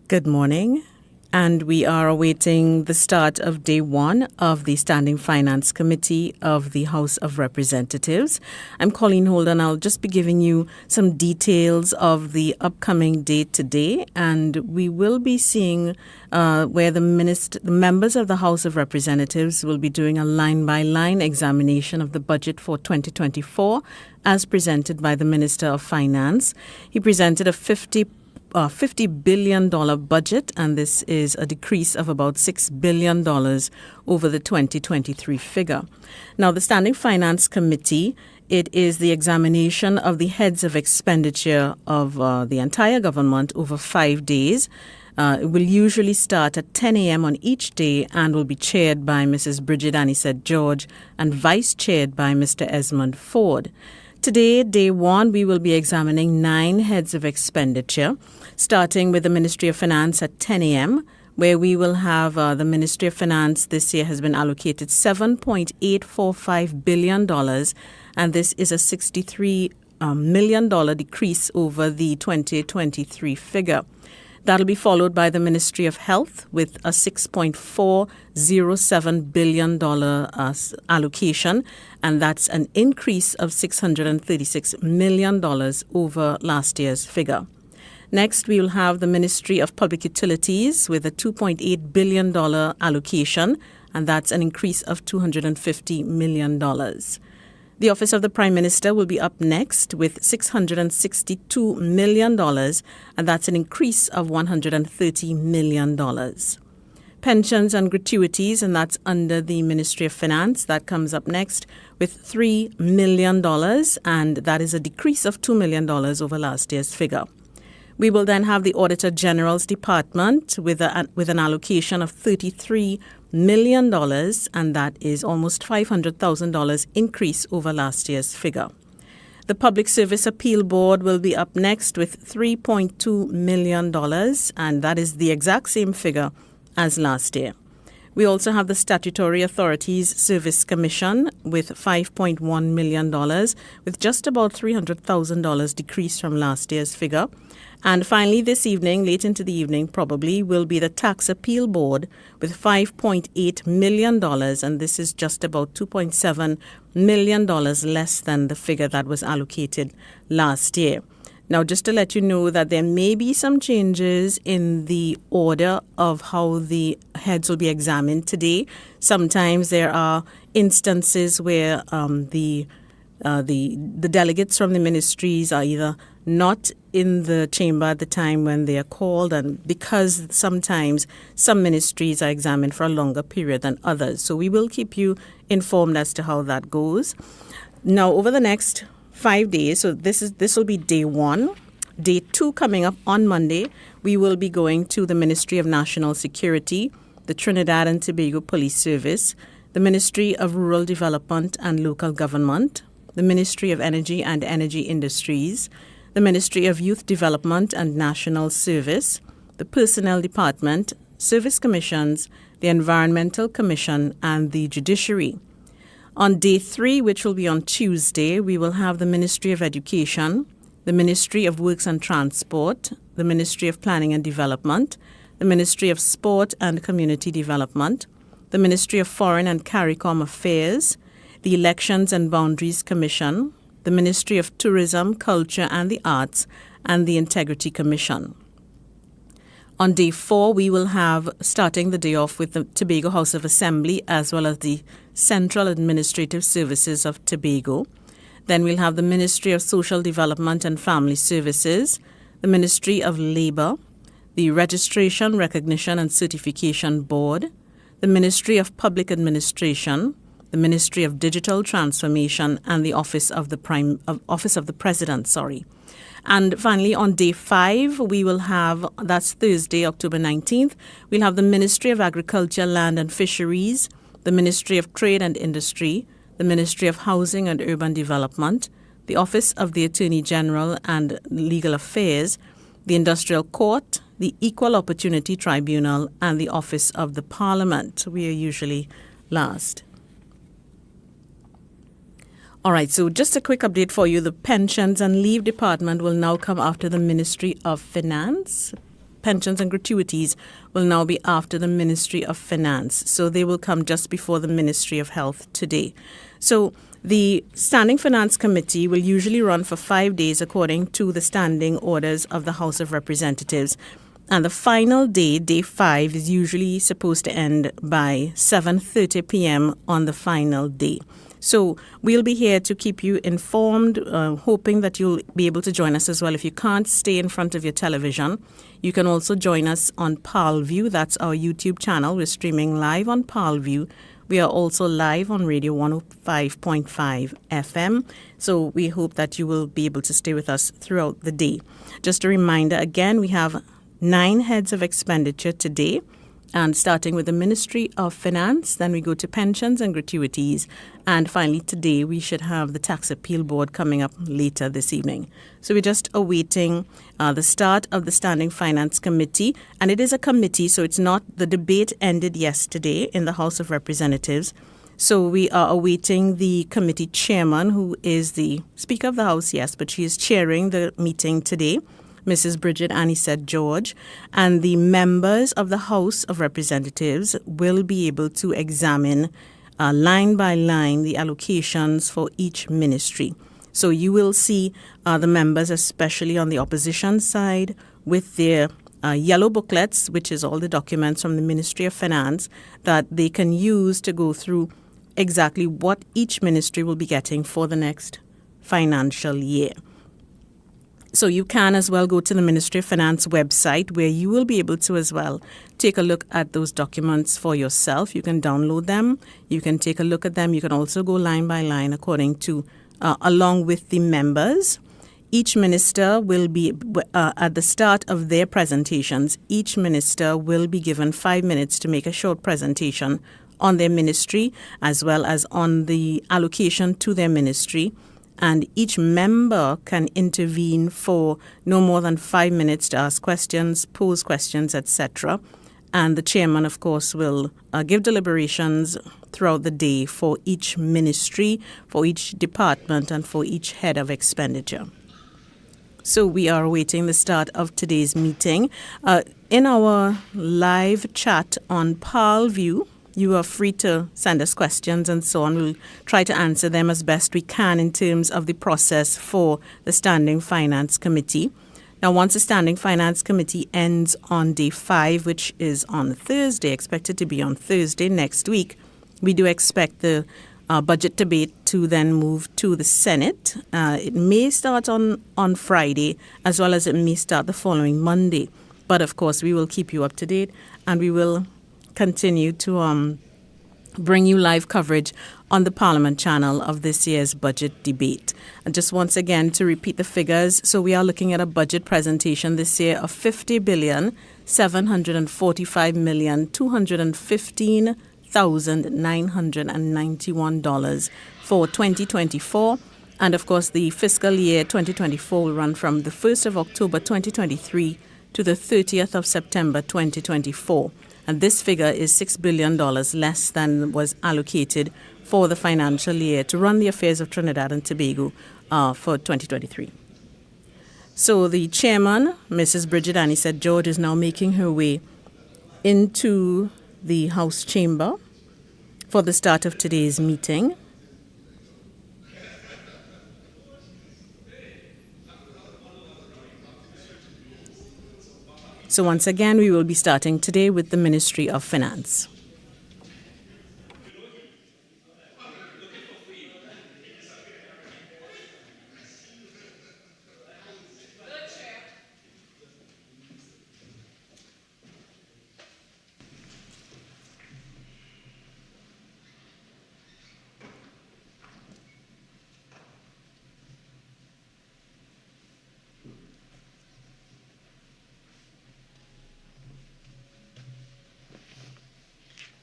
Good morning, and we are awaiting the start of day one of the Standing Finance Committee of the House of Representatives. I'm Colleen Holden. I'll just be giving you some details of the upcoming day today, and we will be seeing where the members of the House of Representatives will be doing a line-by-line examination of the budget for 2024 as presented by the Minister of Finance. He presented a $50 billion budget, and this is a decrease of about $6 billion over the 2023 figure. Now, the Standing Finance Committee, it is the examination of the heads of expenditure of the entire government over 5 days. It will usually start at 10 a.m. on each day and will be chaired by Mrs. Bridget Anisette George and vice-chaired by Mr. Esmond Ford. Today, day one, we will be examining 9 heads of expenditure, starting with the Ministry of Finance at 10 a.m., where we will have the Ministry of Finance this year has been allocated $7.845 billion, and this is a $63 million decrease over the 2023 figure. That'll be followed by the Ministry of Health with a $6.407 billion allocation, and that's an increase of $636 million over last year's figure. Next, we will have the Ministry of Public Utilities with a $2.8 billion allocation, and that's an increase of $250 million. The Office of the Prime Minister will be up next with $662 million, and that's an increase of $130 million. Pensions and gratuities, and that's under the Ministry of Finance, that comes up next with $3 million, and that is a decrease of $2 million over last year's figure. We will then have the Auditor General's Department with an allocation of $33 million, and that is almost $500,000 increase over last year's figure. The Public Service Appeal Board will be up next with $3.2 million, and that is the exact same figure as last year. We also have the Statutory Authorities Service Commission with $5.1 million, with just about $300,000 decrease from last year's figure. And finally, this evening, late into the evening probably, will be the Tax Appeal Board with $5.8 million, and this is just about $2.7 million less than the figure that was allocated last year. Now, just to let you know that there may be some changes in the order of how the heads will be examined today. Sometimes there are instances where the delegates from the ministries are either not in the chamber at the time when they are called, and because sometimes some ministries are examined for a longer period than others. So we will keep you informed as to how that goes. Now, over the next 5 days, so this will be day one. Day two, coming up on Monday, we will be going to the Ministry of National Security, the Trinidad and Tobago Police Service, the Ministry of Rural Development and Local Government, the Ministry of Energy and Energy Industries, the Ministry of Youth Development and National Service, the Personnel Department, Service Commissions, the Environmental Commission, and the Judiciary. On day 3, which will be on Tuesday, we will have the Ministry of Education, the Ministry of Works and Transport, the Ministry of Planning and Development, the Ministry of Sport and Community Development, the Ministry of Foreign and CARICOM Affairs, the Elections and Boundaries Commission, the Ministry of Tourism, Culture and the Arts, and the Integrity Commission. On day 4, we will have, starting the day off with the Tobago House of Assembly as well as the Central Administrative Services of Tobago. Then we'll have the Ministry of Social Development and Family Services, the Ministry of Labour, the Registration, Recognition and Certification Board, the Ministry of Public Administration, the Ministry of Digital Transformation, and the Office of the President. And finally, on day 5, we will have, that's Thursday, October 19th, we'll have the Ministry of Agriculture, Land and Fisheries, the Ministry of Trade and Industry, the Ministry of Housing and Urban Development, the Office of the Attorney General and Legal Affairs, the Industrial Court, the Equal Opportunity Tribunal, and the Office of the Parliament. We are usually last. All right, so just a quick update for you. The Pensions and Leave Department will now come after the Ministry of Finance. pensions and gratuities will now be after the Ministry of Finance. So they will come just before the Ministry of Health today. So the Standing Finance Committee will usually run for 5 days according to the standing orders of the House of Representatives. And the final day, day 5, is usually supposed to end by 7:30 p.m. on the final day. So we'll be here to keep you informed, hoping that you'll be able to join us as well. If you can't stay in front of your television, you can also join us on ParlView. That's our YouTube channel. We're streaming live on ParlView. We are also live on Radio 105.5 FM. So we hope that you will be able to stay with us throughout the day. Just a reminder, again, we have 9 heads of expenditure today, and starting with the Ministry of Finance, then we go to pensions and gratuities, and finally today we should have the Tax Appeal Board coming up later this evening. So we're just awaiting the start of the Standing Finance Committee, and it is a committee, so it's not, the debate ended yesterday in the House of Representatives. So we are awaiting the committee chairman, who is the Speaker of the House, yes, but she is chairing the meeting today, Mrs. Bridget Anisette George, and the members of the House of Representatives will be able to examine line by line the allocations for each ministry. So you will see the members, especially on the opposition side, with their yellow booklets, which is all the documents from the Ministry of Finance that they can use to go through exactly what each ministry will be getting for the next financial year. So you can as well go to the Ministry of Finance website, where you will be able to as well take a look at those documents for yourself. You can download them. You can take a look at them. You can also go line by line according to, along with the members. Each minister will be, at the start of their presentations, each minister will be given 5 minutes to make a short presentation on their ministry as well as on the allocation to their ministry. And each member can intervene for no more than 5 minutes to ask questions, pose questions, etc. And the chairman, of course, will give deliberations throughout the day for each ministry, for each department, and for each head of expenditure. So we are awaiting the start of today's meeting. In our live chat on ParlView, you are free to send us questions and so on. We'll try to answer them as best we can in terms of the process for the Standing Finance Committee. Now, once the Standing Finance Committee ends on day 5, which is on Thursday, expected to be on Thursday next week, we do expect the budget debate to then move to the Senate. It may start on Friday, as well as it may start the following Monday. But of course, we will keep you up to date, and we will continue to bring you live coverage on the Parliament channel of this year's budget debate. And just once again to repeat the figures, so we are looking at a budget presentation this year of $50,745,215,991 for 2024. And of course, the fiscal year 2024 will run from the 1st of October 2023 to the 30th of September 2024. And this figure is $6 billion less than was allocated for the financial year to run the affairs of Trinidad and Tobago for 2023. So the chairman, Mrs. Bridget Anisette George, is now making her way into the House chamber for the start of today's meeting. So once again, we will be starting today with the Ministry of Finance.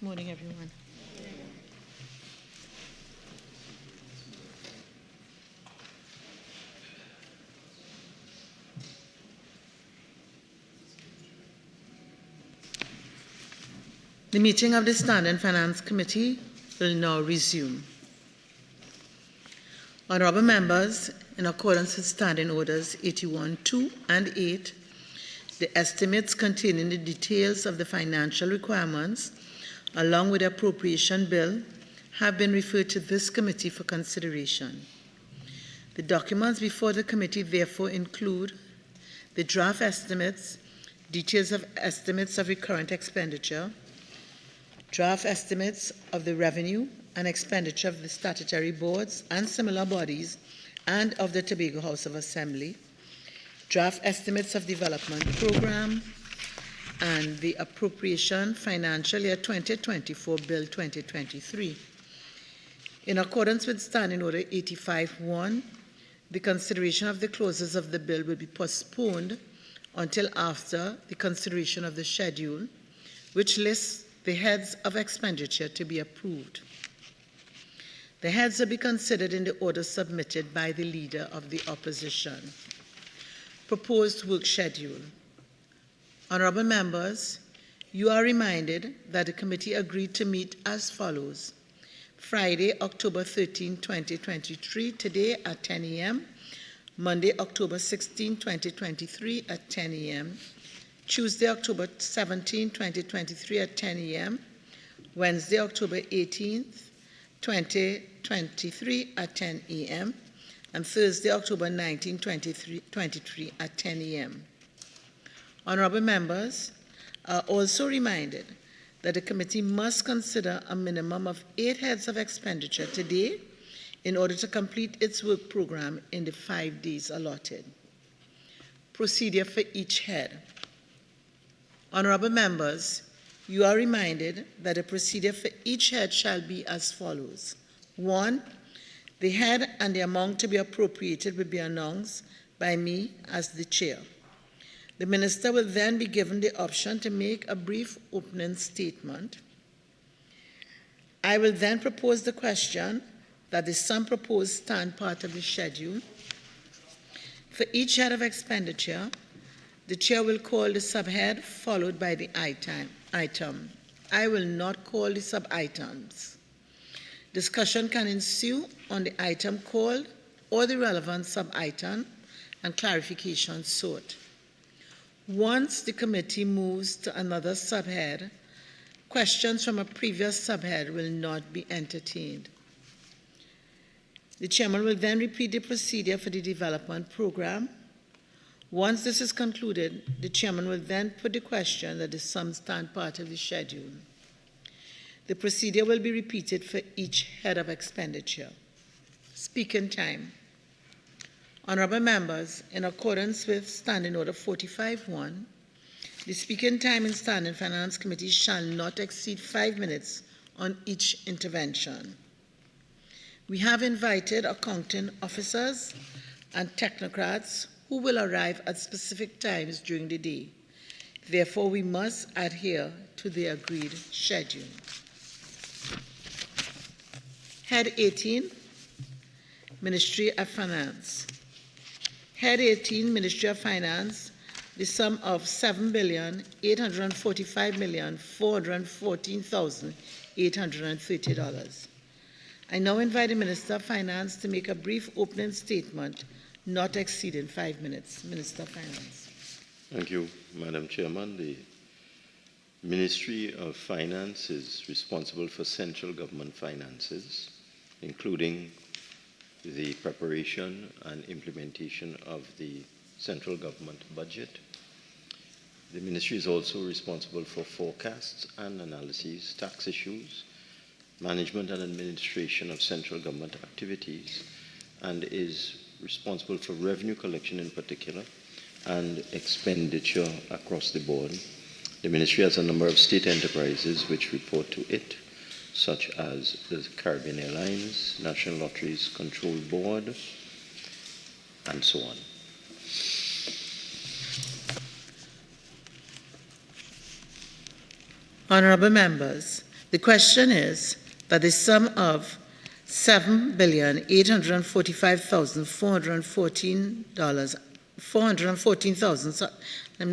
Morning, everyone. The meeting of the Standing Finance Committee will now resume. Honourable members, in accordance with Standing Orders 81.2 and 8, The estimates containing the details of the financial requirements, along with the appropriation bill, have been referred to this committee for consideration. The documents before the committee therefore include the draft estimates, details of estimates of recurrent expenditure, draft estimates of the revenue and expenditure of the statutory boards and similar bodies and of the Tobago House of Assembly, draft estimates of development program, and the appropriation financial year 2024 bill 2023. In accordance with Standing Order 85-1, the consideration of the clauses of the bill will be postponed until after the consideration of the schedule, which lists the heads of expenditure to be approved. The heads will be considered in the order submitted by the Leader of the Opposition. Proposed work schedule. Honourable members, you are reminded that the committee agreed to meet as follows: Friday, October 13, 2023, today at 10 a.m., Monday, October 16, 2023 at 10 a.m., Tuesday, October 17, 2023 at 10 a.m., Wednesday, October 18, 2023 at 10 a.m., and Thursday, October 19, 2023 at 10 a.m. Honourable members are also reminded that the committee must consider a minimum of 8 heads of expenditure today in order to complete its work program in the 5 days allotted. Procedure for each head. Honourable members, you are reminded that the procedure for each head shall be as follows. 1. The head and the amount to be appropriated will be announced by me as the chair. The minister will then be given the option to make a brief opening statement. I will then propose the question that the sum proposed stand part of the schedule. For each head of expenditure, the chair will call the subhead followed by the item. I will not call the sub-items. Discussion can ensue on the item called or the relevant sub-item and clarification sought. Once the committee moves to another subhead, questions from a previous subhead will not be entertained. The chairman will then repeat the procedure for the development program. Once this is concluded, the chairman will then put the question that the sum stand part of the schedule. The procedure will be repeated for each head of expenditure. Speaking time. Honourable members, in accordance with Standing Order 45-1, the speaking time in Standing Finance Committee shall not exceed 5 minutes on each intervention. We have invited accounting officers and technocrats who will arrive at specific times during the day. Therefore, we must adhere to the agreed schedule. Head 18, Ministry of Finance. Head 18, Ministry of Finance, the sum of $7,845,414,830. I now invite the Minister of Finance to make a brief opening statement, not exceeding 5 minutes. Minister of Finance. Thank you, Madam Chairman. The Ministry of Finance is responsible for central government finances, including the preparation and implementation of the central government budget. The Ministry is also responsible for forecasts and analyses, tax issues, management and administration of central government activities, and is responsible for revenue collection in particular and expenditure across the board. The Ministry has a number of state enterprises which report to it, such as the Caribbean Airlines, National Lotteries Control Board, and so on. Honourable members, the question is that the sum of $7,845,414,000.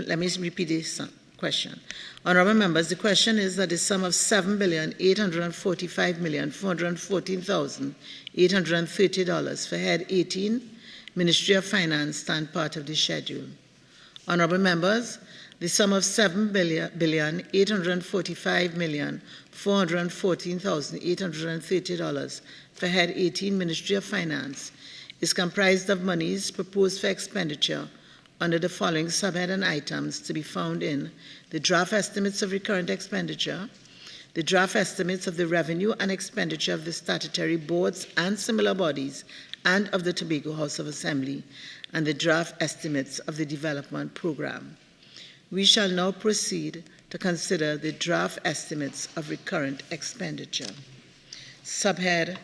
Let me repeat this question. Honourable members, the question is that the sum of $7,845,414,830 for Head 18, Ministry of Finance, stand part of the schedule. Honourable members, the sum of $7,845,414,830 for Head 18 Ministry of Finance is comprised of monies proposed for expenditure under the following subhead and items to be found in the draft estimates of recurrent expenditure, the draft estimates of the revenue and expenditure of the statutory boards and similar bodies and of the Tobago House of Assembly, and the draft estimates of the development program. We shall now proceed to consider the draft estimates of recurrent expenditure. Subhead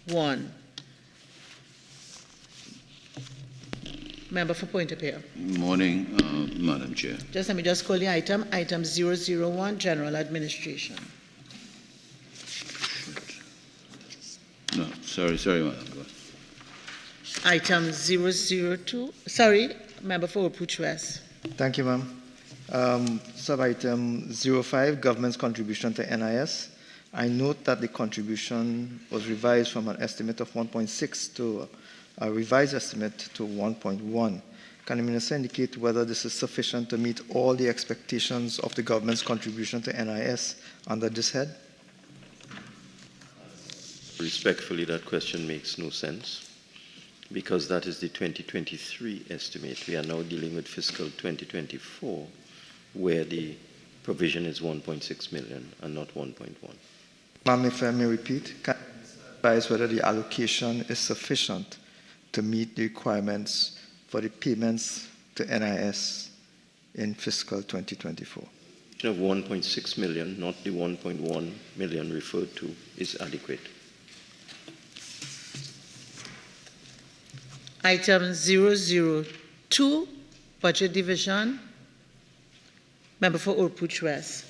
01. Member for Point of Appeal. Morning, Madam Chair. Let me call the item. Item 001, General Administration. No, sorry, Madam. Go ahead. Item 002. Member for Opuch West. Thank you, ma'am. Sub-item 05, Government's contribution to NIS. I note that the contribution was revised from an estimate of 1.6 to a revised estimate to 1.1. Can the Minister indicate whether this is sufficient to meet all the expectations of the government's contribution to NIS under this head? Respectfully, that question makes no sense, because that is the 2023 estimate. We are now dealing with fiscal 2024, where the provision is 1.6 million and not 1.1. Ma'am, if I may repeat, can you advise whether the allocation is sufficient to meet the requirements for the payments to NIS in fiscal 2024? Of 1.6 million, not the 1.1 million referred to, is adequate. Item 002, Budget Division. Member for Opuch West.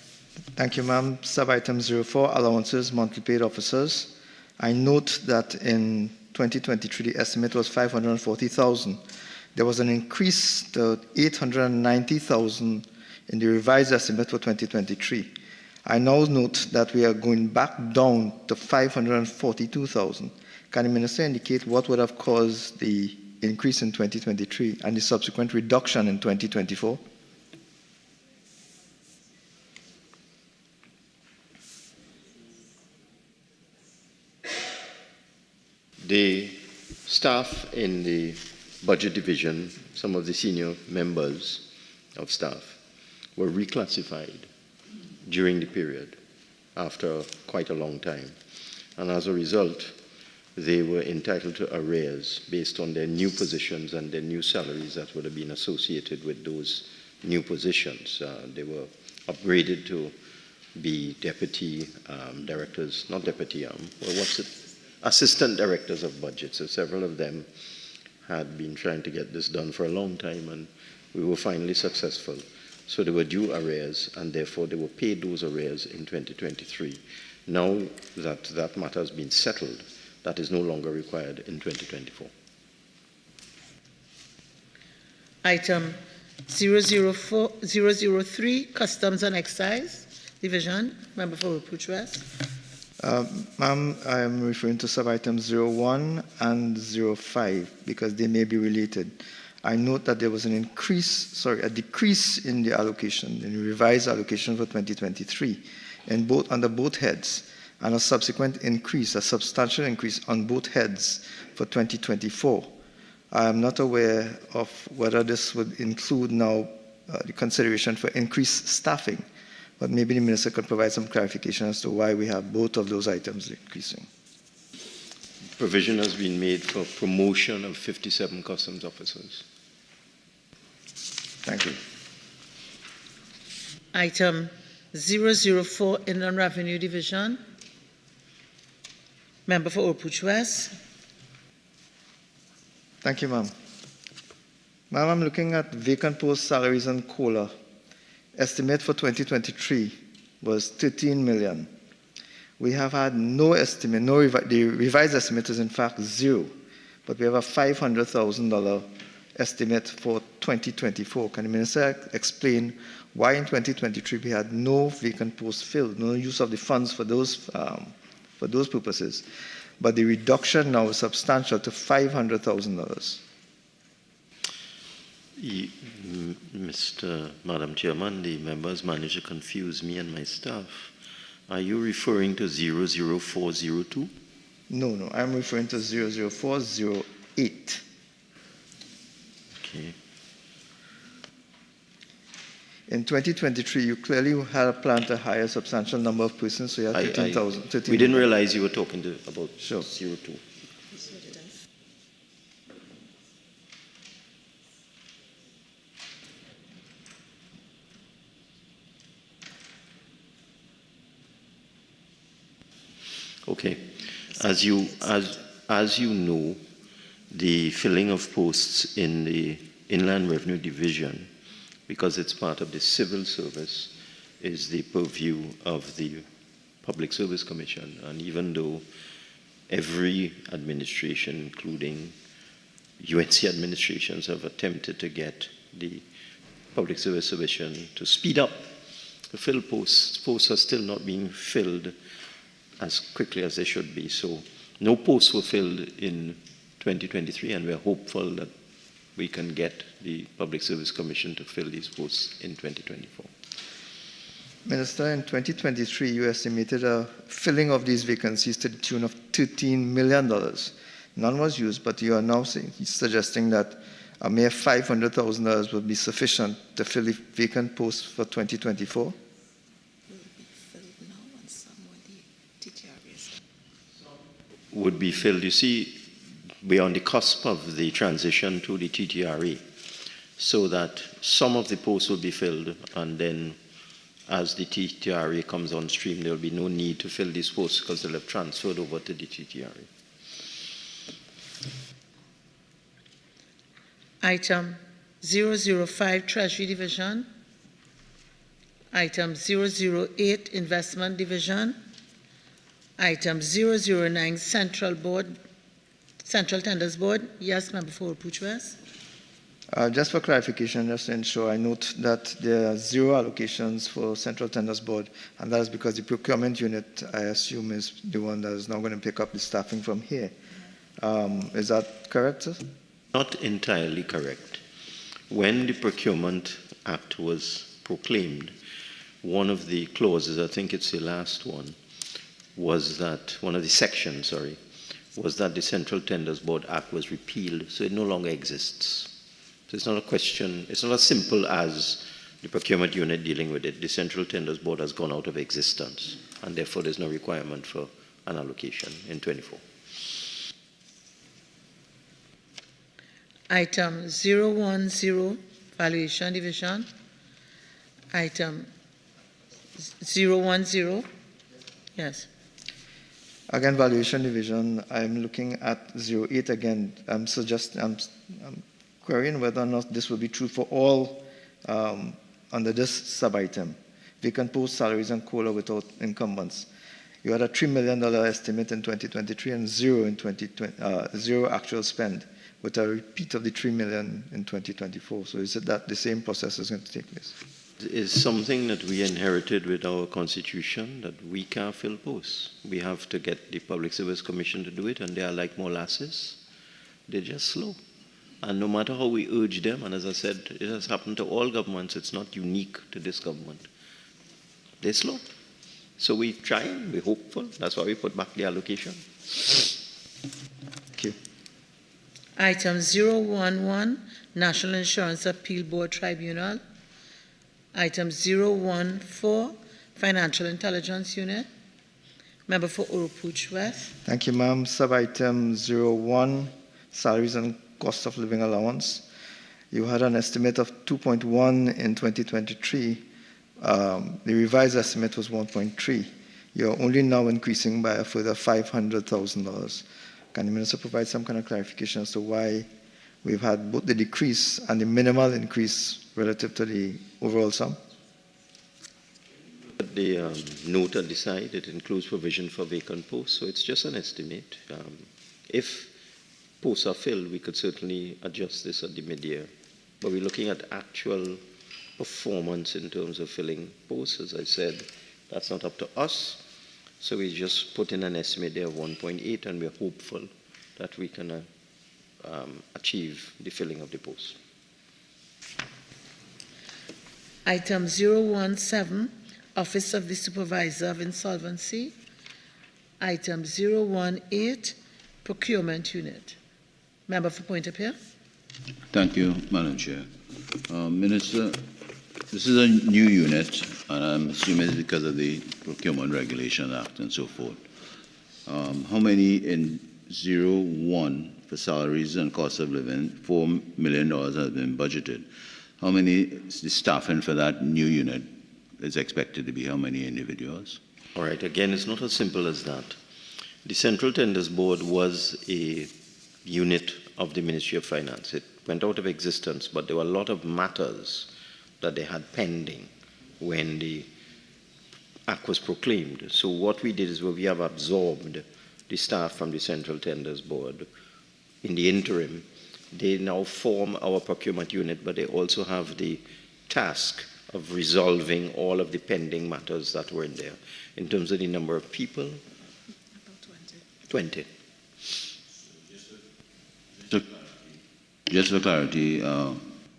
Thank you, ma'am. Sub-item 04, Allowances, Monthly Paid Officers. I note that in 2023, the estimate was 540,000. There was an increase to 890,000 in the revised estimate for 2023. I now note that we are going back down to 542,000. Can the Minister indicate what would have caused the increase in 2023 and the subsequent reduction in 2024? The staff in the budget division, some of the senior members of staff, were reclassified during the period after quite a long time. And as a result, they were entitled to arrears based on their new positions and their new salaries that would have been associated with those new positions. They were upgraded to be deputy directors, not deputy, assistant directors of budget. So several of them had been trying to get this done for a long time, and we were finally successful. So they were due arrears, and therefore they were paid those arrears in 2023. Now that that matter has been settled, that is no longer required in 2024. Item 003, Customs and Excise Division. Member for Opuch West. Ma'am, I am referring to sub-items 01 and 05 because they may be related. I note that there was a decrease in the allocation, in the revised allocation for 2023, under both heads, and a subsequent increase, a substantial increase on both heads for 2024. I am not aware of whether this would include now the consideration for increased staffing, but maybe the Minister could provide some clarification as to why we have both of those items increasing. Provision has been made for promotion of 57 customs officers. Thank you. Item 004, Inland Revenue Division. Member for Opuch West. Thank you, ma'am. Ma'am, I'm looking at vacant post salaries and COLA. Estimate for 2023 was 13 million. We have had no estimate, the revised estimate is in fact zero, but we have a $500,000 estimate for 2024. Can the Minister explain why in 2023 we had no vacant posts filled, no use of the funds for those purposes, but the reduction now is substantial to $500,000? Madam Chairman, the members managed to confuse me and my staff. Are you referring to 00402? No, I'm referring to 00408. Okay. In 2023, you clearly had a plan to hire a substantial number of persons, so you had 13,000. We didn't realize you were talking about Sure. 02. Okay. As you know, the filling of posts in the Inland Revenue Division, because it's part of the civil service, is the purview of the Public Service Commission. And even though every administration, including UNC administrations, have attempted to get the Public Service Commission to speed up to fill posts are still not being filled as quickly as they should be. So no posts were filled in 2023, and we're hopeful that we can get the Public Service Commission to fill these posts in 2024. Minister, in 2023, you estimated a filling of these vacancies to the tune of $13 million. None was used, but you are now suggesting that a mere $500,000 would be sufficient to fill the vacant posts for 2024? Would be filled. You see, we're on the cusp of the transition to the TTRA, so that some of the posts will be filled, and then as the TTRA comes on stream, there will be no need to fill these posts because they'll have transferred over to the TTRA. Item 005, Treasury Division. Item 008, Investment Division. Item 009, Central Tenders Board. Yes, Member for Puchwest. Just for clarification, just to ensure, I note that there are 0 allocations for Central Tenders Board, and that is because the procurement unit, I assume, is the one that is now going to pick up the staffing from here. Is that correct, sir? Not entirely correct. When the Procurement Act was proclaimed, one of the clauses, I think it's the last one, was that, one of the sections, sorry, was that the Central Tenders Board Act was repealed, so it no longer exists. So it's not a question, it's not as simple as the procurement unit dealing with it. The Central Tenders Board has gone out of existence, and therefore there's no requirement for an allocation in 24. Item 010, Valuation Division. Item 010. Yes. Again, Valuation Division, I'm looking at 08 again. I'm querying whether or not this will be true for all under this sub-item. Vacant post salaries and COLA without incumbents. You had a $3 million estimate in 2023 and 0 in 2020, 0 actual spend, with a repeat of the $3 million in 2024. So is it that the same process is going to take place? Is something that we inherited with our constitution, that we can't fill posts. We have to get the Public Service Commission to do it, and they are like molasses. They're just slow. And no matter how we urge them, and as I said, it has happened to all governments, it's not unique to this government. They're slow. So we try, we're hopeful. That's why we put back the allocation. Thank you. Item 011, National Insurance Appeal Board Tribunal. Item 014, Financial Intelligence Unit. Member for Oropouche West. Thank you, ma'am. Sub-item 01, Salaries and Cost of Living Allowance. You had an estimate of 2.1 in 2023. The revised estimate was 1.3. You're only now increasing by a further $500,000. Can the Minister provide some kind of clarification as to why we've had both the decrease and the minimal increase relative to the overall sum? The note at the side, it includes provision for vacant posts, so it's just an estimate. If posts are filled, we could certainly adjust this at the mid-year. But we're looking at actual performance in terms of filling posts. As I said, that's not up to us. So we just put in an estimate there of 1.8, and we're hopeful that we can achieve the filling of the posts. Item 017, Office of the Supervisor of Insolvency. Item 018, Procurement Unit. Member for Point of Appeal. Thank you, Madam Chair. Minister, this is a new unit, and I'm assuming it's because of the Procurement Regulation Act and so forth. How many in 01 for salaries and cost of living? $4 million has been budgeted. How many is the staffing for that new unit is expected to be? How many individuals? All right, again, it's not as simple as that. The Central Tenders Board was a unit of the Ministry of Finance. It went out of existence, but there were a lot of matters that they had pending when the act was proclaimed. So what we did is we have absorbed the staff from the Central Tenders Board. In the interim, they now form our procurement unit, but they also have the task of resolving all of the pending matters that were in there. In terms of the number of people, about 20. Just for clarity,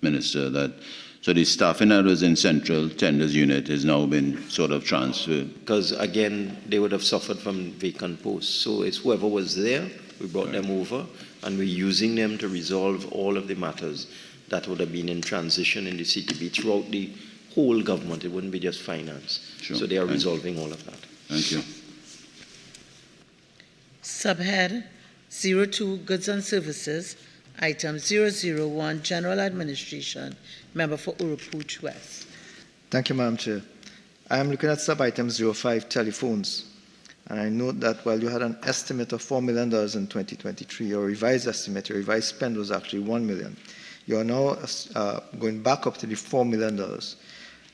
Minister, that so the staffing that was in Central Tenders Unit has now been sort of transferred. Because again, they would have suffered from vacant posts. So it's whoever was there, we brought them over, and we're using them to resolve all of the matters that would have been in transition in the CTB throughout the whole government. It wouldn't be just finance. Sure. So they are resolving all of that. Thank you. Subhead 02, Goods and Services. Item 001, General Administration. Member for Urupuch West. Thank you, Madam Chair. I am looking at sub-item 05, telephones. And I note that while you had an estimate of $4 million in 2023, your revised estimate, your revised spend was actually $1 million. You are now going back up to the $4 million.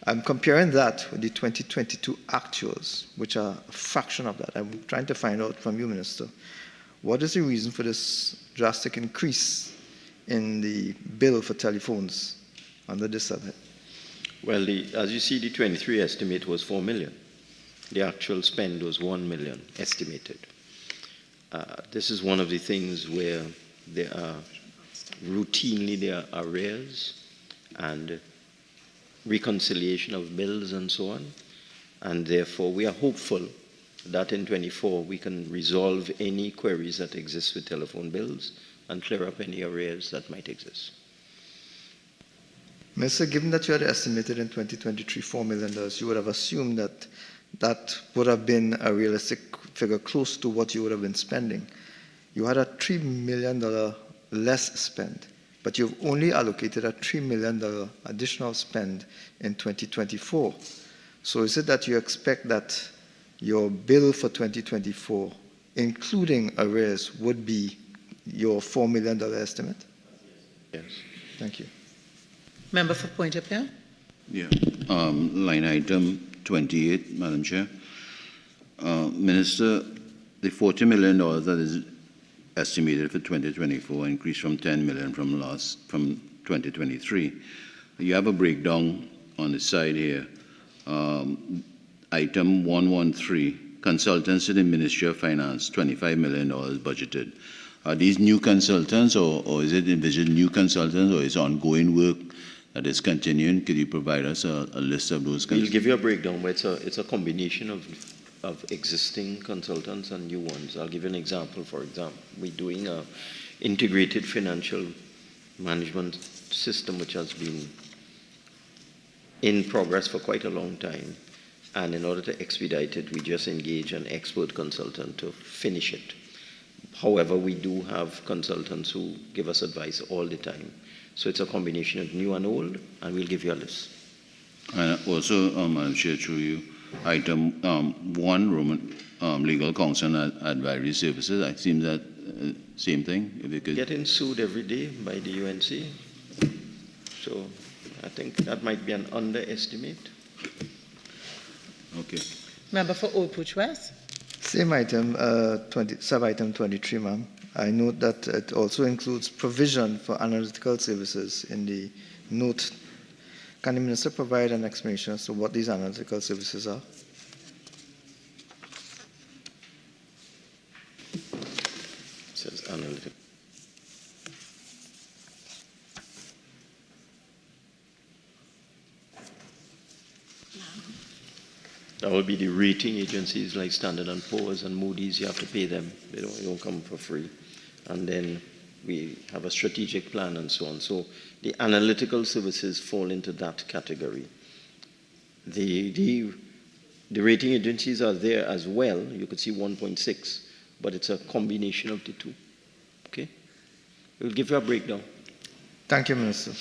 I'm comparing that with the 2022 actuals, which are a fraction of that. I'm trying to find out from you, Minister, what is the reason for this drastic increase in the bill for telephones under this subhead? Well, as you see, the 23 estimate was 4 million. The actual spend was 1 million estimated. This is one of the things where there are routinely there are arrears and reconciliation of bills and so on. And therefore, we are hopeful that in 24 we can resolve any queries that exist with telephone bills and clear up any arrears that might exist. Mr. Given that you had estimated in 2023 $4 million, you would have assumed that that would have been a realistic figure close to what you would have been spending. You had a $3 million less spend, but you've only allocated a $3 million additional spend in 2024. So is it that you expect that your bill for 2024, including arrears, would be your $4 million estimate? Yes. Thank you. Member for Point of Appeal. Yeah. Line item 28, Madam Chair. Minister, the $40 million that is estimated for 2024 increased from $10 million from 2023. You have a breakdown on the side here. Item 113, consultants to the Ministry of Finance, $25 million budgeted. Are these new consultants, or is it envisioned new consultants, or is it ongoing work that is continuing? Could you provide us a list of those consultants? We'll give you a breakdown, but it's a combination of existing consultants and new ones. I'll give you an example. For example, we're doing an integrated financial management system, which has been in progress for quite a long time. And in order to expedite it, we just engage an expert consultant to finish it. However, we do have consultants who give us advice all the time. So it's a combination of new and old, and we'll give you a list. And also, Madam Chair, through you, item 1, Roman legal counsel and advisory services. I seem that same thing. If you could. Getting sued every day by the UNC. So I think that might be an underestimate. Okay. Member for Urupuch West. Same item, sub-item 23, ma'am. I note that it also includes provision for analytical services in the note. Can the Minister provide an explanation as to what these analytical services are? It says analytical. That would be the rating agencies like Standard & Poor's and Moody's. You have to pay them. They don't come for free. And then we have a strategic plan and so on. So the analytical services fall into that category. The rating agencies are there as well. You could see 1.6, but it's a combination of the two. Okay? We'll give you a breakdown. Thank you, Minister.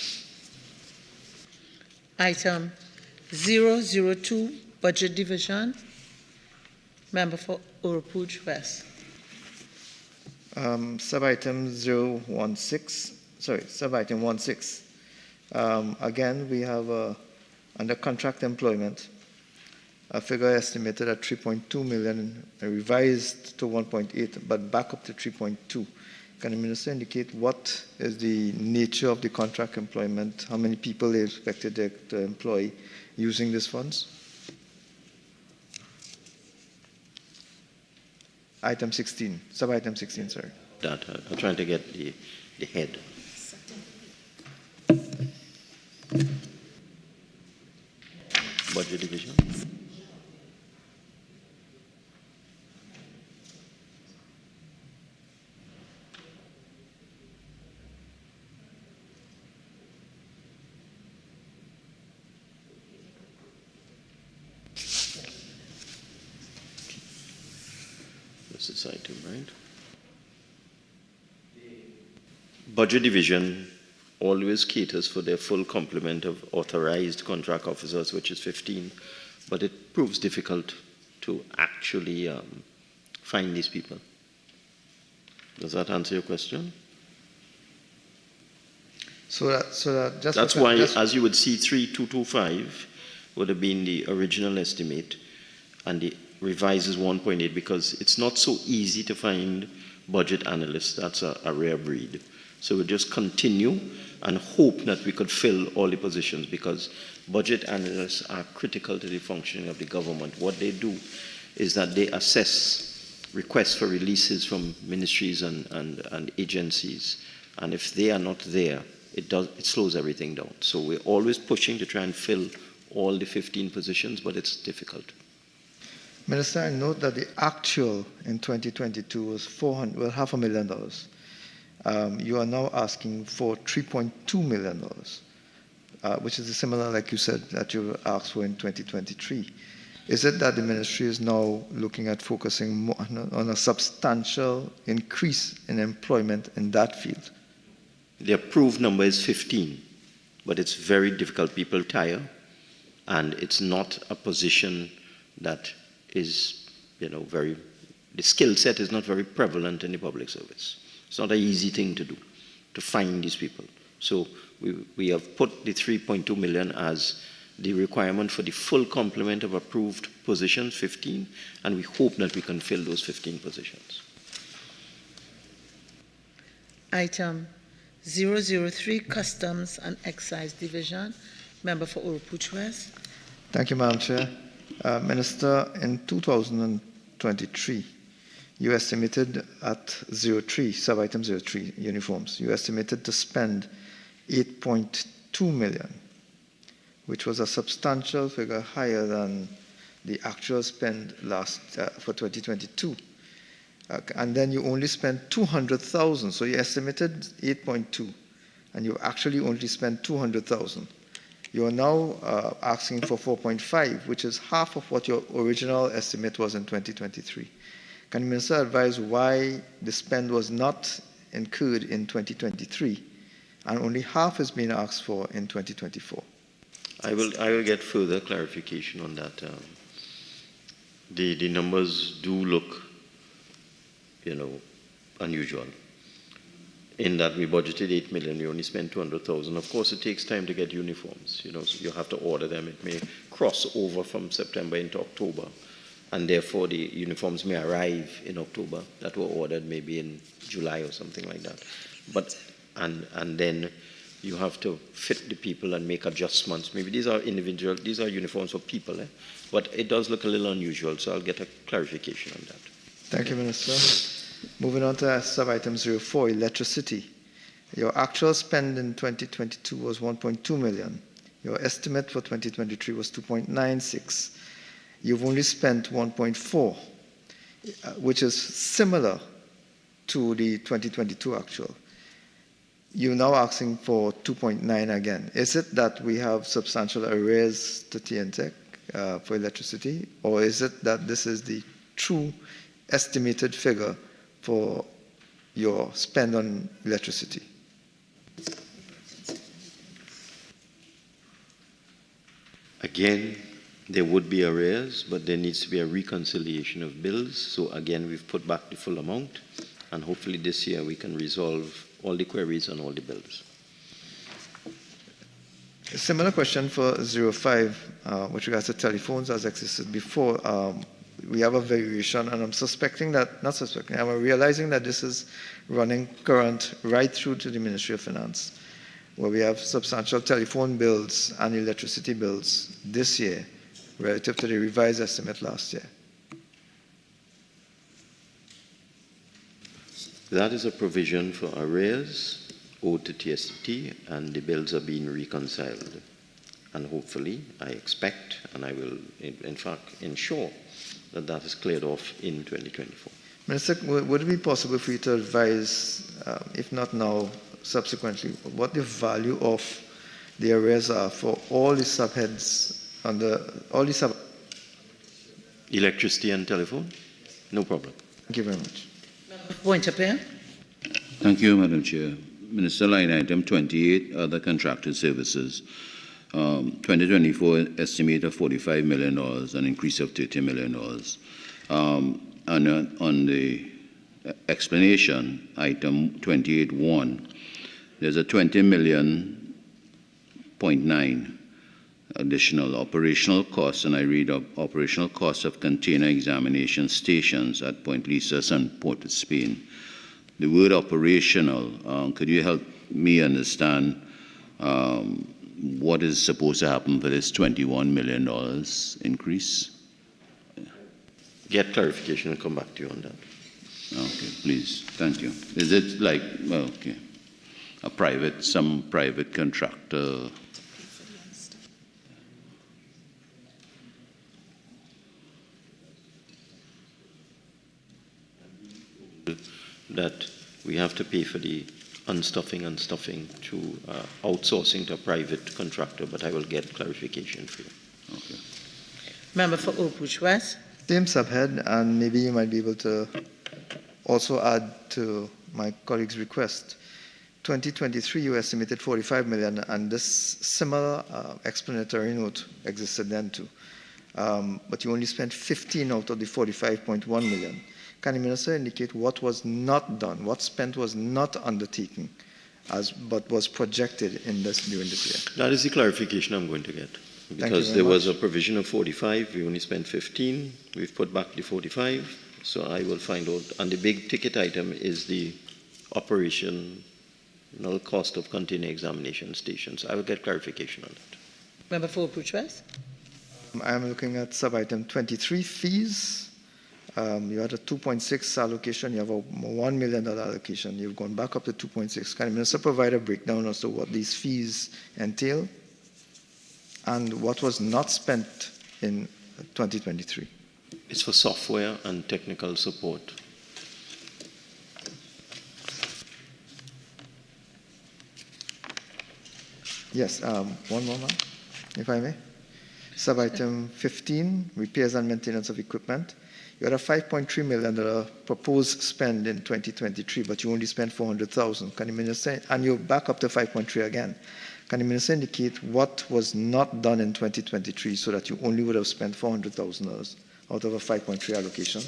Item 002, Budget Division. Member for Oropouche West. Sub-item 16. Again, we have under contract employment, a figure estimated at 3.2 million, revised to 1.8, but back up to 3.2. Can the Minister indicate what is the nature of the contract employment, how many people they expected to employ using these funds? Item 16, sub-item 16, sorry. I'm trying to get the head. Budget division. That's this item, right? Budget division always caters for their full complement of authorized contract officers, which is 15, but it proves difficult to actually find these people. Does that answer your question? That's why, as you would see, 3225 would have been the original estimate, and the revised is 1.8, because it's not so easy to find budget analysts. That's a rare breed. So we'll just continue and hope that we could fill all the positions, because budget analysts are critical to the functioning of the government. What they do is that they assess requests for releases from ministries and agencies, and if they are not there, it slows everything down. So we're always pushing to try and fill all the 15 positions, but it's difficult. Minister, I note that the actual in 2022 was $500,000. You are now asking for $3.2 million, which is similar, like you said, that you asked for in 2023. Is it that the ministry is now looking at focusing more on a substantial increase in employment in that field? The approved number is 15, but it's very difficult. People retire, and it's not a position that is, the skill set is not very prevalent in the public service. It's not an easy thing to do, to find these people. So we have put the 3.2 million as the requirement for the full complement of approved positions, 15, and we hope that we can fill those 15 positions. Item 003, Customs and Excise Division. Member for Oropouche West. Thank you, Madam Chair. Minister, in 2023, you estimated at 03, sub-item 03, uniforms, you estimated to spend 8.2 million, which was a substantial figure higher than the actual spend for 2022. And then you only spent 200,000, so you estimated 8.2, and you actually only spent 200,000. You are now asking for 4.5, which is half of what your original estimate was in 2023. Can the Minister advise why the spend was not incurred in 2023 and only half is being asked for in 2024? I will get further clarification on that. The numbers do look, unusual. In that we budgeted 8 million, you only spent 200,000. Of course, it takes time to get uniforms. So you have to order them. It may cross over from September into October, and therefore the uniforms may arrive in October that were ordered maybe in July or something like that. But and then you have to fit the people and make adjustments. Maybe these are uniforms for people, but it does look a little unusual. So I'll get a clarification on that. Thank you, Minister. Moving on to sub-item 04, electricity. Your actual spend in 2022 was 1.2 million. Your estimate for 2023 was 2.96. you've only spent 1.4, which is similar to the 2022 actual. You're now asking for 2.9 again. Is it that we have substantial arrears to TNTech for electricity, or is it that this is the true estimated figure for your spend on electricity? Again, there would be arrears, but there needs to be a reconciliation of bills. So again, we've put back the full amount, and hopefully this year we can resolve all the queries on all the bills. A similar question for 05, with regards to telephones as existed before. We have a variation, and I'm suspecting that, not suspecting, I'm realizing that this is running current right through to the Ministry of Finance, where we have substantial telephone bills and electricity bills this year relative to the revised estimate last year. That is a provision for arrears owed to TST, and the bills are being reconciled. And hopefully, I expect, and I will in fact ensure that that is cleared off in 2024. Minister, would it be possible for you to advise, if not now, subsequently, what the value of the arrears are for all the subheads under all the sub... Electricity and telephone? No problem. Thank you very much. Point of order. Thank you, Madam Chair. Minister, line item 28, other contracted services. 2024 estimate of $45 million, an increase of $30 million. And on the explanation, item 28.1, there's a $20.9 million additional operational costs, and I read up operational costs of container examination stations at Point Lisas and Port of Spain. The word operational, could you help me understand what is supposed to happen for this $21 million increase? Get clarification and come back to you on that. Okay, please. Thank you. Is it like, well, okay, some private contractor? That we have to pay for the unstuffing to outsourcing to a private contractor, but I will get clarification for you. Okay. Member for Oakwood West. Same subhead, and maybe you might be able to also add to my colleague's request. 2023, you estimated $45 million, and this similar explanatory note existed then too. But you only spent 15 out of the $45.1 million. Can the Minister indicate what was not done, what spent was not undertaken, but was projected in this during this year? That is the clarification I'm going to get. Because there was a provision of 45, we only spent 15, we've put back the 45, so I will find out. And the big ticket item is the operational cost of container examination stations. I will get clarification on that. Member for Oakwood West. I'm looking at sub-item 23, fees. You had a 2.6 allocation, you have a $1 million allocation, you've gone back up to 2.6. Can the Minister provide a breakdown as to what these fees entail and what was not spent in 2023? It's for software and technical support. Yes, one more, if I may. Sub-item 15, repairs and maintenance of equipment. You had a $5.3 million proposed spend in 2023, but you only spent $400,000. Can the Minister, and you're back up to 5.3 again. Can the Minister indicate what was not done in 2023 so that you only would have spent $400,000 out of a 5.3 allocation?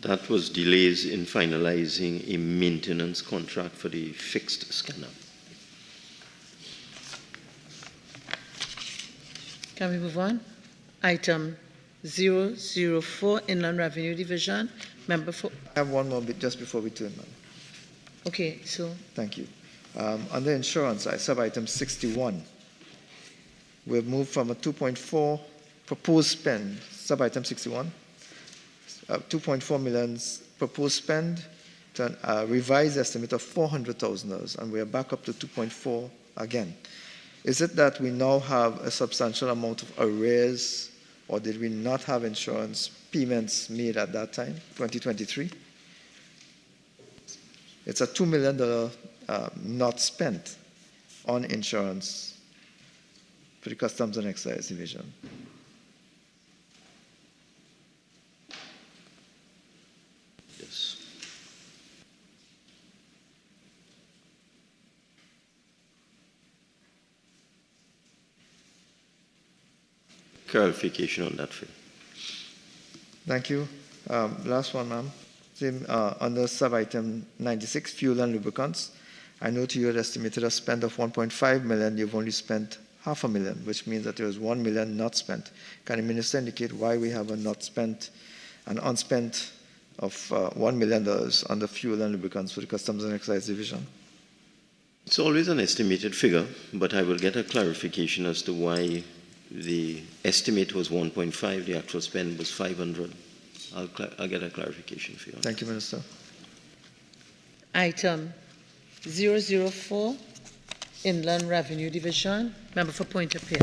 That was delays in finalizing a maintenance contract for the fixed scanner. Can we move on? Item 004, Inland Revenue Division. Member for... I have one more bit just before we turn, Madam. Okay, so... Thank you. Under insurance, sub-item 61, we've moved from a 2.4 proposed spend, sub-item 61, 2.4 million proposed spend to a revised estimate of $400,000, and we are back up to 2.4 again. Is it that we now have a substantial amount of arrears, or did we not have insurance payments made at that time, 2023? It's a $2 million not spent on insurance for the Customs and Excise Division. Yes. Clarification on that, Phil. Thank you. Last one, ma'am. Same, under sub-item 96, fuel and lubricants. I know you had estimated a spend of 1.5 million. You've only spent $500,000, which means that there is 1 million not spent. Can the minister indicate why we have an unspent of $1 million on the fuel and lubricants for the Customs and Excise Division? It's always an estimated figure, but I will get a clarification as to why the estimate was 1.5, the actual spend was 500. I'll get a clarification for you. Thank you, Minister. Item 004, Inland Revenue Division. Member for Point of Appeal.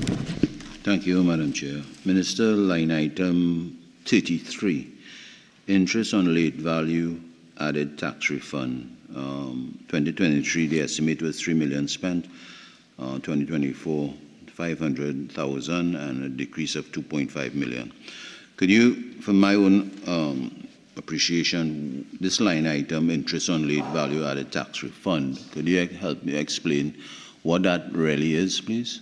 Thank you, Madam Chair. Minister, line item 33, interest on late value added tax refund. 2023, the estimate was 3 million spent. 2024, 500,000 and a decrease of 2.5 million. Could you, for my own appreciation, this line item, interest on late value added tax refund, could you help me explain what that really is, please?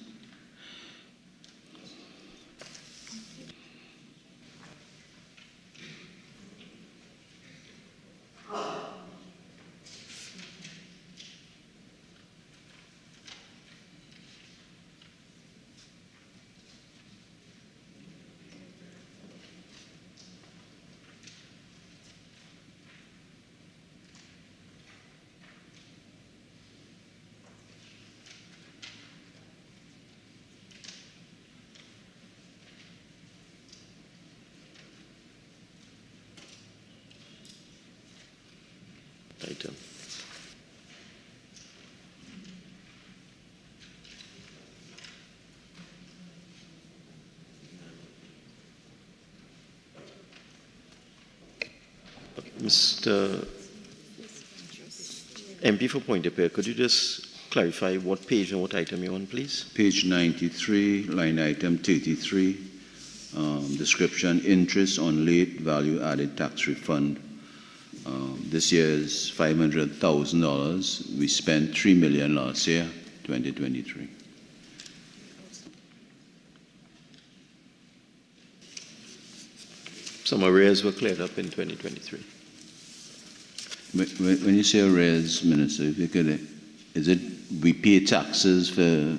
Item. Mr. MP for Point of Appeal, could you just clarify what page and what item you're on, please? Page 93, line item 33, description, interest on late value added tax refund. This year is $500,000. We spent $3 million last year, 2023. Some arrears were cleared up in 2023. When you say arrears, Minister, if you could, is it we pay taxes for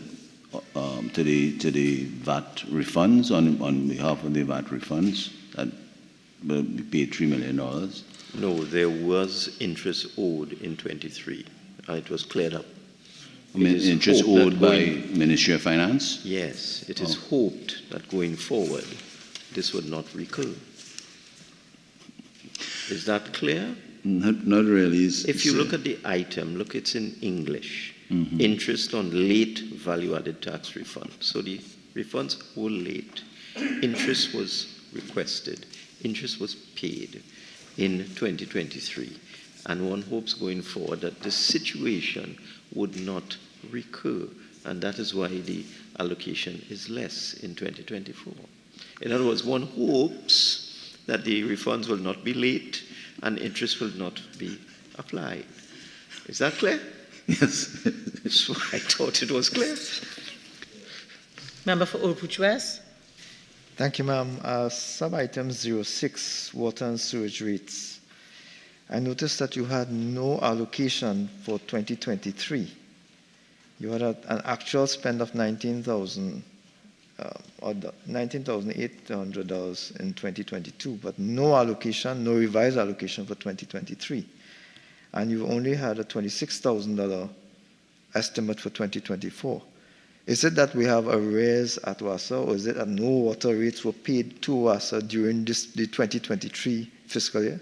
to the VAT refunds on behalf of the VAT refunds that we paid $3 million? No, there was interest owed in 23. It was cleared up. Interest owed by Ministry of Finance? Yes, it is hoped that going forward, this would not recur. Is that clear? Not really. If you look at the item, look, it's in English. Mm-hmm. Interest on late value-added tax refund. So the refunds were late. Interest was requested. Interest was paid in 2023. And one hopes going forward that this situation would not recur. And that is why the allocation is less in 2024. In other words, one hopes that the refunds will not be late and interest will not be applied. Is that clear? Yes. So I thought it was clear. Member for Old West. Thank you, ma'am. Sub-item 06, water and sewage rates. I noticed that you had no allocation for 2023. You had an actual spend of $19,800 in 2022, but no allocation, no revised allocation for 2023. And you only had a $26,000 estimate for 2024. Is it that we have arrears at WASA, or is it that no water rates were paid to WASA during the 2023 fiscal year?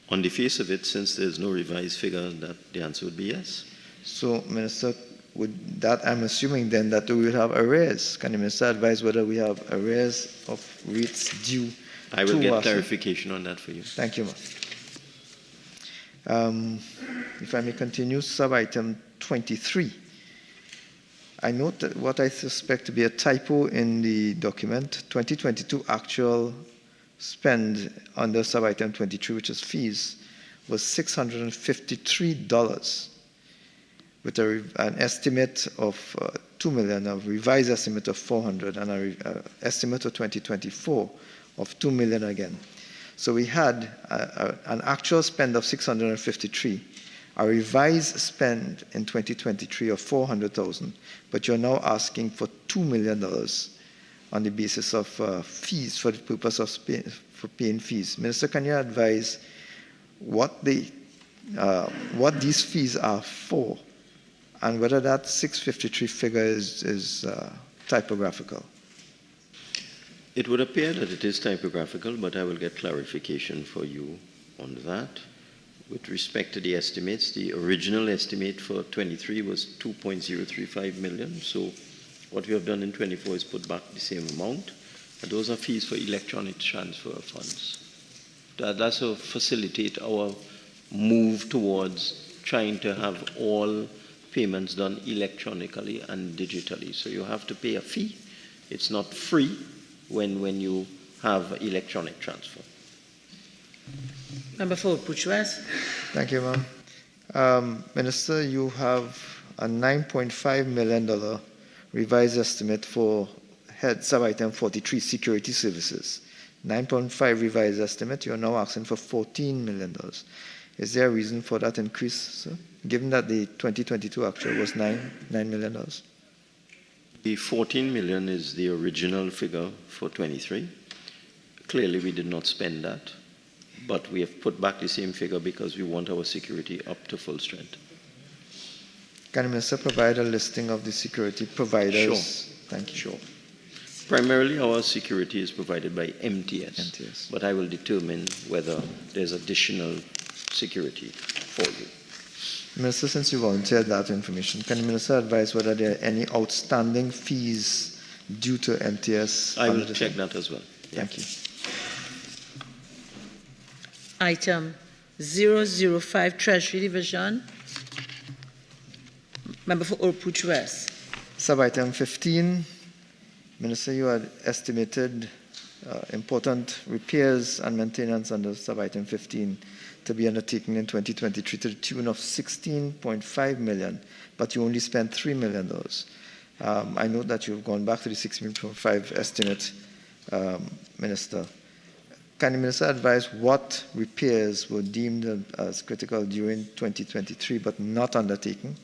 On the face of it, since there's no revised figure, that the answer would be yes. So, Minister, would that, I'm assuming then that we will have arrears. Can the Minister advise whether we have arrears of rates due I will to get WASA? clarification on that for you. Thank you, ma'am. If I may continue, sub-item 23. I note that what I suspect to be a typo in the document, 2022 actual spend under sub-item 23, which is fees, was $653, with an estimate of $2 million, a revised estimate of $400, and an estimate of 2024 of $2 million again. So we had an actual spend of $653, a revised spend in 2023 of $400,000, but you're now asking for $2 million on the basis of fees for the purpose of paying fees. Minister, can you advise what these fees are for, and whether that 653 figure is typographical? It would appear that it is typographical, but I will get clarification for you on that. With respect to the estimates, the original estimate for 23 was 2.035 million. So what we have done in 24 is put back the same amount. And those are fees for electronic transfer of funds. That's to facilitate our move towards trying to have all payments done electronically and digitally. So you have to pay a fee. It's not free when you have electronic transfer. Member for Puch West. Thank you, ma'am. Minister, you have a $9.5 million revised estimate for head sub-item 43, security services. 9.5 revised estimate, you're now asking for $14 million. Is there a reason for that increase, sir? Given that the 2022 actual was $9 million? The 14 million is the original figure for 23. Clearly, we did not spend that, but we have put back the same figure because we want our security up to full strength. Can the Minister provide a listing of the security providers? Sure. Thank you. Sure. Primarily, our security is provided by MTS, but I will determine whether there's additional security for you. Minister, since you volunteered that information, can the Minister advise whether there are any outstanding fees due to MTS? I will check that as well. Yeah. Thank you. Item 005, Treasury Division. Member for Puch West. Sub-item 15. Minister, you had estimated important repairs and maintenance under sub-item 15 to be undertaken in 2023 to the tune of $16.5 million, but you only spent $3 million. I note that you've gone back to the $16.5 estimate, Minister. Can the Minister advise what repairs were deemed as critical during 2023 but not undertaken,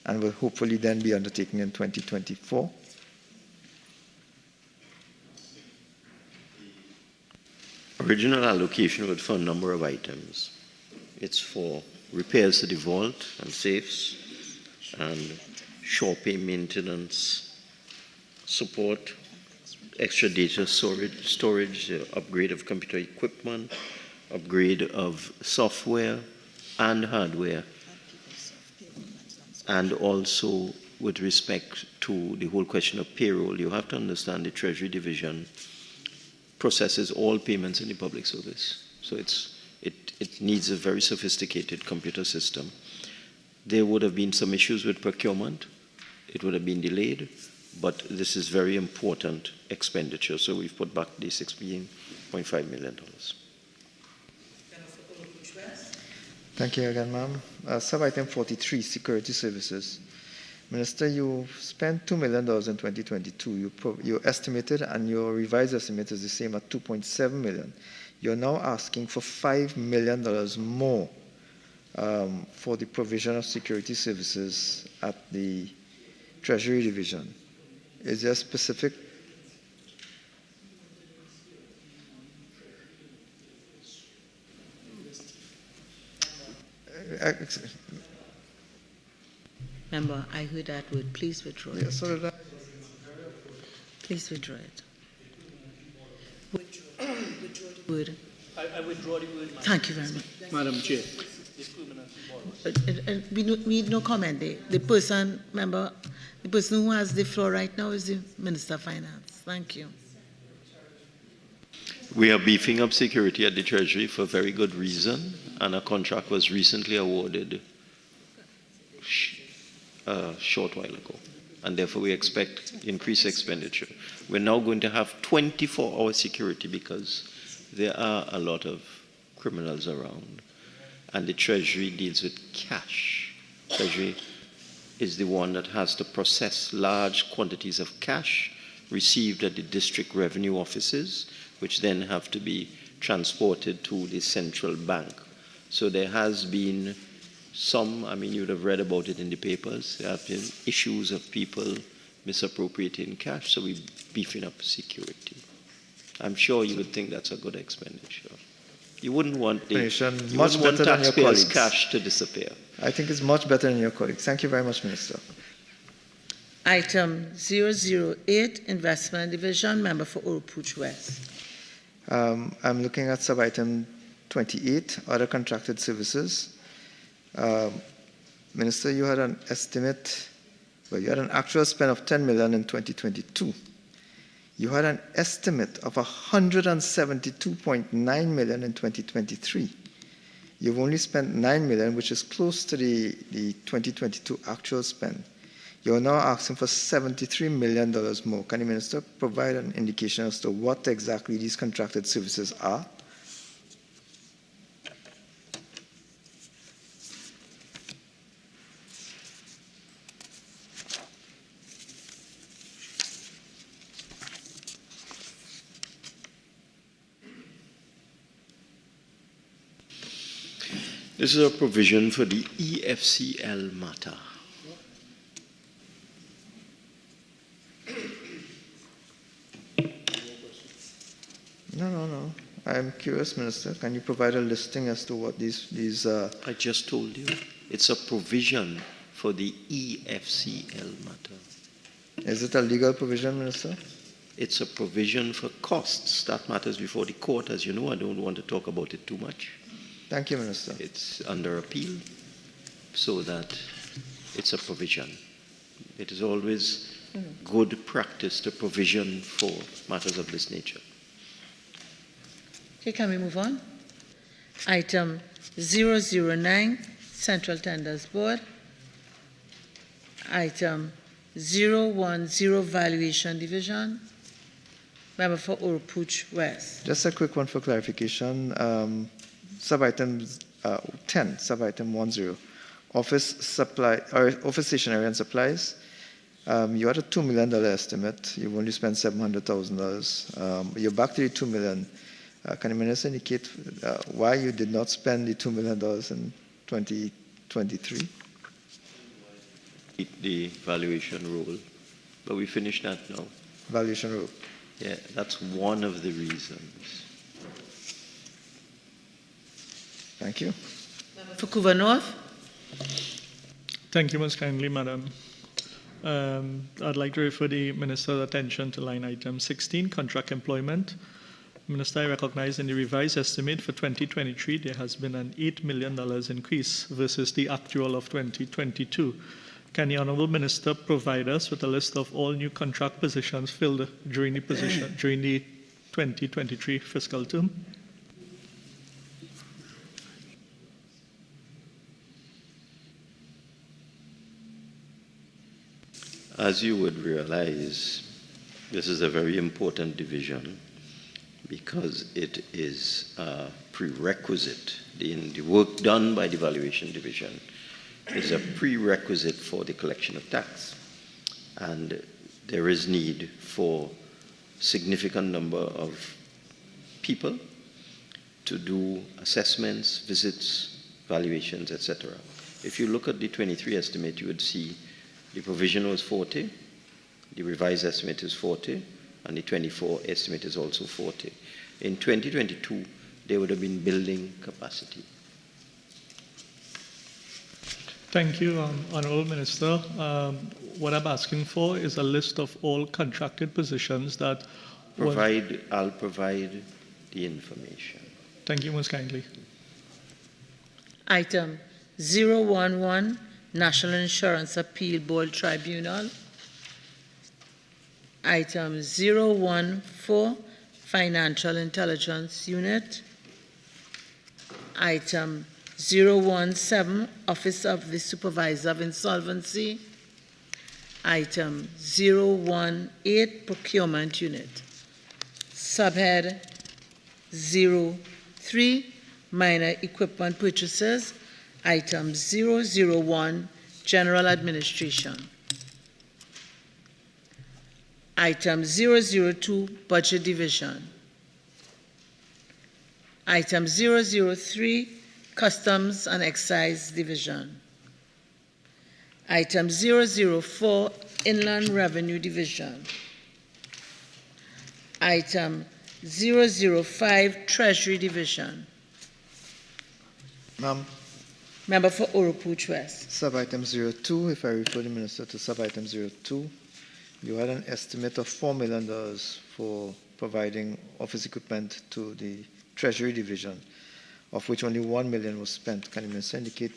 and will hopefully then be undertaken in 2024? Original allocation would for a number of items. It's for repairs to the vault and safes, and shore pay maintenance, support, extra data storage, upgrade of computer equipment, upgrade of software and hardware, and also with respect to the whole question of payroll. You have to understand the Treasury Division processes all payments in the public service. So it needs a very sophisticated computer system. There would have been some issues with procurement. It would have been delayed, but this is very important expenditure. So we've put back the $16.5 million. Thank you again, ma'am. Sub-item 43, security services. Minister, you spent $2 million in 2022. You estimated, and your revised estimate is the same at $2.7 million. You're now asking for $5 million more for the provision of security services at the Treasury Division. Is there a specific? Member, I heard that word. Please withdraw it. Yeah, so that, Please withdraw it. Withdraw the word. I withdraw the word, Madam. Thank you very much. Madam Chair. We need no comment. The person who has the floor right now is the Minister of Finance. Thank you. We are beefing up security at the Treasury for very good reason, and a contract was recently awarded a short while ago, and therefore we expect increased expenditure. We're now going to have 24-hour security because there are a lot of criminals around, and the Treasury deals with cash. Treasury is the one that has to process large quantities of cash received at the district revenue offices, which then have to be transported to the central bank. So there has been some, I mean, you would have read about it in the papers, there have been issues of people misappropriating cash, so we're beefing up security. I'm sure you would think that's a good expenditure. You wouldn't want taxpayers' cash to disappear. I think it's much better than your colleagues. Thank you very much, Minister. Item 008, Investment Division, Member for Oropouche West. I'm looking at sub-item 28, Other Contracted Services. Minister, you had an estimate, well, you had an actual spend of 10 million in 2022. You had an estimate of 172.9 million in 2023. You've only spent 9 million, which is close to the 2022 actual spend. You're now asking for $73 million more. Can the Minister provide an indication as to what exactly these contracted services are? This is a provision for the EFCL matter. No. I'm curious, Minister. Can you provide a listing as to what these I just told you. It's a provision for the EFCL matter. Is it a legal provision, Minister? It's a provision for costs. That matters before the court. As you know, I don't want to talk about it too much. Thank you, Minister. It's under appeal, so that it's a provision. It is always good practice to provision for matters of this nature. Okay, can we move on? Item 009, Central Tenders Board. Item 010, Valuation Division. Member for Oropouche West. Just a quick one for clarification. Sub-item 10, sub-item 10, office stationery and supplies. You had a $2 million estimate. You've only spent $700,000. You're back to the $2 million. Can the Minister indicate why you did not spend the $2 million in 2023? The valuation rule, but we finished that now. Valuation rule. Yeah, that's one of the reasons. Thank you. For Couva North. Thank you most kindly, Madam. I'd like to refer the Minister's attention to line item 16, contract employment. Minister, I recognize in the revised estimate for 2023, there has been an $8 million increase versus the actual of 2022. Can the Honourable Minister provide us with a list of all new contract positions filled during the 2023 fiscal term? As you would realize, this is a very important division because it is a prerequisite. The work done by the Valuation Division is a prerequisite for the collection of tax. And there is need for significant number of people to do assessments, visits, valuations, etc. If you look at the 23 estimate, you would see the provision was 40, the revised estimate is 40, and the 24 estimate is also 40. In 2022, they would have been building capacity. Thank you, Honourable Minister. What I'm asking for is a list of all contracted positions that... I'll provide the information. Thank you most kindly. Item 011, National Insurance Appeal Board Tribunal. Item 014, Financial Intelligence Unit. Item 017, Office of the Supervisor of Insolvency. Item 018, Procurement Unit. Subhead 03, Minor Equipment Purchases. Item 001, General Administration. Item 002, Budget Division. Item 003, Customs and Excise Division. Item 004, Inland Revenue Division. Item 005, Treasury Division. Ma'am, Member for Oropouche West. sub-item 02, if I refer the Minister to sub-item 02, you had an estimate of $4 million for providing office equipment to the Treasury Division, of which only $1 million was spent. Can the Minister indicate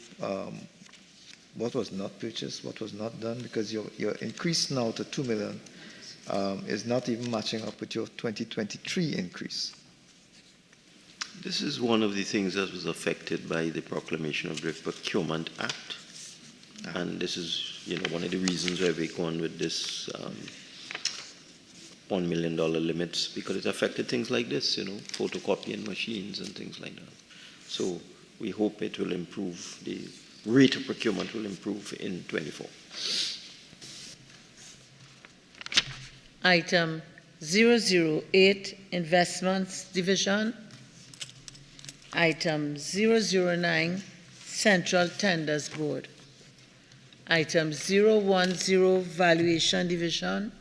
what was not purchased, what was not done? Because your increase now to $2 million is not even matching up with your 2023 increase. This is one of the things that was affected by the proclamation of the Procurement Act. And this is, one of the reasons why we're going with this $1 million limits, because it affected things like this, photocopying machines and things like that. So we hope it will improve, the rate of procurement will improve in 24. Item 008, Investments Division. Item 009, Central Tenders Board. Item 010, Valuation Division.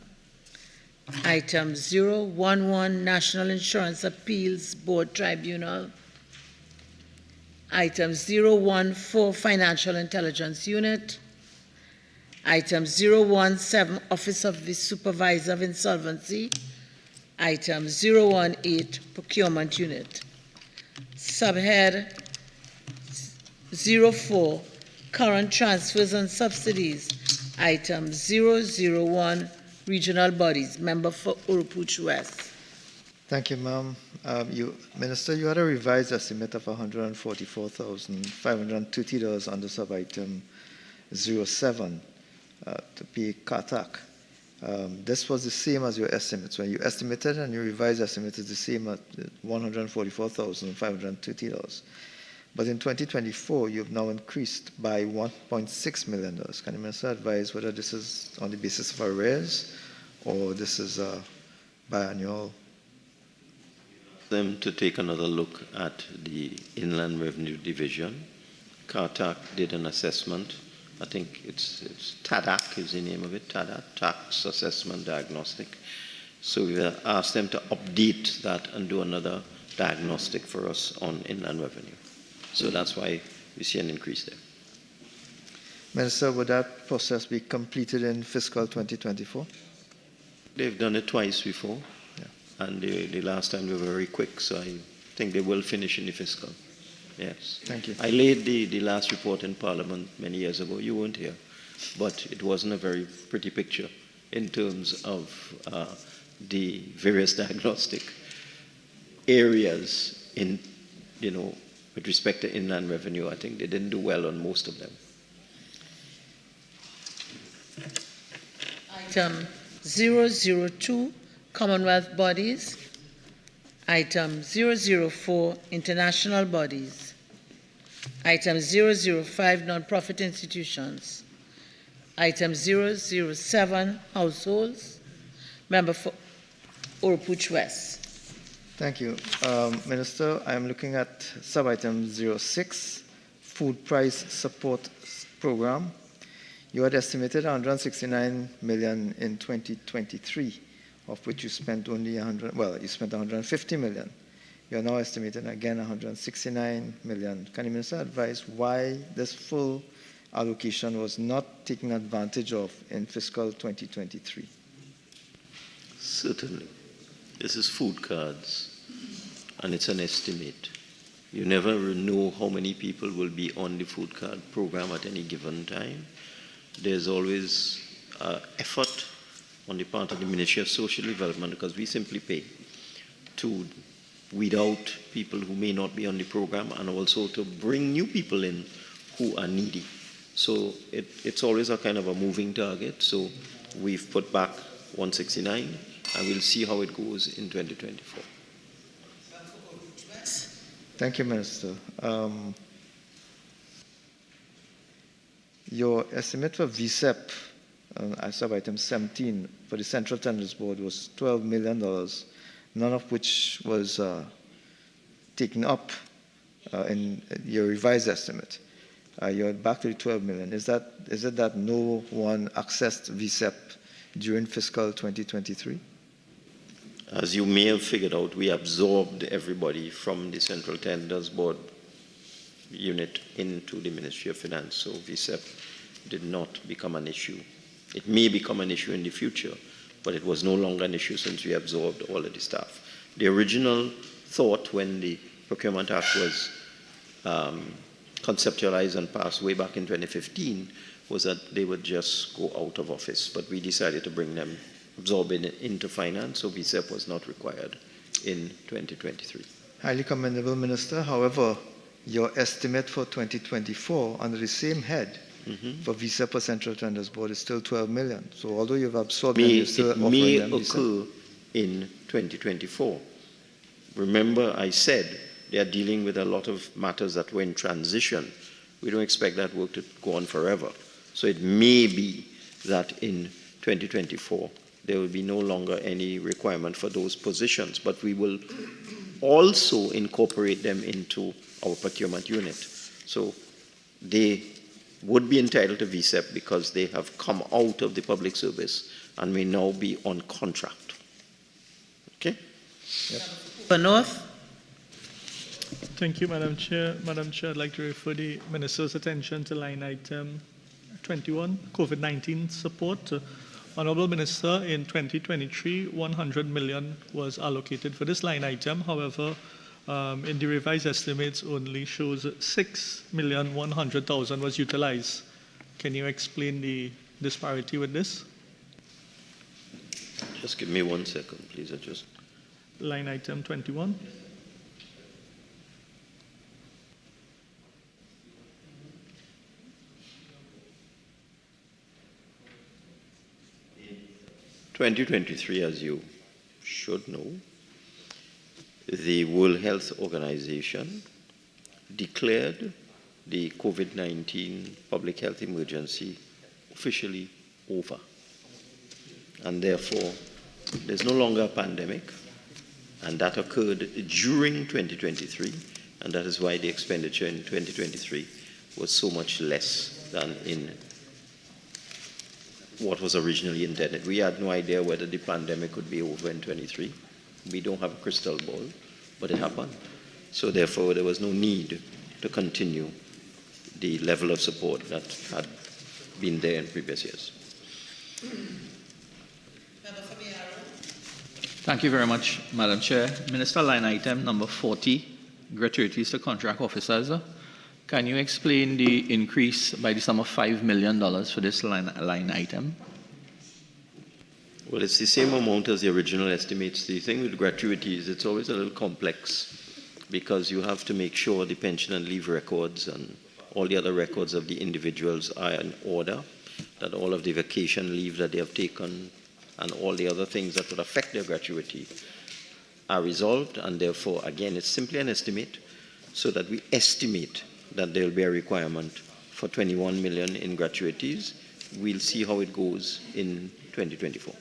Item 011, National Insurance Appeals Board Tribunal. Item 014, Financial Intelligence Unit. Item 017, Office of the Supervisor of Insolvency. Item 018, Procurement Unit. Subhead 04, Current Transfers and Subsidies. Item 001, Regional Bodies. Member for Oropouche West. Thank you, ma'am. Minister, you had a revised estimate of $144,530 under sub-item 07 to pay CATAC. This was the same as your estimates. When you estimated and your revised estimate is the same at $144,530. But in 2024, you've now increased by $1.6 million. Can the Minister advise whether this is on the basis of arrears or this is biannual? Them to take another look at the Inland Revenue Division. CARTAC did an assessment. I think it's TADAC is the name of it, TADAC, Tax Assessment Diagnostic. So we asked them to update that and do another diagnostic for us on inland revenue. So that's why we see an increase there. Minister, would that process be completed in fiscal 2024? They've done it twice before, yeah. And the last time they were very quick, so I think they will finish in the fiscal. Yes. Thank you. I laid the last report in Parliament many years ago. You weren't here, but it wasn't a very pretty picture in terms of the various diagnostic areas in, with respect to inland revenue. I think they didn't do well on most of them. Item 002, Commonwealth Bodies. Item 004, International Bodies. Item 005, Non-Profit Institutions. Item 007, Households. Member for Oropouche West. Thank you. Minister, I'm looking at sub-item 06, Food Price Support Program. You had estimated $169 million in 2023, of which you spent only you spent $150 million. You're now estimating again $169 million. Can the Minister advise why this full allocation was not taken advantage of in fiscal 2023? Certainly. This is food cards, and it's an estimate. You never know how many people will be on the food card program at any given time. There's always effort on the part of the Ministry of Social Development, because we simply pay to weed out people who may not be on the program, and also to bring new people in who are needy. So it's always a kind of a moving target. So we've put back 169, and we'll see how it goes in 2024. Thank you, Minister. Your estimate for VSEP, sub-item 17, for the Central Tenders Board was $12 million, none of which was taken up in your revised estimate. You're back to the $12 million. Is it that no one accessed VSEP during fiscal 2023? As you may have figured out, we absorbed everybody from the Central Tenders Board unit into the Ministry of Finance, so VSEP did not become an issue. It may become an issue in the future, but it was no longer an issue since we absorbed all of the staff. The original thought when the Procurement Act was conceptualized and passed way back in 2015 was that they would just go out of office, but we decided to bring them, absorb it into finance, so VSEP was not required in 2023. Highly commendable, Minister. However, your estimate for 2024 under the same head for VSEP for Central Tenders Board is still $12 million. So although you've absorbed them, you're still offering them VSEP. It may occur in 2024. Remember, I said they are dealing with a lot of matters that were in transition. We don't expect that work to go on forever. So it may be that in 2024, there will be no longer any requirement for those positions, but we will also incorporate them into our procurement unit. So they would be entitled to VSEP because they have come out of the public service and may now be on contract. Okay? Yep. For North. Thank you, Madam Chair. Madam Chair, I'd like to refer the Minister's attention to line item 21, COVID-19 support. Honourable Minister, in 2023, 100 million was allocated for this line item. However, in the revised estimates only shows 6,100,000 was utilized. Can you explain the disparity with this? Just give me 1 second, please. Line item 21. In 2023, as you should know, the World Health Organization declared the COVID-19 public health emergency officially over. And therefore, there's no longer a pandemic, and that occurred during 2023, and that is why the expenditure in 2023 was so much less than in what was originally intended. We had no idea whether the pandemic could be over in 23. We don't have a crystal ball, but it happened. So therefore, there was no need to continue the level of support that had been there in previous years. Thank you very much, Madam Chair. Minister, line item number 40, gratuities to contract officers. Can you explain the increase by the sum of $5 million for this line item? Well, it's the same amount as the original estimates. The thing with gratuities, it's always a little complex because you have to make sure the pension and leave records and all the other records of the individuals are in order, that all of the vacation leave that they have taken and all the other things that would affect their gratuity are resolved, and therefore, again, it's simply an estimate so that we estimate that there will be a requirement for 21 million in gratuities. We'll see how it goes in 2024.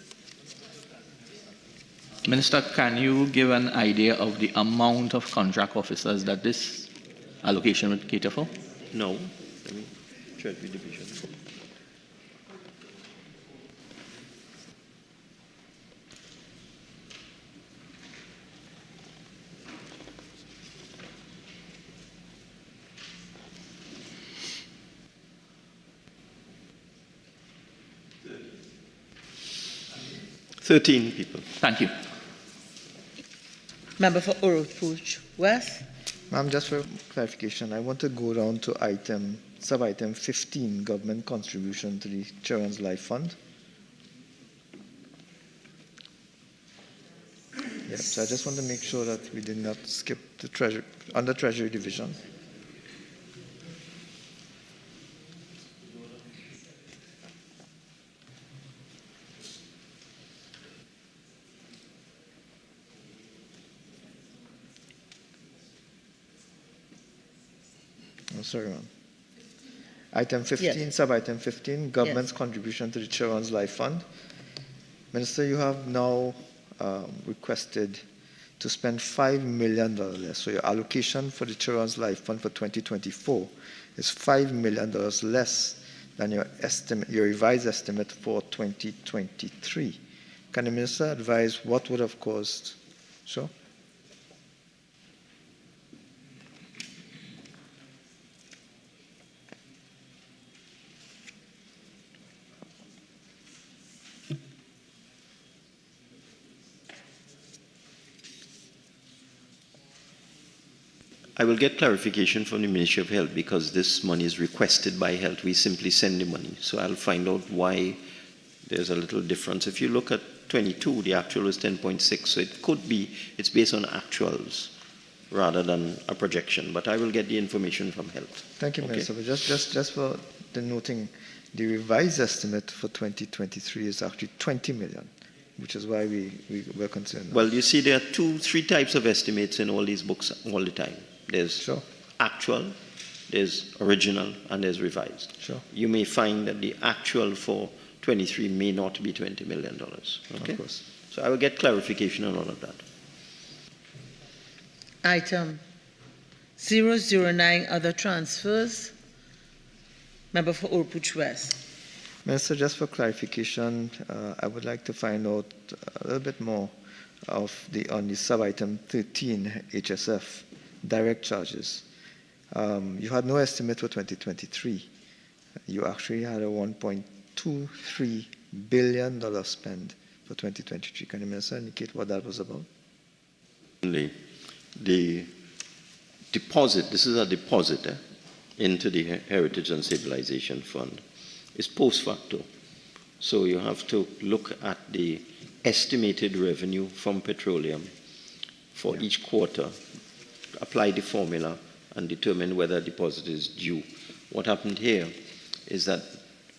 Minister, can you give an idea of the amount of contract officers that this allocation would cater for? No. Let me check the division. People. Thank you. Member for Urupuch West. Ma'am, just for clarification, I want to go down to sub-item 15, government contribution to the Children's Life Fund. Yep, so I just want to make sure that we did not skip the Treasury, under Treasury Division. Oh, sorry, ma'am. Item 15, Yes. sub-item 15, government's contribution to the Children's Life Fund. Minister, you have now requested to spend $5 million less. So your allocation for the Children's Life Fund for 2024 is $5 million less than your estimate, your revised estimate for 2023. Can the minister advise what would have caused? Sure. I will get clarification from the Ministry of Health because this money is requested by Health. We simply send the money. So I'll find out why there's a little difference. If you look at 22, the actual is 10.6. So it could be, it's based on actuals rather than a projection. But I will get the information from Health. Thank you, Minister. But just for the noting, the revised estimate for 2023 is actually 20 million, which is why we were concerned. Well, you see, there are three types of estimates in all these books all the time. There's actual, there's original, and there's revised. Sure. You may find that the actual for 23 may not be $20 million. Okay? Of course. So I will get clarification on all of that. Item 009, other transfers. Member for Orupuch West. Minister, just for clarification, I would like to find out a little bit more on the sub-item 13, HSF, direct charges. You had no estimate for 2023. You actually had a $1.23 billion spend for 2023. Can the minister indicate what that was about? The deposit, this is a deposit into the Heritage and Civilization Fund, is post facto. So you have to look at the estimated revenue from petroleum for each quarter, apply the formula, and determine whether a deposit is due. What happened here is that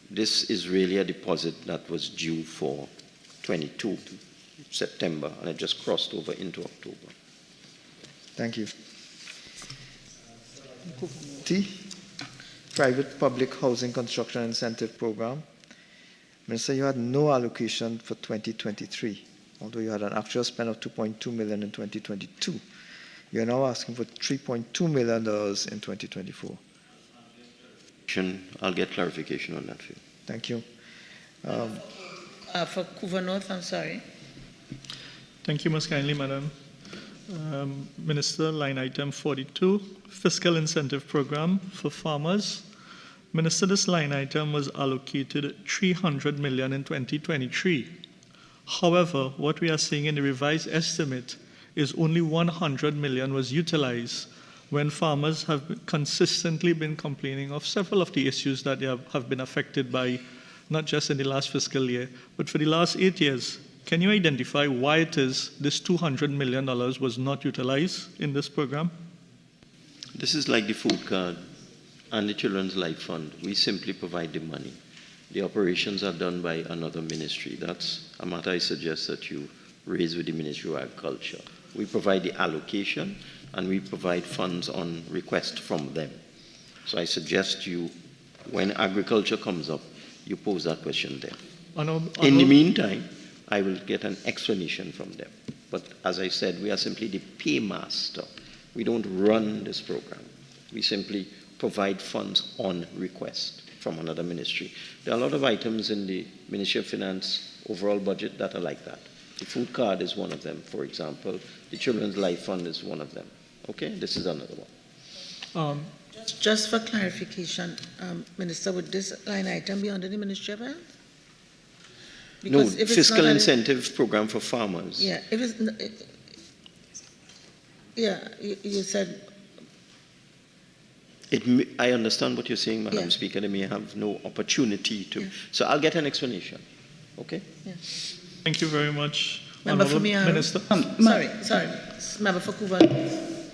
this is really a deposit that was due for 22 September, and it just crossed over into October. Thank you. T, Private Public Housing Construction Incentive Program. Minister, you had no allocation for 2023, although you had an actual spend of $2.2 million in 2022. You're now asking for $3.2 million in 2024. I'll get clarification on that for you. Thank you. For Couva North, I'm sorry. Thank you most kindly, Madam. Minister, line item 42, Fiscal Incentive Program for Farmers. Minister, this line item was allocated $300 million in 2023. However, what we are seeing in the revised estimate is only $100 million was utilized when farmers have consistently been complaining of several of the issues that they have been affected by, not just in the last fiscal year, but for the last 8 years. Can you identify why it is this $200 million was not utilized in this program? This is like the food card and the Children's Life Fund. We simply provide the money. The operations are done by another ministry. That's a matter I suggest that you raise with the Ministry of Agriculture. We provide the allocation and we provide funds on request from them. So I suggest you, when agriculture comes up, you pose that question there. In the meantime, I will get an explanation from them. But as I said, we are simply the paymaster. We don't run this program. We simply provide funds on request from another ministry. There are a lot of items in the Ministry of Finance overall budget that are like that. The food card is one of them, for example. The Children's Life Fund is one of them. Okay, this is another one. Just for clarification, Minister, would this line item be under the Ministry of Health? Because no, fiscal incentive program for farmers. Yeah, if it's, you said I understand what you're saying, Madam Yeah. Speaker. They may have no opportunity to. Yeah. So I'll get an explanation. Okay? Thank you very much, Member Honourable for Meow. Minister. Sorry. Member for Kuvan.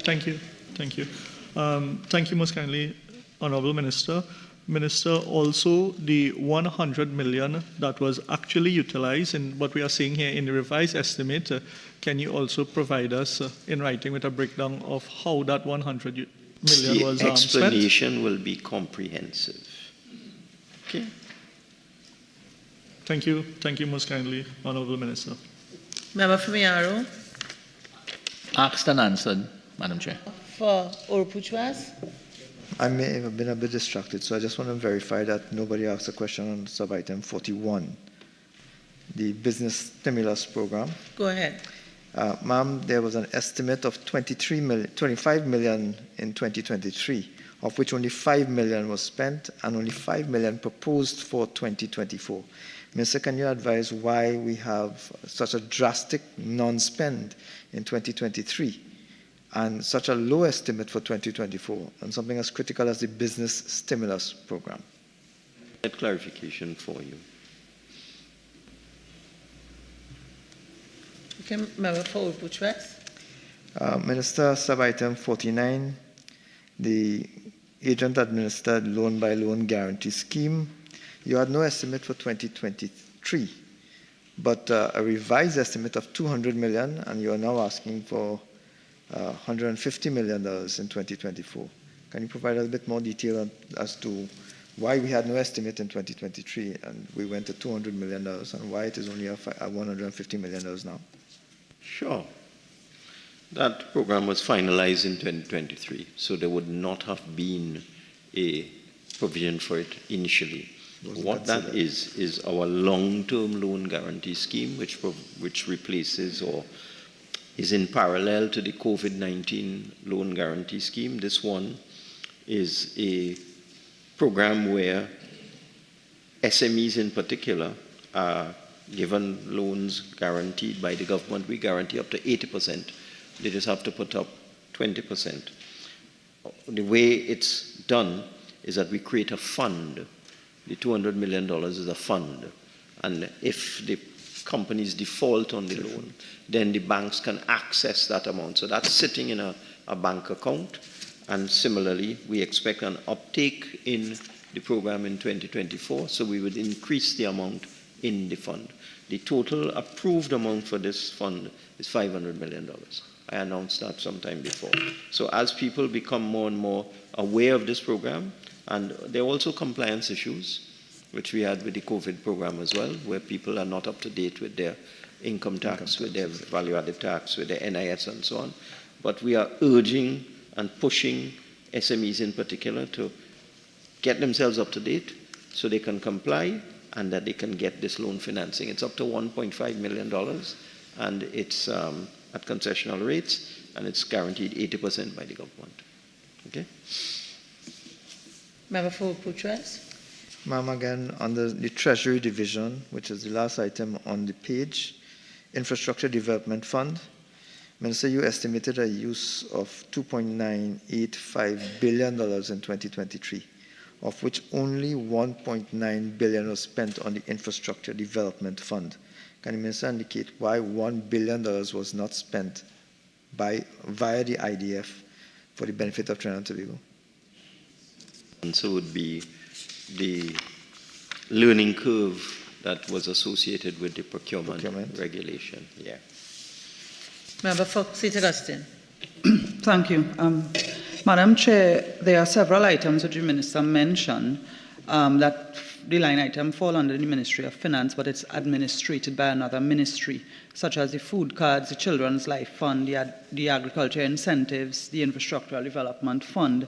Thank you. Thank you most kindly, Honourable Minister. Minister, also the 100 million that was actually utilized in what we are seeing here in the revised estimate, can you also provide us in writing with a breakdown of how that 100 million was The spent? explanation will be comprehensive. Okay? Thank you most kindly, Honourable Minister. Member for Miaro. Asked and answered, Madam Chair. For Orupuchwas. I may have been a bit distracted, so I just want to verify that nobody asked a question on sub-item 41, the business stimulus program. Go ahead. Ma'am, there was an estimate of 25 million in 2023, of which only 5 million was spent and only 5 million proposed for 2024. Minister, can you advise why we have such a drastic non-spend in 2023 and such a low estimate for 2024 and something as critical as the business stimulus program? Get clarification for you. Okay, Member for Orupuchwas. Minister, sub-item 49, the agent administered loan by loan guarantee scheme. You had no estimate for 2023, but a revised estimate of 200 million, and you are now asking for $150 million in 2024. Can you provide a bit more detail as to why we had no estimate in 2023 and we went to $200 million and why it is only $150 million now? Sure. That program was finalized in 2023, so there would not have been a provision for it initially. What that is our long-term loan guarantee scheme, which replaces or is in parallel to the COVID-19 loan guarantee scheme. This one is a program where SMEs in particular are given loans guaranteed by the government. We guarantee up to 80%. They just have to put up 20%. The way it's done is that we create a fund. The $200 million is a fund. And if the companies default on the loan, then the banks can access that amount. So that's sitting in a bank account. And similarly, we expect an uptake in the program in 2024, so we would increase the amount in the fund. The total approved amount for this fund is $500 million. I announced that sometime before. So as people become more and more aware of this program, and there are also compliance issues, which we had with the COVID program as well, where people are not up to date with their income tax, with their value-added tax, with their NIS and so on. But we are urging and pushing SMEs in particular to get themselves up to date so they can comply and that they can get this loan financing. It's up to $1.5 million and it's at concessional rates and it's guaranteed 80% by the government. Okay? Member for Orupuchwas. Ma'am, again, under the Treasury Division, which is the last item on the page, Infrastructure Development Fund. Minister, you estimated a use of $2.985 billion in 2023, of which only $1.9 billion was spent on the Infrastructure Development Fund. Can the Minister indicate why $1 billion was not spent via the IDF for the benefit of Trinidad and Tobago? And so would be the learning curve that was associated with the procurement. Regulation. Yeah. Member for St. Augustine. Thank you. Madam Chair, there are several items that the Minister mentioned that the line item fall under the Ministry of Finance, but it's administrated by another ministry, such as the food cards, the Children's Life Fund, the Agriculture Incentives, the Infrastructural Development Fund.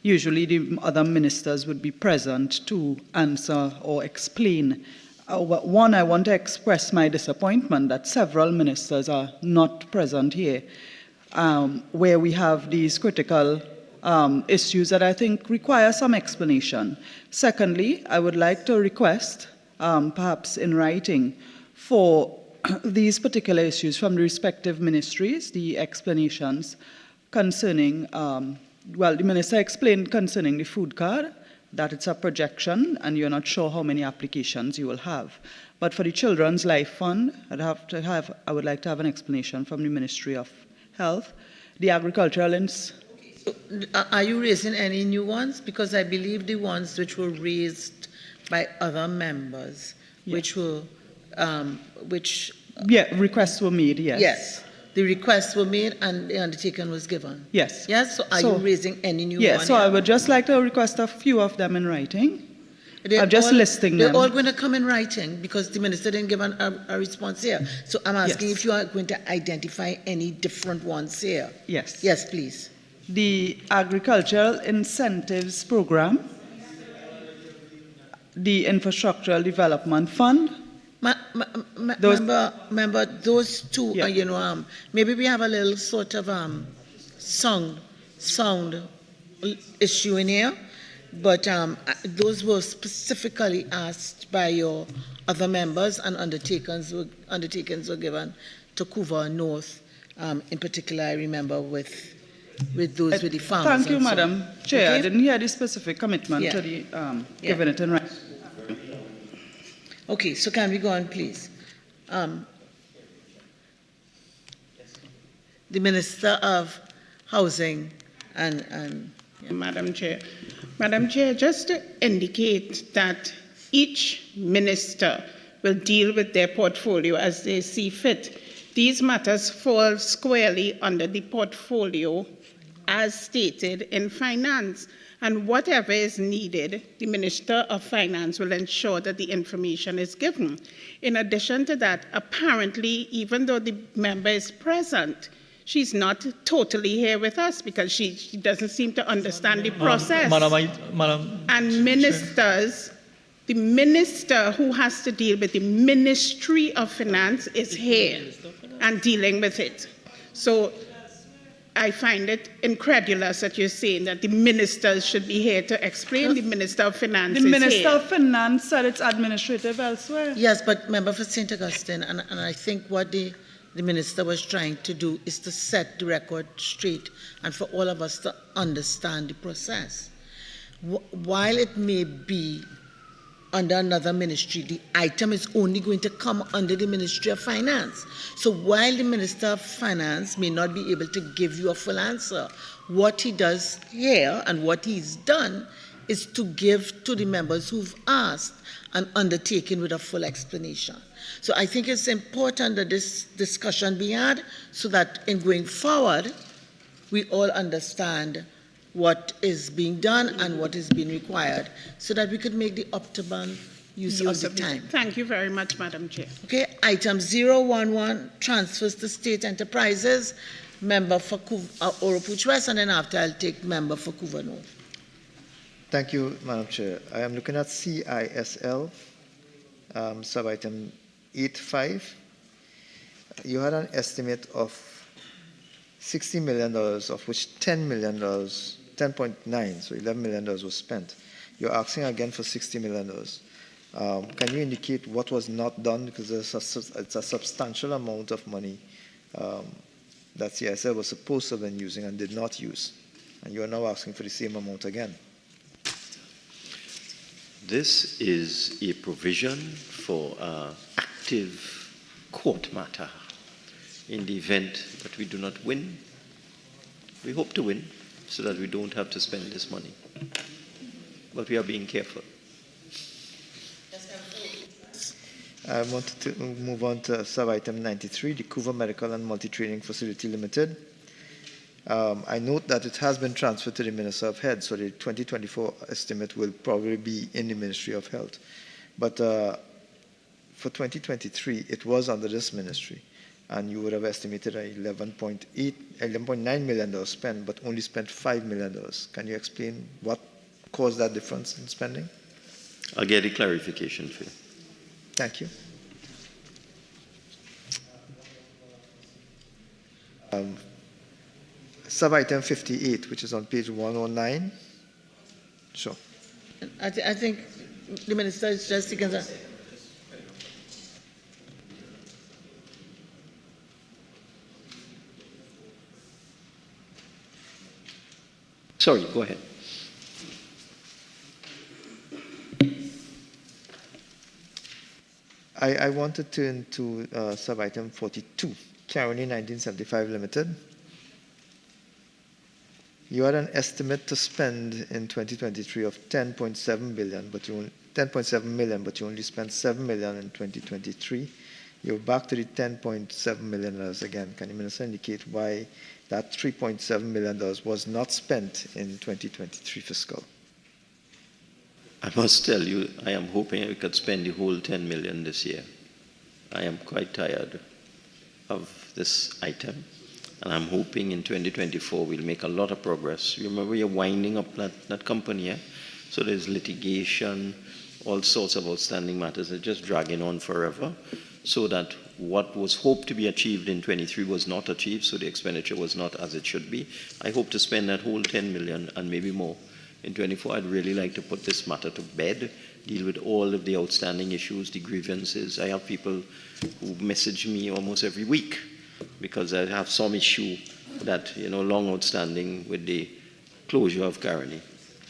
Usually the other ministers would be present to answer or explain. One, I want to express my disappointment that several ministers are not present here, where we have these critical issues that I think require some explanation. Secondly, I would like to request, perhaps in writing, for these particular issues from the respective ministries, the explanations concerning well, the minister explained concerning the food card that it's a projection and you're not sure how many applications you will have. But for the Children's Life Fund, I would like to have an explanation from the Ministry of Health. The agricultural Are you raising any new ones? Because I believe the ones which were raised by other members, which were, requests were made, yes. Yes. The requests were made and the undertaking was given. Yes. Yes, so are you raising any new ones? Yes, so I would just like to request a few of them in writing. I'm just listing them. They're all going to come in writing because the minister didn't give a response here. So I'm asking if you are going to identify any different ones here. Yes. Yes, please. The Agricultural Incentives Program, the Infrastructural Development Fund. Remember, those two, maybe we have a little sort of sound issue in here, but those were specifically asked by your other members, and undertakings were given to Couva North, in particular, I remember with those with the farmers. Thank you, Madam Chair. Okay? I didn't hear the specific commitment to the giving it in writing. Okay, so can we go on, please? The Minister of Housing and Madam Chair. Madam Chair, just to indicate that each minister will deal with their portfolio as they see fit. These matters fall squarely under the portfolio as stated in finance. And whatever is needed, the Minister of Finance will ensure that the information is given. In addition to that, apparently, even though the member is present, she's not totally here with us because she doesn't seem to understand the process. And ministers, the minister who has to deal with the Ministry of Finance is here and dealing with it. So I find it incredulous that you're saying that the ministers should be here to explain. The Minister of Finance is here. The Minister of Finance said it's administrative elsewhere. Yes, but member for St. Augustine, and I think what the minister was trying to do is to set the record straight and for all of us to understand the process. While it may be under another ministry, the item is only going to come under the Ministry of Finance. So while the Minister of Finance may not be able to give you a full answer, what he does here and what he's done is to give to the members who've asked an undertaking with a full explanation. So I think it's important that this discussion be had so that in going forward, we all understand what is being done and what is being required so that we could make the optimal use of the time. Thank you very much, Madam Chair. Okay, item 011, transfers to state enterprises, member for Oropuch West, and then after I'll take member for Couva North. Thank you, Madam Chair. I am looking at CISL, sub-item 8.5. You had an estimate of $60 million, of which $10 million, 10.9, so $11 million was spent. You're asking again for $60 million. Can you indicate what was not done? Because it's a substantial amount of money that CSL was supposed to have been using and did not use. And you're now asking for the same amount again. This is a provision for active court matter. In the event that we do not win, we hope to win so that we don't have to spend this money. But we are being careful. I wanted to move on to sub-item 93, the Couva Medical and Multi-Training Facility Limited. I note that it has been transferred to the Minister of Health, so the 2024 estimate will probably be in the Ministry of Health. But for 2023, it was under this ministry, and you would have estimated $11.9 million spent, but only spent $5 million. Can you explain what caused that difference in spending? I'll get a clarification for you. Thank you. Sub-item 58, which is on page 109. Sure. I think the Minister is just seeking that. Sorry, go ahead. I want to turn to sub-item 42, Caroni 1975 Limited. You had an estimate to spend in 2023 of 10.7 billion, but 10.7 million, but you only spent 7 million in 2023. You're back to the 10.7 million dollars again. Can the minister indicate why that $3.7 million was not spent in 2023 fiscal? I must tell you, I am hoping we could spend the whole 10 million this year. I am quite tired of this item, and I'm hoping in 2024 we'll make a lot of progress. Remember, you're winding up that company, yeah? So there's litigation, all sorts of outstanding matters are just dragging on forever, so that what was hoped to be achieved in 23 was not achieved, so the expenditure was not as it should be. I hope to spend that whole 10 million and maybe more. In 24, I'd really like to put this matter to bed, deal with all of the outstanding issues, the grievances. I have people who message me almost every week because I have some issue that, long outstanding with the closure of Caroni.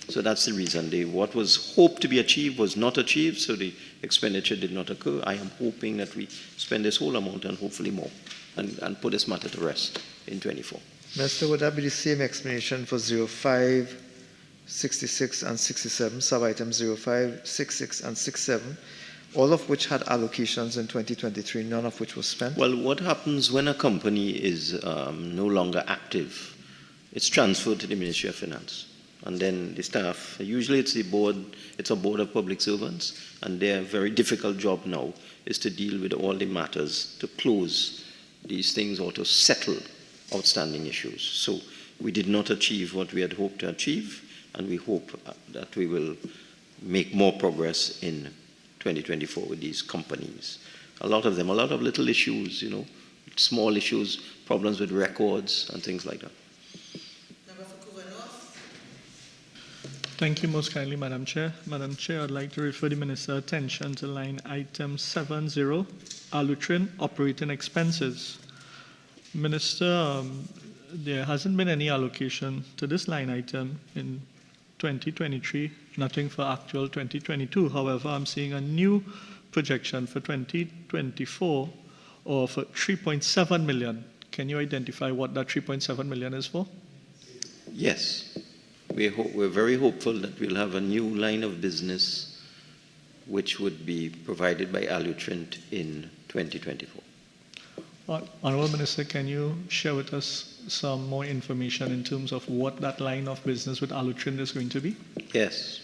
So that's the reason. What was hoped to be achieved was not achieved, so the expenditure did not occur. I am hoping that we spend this whole amount and hopefully more and put this matter to rest in 24. Minister, would that be the same explanation for 05, 66 and 67, sub-item 05, 66 and 67, all of which had allocations in 2023, none of which was spent? Well, what happens when a company is no longer active? It's transferred to the Ministry of Finance. And then the staff, usually it's the board, it's a board of public servants, and their very difficult job now is to deal with all the matters, to close these things or to settle outstanding issues. So we did not achieve what we had hoped to achieve, and we hope that we will make more progress in 2024 with these companies. A lot of them, a lot of little issues, small issues, problems with records and things like that. Thank you most kindly, Madam Chair. Madam Chair, I'd like to refer the Minister's attention to line item 70, Alutrin operating expenses. Minister, there hasn't been any allocation to this line item in 2023, nothing for actual 2022. However, I'm seeing a new projection for 2024 of 3.7 million. Can you identify what that 3.7 million is for? Yes. We're very hopeful that we'll have a new line of business which would be provided by Alutrin in 2024. Honourable Minister, can you share with us some more information in terms of what that line of business with Alutrin is going to be? Yes,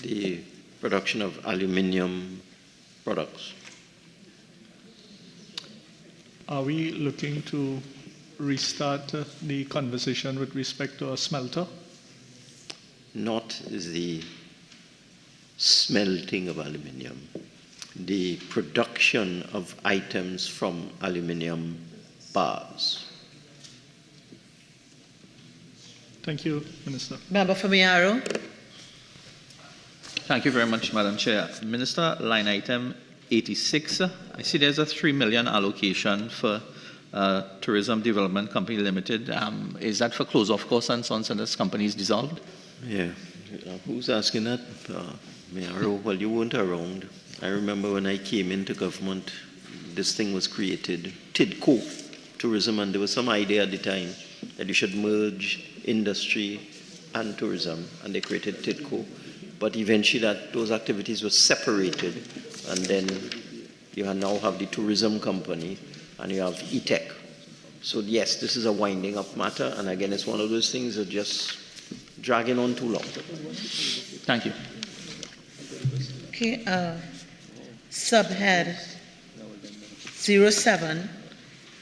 the production of aluminium products. Are we looking to restart the conversation with respect to a smelter? Not the smelting of aluminium, the production of items from aluminium bars. Thank you, Minister. Member for Miaro. Thank you very much, Madam Chair. Minister, line item 86, I see there's a 3 million allocation for Tourism Development Company Limited. Is that for close-off costs and so on, so this company is dissolved? Yeah, who's asking that? Well, you weren't around. I remember when I came into government, this thing was created, TIDCO, tourism, and there was some idea at the time that you should merge industry and tourism, and they created TIDCO. But eventually those activities were separated, and then you now have the tourism company, and you have ETEC. So yes, this is a winding up matter, and again, it's one of those things that just dragging on too long. Thank you. Okay, subhead 07,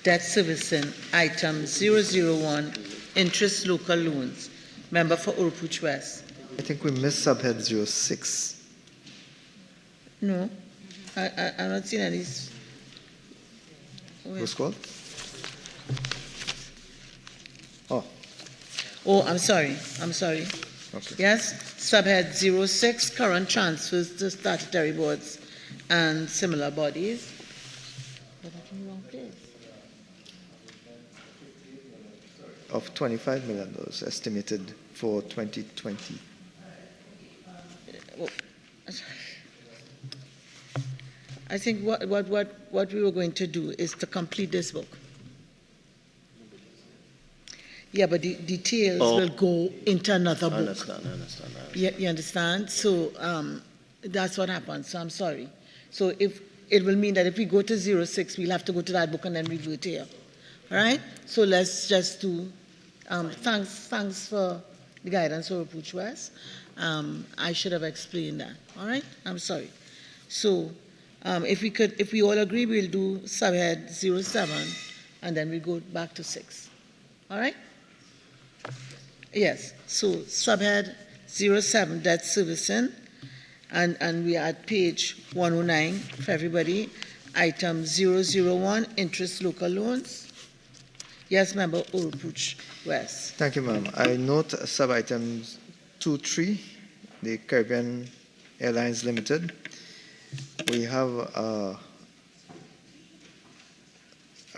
debt servicing, item 001, interest local loans. Member for Urupuch West. I think we missed subhead 06. No, I'm not seeing any. Who's called? Oh, I'm sorry. Okay. Yes, subhead 06, current transfers to statutory boards and similar bodies. But that's in the wrong place. Of $25 million estimated for 2020. I think what we were going to do is to complete this book. Yeah, but the details will go into another book. I understand. You understand? So that's what happens. So I'm sorry. So if it will mean that if we go to 06, we'll have to go to that book and then revert here. All right? So let's just do. Thanks for the guidance for Approach West. I should have explained that. All right? I'm sorry. So if we all agree, we'll do subhead 07, and then we go back to 6. All right? Yes. So subhead 07, debt servicing, and we are at page 109 for everybody. Item 001, interest local loans. Yes, Member Orupuch West. Thank you, ma'am. I note sub-items 2.3, the Caribbean Airlines Limited. We have a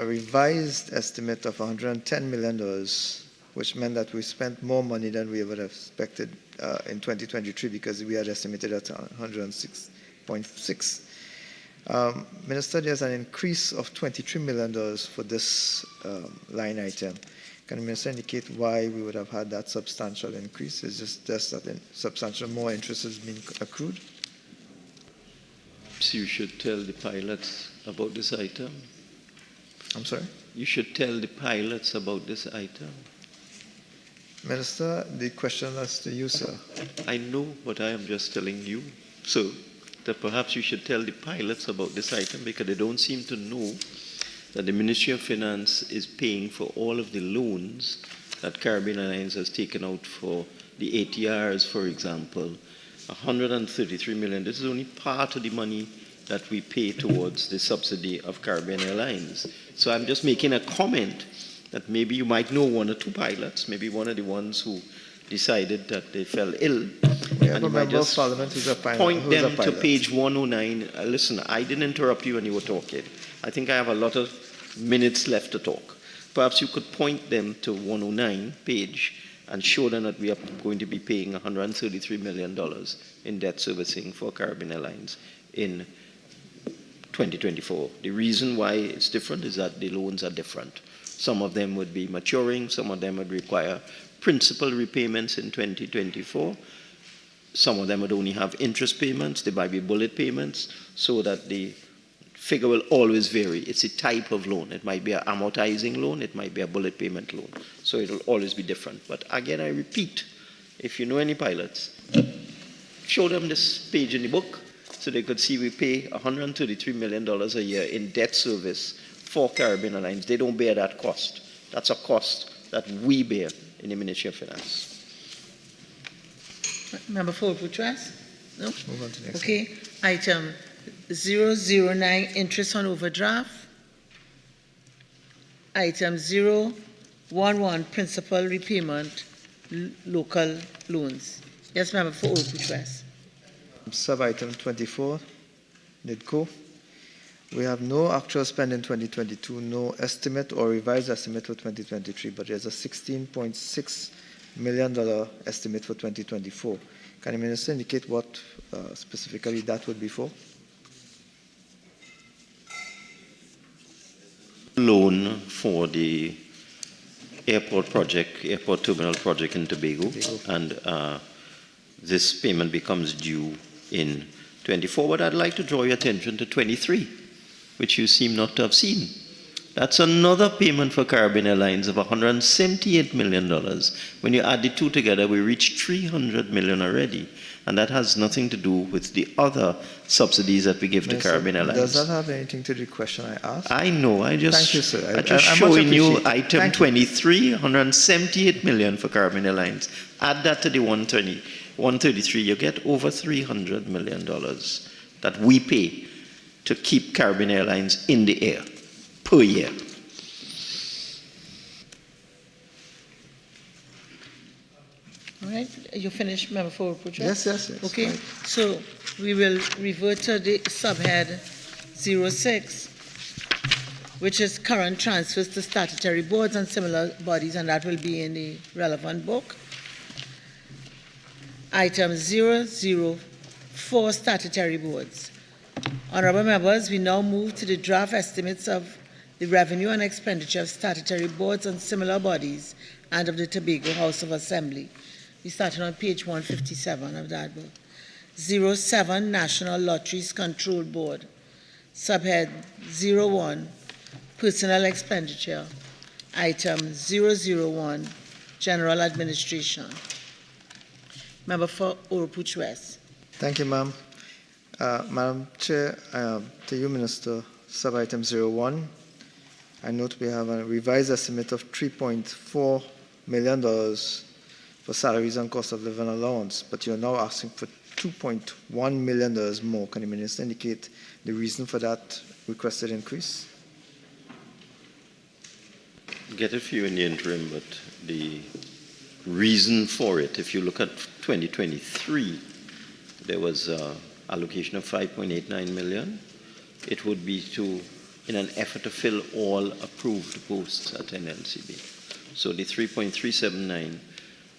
revised estimate of $110 million, which meant that we spent more money than we would have expected in 2023 because we had estimated at 106.6. Minister, there's an increase of $23 million for this line item. Can the Minister indicate why we would have had that substantial increase? Is this just that substantial more interest has been accrued? So you should tell the pilots about this item. I'm sorry? You should tell the pilots about this item. Minister, the question is to you, sir. I know, but I am just telling you. So that perhaps you should tell the pilots about this item because they don't seem to know that the Ministry of Finance is paying for all of the loans that Caribbean Airlines has taken out for the ATRs, for example. $133 million. This is only part of the money that we pay towards the subsidy of Caribbean Airlines. So I'm just making a comment that maybe you might know one or two pilots, maybe one of the ones who decided that they fell ill. And you might just point them to page 109. Listen, I didn't interrupt you when you were talking. I think I have a lot of minutes left to talk. Perhaps you could point them to 109 page and show them that we are going to be paying $133 million in debt servicing for Caribbean Airlines in 2024. The reason why it's different is that the loans are different. Some of them would be maturing, some of them would require principal repayments in 2024. Some of them would only have interest payments, they might be bullet payments, so that the figure will always vary. It's a type of loan. It might be an amortizing loan, it might be a bullet payment loan. So it will always be different. But again, I repeat, if you know any pilots, show them this page in the book so they could see we pay $133 million a year in debt service for Caribbean Airlines. They don't bear that cost. That's a cost that we bear in the Ministry of Finance. Member for Buttress? No? Move on to the next Okay. Item 009, interest on overdraft. Item 011, principal repayment, local loans. Yes, Member for Buttress. Sub-item 24, NIDCO. We have no actual spend in 2022, no estimate or revised estimate for 2023, but there's a $16.6 million estimate for 2024. Can the Minister indicate what specifically that would be for? Loan for the airport project, airport terminal project in Tobago. And this payment becomes due in 24. But I'd like to draw your attention to 23, which you seem not to have seen. That's another payment for Caribbean Airlines of $178 million. When you add the two together, we reach $300 million already. And that has nothing to do with the other subsidies that we give to Caribbean Airlines. Does that have anything to do with the question I asked? I know. Thank you, sir. I'm just showing you item 23, $178 million for Caribbean Airlines. Add that to the 133, you get over $300 million that we pay to keep Caribbean Airlines in the air per year. All right, you finished, Member for Buttress? Yes. Okay, right. so we will revert to the subhead 06, which is current transfers to statutory boards and similar bodies, and that will be in the relevant book. Item 004, Statutory Boards. Honorable members, we now move to the draft estimates of the revenue and expenditure of statutory boards and similar bodies and of the Tobago House of Assembly. We started on page 157 of that book. 07, National Lotteries Control Board. Subhead 01, Personal Expenditure. Item 001, General Administration. Member for Oropouche West. Thank you, ma'am. Madam Chair, to you, Minister, sub-item 01. I note we have a revised estimate of $3.4 million for salaries and cost of living allowance, but you're now asking for $2.1 million more. Can the Minister indicate the reason for that requested increase? Get it for you in the interim, but the reason for it, if you look at 2023, there was an allocation of $5.89 million. It would be in an effort to fill all approved posts at NLCB. So the 3.379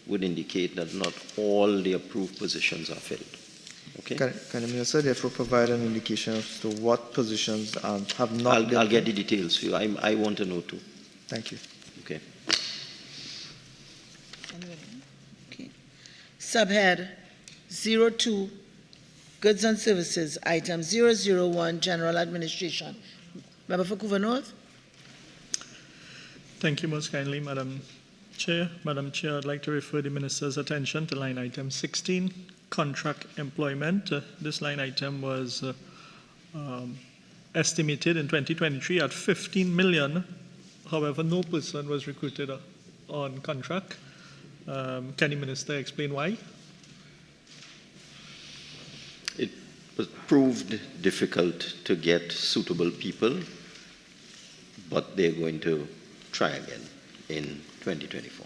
would indicate that not all the approved positions are filled. Okay? Can the Minister therefore provide an indication as to what positions have not been? I'll get the details for you. I want to know too. Thank you. Okay. Okay. Subhead 02, Goods and Services. Item 001, General Administration. Member for Couva North. Thank you most kindly, Madam Chair. Madam Chair, I'd like to refer the Minister's attention to line item 16, contract employment. This line item was estimated in 2023 at $15 million. However, no person was recruited on contract. Can the Minister explain why? It was proved difficult to get suitable people, but they're going to try again in 2024.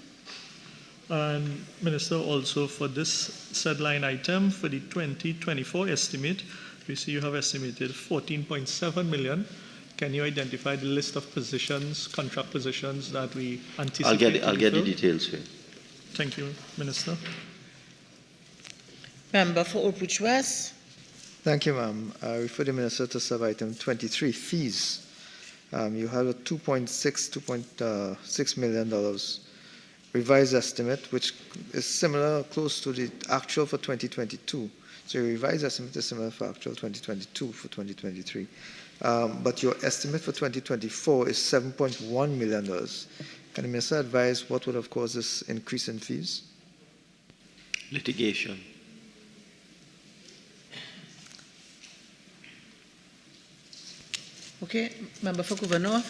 And Minister, also for this said line item, for the 2024 estimate, we see you have estimated $14.7 million. Can you identify the list of positions, contract positions that we anticipate? I'll get the details here. Thank you, Minister. Member for Oropouche West. Thank you, ma'am. I refer the Minister to sub-item 23, fees. You have a $2.6 million revised estimate, which is similar, close to the actual for 2022. So your revised estimate is similar for actual 2022 for 2023. But your estimate for 2024 is $7.1 million. Can the Minister advise what would have caused this increase in fees? Litigation. Okay, Member for Couva North.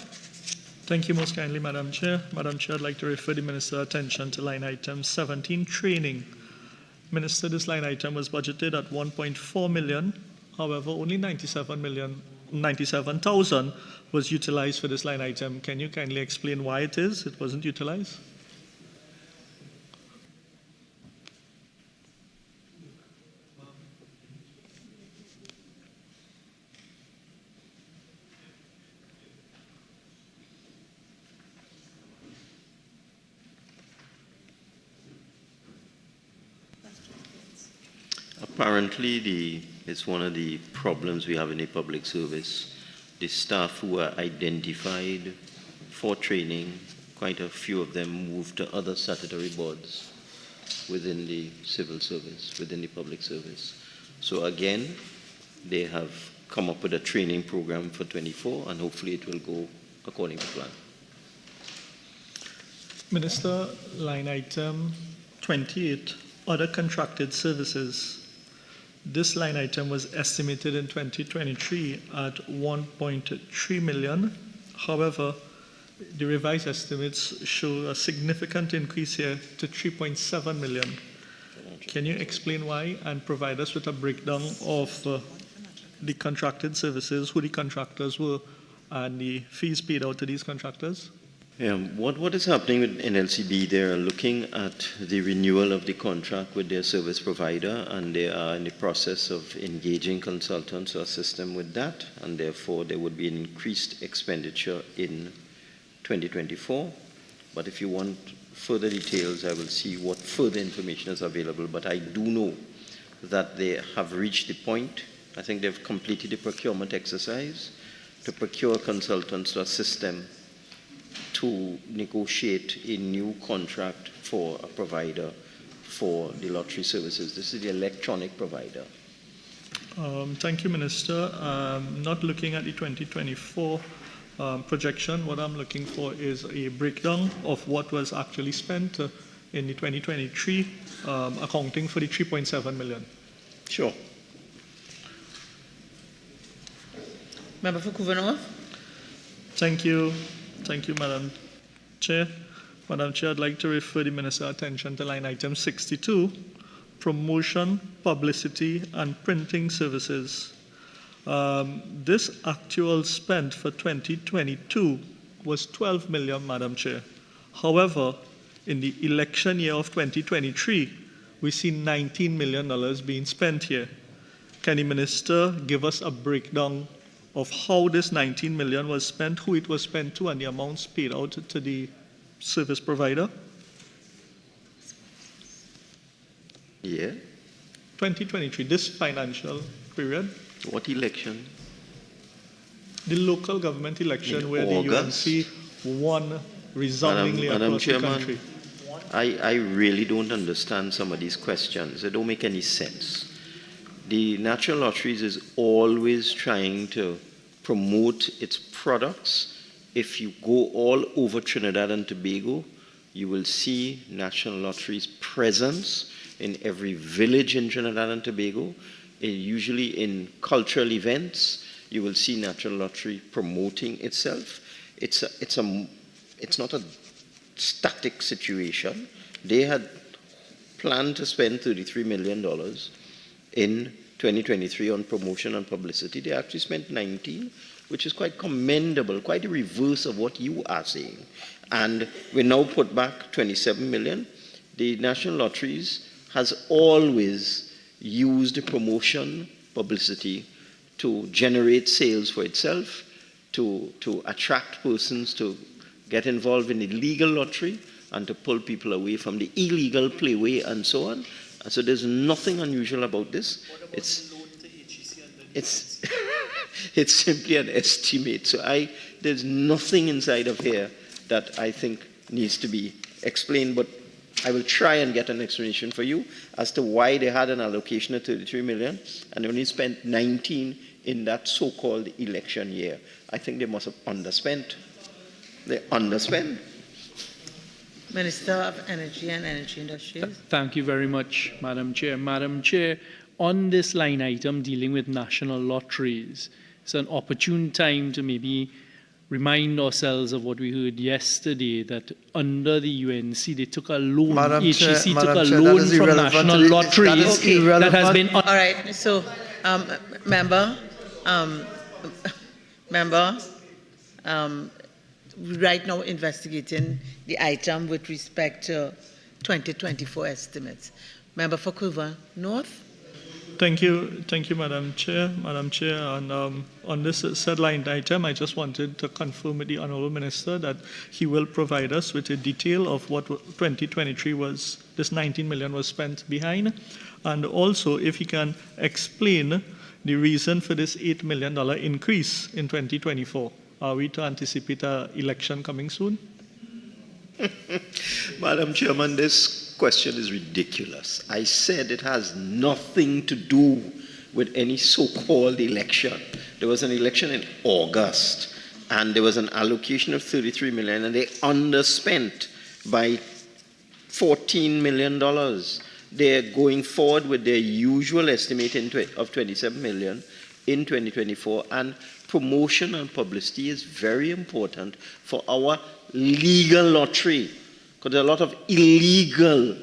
Thank you most kindly, Madam Chair. Madam Chair, I'd like to refer the Minister's attention to line item 17, training. Minister, this line item was budgeted at $1.4 million. However, only $97,000 was utilized for this line item. Can you kindly explain why it wasn't utilized? Apparently, it's one of the problems we have in the public service. The staff who are identified for training, quite a few of them moved to other statutory boards within the civil service, within the public service. So again, they have come up with a training program for 24, and hopefully it will go according to plan. Minister, line item 28, other contracted services. This line item was estimated in 2023 at $1.3 million. However, the revised estimates show a significant increase here to $3.7 million. Can you explain why and provide us with a breakdown of the contracted services, who the contractors were, and the fees paid out to these contractors? Yeah, what is happening with NLCB? They are looking at the renewal of the contract with their service provider, and they are in the process of engaging consultants to assist them with that, and therefore there would be an increased expenditure in 2024. But if you want further details, I will see what further information is available, but I do know that they have reached the point. I think they've completed the procurement exercise to procure consultants to assist them to negotiate a new contract for a provider for the lottery services. This is the electronic provider. Thank you, Minister. Not looking at the 2024 projection, what I'm looking for is a breakdown of what was actually spent in the 2023, accounting for the 3.7 million. Sure. Member for Kuvanov. Thank you. Thank you, Madam Chair. Madam Chair, I'd like to refer the Minister's attention to line item 62, promotion, publicity, and printing services. This actual spend for 2022 was 12 million, Madam Chair. However, in the election year of 2023, we see $19 million being spent here. Can the Minister give us a breakdown of how this 19 million was spent, who it was spent to, and the amounts paid out to the service provider? Yeah. 2023, this financial period. What election? The local government election In where August? the UNC won resoundingly Madam across Chairman, the country. I really don't understand some of these questions. They don't make any sense. The National Lotteries is always trying to promote its products. If you go all over Trinidad and Tobago, you will see National Lotteries' presence in every village in Trinidad and Tobago. Usually in cultural events, you will see National Lottery promoting itself. It's not a static situation. They had planned to spend $33 million in 2023 on promotion and publicity. They actually spent 19, which is quite commendable, quite the reverse of what you are saying. And we now put back 27 million. The National Lotteries has always used promotion, publicity to generate sales for itself, to attract persons to get involved in the legal lottery and to pull people away from the illegal playway and so on. And so there's nothing unusual about this. It's simply an estimate. So there's nothing inside of here that I think needs to be explained, but I will try and get an explanation for you as to why they had an allocation of 33 million and they only spent 19 in that so-called election year. I think they must have underspent. They underspent. Minister of Energy and Energy Industries. Thank you very much, Madam Chair. Madam Chair, on this line item dealing with national lotteries, it's an opportune time to maybe remind ourselves of what we heard yesterday, that under the UNC, they took a loan, HEC took a loan from national lotteries that has been... All right, so, member, right now investigating the item with respect to 2024 estimates. Member for Kuva North. Thank you, Madam Chair. Madam Chair, and on this said line item, I just wanted to confirm with the Honourable Minister that he will provide us with a detail of what 2023 was, this 19 million was spent behind, and also if he can explain the reason for this $8 million increase in 2024. Are we to anticipate an election coming soon? Madam Chairman, this question is ridiculous. I said it has nothing to do with any so-called election. There was an election in August, and there was an allocation of 33 million, and they underspent by $14 million. They're going forward with their usual estimate of 27 million in 2024, and promotion and publicity is very important for our legal lottery, because there are a lot of illegal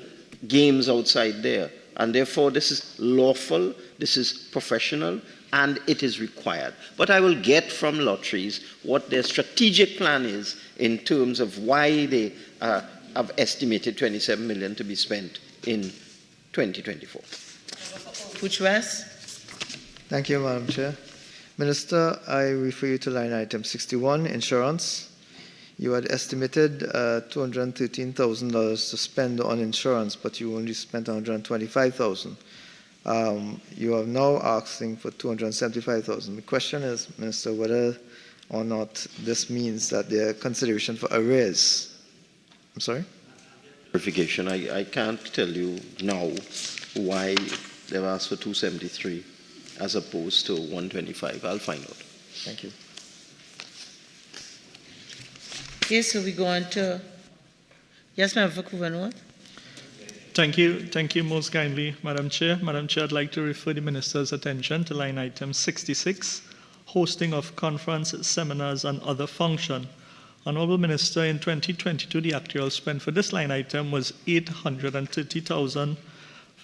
games outside there, and therefore this is lawful, this is professional, and it is required. But I will get from lotteries what their strategic plan is in terms of why they have estimated 27 million to be spent in 2024. Which West? Thank you, Madam Chair. Minister, I refer you to line item 61, insurance. You had estimated $213,000 to spend on insurance, but you only spent $125,000. You are now asking for $275,000. The question is, Minister, whether or not this means that there are consideration for arrears. I'm sorry? Verification. I can't tell you now why they've asked for 273 as opposed to 125. I'll find out. Thank you. Okay, so we go on to, yes, Member for Kuvanur. Thank you most kindly, Madam Chair. Madam Chair, I'd like to refer the Minister's attention to line item 66, hosting of conference, seminars, and other function. Honorable Minister, in 2022, the actual spend for this line item was $830,000.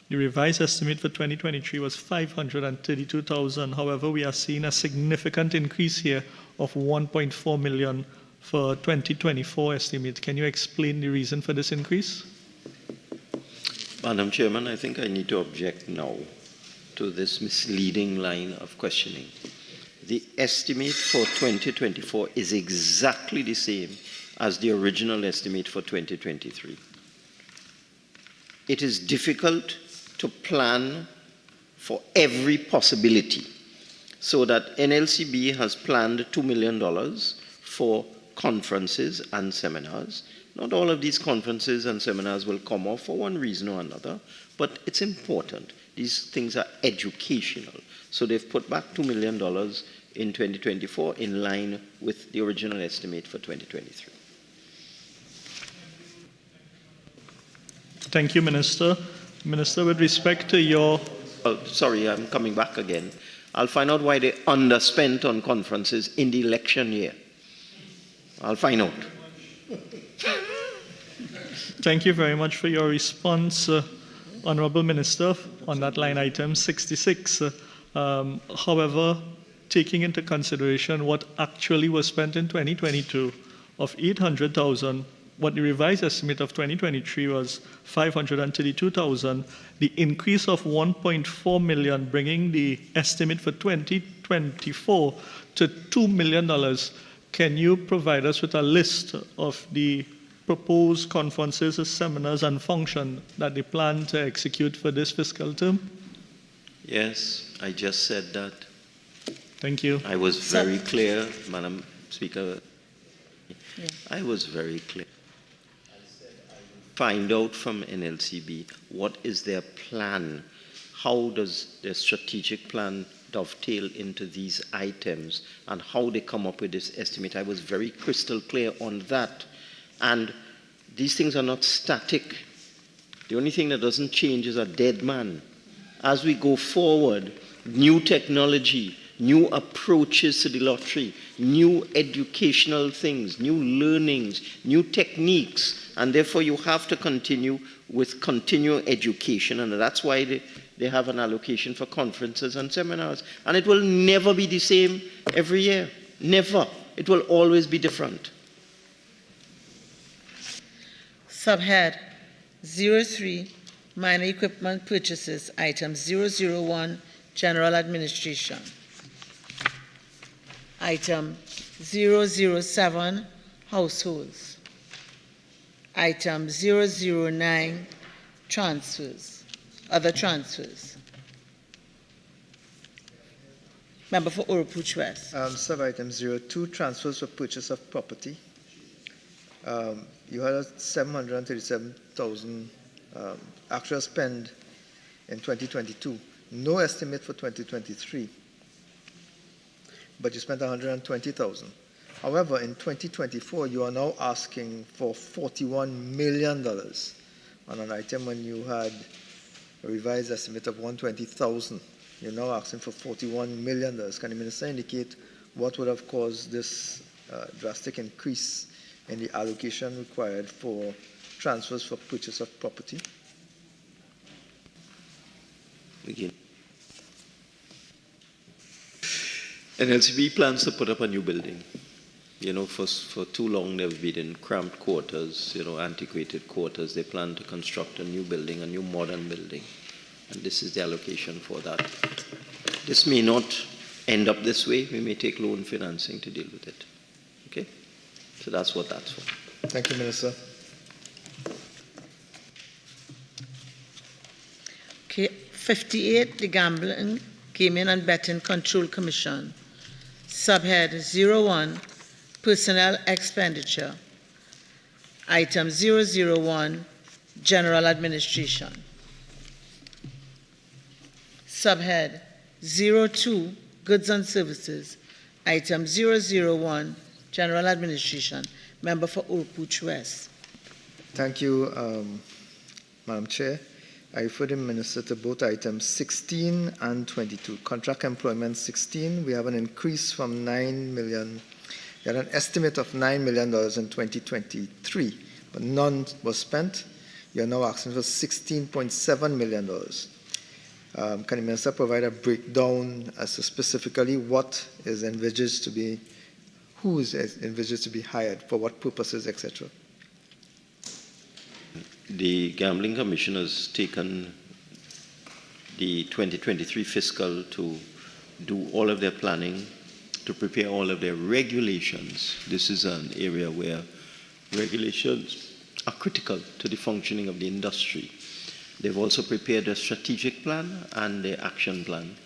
The revised estimate for 2023 was $532,000. However, we are seeing a significant increase here of $1.4 million for 2024 estimate. Can you explain the reason for this increase? Madam Chairman, I think I need to object now to this misleading line of questioning. The estimate for 2024 is exactly the same as the original estimate for 2023. It is difficult to plan for every possibility, so that NLCB has planned $2 million for conferences and seminars. Not all of these conferences and seminars will come off for one reason or another, but it's important. These things are educational. So they've put back $2 million in 2024 in line with the original estimate for 2023. Thank you, Minister. Minister, with respect to your... Oh, sorry, I'm coming back again. I'll find out why they underspent on conferences in the election year. I'll find out. Thank you very much for your response, Honorable Minister, on that line item 66. However, taking into consideration what actually was spent in 2022 of $800,000, what the revised estimate of 2023 was $532,000, the increase of $1.4 million, bringing the estimate for 2024 to $2 million. Can you provide us with a list of the proposed conferences, seminars, and functions that they plan to execute for this fiscal term? Yes, I just said that. Thank you. I was very clear, Madam Speaker. Yeah. I was very clear. I said I will find out from NLCB what is their plan. How does their strategic plan dovetail into these items and how they come up with this estimate. I was very crystal clear on that. And these things are not static. The only thing that doesn't change is a dead man. As we go forward, new technology, new approaches to the lottery, new educational things, new learnings, new techniques, and therefore you have to continue with continual education, and that's why they have an allocation for conferences and seminars. And it will never be the same every year. Never. It will always be different. Subhead 03, Minor Equipment Purchases, Item 001, General Administration. Item 007, Households. Item 009, Transfers, Other Transfers. Member for Oropouche West. Sub-item 02, Transfers for Purchase of Property. You had a $737,000 actual spend in 2022. No estimate for 2023, but you spent $120,000. However, in 2024, you are now asking for $41 million on an item when you had a revised estimate of $120,000. You're now asking for $41 million. Can the Minister indicate what would have caused this drastic increase in the allocation required for transfers for purchase of property? Again. NLCB plans to put up a new building. You know, for too long they've been in cramped quarters, antiquated quarters. They plan to construct a new building, a new modern building. And this is the allocation for that. This may not end up this way. We may take loan financing to deal with it. Okay? So that's what that's for. Thank you, Minister. Okay, 58, the Gambling, Gaming and Betting Control Commission. Subhead 01, Personnel Expenditure. Item 001, General Administration. Subhead 02, Goods and Services. Item 001, General Administration. Member for Urupuch West. Thank you, Madam Chair. I refer the Minister to both items 16 and 22. Contract employment 16, we have an increase from 9 million. We had an estimate of $9 million in 2023, but none was spent. You are now asking for $16.7 million. Can the Minister provide a breakdown as to specifically what is envisaged to be, who is envisaged to be hired, for what purposes, etc.? The Gambling Commission has taken the 2023 fiscal to do all of their planning, to prepare all of their regulations. This is an area where regulations are critical to the functioning of the industry. They've also prepared a strategic plan and their action plan,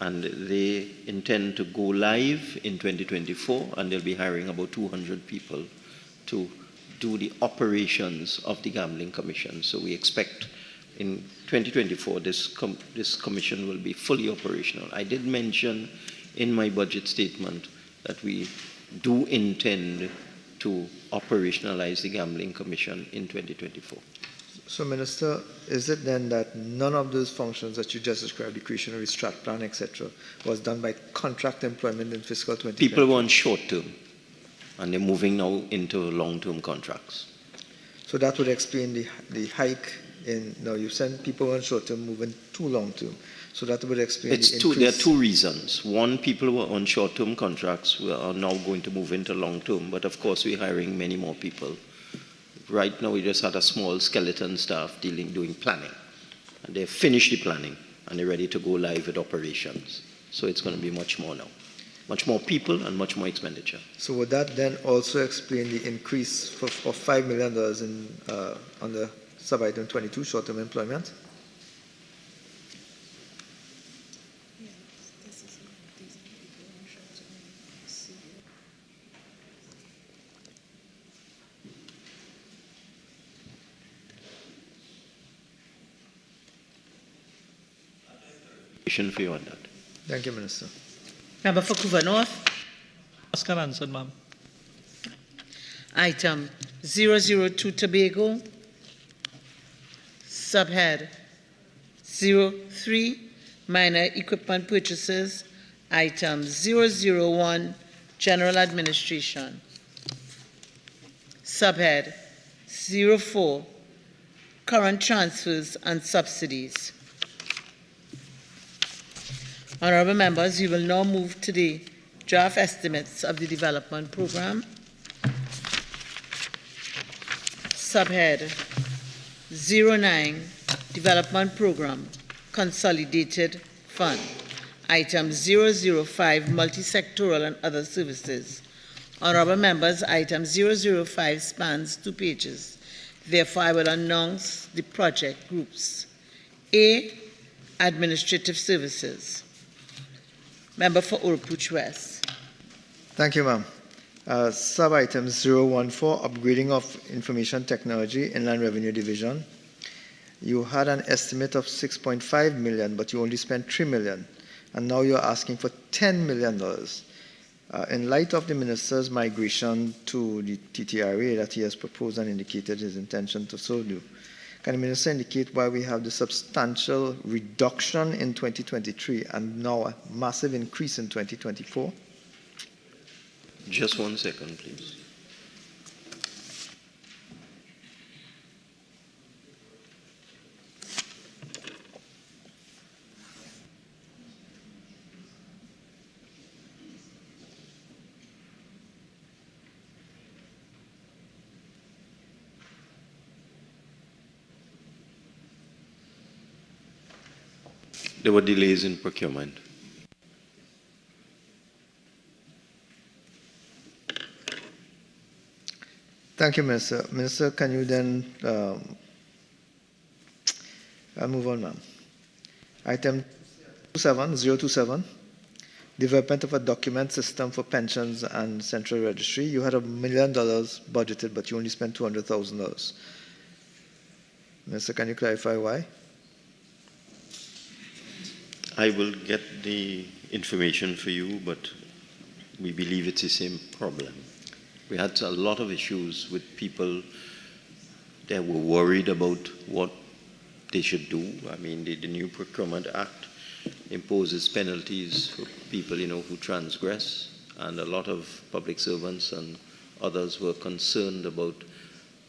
and they intend to go live in 2024, and they'll be hiring about 200 people to do the operations of the Gambling Commission. So we expect in 2024 this commission will be fully operational. I did mention in my budget statement that we do intend to operationalize the Gambling Commission in 2024. So, Minister, is it then that none of those functions that you just described, the creation of the strat plan, etc., was done by contract employment in fiscal 2020? People were on short-term, and they're moving now into long-term contracts. So that would explain the hike in, now you send people on short-term moving to long-term. So that would explain the increase. There are two reasons. One, people who are on short-term contracts are now going to move into long-term, but of course we're hiring many more people. Right now we just had a small skeleton staff doing planning, and they've finished the planning, and they're ready to go live with operations. So it's going to be much more now. Much more people and much more expenditure. So would that then also explain the increase of $5 million on the sub-item 22, short-term employment? For you on that. Thank you, Minister. Member for Couva North. Ask and answered, ma'am. Item 002, Tobago. Subhead 03, Minor Equipment Purchases. Item 001, General Administration. Subhead 04, Current Transfers and Subsidies. Honourable members, we will now move to the draft estimates of the development program. Subhead 09, Development Program, Consolidated Fund. Item 005, Multi-sectoral and Other Services. Honourable members, item 005 spans 2 pages. Therefore, I will announce the project groups. A, Administrative Services. Member for Urupuch West. Thank you, ma'am. Sub-item 014, upgrading of information technology, Inland Revenue Division. You had an estimate of $6.5 million, but you only spent $3 million, and now you're asking for $10 million. In light of the Minister's migration to the TTRA that he has proposed and indicated his intention to so do, can the Minister indicate why we have the substantial reduction in 2023 and now a massive increase in 2024? Just 1 second, please. There were delays in procurement. Thank you, Minister. Minister, can you then I'll move on, ma'am. Item 027, development of a document system for pensions and central registry. You had $1 million budgeted, but you only spent $200,000. Minister, can you clarify why? I will get the information for you, but we believe it's the same problem. We had a lot of issues with people that were worried about what they should do. I mean, the new Procurement Act imposes penalties for people, who transgress, and a lot of public servants and others were concerned about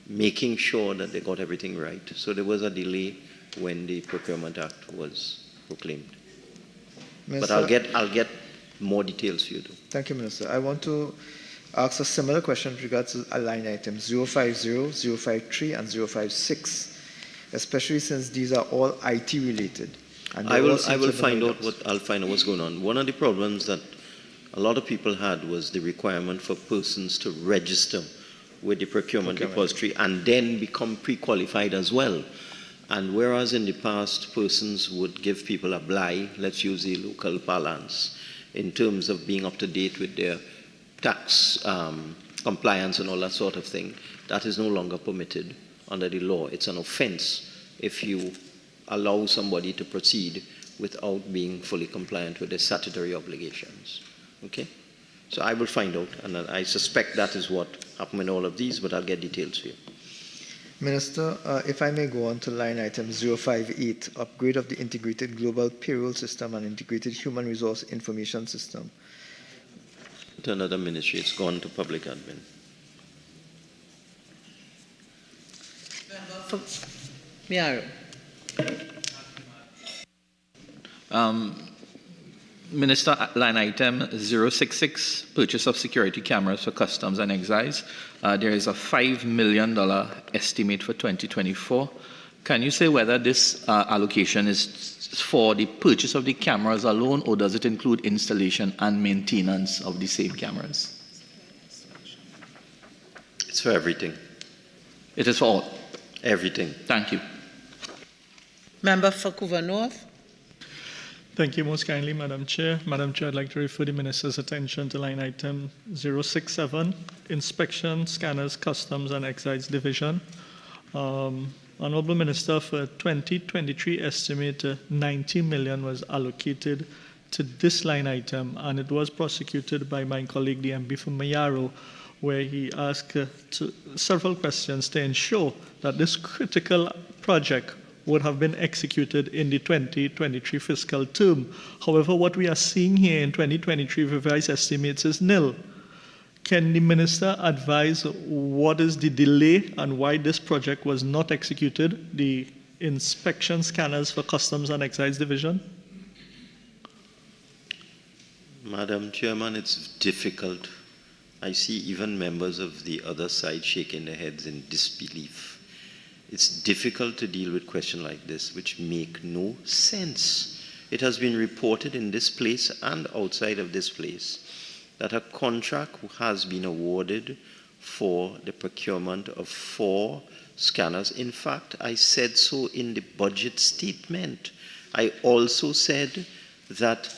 making sure that they got everything right. So there was a delay when the Procurement Act was proclaimed. Minister, but I'll get more details for you, though. Thank you, Minister. I want to ask a similar question with regards to a line item 050, 053, and 056, especially since these are all IT related. And I'll find out what's going on. One of the problems that a lot of people had was the requirement for persons to register with the procurement depository and then become pre-qualified as well. And whereas in the past persons would give people a bly, let's use the local parlance, in terms of being up to date with their tax compliance and all that sort of thing, that is no longer permitted under the law. It's an offense if you allow somebody to proceed without being fully compliant with their statutory obligations. Okay? So I will find out, and I suspect that is what happened in all of these, but I'll get details for you. Minister, if I may go on to line item 058, upgrade of the integrated global payroll system and integrated human resource information system. To another ministry, it's gone to public admin. Miaro. Minister, line item 066, purchase of security cameras for customs and excise. There is a $5 million estimate for 2024. Can you say whether this allocation is for the purchase of the cameras alone, or does it include installation and maintenance of the same cameras? It's for everything. It is for all? Everything. Thank you. Member for Couva North. Thank you most kindly, Madam Chair. Madam Chair, I'd like to refer the Minister's attention to line item 067, Inspection, Scanners, Customs and Excise Division. Honourable Minister, for 2023 estimate, 90 million was allocated to this line item, and it was prosecuted by my colleague, the MP from Mayaro, where he asked several questions to ensure that this critical project would have been executed in the 2023 fiscal term. However, what we are seeing here in 2023 revised estimates is nil. Can the Minister advise what is the delay and why this project was not executed, the inspection scanners for Customs and Excise Division? Madam Chairman, it's difficult. I see even members of the other side shaking their heads in disbelief. It's difficult to deal with questions like this, which make no sense. It has been reported in this place and outside of this place that a contract has been awarded for the procurement of 4 scanners. In fact, I said so in the budget statement. I also said that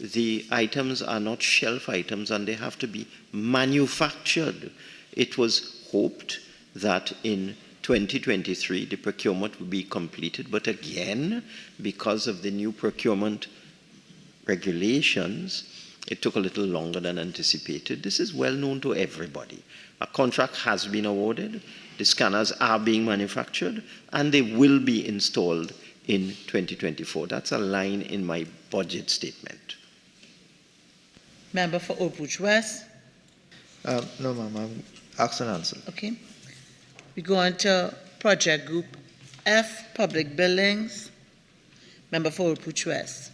the items are not shelf items and they have to be manufactured. It was hoped that in 2023, the procurement will be completed, but again, because of the new procurement regulations, it took a little longer than anticipated. This is well known to everybody. A contract has been awarded, the scanners are being manufactured, and they will be installed in 2024. That's a line in my budget statement. Member for Oakbridge West. No, ma'am, I'm asked and answered. Okay. We go on to Project Group F, Public Buildings. Member for Oakbridge West.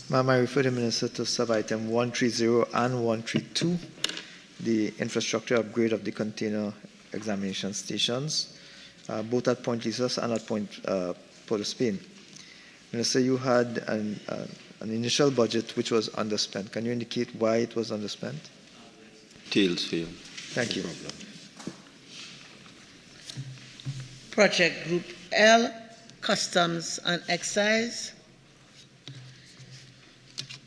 Ma'am, I refer the Minister to sub-item 130 and 132, the infrastructure upgrade of the container examination stations, both at Point Lisas and at Point Port of Spain. Minister, you had an initial budget which was underspent. Can you indicate why it was underspent? Details for you. Thank you. No problem. Project Group L, Customs and Excise.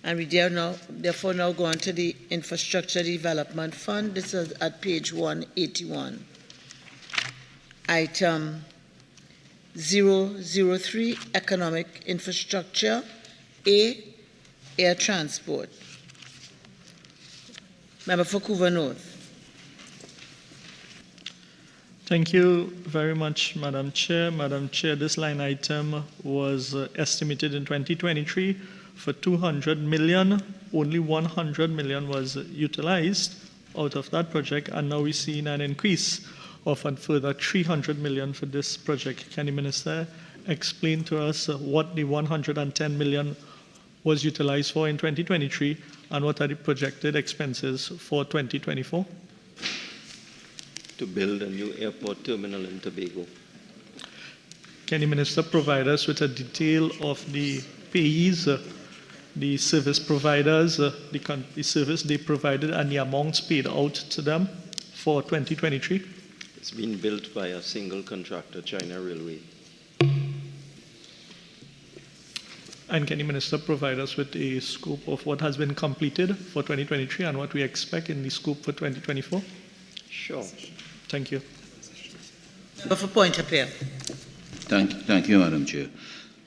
And we therefore now go on to the Infrastructure Development Fund. This is at page 181. Item 003, Economic Infrastructure. A, Air Transport. Member for Couva North. Thank you very much, Madam Chair. Madam Chair, this line item was estimated in 2023 for 200 million. Only 100 million was utilized out of that project, and now we're seeing an increase of a further 300 million for this project. Can the Minister explain to us what the 110 million was utilized for in 2023 and what are the projected expenses for 2024? To build a new airport terminal in Tobago. Can the Minister provide us with a detail of the payees, the service providers, the service they provided and the amounts paid out to them for 2023? It's been built by a single contractor, China Railway. And can the Minister provide us with a scope of what has been completed for 2023 and what we expect in the scope for 2024? Sure. Thank you. Member for Point of Peer. Thank you, Madam Chair.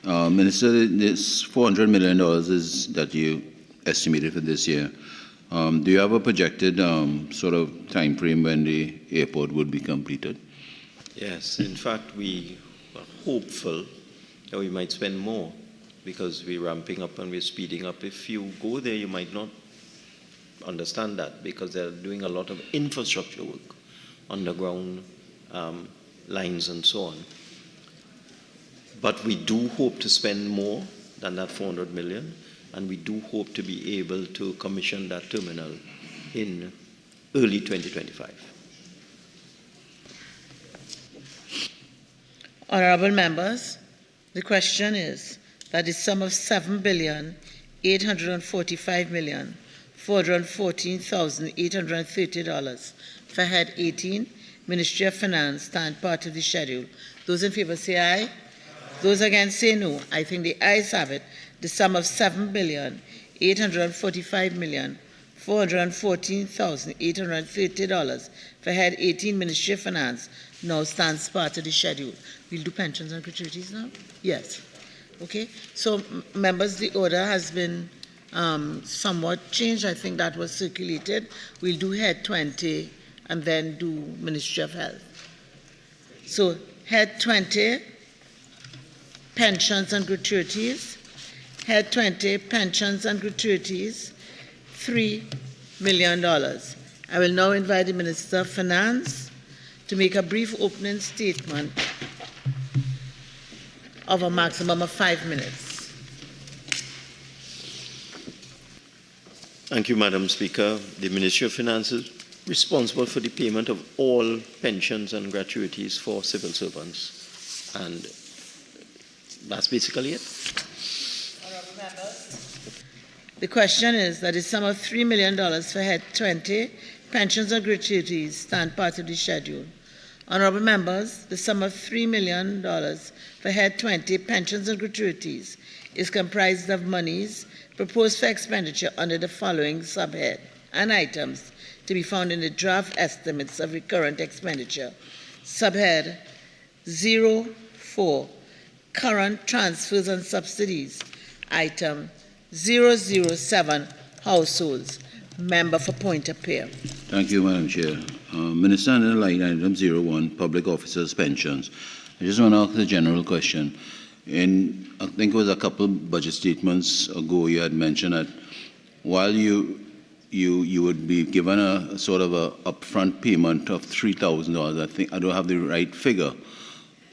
Minister, this $400 million is that you estimated for this year. Do you have a projected sort of time frame when the airport would be completed? Yes, in fact, we are hopeful that we might spend more because we're ramping up and we're speeding up. If you go there, you might not understand that because they're doing a lot of infrastructure work, underground lines and so on. But we do hope to spend more than that 400 million, and we do hope to be able to commission that terminal in early 2025. Honorable members, the question is that the sum of $7,845,414,830 for Head 18, Ministry of Finance, stand part of the schedule. Those in favor say aye. Those against say no. I think the ayes have it. The sum of $7,845,414,830 for Head 18, Ministry of Finance, now stands part of the schedule. We'll do pensions and gratuities now? Yes. Okay. So, members, the order has been somewhat changed. I think that was circulated. We'll do Head 20 and then do Ministry of Health. So, Head 20, pensions and gratuities. Head 20, pensions and gratuities, $3 million. I will now invite the Minister of Finance to make a brief opening statement of a maximum of 5 minutes. Thank you, Madam Speaker. The Ministry of Finance is responsible for the payment of all pensions and gratuities for civil servants. And that's basically it. Honorable members, the question is that the sum of $3 million for Head 20, pensions and gratuities, stand part of the schedule. Honorable members, the sum of $3 million for Head 20, pensions and gratuities, is comprised of monies proposed for expenditure under the following subhead and items to be found in the draft estimates of recurrent expenditure. Subhead 04, current transfers and subsidies. Item 007, households. Member for Point of Peer. Thank you, Madam Chair. Minister, under line item 01, public officers' pensions. I just want to ask a general question. I think it was a couple budget statements ago, you had mentioned that while you would be given a sort of a upfront payment of $3,000, I think I don't have the right figure,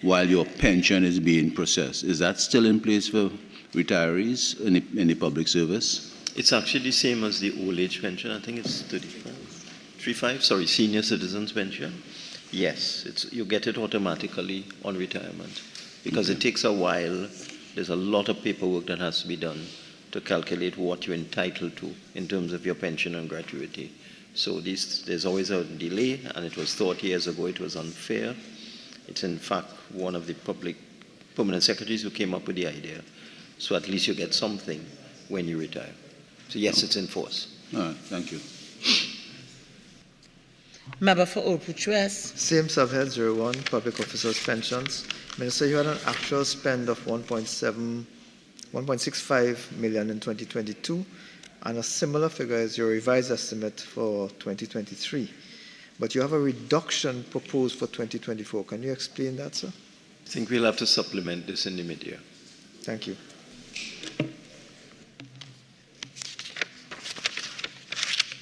while your pension is being processed. Is that still in place for retirees in the public service? It's actually the same as the old age pension. I think it's 35, senior citizens pension. Yes, you get it automatically on retirement because it takes a while. There's a lot of paperwork that has to be done to calculate what you're entitled to in terms of your pension and gratuity. So there's always a delay, and it was thought years ago it was unfair. It's in fact one of the public permanent secretaries who came up with the idea. So at least you get something when you retire. So yes, it's in force. All right, thank you. Member for Old West. Same subhead 01, Public Officers Pensions. Minister, you had an actual spend of 1.65 million in 2022, and a similar figure is your revised estimate for 2023. But you have a reduction proposed for 2024. Can you explain that, sir? I think we'll have to supplement this in the mid-year. Thank you.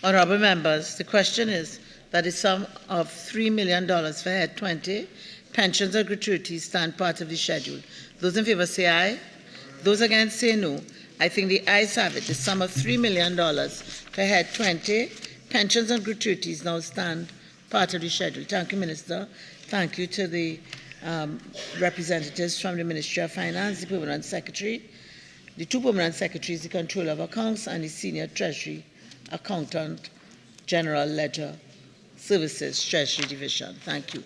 Honorable members, the question is that the sum of $3 million for Head 20, pensions and gratuities, stand part of the schedule. Those in favor say aye. Those against say no. I think the ayes have it. The sum of $3 million for Head 20, pensions and gratuities, now stand part of the schedule. Thank you, Minister. Thank you to the representatives from the Ministry of Finance, the Permanent Secretary, the two Permanent Secretaries, the Controller of Accounts, and the Senior Treasury Accountant General Ledger Services Treasury Division. Thank you.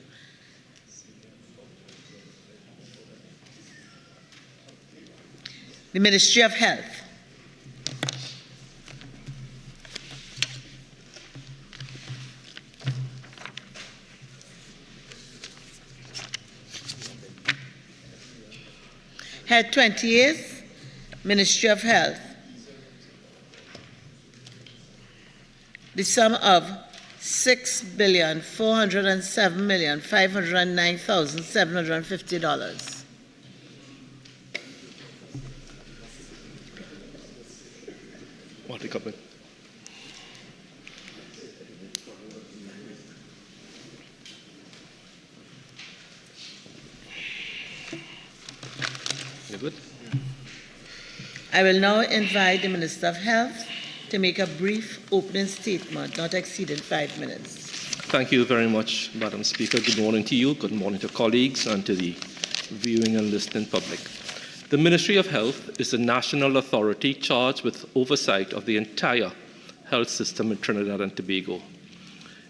The Ministry of Health. Head 28, Ministry of Health. The sum of $6,407,509,750. What the government? You good? I will now invite the Minister of Health to make a brief opening statement, not exceeding 5 minutes. Thank you very much, Madam Speaker. Good morning to you, good morning to colleagues, and to the viewing and listening public. The Ministry of Health is the national authority charged with oversight of the entire health system in Trinidad and Tobago.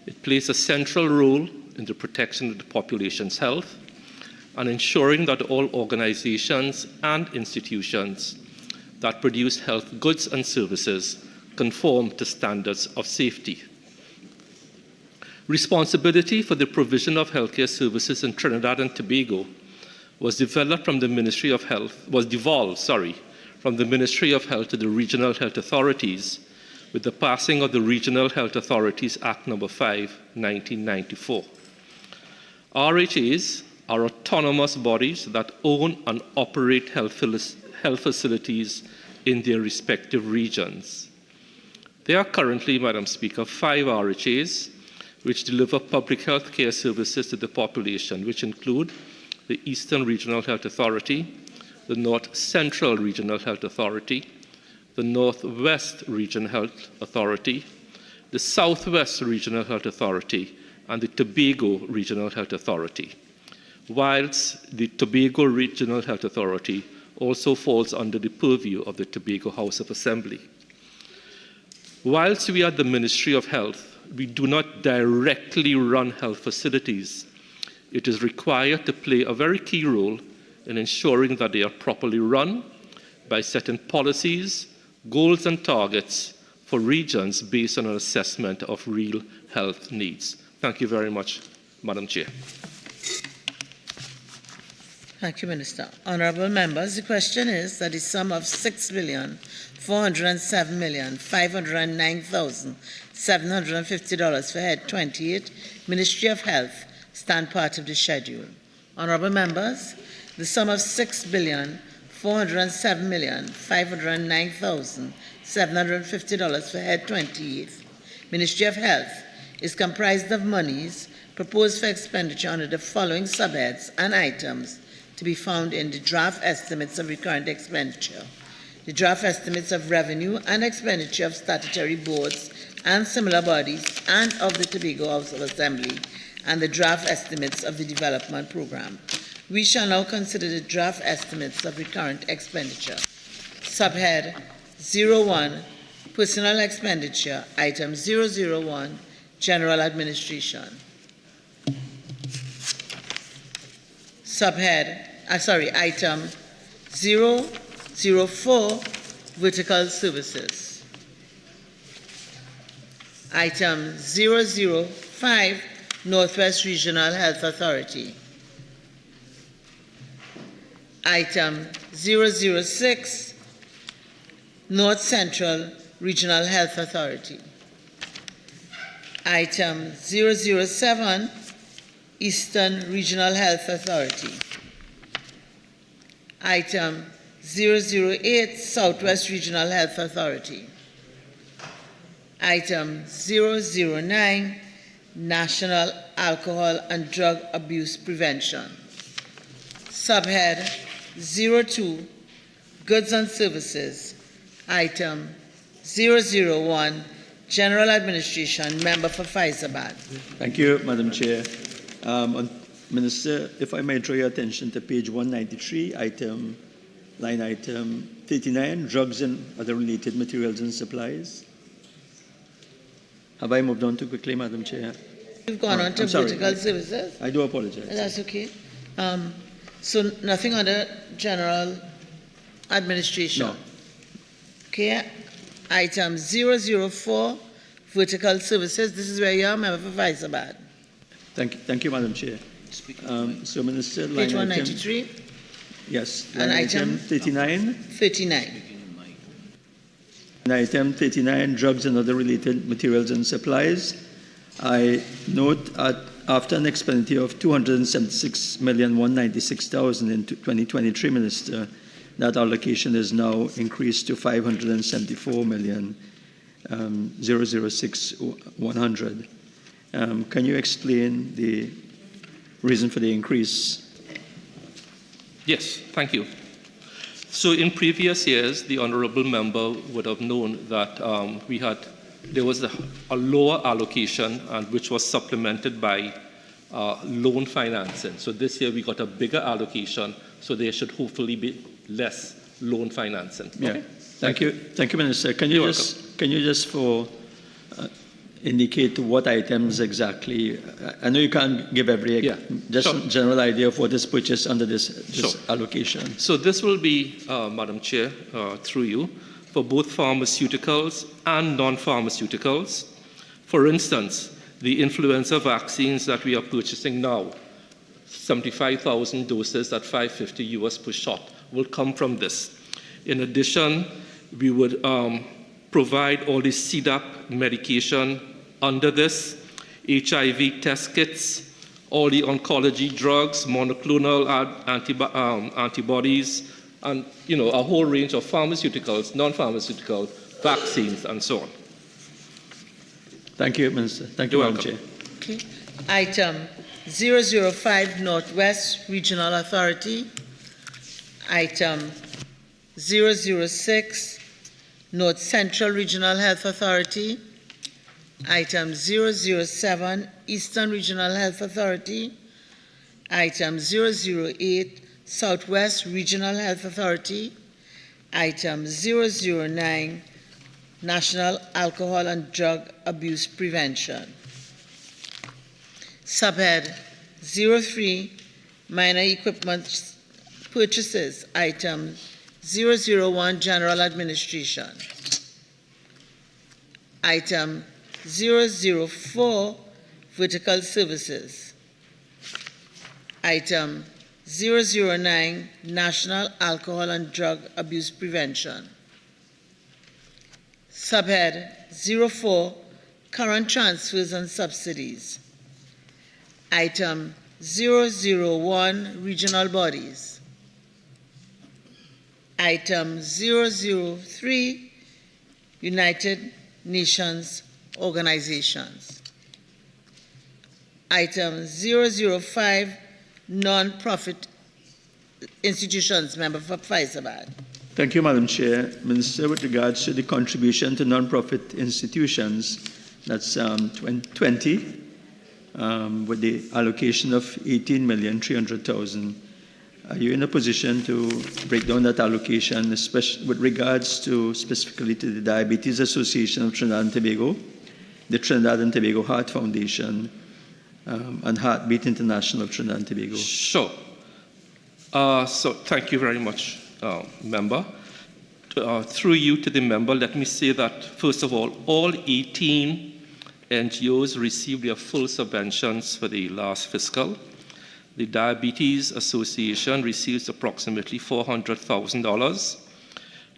It plays a central role in the protection of the population's health and ensuring that all organizations and institutions that produce health goods and services conform to standards of safety. Responsibility for the provision of healthcare services in Trinidad and Tobago was devolved from the Ministry of Health to the regional health authorities with the passing of the Regional Health Authorities Act No. 5, 1994. RHAs are autonomous bodies that own and operate health facilities in their respective regions. There are currently, Madam Speaker, 5 RHAs which deliver public health care services to the population, which include the Eastern Regional Health Authority, the North Central Regional Health Authority, the Northwest Regional Health Authority, the Southwest Regional Health Authority, and the Tobago Regional Health Authority, whilst the Tobago Regional Health Authority also falls under the purview of the Tobago House of Assembly. Whilst we are the Ministry of Health, we do not directly run health facilities. It is required to play a very key role in ensuring that they are properly run by setting policies, goals, and targets for regions based on an assessment of real health needs. Thank you very much, Madam Chair. Thank you, Minister. Honourable members, the question is that the sum of $6,407,509,750 for Head 28, Ministry of Health, stand part of the schedule. Honourable members, the sum of $6,407,509,750 for Head 28, Ministry of Health, is comprised of monies proposed for expenditure under the following subheads and items to be found in the draft estimates of recurrent expenditure, the draft estimates of revenue and expenditure of statutory boards and similar bodies and of the Tobago House of Assembly, and the draft estimates of the development program. We shall now consider the draft estimates of recurrent expenditure. Subhead 01, Personal Expenditure, Item 001, General Administration. Item 004, vertical services. Item 005, Northwest Regional Health Authority. Item 006, North Central Regional Health Authority. Item 007, Eastern Regional Health Authority. Item 008, Southwest Regional Health Authority. Item 009, National Alcohol and Drug Abuse Prevention. Subhead 02, Goods and Services. Item 001, General Administration, Member for Faizabad. Thank you, Madam Chair. Minister, if I may draw your attention to page 193, line item 39, drugs and other related materials and supplies. Have I moved on too quickly, Madam Chair? You've gone on to vertical services? I do apologize. That's okay. So nothing under General Administration? No. Okay. Item 004, vertical services. This is where you are, Member for Faizabad. Thank you, Madam Chair. So, Minister, Page line 193. item, yes, And line item 39. 39. And item 39, drugs and other related materials and supplies. I note after an expenditure of $276,196,000 in 2023, Minister, that allocation is now increased to $574,006,100. Can you explain the reason for the increase? Yes, thank you. So in previous years, the honourable member would have known that there was a lower allocation, and which was supplemented by loan financing. So this year we got a bigger allocation, so there should hopefully be less loan financing. Okay. Yeah. Thank you, Minister. Can you just indicate what items exactly? I know you can't give general idea of what is purchased under this allocation. So this will be, Madam Chair, through you, for both pharmaceuticals and non-pharmaceuticals. For instance, the influenza vaccines that we are purchasing now, 75,000 doses at $550 US per shot, will come from this. In addition, we would provide all the CDAP medication under this, HIV test kits, all the oncology drugs, monoclonal antibodies, and a whole range of pharmaceuticals, non-pharmaceutical vaccines, and so on. Thank you, Minister. Thank you, Madam Chair. Okay. Item 005, Northwest Regional Authority. Item 006, North Central Regional Health Authority. Item 007, Eastern Regional Health Authority. Item 008, Southwest Regional Health Authority. Item 009, National Alcohol and Drug Abuse Prevention. Subhead 03, Minor Equipment Purchases. Item 001, General Administration. Item 004, Vertical Services. Item 009, National Alcohol and Drug Abuse Prevention. Subhead 04, Current Transfers and Subsidies. Item 001, Regional Bodies. Item 003, United Nations Organizations. Item 005, Non-Profit Institutions, Member for Faizabad. Thank you, Madam Chair. Minister, with regards to the contribution to non-profit institutions, that's 20, with the allocation of $18,300,000. Are you in a position to break down that allocation, especially with regards to specifically to the Diabetes Association of Trinidad and Tobago, the Trinidad and Tobago Heart Foundation, and Heartbeat International of Trinidad and Tobago? Sure. So thank you very much, member. Through you to the member, let me say that, first of all 18 NGOs received their full subventions for the last fiscal. The Diabetes Association receives approximately $400,000.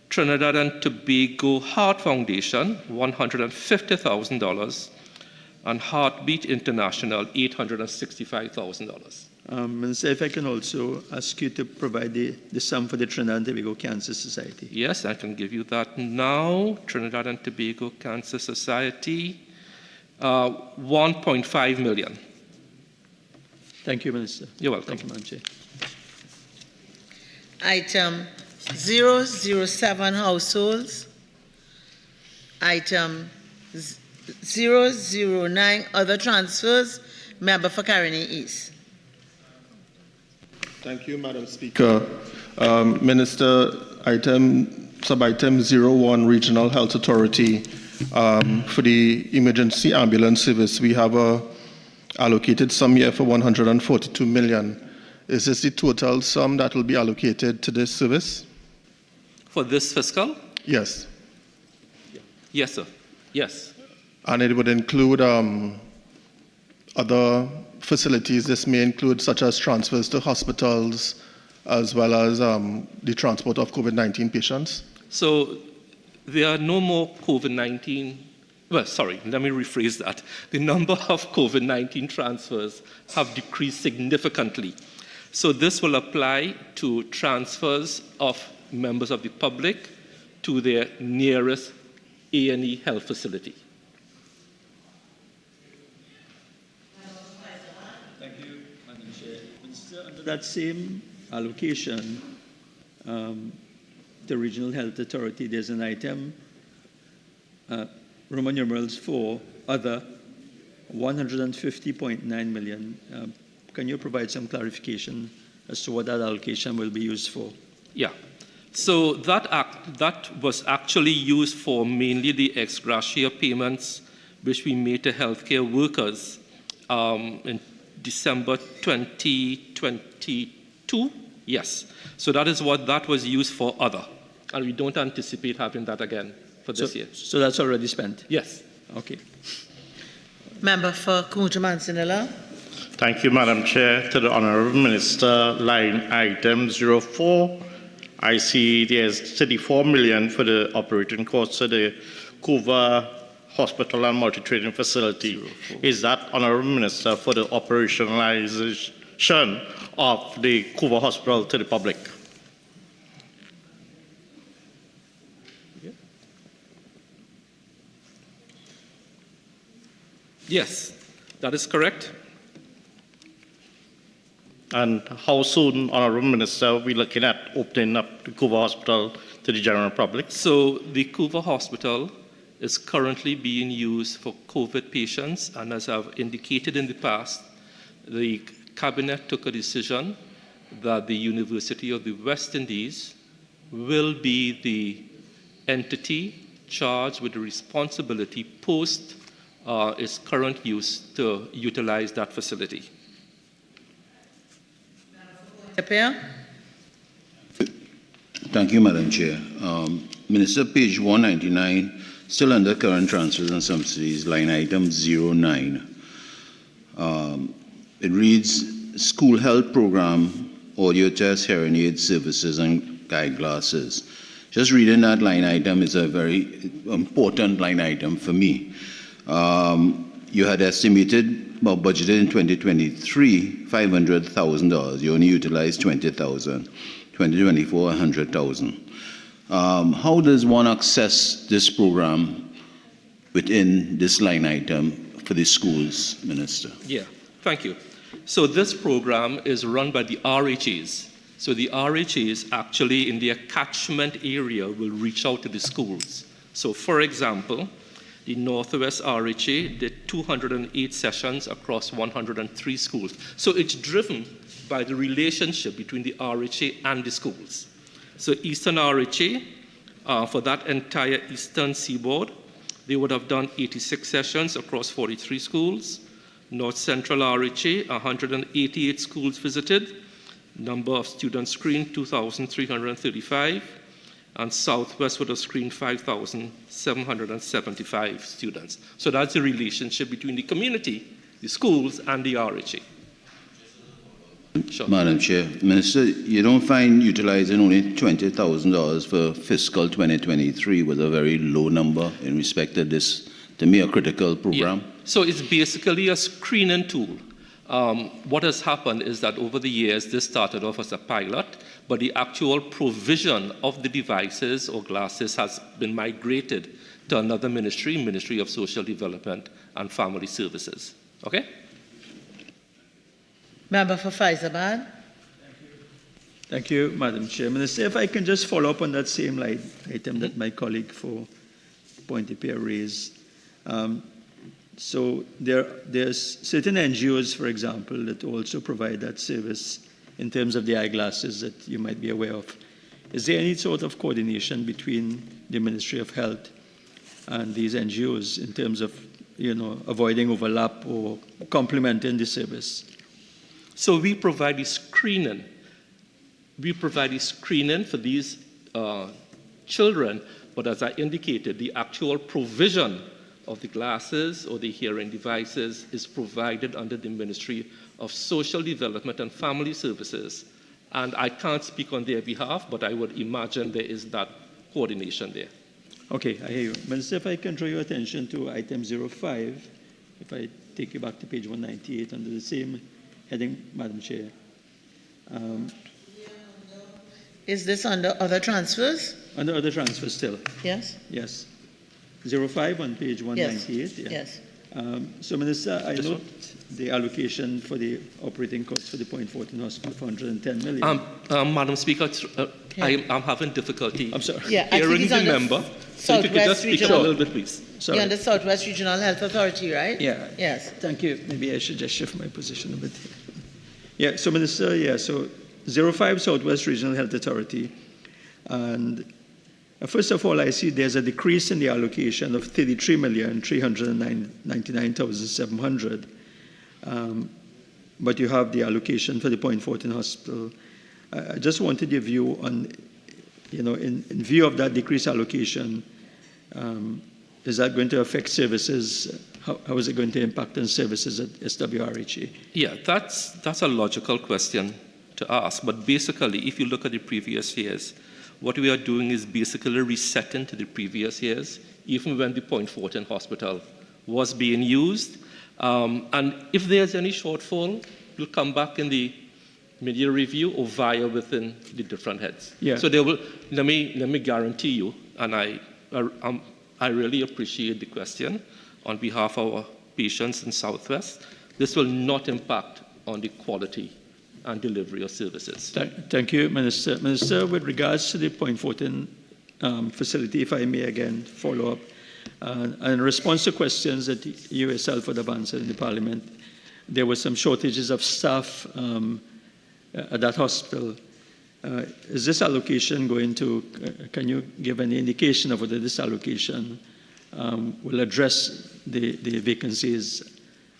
Trinidad and Tobago Heart Foundation, $150,000. And Heartbeat International, $865,000. Minister, if I can also ask you to provide the sum for the Trinidad and Tobago Cancer Society. Yes, I can give you that now. Trinidad and Tobago Cancer Society, $1.5 million. Thank you, Minister. You're welcome. Thank you, Madam Chair. Item 007 households. Item 009 other transfers. Member for Caroni East. Thank you, Madam Speaker. Minister, sub-item 01, Regional Health Authority. For the emergency ambulance service, we have allocated sum here for $142 million. Is this the total sum that will be allocated to this service? For this fiscal? Yes. Yes, sir. Yes. And it would include other facilities. This may include such as transfers to hospitals, as well as the transport of COVID-19 patients. So there are no more COVID-19, well, sorry, let me rephrase that. The number of COVID-19 transfers have decreased significantly. So this will apply to transfers of members of the public to their nearest A&E health facility. Thank you, Madam Chair. Minister, under that same allocation, the Regional Health Authority, there's an item, Roman numerals 4, other, $150.9 million. Can you provide some clarification as to what that allocation will be used for? Yeah. So that was actually used for mainly the ex gratia payments which we made to healthcare workers in December 2022. Yes. So that is what that was used for other. And we don't anticipate having that again for this year. So that's already spent? Yes. Okay. Member for Kumucha-Mansinela. Thank you, Madam Chair. To the Honourable Minister, line item 04. I see there's $34 million for the operating costs of the Cuba Hospital and Multi-Training Facility. 04. Is that, Honourable Minister, for the operationalization of the Cuba Hospital to the public? Yes, that is correct. And how soon, Honourable Minister, are we looking at opening up the Cuba Hospital to the general public? So the Cuba Hospital is currently being used for COVID patients, and as I've indicated in the past, the Cabinet took a decision that the University of the West Indies will be the entity charged with the responsibility post its current use to utilize that facility. Thank you, Madam Chair. Minister, page 199, still under current transfers and subsidies, line item 09. It reads, school health program, audio test, hearing aid services, and guide glasses. Just reading that line item is a very important line item for me. You had estimated, well, budgeted in 2023, $500,000. You only utilized $20,000. 2024, $100,000. How does one access this program within this line item for the schools, Minister? Yeah, thank you. So this program is run by the RHAs. So the RHAs actually in their catchment area will reach out to the schools. So for example, the Northwest RHA did 208 sessions across 103 schools. So it's driven by the relationship between the RHA and the schools. So Eastern RHA, for that entire Eastern Seaboard, they would have done 86 sessions across 43 schools. North Central RHA, 188 schools visited. Number of students screened, 2,335. And Southwest would have screened 5,775 students. So that's the relationship between the community, the schools, and the RHA. Sure. Madam Chair, Minister, you don't find utilizing only $20,000 for fiscal 2023 was a very low number in respect to this, to me, a critical program? Yeah. So it's basically a screening tool. What has happened is that over the years, this started off as a pilot, but the actual provision of the devices or glasses has been migrated to another ministry, Ministry of Social Development and Family Services. Okay? Member for Faizabad. Thank you, Madam Chair. Minister, if I can just follow up on that same line item that my colleague for Pointe-a-Pierre raised. So there's certain NGOs, for example, that also provide that service in terms of the eyeglasses that you might be aware of. Is there any sort of coordination between the Ministry of Health and these NGOs in terms of, avoiding overlap or complementing the service? So we provide the screening. We provide the screening for these children, but as I indicated, the actual provision of the glasses or the hearing devices is provided under the Ministry of Social Development and Family Services. And I can't speak on their behalf, but I would imagine there is that coordination there. Okay, I hear you. Minister, if I can draw your attention to item 05, if I take you back to page 198 under the same heading, Madam Chair. Is this under other transfers? Under other transfers still. Yes. Yes. 05 on page 198. Yes. Yeah. Yes. So, Minister, I note the allocation for the operating costs for the Point 14 Hospital for $110 million. Madam Speaker, I'm having difficulty hearing the member. So if you could just speak up a little bit, please. Sorry. You're on the Southwest Regional Health Authority, right? Yeah. Yes. Thank you. Maybe I should just shift my position a bit. Yeah, so Minister, so 05 Southwest Regional Health Authority. And first of all, I see there's a decrease in the allocation of $33,399,700. But you have the allocation for the Point 14 Hospital. I just wanted your view on, in view of that decreased allocation, is that going to affect services? How is it going to impact on services at SWRHA? Yeah, that's a logical question to ask. But basically, if you look at the previous years, what we are doing is basically resetting to the previous years, even when the Point 14 Hospital was being used. And if there's any shortfall, we'll come back in the mid-year review or via within the different heads. Yeah. So there will, let me guarantee you, and I really appreciate the question on behalf of our patients in Southwest, this will not impact on the quality and delivery of services. Thank you, Minister. Minister, with regards to the Point 14 facility, if I may again follow up, and in response to questions that you yourself would have answered in the Parliament, there were some shortages of staff at that hospital. Is this allocation going to, can you give any indication of whether this allocation will address the vacancies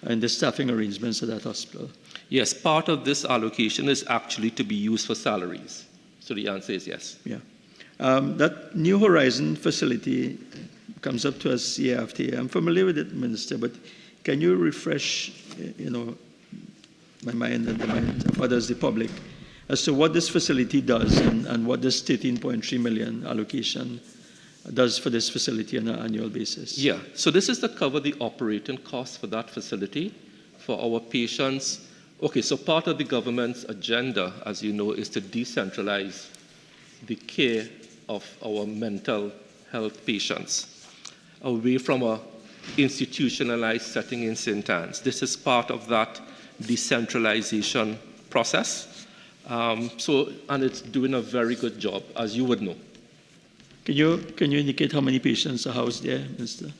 and the staffing arrangements at that hospital? Yes, part of this allocation is actually to be used for salaries. So the answer is yes. Yeah. That New Horizon facility comes up to us year after year. I'm familiar with it, Minister, but can you refresh, my mind and the mind of others, the public, as to what this facility does and what this 13.3 million allocation does for this facility on an annual basis? Yeah, so this is to cover the operating costs for that facility for our patients. Okay, so part of the government's agenda, as you know, is to decentralize the care of our mental health patients away from a institutionalized setting in St. Anne's. This is part of that decentralization process. And it's doing a very good job, as you would know. Can you indicate how many patients are housed there, Minister?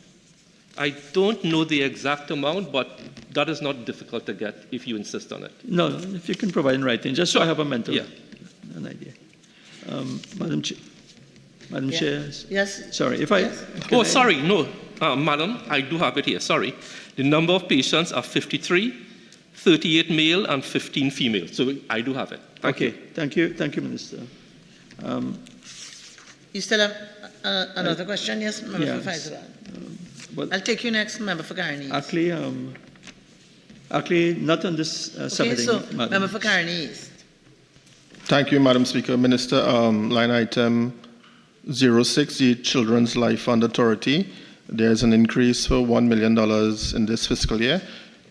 I don't know the exact amount, but that is not difficult to get if you insist on it. No, if you can provide in writing, just so I have a mental an idea. Madam Chair. Yes. Sorry, if I. Yes. Sorry, no, Madam, I do have it here. Sorry, the number of patients are 53. 38 male and 15 female. So I do have it. Thank you. Thank you, Minister. You still have another question? Yes, Member for Faisal. I'll take you next, Member for Carney. Actually, not on this submitting. Okay, so Member for Carney East. Thank you, Madam Speaker. Minister, line item 06, the Children's Life Fund Authority. There's an increase for $1 million in this fiscal year.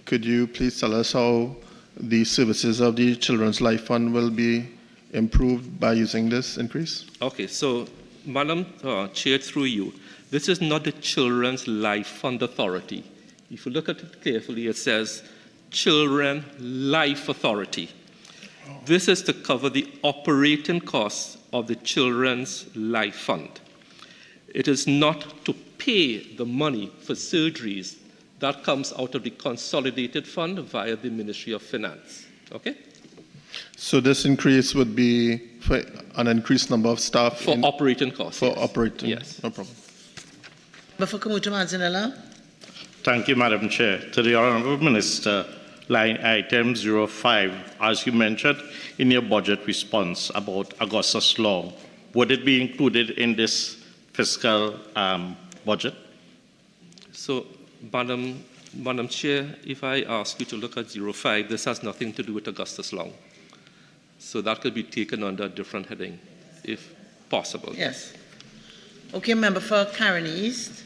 Could you please tell us how the services of the Children's Life Fund will be improved by using this increase? Okay, so Madam Chair, through you, this is not the Children's Life Fund Authority. If you look at it carefully, it says Children Life Authority. This is to cover the operating costs of the Children's Life Fund. It is not to pay the money for surgeries that comes out of the consolidated fund via the Ministry of Finance. Okay? So this increase would be for an increased number of staff? For operating costs. For operating? Yes. No problem. Member for Kamutu Manzanella. Thank you, Madam Chair. To the Honourable Minister, line item 05, as you mentioned in your budget response about Augustus Law, would it be included in this fiscal budget? So, Madam Chair, if I ask you to look at 05, this has nothing to do with Augustus Long. So that could be taken under a different heading, if possible. Yes. Okay, Member for Carney East.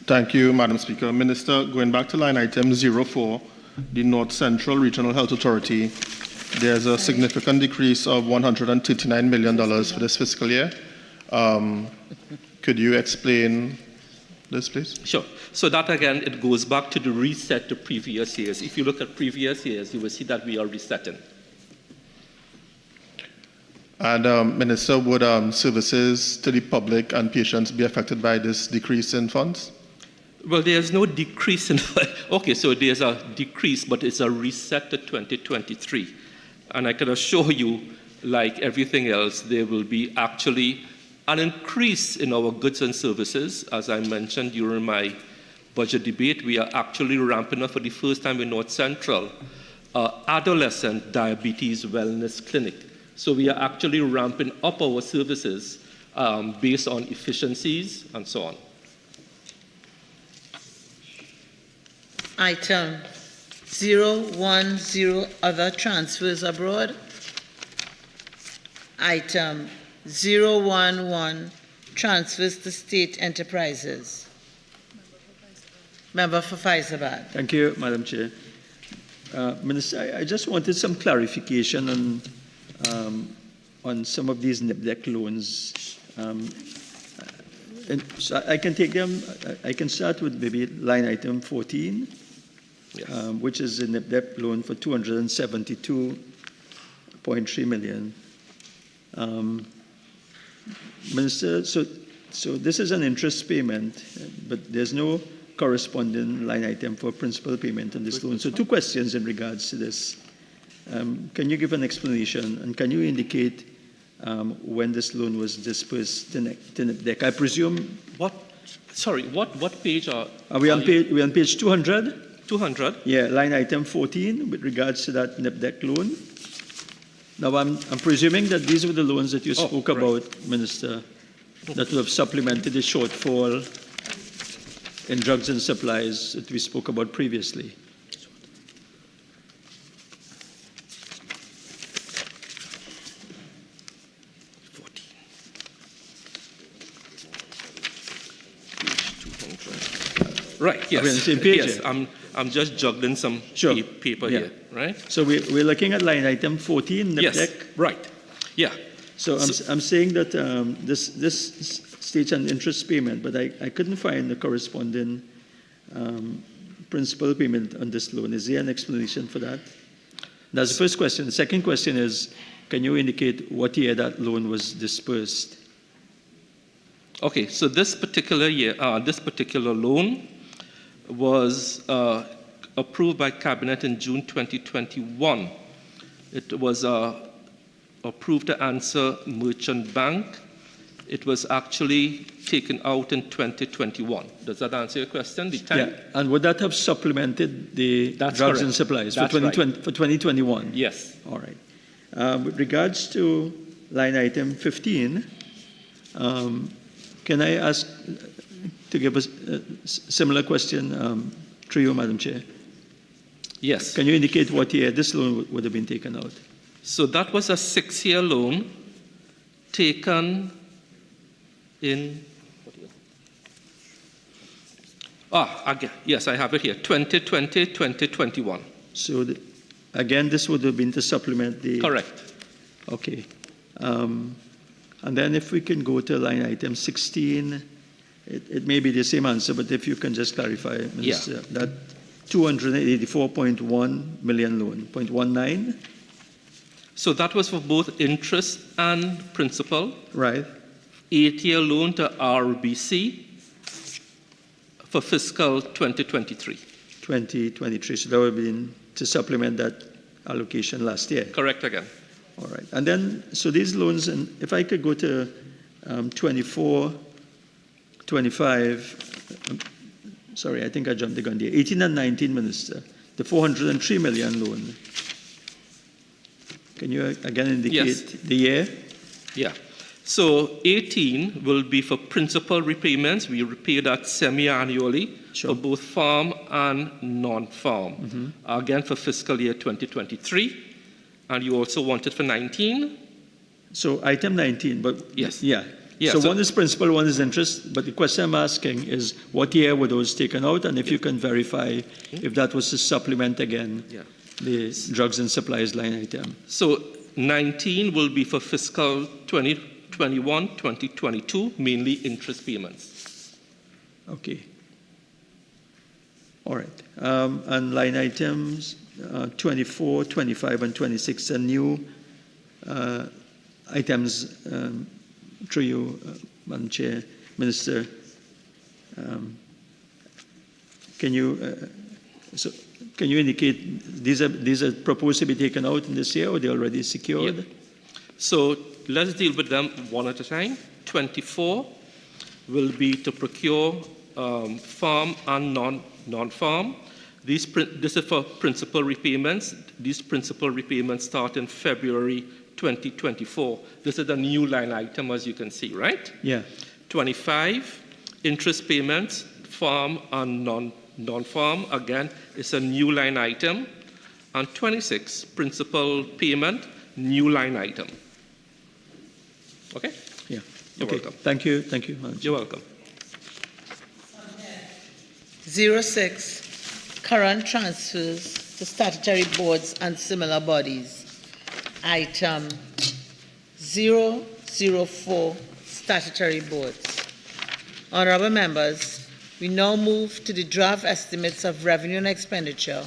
Thank you, Madam Speaker. Minister, going back to line item 04, the North Central Regional Health Authority, there's a significant decrease of $139 million for this fiscal year. Could you explain this, please? Sure. So that, again, it goes back to the reset to previous years. If you look at previous years, you will see that we are resetting. And, Minister, would services to the public and patients be affected by this decrease in funds? Well, there's no decrease in... Okay, so there's a decrease, but it's a reset to 2023. And I can assure you, like everything else, there will be actually an increase in our goods and services. As I mentioned during my budget debate, we are actually ramping up for the first time in North Central adolescent diabetes wellness clinic. So we are actually ramping up our services based on efficiencies and so on. Item 010, other transfers abroad. Item 011, transfers to state enterprises. Member for Faisabad. Thank you, Madam Chair. Minister, I just wanted some clarification on some of these NIPDEC loans. And so I can take them. I can start with maybe line item 14, yes. Which is a NIPDEC loan for $272.3 million. Minister, so this is an interest payment, but there's no corresponding line item for principal payment on this loan. So two questions in regards to this. Can you give an explanation, and can you indicate when this loan was dispersed to NIPDEC? I presume... What? Sorry, what page are we on? We're on page 200? 200? Yeah, line item 14 with regards to that NIPDEC loan. Now, I'm presuming that these were the loans that you spoke about, Minister, that would have supplemented the shortfall in drugs and supplies that we spoke about previously. Right, yes. Are we on the same page? Yes, I'm just juggling some paper here, right? So we're looking at line item 14, NIPDEC? Yes, right, yeah. So I'm saying that this states an interest payment, but I couldn't find the corresponding principal payment on this loan. Is there an explanation for that? That's the first question. The second question is, can you indicate what year that loan was dispersed? Okay, so this particular year, this particular loan was approved by Cabinet in June 2021. It was approved to answer Merchant Bank, It was actually taken out in 2021. Does that answer your question? The time? Yeah, and would that have supplemented the drugs correct. and supplies That's for 2021? Yes. All right. With regards to line item 15, can I ask to give us a similar question through you, Madam Chair? Yes. Can you indicate what year this loan would have been taken out? So that was a 6-year loan taken in, again, yes, I have it here, 2020, 2021. So again, this would have been to supplement the... Correct. Okay. And then if we can go to line item 16, it may be the same answer, but if you can just clarify, Minister, that 284.1 million loan, 0.19? So that was for both interest and principal. Right. 8-year loan to RBC for fiscal 2023. 2023, so that would have been to supplement that allocation last year. Correct again. All right. And then, so these loans, and if I could go to 24, 25, sorry, I think I jumped the gun there. 18 and 19, Minister, the 403 million loan. Can you again indicate the year? Yeah. So 18 will be for principal repayments. We repay that semi-annually for both farm and non-farm. Again, for fiscal year 2023. And you also want it for 19? So item 19, but yes. Yeah. Yeah, so one is principal, one is interest, but the question I'm asking is what year were those taken out, and if you can verify if that was to supplement again the drugs and supplies line item. So 19 will be for fiscal 2021, 2022, mainly interest payments. Okay. All right. And line items 24, 25, and 26 are new items through you, Madam Chair. Minister, can you indicate these are proposed to be taken out in this year, or they're already secured? Yeah. So let's deal with them one at a time. 24 will be to procure farm and non-farm. This is for principal repayments. These principal repayments start in February 2024. This is a new line item, as you can see, right? Yeah. 25, interest payments, farm and non-farm. Again, it's a new line item. And 26, principal payment, new line item. Okay? Yeah. You're welcome. Thank you. Thank you. You're welcome. 06, current transfers to statutory boards and similar bodies. Item 004, statutory boards. Honorable members, we now move to the draft estimates of revenue and expenditure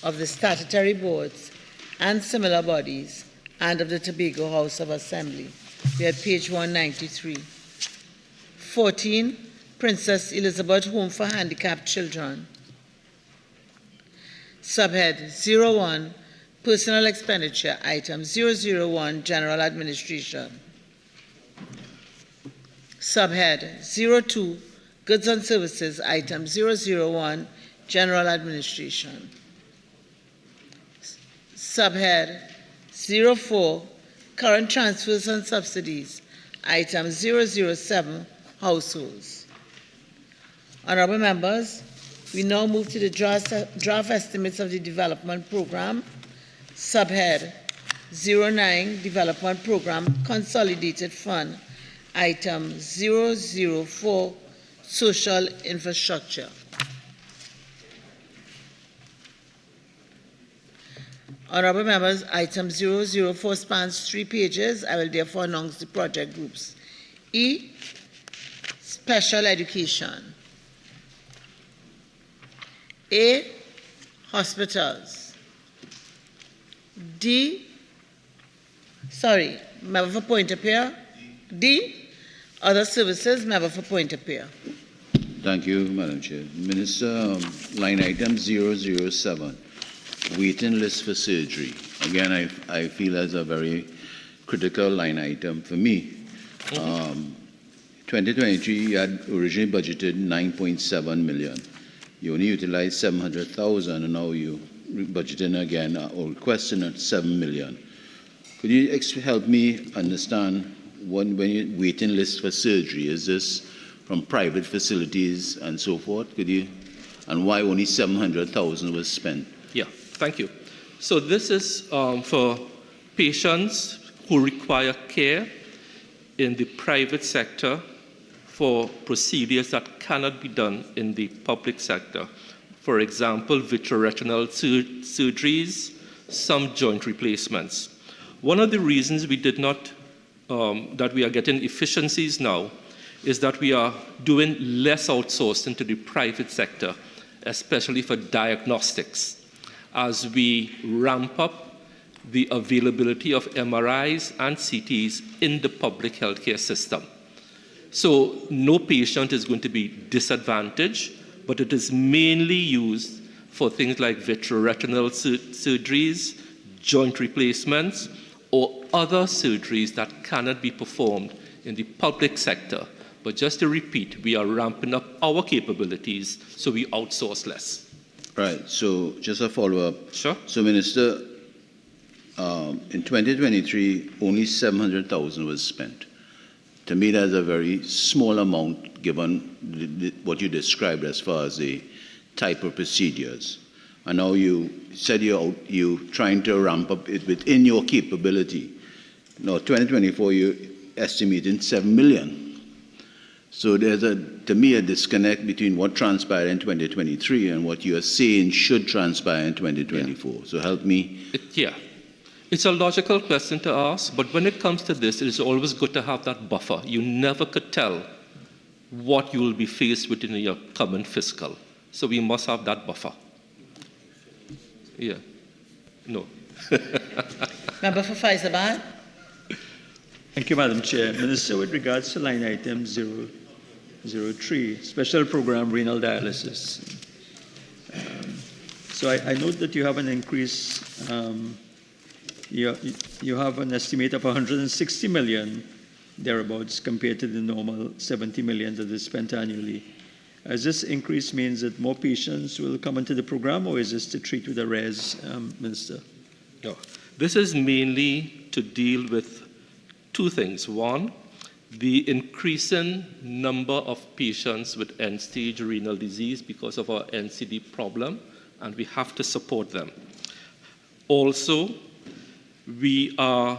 of the statutory boards and similar bodies and of the Tobago House of Assembly. We are at page 193. 14, Princess Elizabeth Home for Handicapped Children. Subhead 01, Personal Expenditure, Item 001, General Administration. Subhead 02, Goods and Services, Item 001, General Administration. Subhead 04, Current Transfers and Subsidies, Item 007, Households. Honorable members, we now move to the draft estimates of the development program. Subhead 09, Development Program Consolidated Fund, Item 004, Social Infrastructure. Honorable members, Item 004 spans 3 pages. I will therefore announce the project groups. E, Special Education. A, Hospitals. D, sorry, member for point of peer. D, Other Services, member for point of peer. Thank you, Madam Chair. Minister, line item 007, waiting list for surgery. Again, I feel that's a very critical line item for me. 2023, you had originally budgeted 9.7 million. You only utilized 700,000, and now you budgeting again or requesting at 7 million. Could you help me understand when you waiting list for surgery? Is this from private facilities and so forth? And why only 700,000 was spent? Yeah, thank you. So this is for patients who require care in the private sector for procedures that cannot be done in the public sector. For example, vitreoretinal surgeries, some joint replacements. One of the reasons we did not, that we are getting efficiencies now is that we are doing less outsourcing to the private sector, especially for diagnostics, as we ramp up the availability of MRIs and CTs in the public healthcare system. So no patient is going to be disadvantaged, but it is mainly used for things like vitreoretinal surgeries, joint replacements, or other surgeries that cannot be performed in the public sector. But just to repeat, we are ramping up our capabilities, so we outsource less. Right, so just a follow-up. Sure. So, Minister, in 2023, only 700,000 was spent. To me, that's a very small amount given what you described as far as the type of procedures. And now you said you're trying to ramp up it within your capability. Now, 2024, you're estimating 7 million. So there's, to me, a disconnect between what transpired in 2023 and what you are saying should transpire in 2024. Yeah. So help me. It's a logical question to ask, but when it comes to this, it is always good to have that buffer. You never could tell what you will be faced with in your coming fiscal. So we must have that buffer. Yeah. No. Member for Faizabad. Thank you, Madam Chair. Minister, with regards to line item 003, Special Program Renal Dialysis. So I note that you have an increase, you have an estimate of 160 million thereabouts compared to the normal 70 million that is spent annually. As this increase means that more patients will come into the program, or is this to treat with arrears, Minister? No. This is mainly to deal with two things. One, the increasing number of patients with end-stage renal disease because of our NCD problem, and we have to support them. Also, we are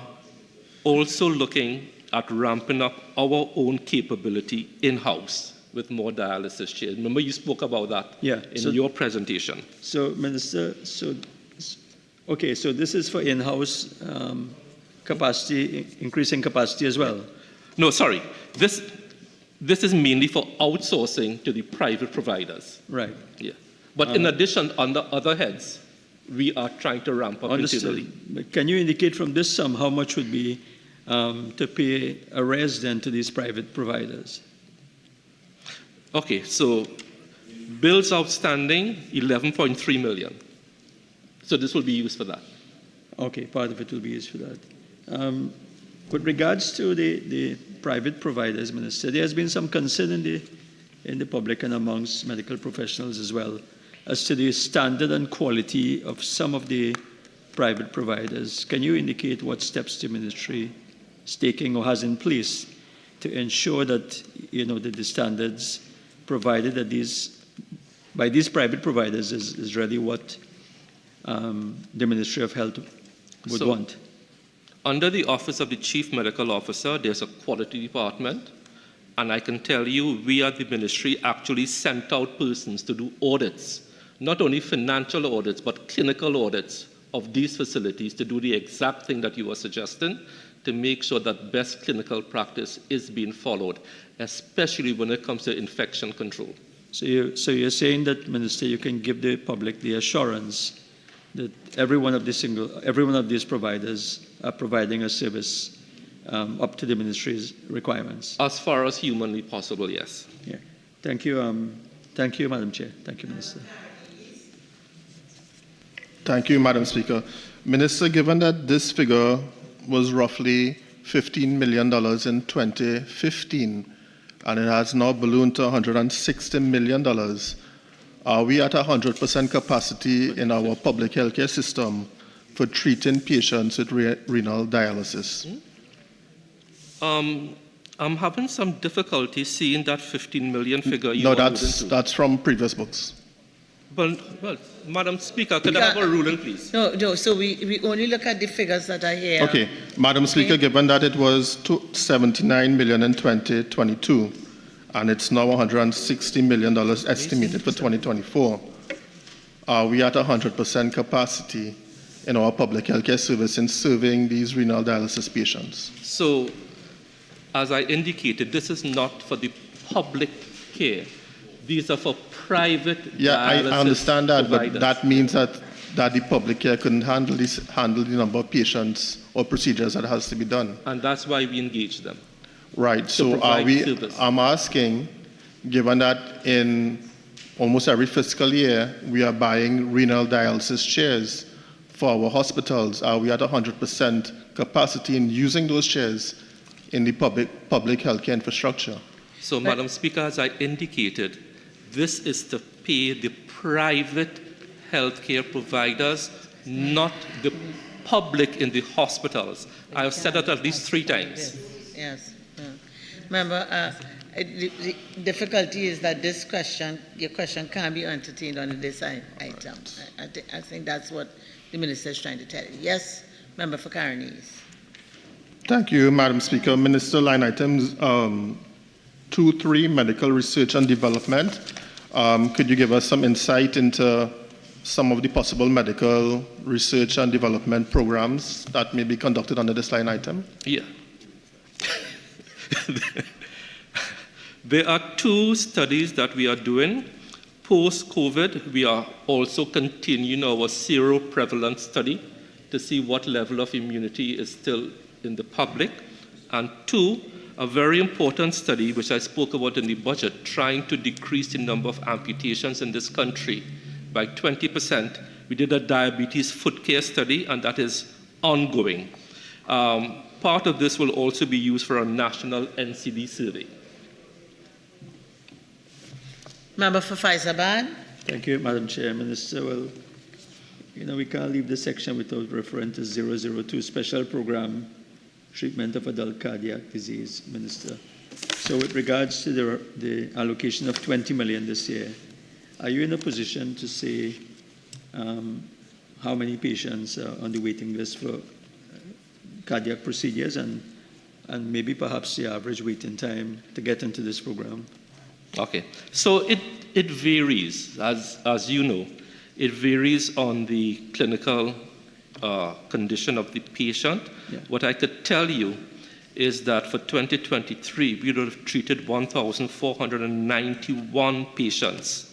also looking at ramping up our own capability in-house with more dialysis chairs. Remember, you spoke about that in your presentation. So, Minister, so this is for in-house capacity, increasing capacity as well? No, sorry. This is mainly for outsourcing to the private providers. Right. Yeah. But in addition, under other heads, we are trying to ramp up internally. But can you indicate from this sum how much would be to pay arrears then to these private providers? Okay, so bills outstanding, 11.3 million. So this will be used for that. Okay, part of it will be used for that. With regards to the private providers, Minister, there has been some concern in the public and amongst medical professionals as well as to the standard and quality of some of the private providers. Can you indicate what steps the ministry is taking or has in place to ensure that that the standards provided that by these private providers is really what the Ministry of Health would want? Under the Office of the Chief Medical Officer, there's a quality department, and I can tell you we at the ministry actually sent out persons to do audits, not only financial audits, but clinical audits of these facilities to do the exact thing that you were suggesting, to make sure that best clinical practice is being followed, especially when it comes to infection control. So you're saying that, Minister, you can give the public the assurance that every one of these providers are providing a service up to the ministry's requirements? As far as humanly possible, yes. Yeah. Thank you. Thank you, Madam Chair. Thank you, Minister. Thank you, Madam Speaker. Minister, given that this figure was roughly $15 million in 2015, and it has now ballooned to $160 million. Are we at 100% capacity in our public healthcare system for treating patients with renal dialysis? I'm having some difficulty seeing that 15 million figure. No, that's from previous books. Well, Madam Speaker, could I have a ruling, please? No, so we only look at the figures that are here. Okay, Madam Speaker, given that it was 79 million in 2022, and it's now $160 million estimated for 2024, are we at 100% capacity in our public healthcare service in serving these renal dialysis patients? So, as I indicated, this is not for the public care. These are for private dialysis I understand that, providers. But that means that the public care couldn't handle the number of patients or procedures that has to be done. And that's why we engage them. Right. So I'm asking, given that in almost every fiscal year we are buying renal dialysis chairs for our hospitals, are we at 100% capacity in using those chairs in the public healthcare infrastructure? So, Madam Speaker, as I indicated, this is to pay the private healthcare providers, not the public in the hospitals. I have said that at least 3 times. Yes. Remember, the difficulty is that your question can't be entertained on this item. I think that's what the Minister is trying to tell you. Yes, Member for Carinese. Thank you, Madam Speaker. Minister, line items 2.3, medical research and development. Could you give us some insight into some of the possible medical research and development programs that may be conducted under this line item? Yeah. There are 2 studies that we are doing. Post-COVID, we are also continuing our seroprevalence study to see what level of immunity is still in the public. And 2, a very important study, which I spoke about in the budget, trying to decrease the number of amputations in this country by 20%. We did a diabetes foot care study, and that is ongoing. Part of this will also be used for a national NCD survey. Member for Faizabad. Thank you, Madam Chair. Minister, well, we can't leave this section without referring to 002 special program treatment of adult cardiac disease, Minister. So with regards to the allocation of 20 million this year, are you in a position to say how many patients are on the waiting list for cardiac procedures and maybe perhaps the average waiting time to get into this program? Okay, so it varies, as you know. It varies on the clinical condition of the patient. Yeah. What I could tell you is that for 2023, we would have treated 1,491 patients.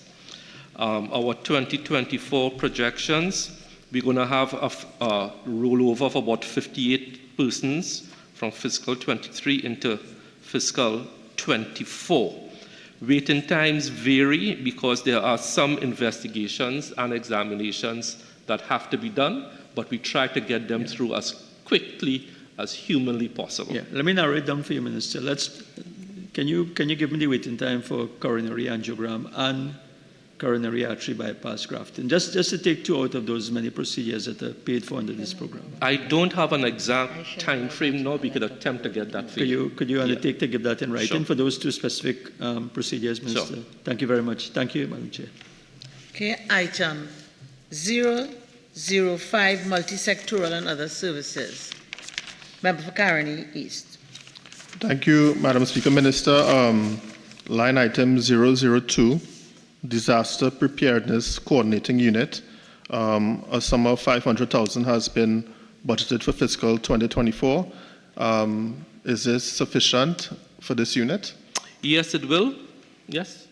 Our 2024 projections, we're going to have a rollover of about 58 persons from fiscal 23 into fiscal 24. Waiting times vary because there are some investigations and examinations that have to be done, but we try to get them through as quickly as humanly possible. Yeah, let me narrow it down for you, Minister. Can you give me the waiting time for coronary angiogram and coronary artery bypass grafting? Just to take 2 out of those many procedures that are paid for under this program. I don't have an exact time frame now. We could attempt to get that for you. Could you undertake to give that in writing Sure. for those 2 specific procedures, Minister? Sure. Thank you very much. Thank you, Madam Chair. Okay, item 005, multi-sectoral and other services. Member for Caroni East. Thank you, Madam Speaker. Minister, line item 002, Disaster Preparedness Coordinating Unit. A sum of 500,000 has been budgeted for fiscal 2024. Is this sufficient for this unit? Yes, it will. Yes.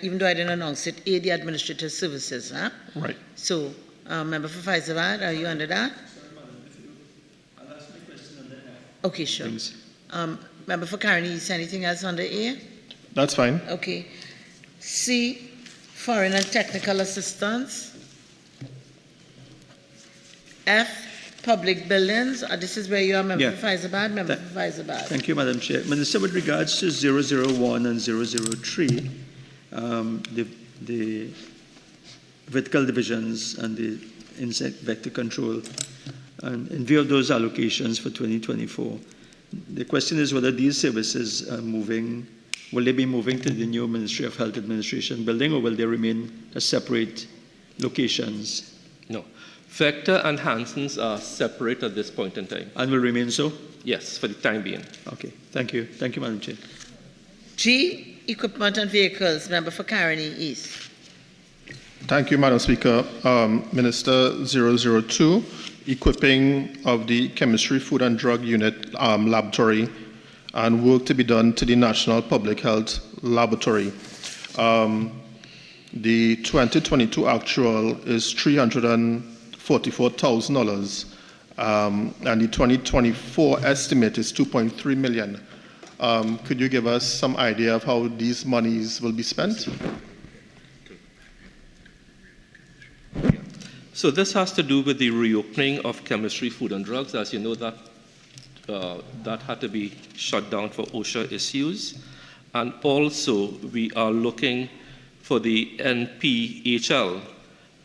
Even though I didn't announce it, the administrative services, huh? Right. So, Member for Faizabad, are you under that? Okay, sure. Member for Caroni East, anything else under A? That's fine. Okay. C, foreign and technical assistance. F, public buildings. This is where you are member Yeah. for Faizabad, member for Faizabad. Thank you, Madam Chair. Minister, with regards to 001 and 003, the vertical divisions and the insect vector control, and in view of those allocations for 2024, the question is whether these services are moving, will they be moving to the new Ministry of Health Administration building, or will they remain as separate locations? No. Vector and Hanson's are separate at this point in time. And will remain so? Yes, for the time being. Okay, thank you. Thank you, Madam Chair. G, equipment and vehicles, member for Caroni East. Thank you, Madam Speaker. Minister 002, equipping of the Chemistry, Food and Drug Unit laboratory and work to be done to the National Public Health Laboratory. The 2022 actual is $344,000, and the 2024 estimate is $2.3 million. Could you give us some idea of how these monies will be spent? So this has to do with the reopening of Chemistry, Food and Drugs. As you know, that had to be shut down for OSHA issues. And also, we are looking for the NPHL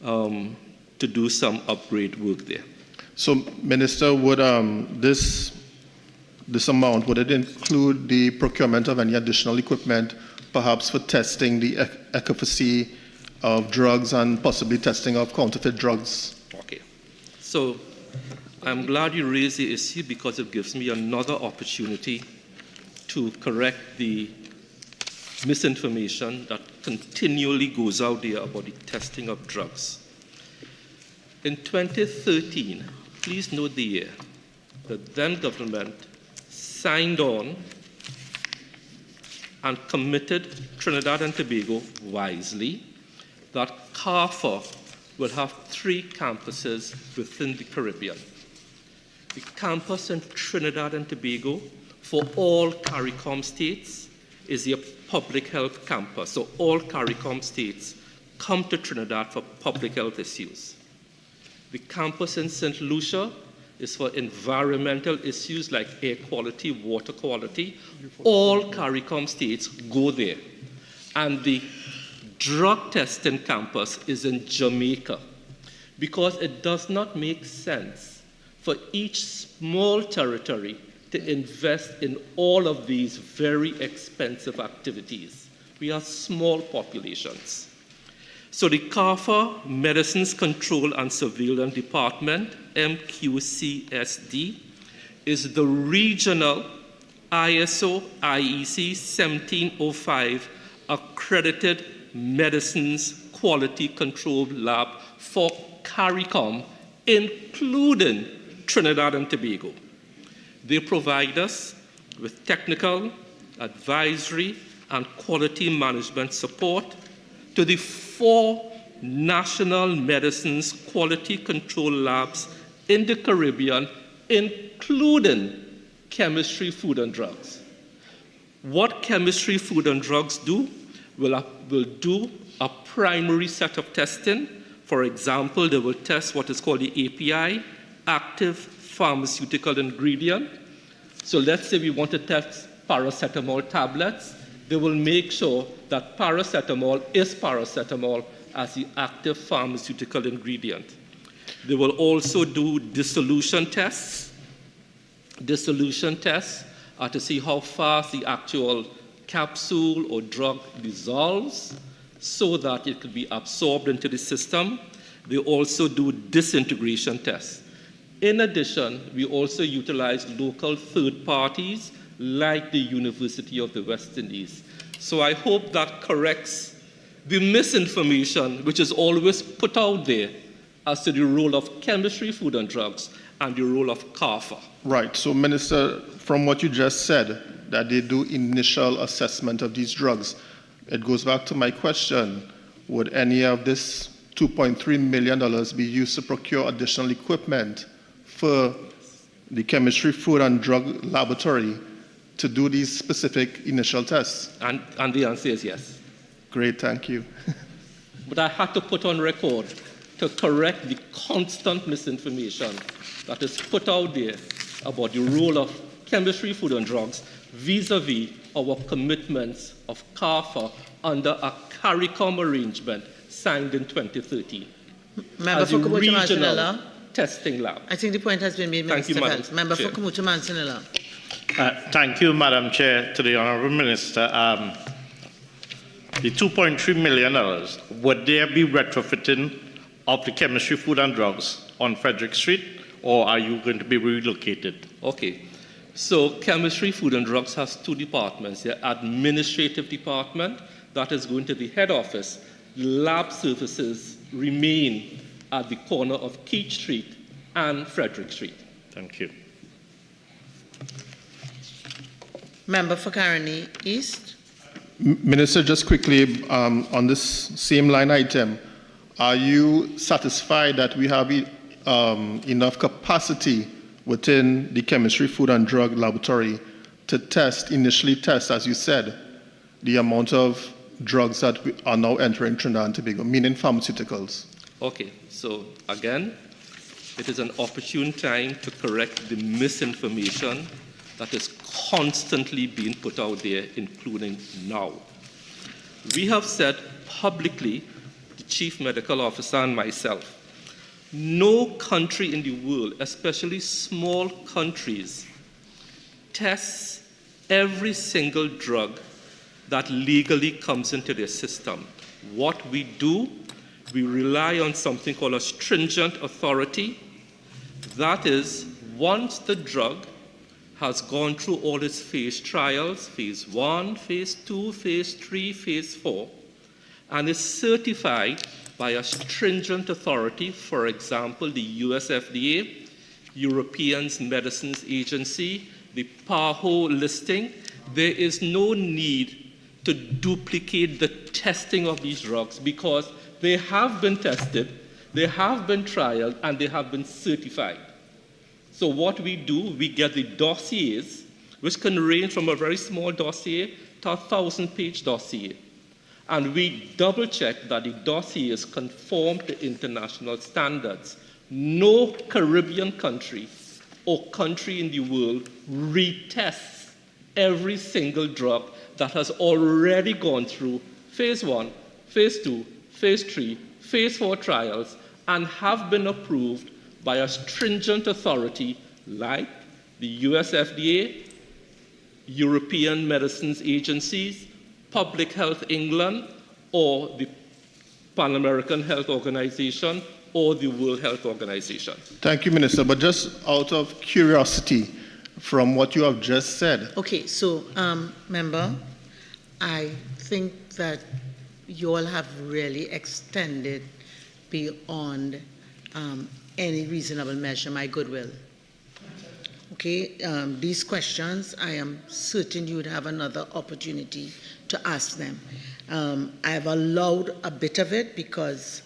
to do some upgrade work there. So, Minister, would this amount, would it include the procurement of any additional equipment, perhaps for testing the efficacy of drugs and possibly testing of counterfeit drugs? Okay. So I'm glad you raised the issue because it gives me another opportunity to correct the misinformation that continually goes out there about the testing of drugs. In 2013, please note the year, the then government signed on and committed Trinidad and Tobago wisely that CARFA will have 3 campuses within the Caribbean. The campus in Trinidad and Tobago for all CARICOM states is a public health campus. So all CARICOM states come to Trinidad for public health issues. The campus in St. Lucia is for environmental issues like air quality, water quality. All CARICOM states go there. And the drug testing campus is in Jamaica because it does not make sense for each small territory to invest in all of these very expensive activities. We are small populations. So the CARFA Medicines Control and Surveillance Department, MQCSD, is the regional ISO IEC 1705 accredited medicines quality control lab for CARICOM, including Trinidad and Tobago. They provide us with technical, advisory, and quality management support to the 4 national medicines quality control labs in the Caribbean, including Chemistry, Food and Drugs. What Chemistry, Food and Drugs do will do a primary set of testing. For example, they will test what is called the API, active pharmaceutical ingredient. So let's say we want to test paracetamol tablets. They will make sure that paracetamol is paracetamol as the active pharmaceutical ingredient. They will also do dissolution tests. Dissolution tests are to see how fast the actual capsule or drug dissolves so that it could be absorbed into the system. They also do disintegration tests. In addition, we also utilize local third parties like the University of the West Indies. So I hope that corrects the misinformation which is always put out there as to the role of Chemistry, Food and Drugs and the role of CARFA. Right. So, Minister, from what you just said, that they do initial assessment of these drugs, it goes back to my question, would any of this $2.3 million be used to procure additional equipment for the Chemistry, Food and Drug Laboratory to do these specific initial tests? And the answer is yes. Great, thank you. But I had to put on record to correct the constant misinformation that is put out there about the role of chemistry, food and drugs vis-a-vis our commitments of CARFA under a CARICOM arrangement signed in 2013. Member as for a Kumucha regional Mansinilla. testing lab. I think the point has been made, Minister Phelps. Member for Kumucha Mansinilla. Thank you, Madam Chair. To the Honourable Minister, the $2.3 million, would there be retrofitting of the chemistry, food and drugs on Frederick Street, or are you going to be relocated? Okay. So chemistry, food and drugs has two departments. The administrative department, that is going to the head office. Lab services remain at the corner of Keith Street and Frederick Street. Thank you. Member for Caroni East. Minister, just quickly on this same line item, are you satisfied that we have enough capacity within the chemistry, food and drug laboratory to initially test, as you said, the amount of drugs that are now entering Trinidad and Tobago, meaning pharmaceuticals? Okay, so again, it is an opportune time to correct the misinformation that is constantly being put out there, including now. We have said publicly, the Chief Medical Officer and myself, no country in the world, especially small countries, tests every single drug that legally comes into their system. What we do, we rely on something called a stringent authority. That is, once the drug has gone through all its phase trials, phase 1, phase 2, phase 3, phase 4, and is certified by a stringent authority, for example, the US FDA, European Medicines Agency, the PAHO listing, there is no need to duplicate the testing of these drugs because they have been tested, they have been trialed, and they have been certified. So what we do, we get the dossiers, which can range from a very small dossier to a 1,000-page dossier. And we double-check that the dossiers conform to international standards. No Caribbean country or country in the world retests every single drug that has already gone through phase 1, phase 2, phase 3, phase 4 trials and have been approved by a stringent authority like the US FDA, European Medicines Agencies, Public Health England, or the Pan American Health Organization, or the World Health Organization. Thank you, Minister. But just out of curiosity, from what you have just said. Okay, so, Member, I think that you all have really extended beyond any reasonable measure my goodwill. Okay, these questions, I am certain you would have another opportunity to ask them. I've allowed a bit of it because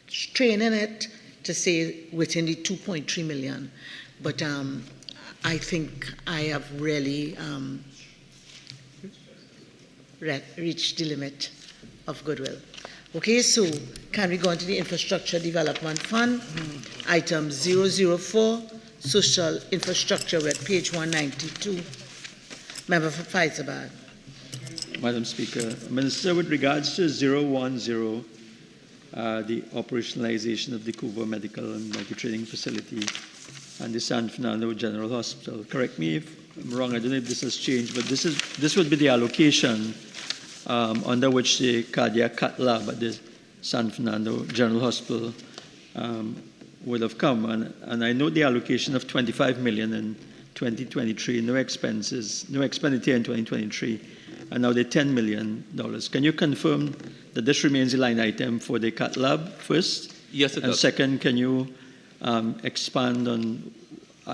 training it to say within the 2.3 million, but I think I have really reached the limit of goodwill. Okay, so can we go on to the Infrastructure Development Fund? Item 004, Social Infrastructure, we're at page 192. Member for Fyzabad. Madam Speaker, Minister, with regards to 010, the operationalization of the Cuba Medical and Multi-Training Facility and the San Fernando General Hospital, correct me if I'm wrong, I don't know if this has changed, but this would be the allocation under which the cardiac cath lab at the San Fernando General Hospital would have come. And I know the allocation of $25 million in 2023, no expenditure in 2023, and now the $10 million. Can you confirm that this remains a line item for the cath lab first? Yes, it does. And second, can you expand on,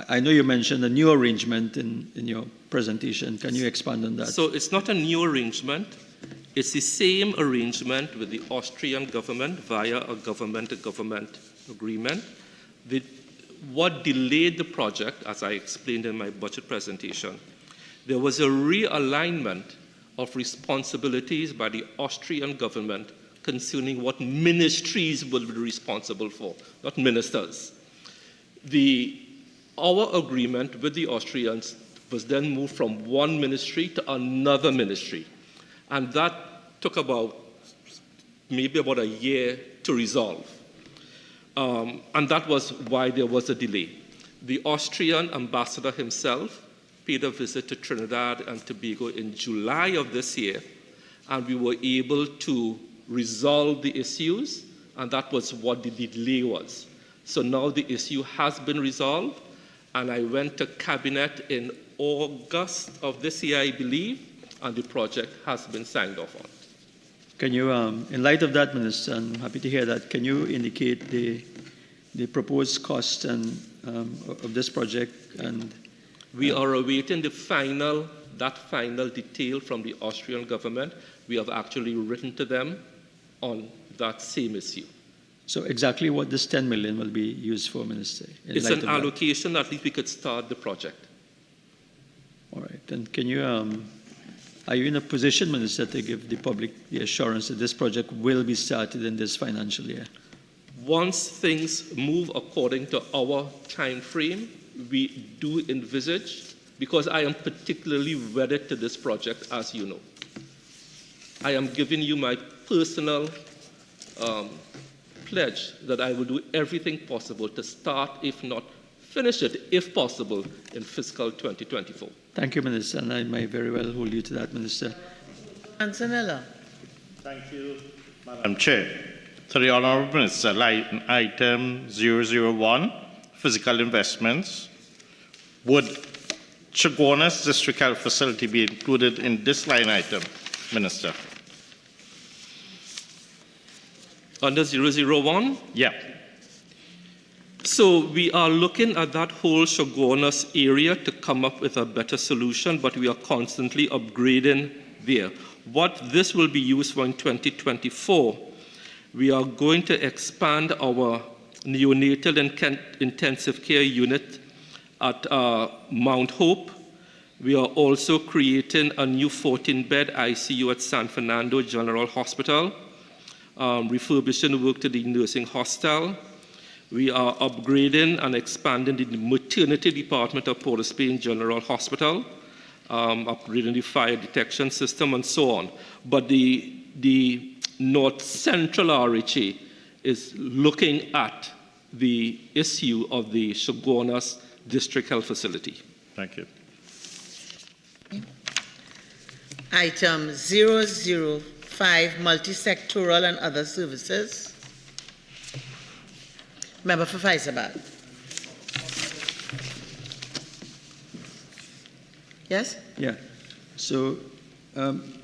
I know you mentioned a new arrangement in your presentation. Can you expand on that? So it's not a new arrangement. It's the same arrangement with the Austrian government via a government-to-government agreement. What delayed the project, as I explained in my budget presentation, there was a realignment of responsibilities by the Austrian government concerning what ministries will be responsible for, not ministers. Our agreement with the Austrians was then moved from one ministry to another ministry. And that took maybe about a year to resolve. And that was why there was a delay. The Austrian ambassador himself paid a visit to Trinidad and Tobago in July of this year, and we were able to resolve the issues, and that was what the delay was. So now the issue has been resolved, and I went to Cabinet in August of this year, I believe, and the project has been signed off on. Can you, in light of that, Minister, I'm happy to hear that, can you indicate the proposed cost of this project? And we are awaiting that final detail from the Austrian government. We have actually written to them on that same issue. So exactly what this 10 million will be used for, Minister? It's an allocation, at least we could start the project. All right, and can you, are you in a position, Minister, to give the public the assurance that this project will be started in this financial year? Once things move according to our time frame, we do envisage, because I am particularly wedded to this project, as you know. I am giving you my personal pledge that I will do everything possible to start, if not finish it, if possible, in fiscal 2024. Thank you, Minister, and I may very well hold you to that, Minister. Antonella. Thank you, Madam Chair. To the Honourable Minister, line item 001, physical investments. Would Chaguanas District Health Facility be included in this line item, Minister? Under 001? Yeah. So we are looking at that whole Chaguanas area to come up with a better solution, but we are constantly upgrading there. What this will be used for in 2024, we are going to expand our neonatal and intensive care unit at Mount Hope. We are also creating a new 14-bed ICU at San Fernando General Hospital, refurbishing work to the nursing hostel. We are upgrading and expanding the maternity department of Port of Spain General Hospital, upgrading the fire detection system, and so on. But the North Central RHA is looking at the issue of the Chaguanas District Health Facility. Thank you. Item 005, multi-sectoral and other services. Member for Faisabad. Yes? Yeah. So,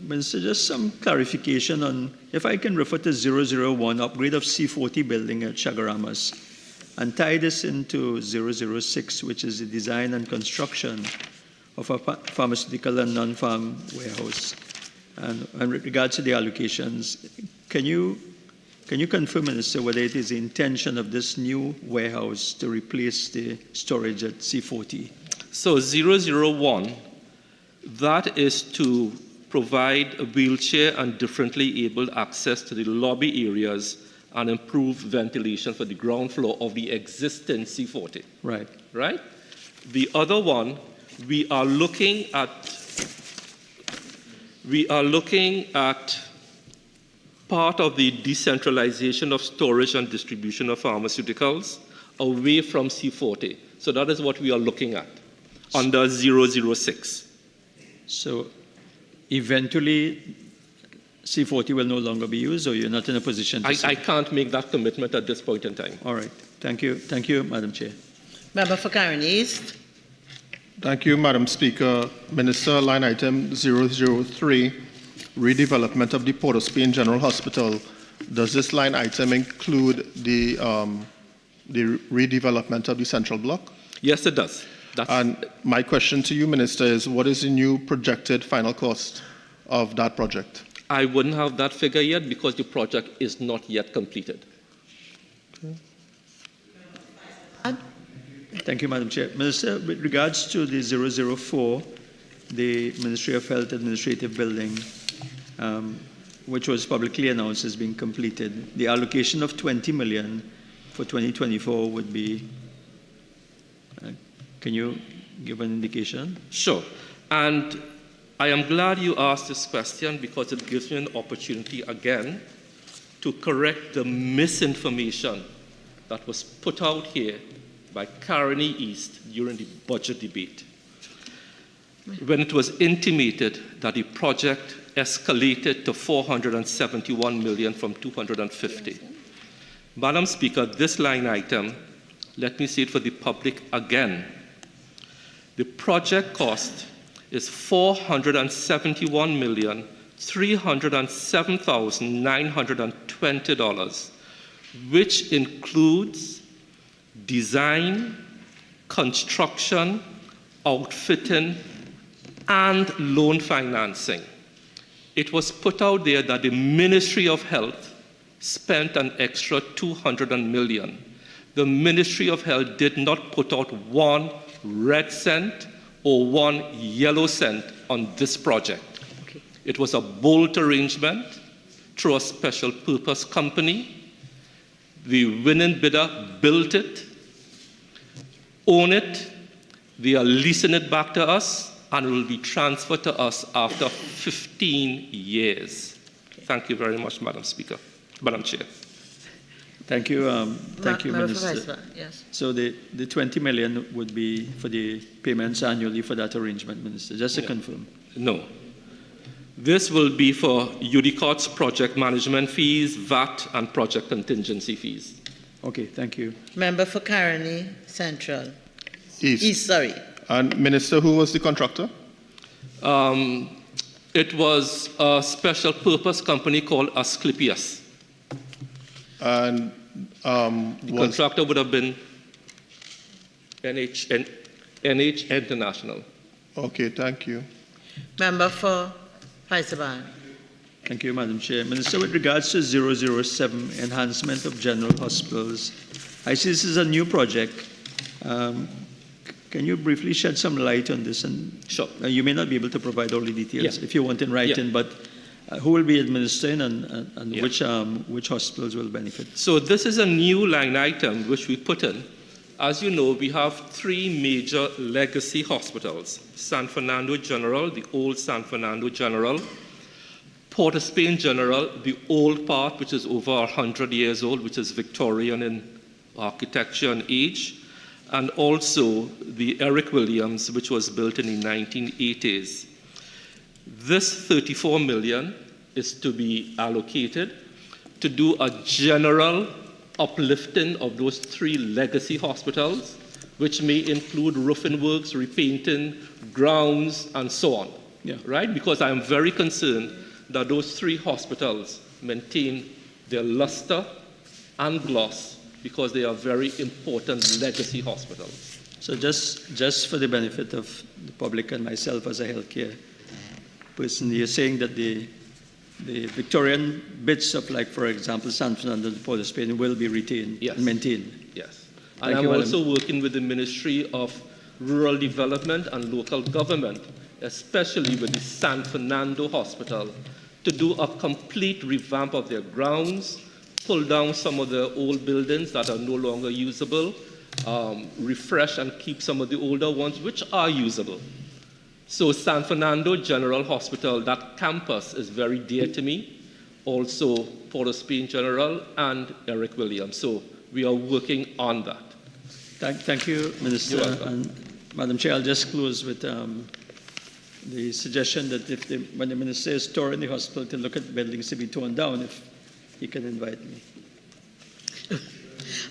Minister, just some clarification on, if I can refer to 001, upgrade of C40 building at Chagaramas, and tie this into 006, which is the design and construction of a pharmaceutical and non-farm warehouse. And with regards to the allocations, can you confirm, Minister, whether it is the intention of this new warehouse to replace the storage at C40? So 001, that is to provide a wheelchair and differently abled access to the lobby areas and improve ventilation for the ground floor of the existing C40. Right. Right? The other one, we are looking at part of the decentralization of storage and distribution of pharmaceuticals away from C40. So that is what we are looking at under 006. So eventually C40 will no longer be used, or you're not in a position to say? I can't make that commitment at this point in time. All right. Thank you. Thank you, Madam Chair. Member for Karen East. Thank you, Madam Speaker. Minister, line item 003, redevelopment of the Port of Spain General Hospital. Does this line item include the redevelopment of the central block? Yes, it does. And my question to you, Minister, is what is the new projected final cost of that project? I wouldn't have that figure yet because the project is not yet completed. Okay. Thank you, Madam Chair. Minister, with regards to the 004, the Ministry of Health Administrative Building, which was publicly announced as being completed, the allocation of 20 million for 2024 would be, can you give an indication? Sure. And I am glad you asked this question because it gives me an opportunity again to correct the misinformation that was put out here by Carney East during the budget debate, when it was intimated that the project escalated to 471 million from 250. Madam Speaker, this line item, let me say it for the public again. The project cost is $471,307,920, which includes design, construction, outfitting, and loan financing. It was put out there that the Ministry of Health spent an extra 200 million. The Ministry of Health did not put out one red cent or one yellow cent on this project. Okay. It was a bold arrangement through a special purpose company. The winning bidder built it, own it, they are leasing it back to us, and it will be transferred to us after 15 years. Okay. Thank you very much, Madam Speaker. Madam Chair. Thank you, Minister. Yes. So the 20 million would be for the payments annually for that arrangement, Minister, just to confirm. No. This will be for UDICOT's project management fees, VAT, and project contingency fees. Okay, thank you. Member for Carney Central. East. Sorry. And Minister, who was the contractor? It was a special purpose company called Asclepius. And the contractor would have been NH International. Okay, thank you. Member for Hyderabad. Thank you, Madam Chair. Minister, with regards to 007, enhancement of general hospitals, I see this is a new project. Can you briefly shed some light on this? And sure. You may not be able to provide all the details if you want in writing, but who will be administering and which hospitals will benefit? So this is a new line item which we put in. As you know, we have three major legacy hospitals: San Fernando General, the old San Fernando General; Port of Spain General, the old part, which is over 100 years old, which is Victorian in architecture and age; and also the Eric Williams, which was built in the 1980s. This 34 million is to be allocated to do a general uplifting of those three legacy hospitals, which may include roofing works, repainting, grounds, and so on. Right? Because I am very concerned that those three hospitals maintain their luster and gloss, because they are very important legacy hospitals. So just for the benefit of the public and myself as a healthcare person, you're saying that the Victorian bits of, like, for example, San Fernando and Port of Spain will be retained and maintained? Yes. And I'm also working with the Ministry of Rural Development and Local Government, especially with the San Fernando Hospital, to do a complete revamp of their grounds, pull down some of the old buildings that are no longer usable, refresh and keep some of the older ones which are usable. So San Fernando General Hospital, that campus is very dear to me. Also Port of Spain General and Eric Williams. So we are working on that. Thank you, Minister. And Madam Chair, I'll just close with the suggestion that when the Minister is touring the hospital to look at buildings to be torn down, if he can invite me.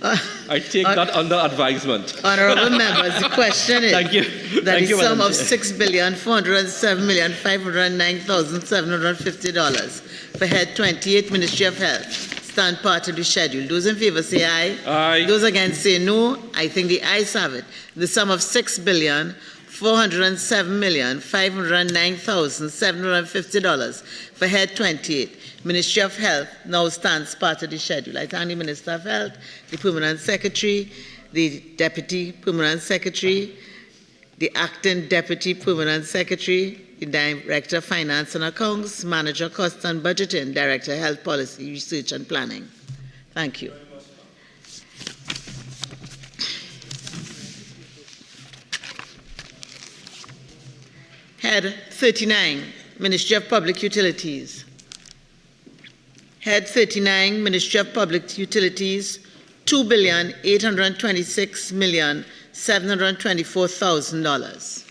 I take that under advisement. Honourable members, the question is Thank you. that Thank the you, sum Madam of Chair. $6,407,509,750 for Head 28, Ministry of Health, stand part of the schedule. Those in favour say aye. Aye. Those against say no. I think the ayes have it. The sum of $6,407,509,750 for Head 28, Ministry of Health, now stands part of the schedule. I thank the Minister of Health, the Permanent Secretary, the Deputy Permanent Secretary, the Acting Deputy Permanent Secretary, the Director of Finance and Accounts, Manager Cost and Budgeting, Director Health Policy, Research and Planning. Thank you. Head 39, Ministry of Public Utilities. Head 39, Ministry of Public Utilities, $2,826,724,000.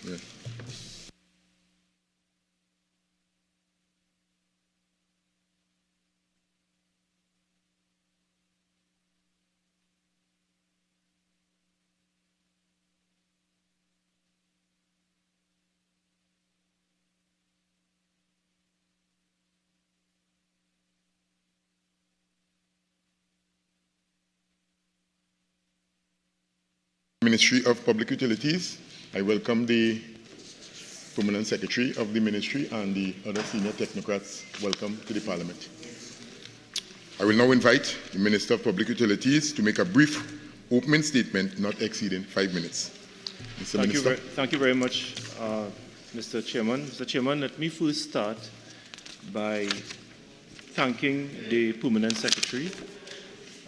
Yeah. Ministry of Public Utilities. I welcome the Permanent Secretary of the Ministry and the other senior technocrats. Welcome to the Parliament. I will now invite the Minister of Public Utilities to make a brief opening statement not exceeding 5 minutes. Mr. Minister. Thank you very much, Mr. Chairman. Mr. Chairman, let me first start by thanking the Permanent Secretary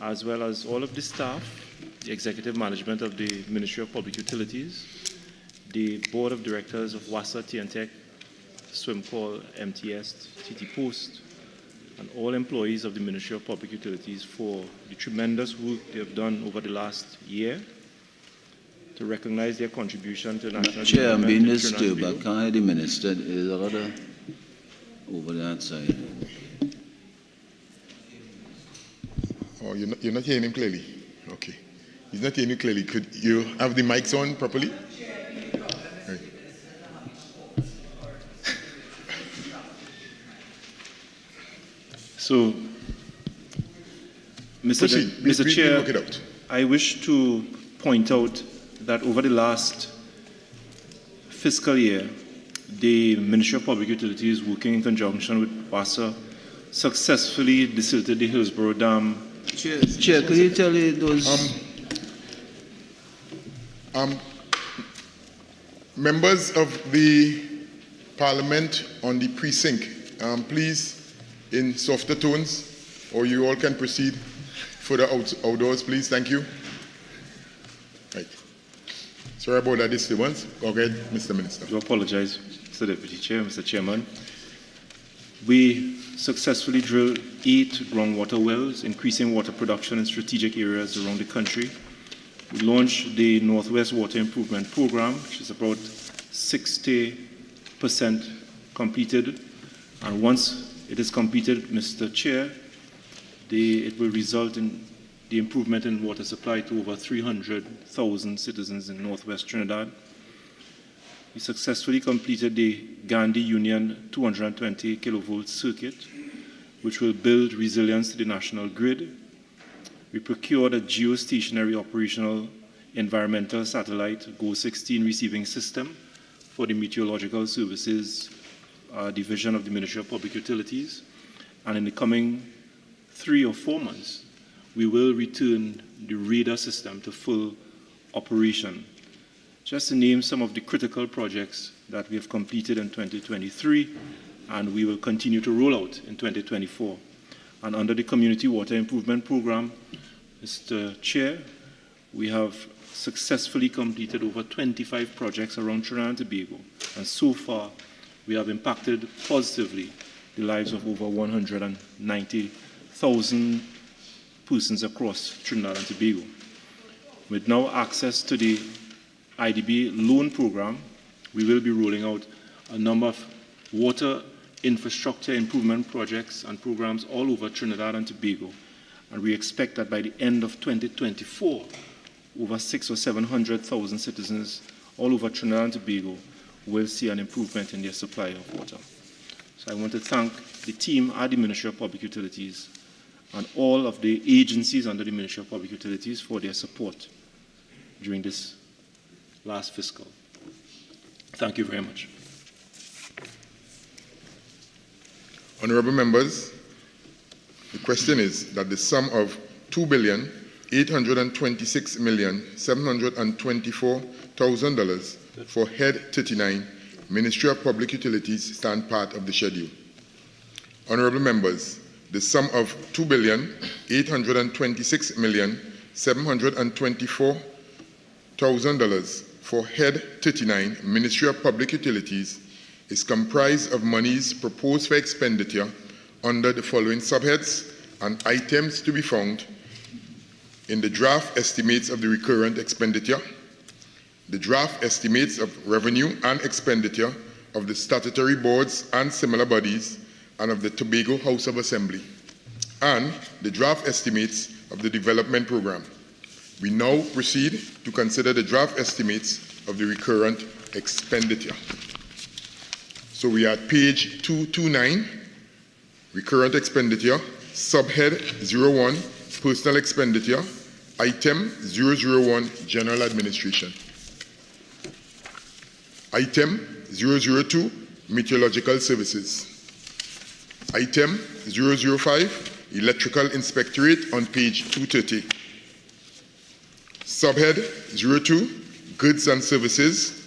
as well as all of the staff, the executive management of the Ministry of Public Utilities, the Board of Directors of WASA, TNTech, Swimcall, MTS, TT Post, and all employees of the Ministry of Public Utilities for the tremendous work they have done over the last year to recognize their contribution to national Chair, I'm being development. disturbed. I can't hear the Minister. Is there other over that side? Oh, you're not hearing him clearly? Okay. He's not hearing you clearly. Could you have the mics on properly? Right. So, Mr. Chair, work it out. I wish to point out that over the last fiscal year, the Ministry of Public Utilities, working in conjunction with WASA, successfully desilted the Hillsborough Dam. Chair, could you tell me those... Members of the Parliament on the precinct, please, in softer tones, or you all can proceed further outdoors, please. Thank you. Right. Sorry about that disturbance. Go ahead, Mr. Minister. I do apologize, Mr. Deputy Chair, Mr. Chairman. We successfully drilled 8 groundwater wells, increasing water production in strategic areas around the country. We launched the Northwest Water Improvement Program, which is about 60% completed. And once it is completed, Mr. Chair, it will result in the improvement in water supply to over 300,000 citizens in Northwest Trinidad. We successfully completed the Gandhi Union 220 kilovolt circuit, which will build resilience to the national grid. We procured a geostationary operational environmental satellite GO-16 receiving system for the Meteorological Services division of the Ministry of Public Utilities, and in the coming 3 or 4 months, we will return the radar system to full operation. Just to name some of the critical projects that we have completed in 2023, and we will continue to roll out in 2024. And under the Community Water Improvement Program, Mr. Chair, we have successfully completed over 25 projects around Trinidad and Tobago, and so far we have impacted positively the lives of over 190,000 persons across Trinidad and Tobago. With now access to the IDB loan program, we will be rolling out a number of water infrastructure improvement projects and programs all over Trinidad and Tobago. And we expect that by the end of 2024, over 600,000 or 700,000 citizens all over Trinidad and Tobago will see an improvement in their supply of water. So I want to thank the team at the Ministry of Public Utilities and all of the agencies under the Ministry of Public Utilities for their support during this last fiscal. Thank you very much. Honourable members, the question is that the sum of $2,826,724,000 for Head 39, Ministry of Public Utilities, stand part of the schedule. Honourable members, the sum of $2,826,724,000 for Head 39, Ministry of Public Utilities, is comprised of monies proposed for expenditure under the following subheads and items to be found in the draft estimates of the recurrent expenditure, the draft estimates of revenue and expenditure of the statutory boards and similar bodies and of the Tobago House of Assembly, and the draft estimates of the development program. We now proceed to consider the draft estimates of the recurrent expenditure. So we are at page 229, recurrent expenditure, subhead 01, personal expenditure, item 001, general administration. Item 002, meteorological services. Item 005, electrical inspectorate on page 230. Subhead 02, goods and services.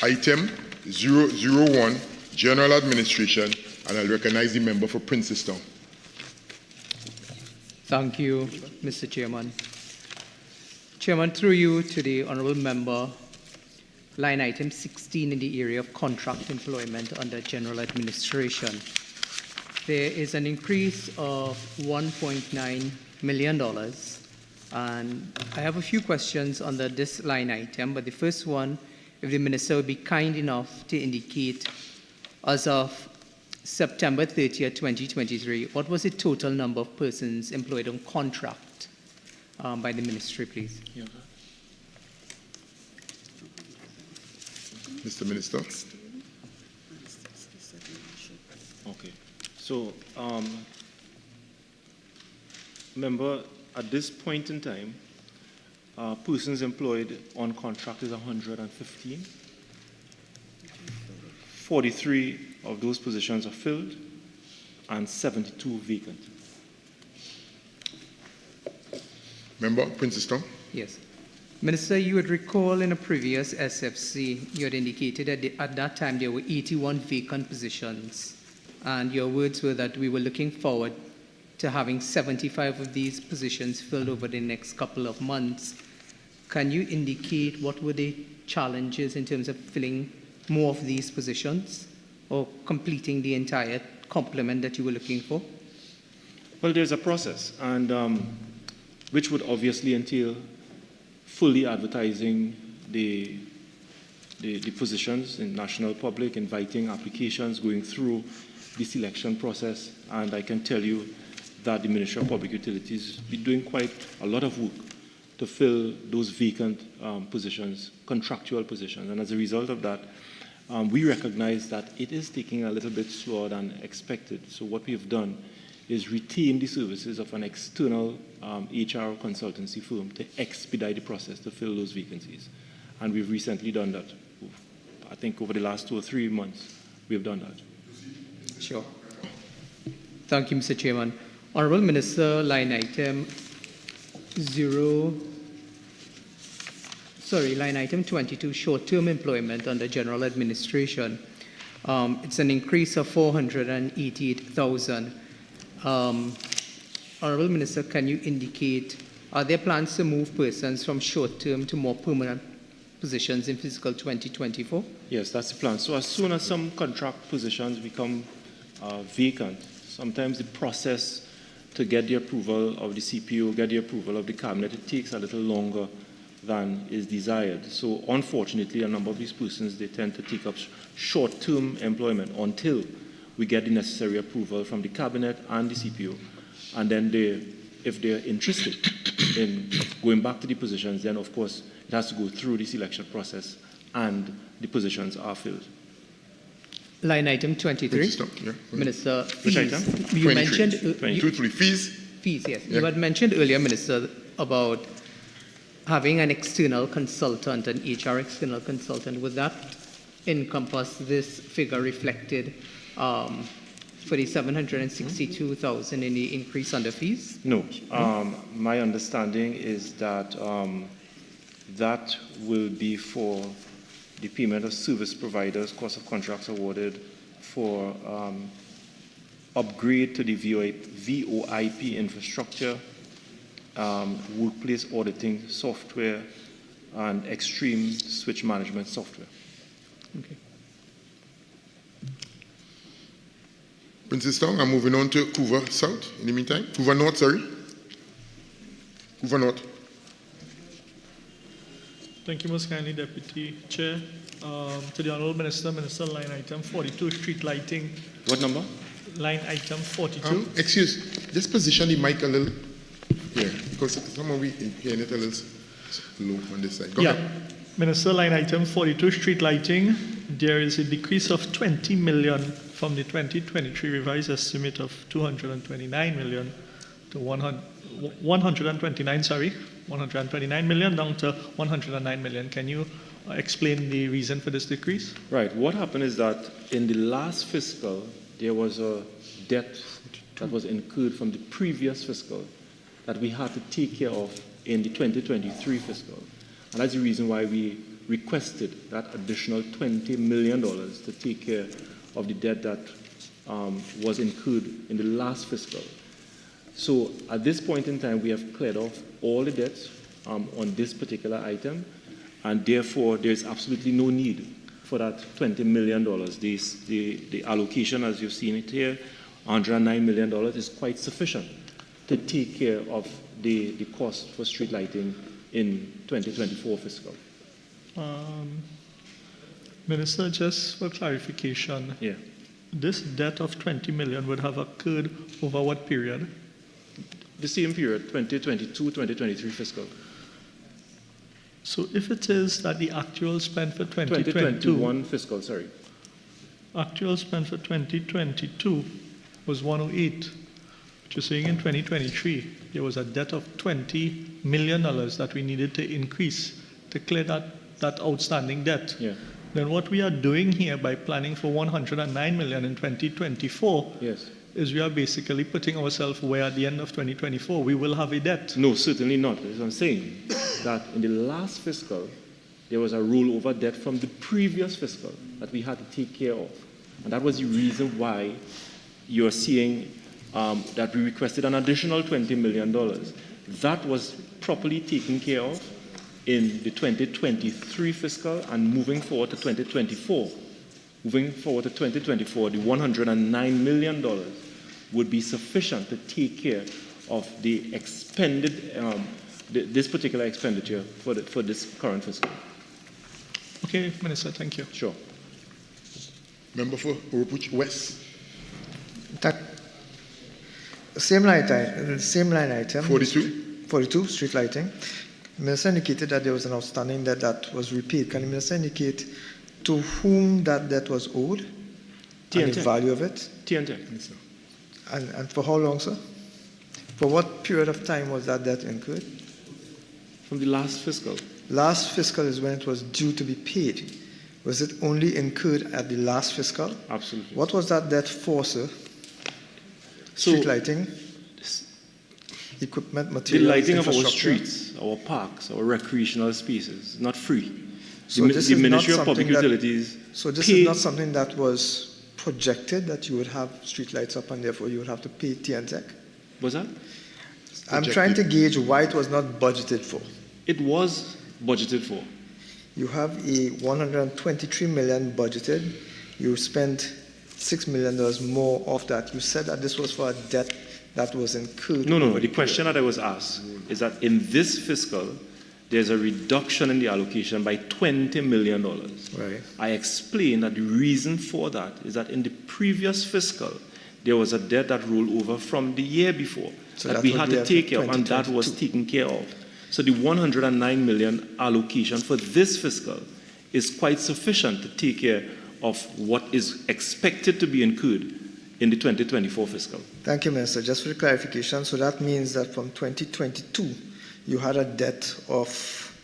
Item 001, general administration, and I'll recognize the member for Princestown. Thank you, Mr. Chairman. Chairman, through you to the honourable member, line item 16 in the area of contract employment under general administration. There is an increase of $1.9 million, and I have a few questions under this line item, but the first one, if the minister would be kind enough to indicate, as of September 30th, 2023, what was the total number of persons employed on contract by the ministry, please? Yeah. Mr. Minister. Okay. So, member, at this point in time, persons employed on contract is 115. 43 of those positions are filled and 72 vacant. Member, Princestown. Yes. Minister, you would recall in a previous SFC, you had indicated that at that time there were 81 vacant positions, and your words were that we were looking forward to having 75 of these positions filled over the next couple of months. Can you indicate what were the challenges in terms of filling more of these positions or completing the entire complement that you were looking for? Well, there's a process, and which would obviously entail fully advertising the positions in national public, inviting applications, going through the selection process, and I can tell you that the Ministry of Public Utilities will be doing quite a lot of work to fill those vacant positions, contractual positions, and as a result of that, we recognize that it is taking a little bit slower than expected. So what we have done is retain the services of an external HR consultancy firm to expedite the process to fill those vacancies. And we've recently done that. I think over the last 2 or 3 months, we've done that. Sure. Thank you, Mr. Chairman. Honourable Minister, line item 22, short-term employment under general administration. It's an increase of 488,000. Honourable Minister, can you indicate, are there plans to move persons from short-term to more permanent positions in fiscal 2024? Yes, that's the plan. So as soon as some contract positions become vacant, sometimes the process to get the approval of the CPO, get the approval of the cabinet, it takes a little longer than is desired. So unfortunately, a number of these persons, they tend to take up short-term employment until we get the necessary approval from the cabinet and the CPO. And then if they're interested in going back to the positions, then of course it has to go through the selection process and the positions are filled. Line item 23. Minister, fees. Which item? You mentioned 23 fees. Fees, yes. Yeah. You had mentioned earlier, Minister, about having an external consultant, an HR external consultant. Would that encompass this figure reflected for the 762,000 in the increase under fees? No. My understanding is that that will be for the payment of service providers, cost of contracts awarded for upgrade to the VoIP infrastructure, workplace auditing software, and extreme switch management software. Okay. Princess Town, I'm moving on to Couva South in the meantime. Couva North, sorry. Couva North. Thank you most kindly, Deputy Chair. To the Honourable Minister, line item 42, street lighting. What number? Line item 42. Excuse, just position the mic a little here, because some of we hearing it a little low on this side. Go ahead. Minister, line item 42, street lighting. There is a decrease of 20 million from the 2023 revised estimate of 229 million to 129 million down to 109 million. Can you explain the reason for this decrease? Right. What happened is that in the last fiscal, there was a debt that was incurred from the previous fiscal that we had to take care of in the 2023 fiscal. And that's the reason why we requested that additional $20 million to take care of the debt that was incurred in the last fiscal. So at this point in time, we have cleared off all the debts on this particular item, and therefore there's absolutely no need for that $20 million. The allocation, as you've seen it here, $109 million is quite sufficient to take care of the cost for street lighting in 2024 fiscal. Minister, just for clarification, this debt of 20 million would have occurred over what period? The same period, 2022-2023 fiscal. So if it is that the actual spend for 2021 fiscal, sorry. Actual spend for 2022 was 108. But you're saying in 2023, there was a debt of $20 million that we needed to increase to clear that outstanding debt. Yeah. Then what we are doing here by planning for 109 million in 2024 is we are basically putting ourselves where at the end of 2024 we will have a debt. No, certainly not. As I'm saying, that in the last fiscal, there was a rollover debt from the previous fiscal that we had to take care of. And that was the reason why you're seeing that we requested an additional $20 million. That was properly taken care of in the 2023 fiscal and moving forward to 2024. Moving forward to 2024, the $109 million would be sufficient to take care of the expended, this particular expenditure for this current fiscal. Okay, Minister, thank you. Sure. Member for Urupuch West. That same line item. 42, street lighting. The Minister indicated that there was an outstanding debt that was repaid. Can the Minister indicate to whom that debt was owed and the value of it? TNT. And for how long, sir? For what period of time was that debt incurred? From the last fiscal. Last fiscal is when it was due to be paid. Was it only incurred at the last fiscal? Absolutely. What was that debt for, sir? Street lighting, equipment, materials, the lighting of our infrastructure? streets, our parks, our recreational spaces, not free. So the Ministry of Public Utilities. So this is not something that was projected, that you would have streetlights up and therefore you would have to pay TNTech? Was that? I'm trying to gauge why it was not budgeted for. It was budgeted for. You have a $123 million budgeted. You spent $6 million more of that. You said that this was for a debt that was incurred. No. The question that I was asked is that in this fiscal, there's a reduction in the allocation by $20 million. Right. I explained that the reason for that is that in the previous fiscal, there was a debt that rolled over from the year before that we had to take care of, and that was taken care of. So the $109 million allocation for this fiscal is quite sufficient to take care of what is expected to be incurred in the 2024 fiscal. Thank you, Minister. Just for the clarification, so that means that from 2022, you had a debt of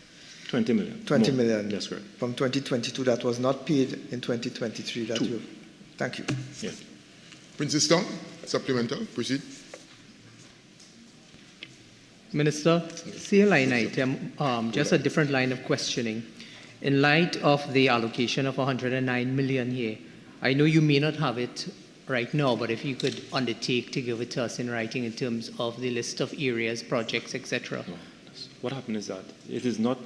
20 million. 20 million. That's correct. From 2022 that was not paid in 2023. Thank you. Yeah. Princess Town, supplemental, proceed. Minister, same line item, just a different line of questioning. In light of the allocation of 109 million here, I know you may not have it right now, but if you could undertake to give it to us in writing in terms of the list of areas, projects, etc. What happened is that it is not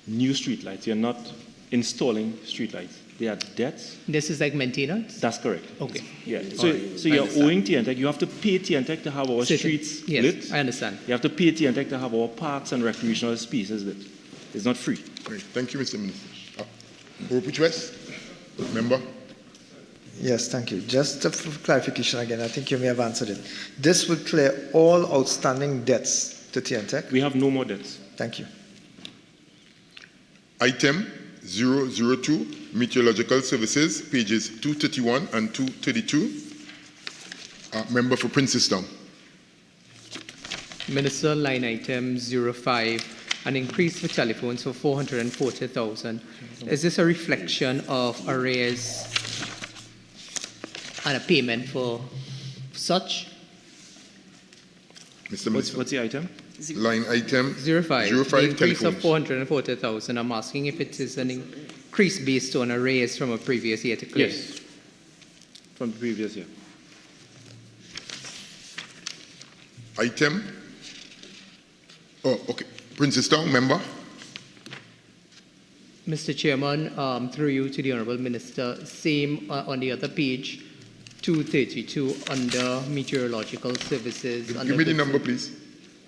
new streetlights. You're not installing streetlights. They are debts. This is like maintenance? That's correct. Okay. Yeah. So you're owing TNTech. You have to pay TNTech to have our streets lit. I understand. You have to pay TNTech to have our parks and recreational spaces lit. It's not free. Great. Thank you, Mr. Minister. Which West? Member? Yes, thank you. Just for clarification again, I think you may have answered it. This will clear all outstanding debts to TNTech? We have no more debts. Thank you. Item 002, Meteorological Services, pages 231 and 232. Member for Princess Town. Minister, line item 05, an increase for telephones for 440,000. Is this a reflection of arrears and a payment for such? Mr. Minister. What's the item? Line item 05. 05 the increase telephones. of 440,000. I'm asking if it is an increase based on arrears from a previous year to clear. Yes. From the previous year. Item. Oh, okay. Princess Town, member. Mr. Chairman, through you to the Honourable Minister, same on the other page, 232 under Meteorological Services. Give me the number, please.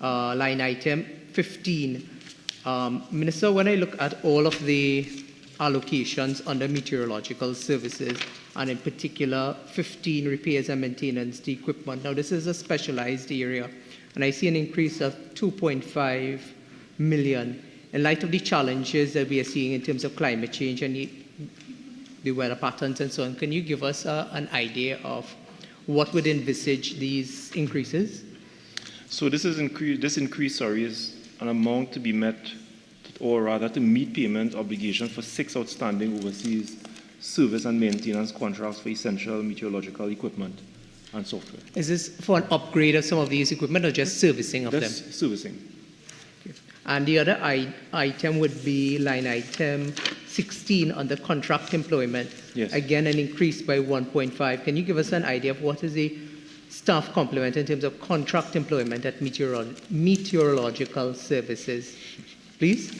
Line item 15. Minister, when I look at all of the allocations under Meteorological Services, and in particular 15 repairs and maintenance to equipment. Now this is a specialized area, and I see an increase of 2.5 million. In light of the challenges that we are seeing in terms of climate change and the weather patterns and so on, can you give us an idea of what would envisage these increases? So this increase, is an amount to be met, or rather to meet payment obligations for 6 outstanding overseas service and maintenance contracts for essential meteorological equipment and software. Is this for an upgrade of some of these equipment or just servicing of them? Servicing. And the other item would be line item 16 under contract employment. Yes. Again, an increase by 1.5. Can you give us an idea of what is the staff complement in terms of contract employment at meteorological services? Please?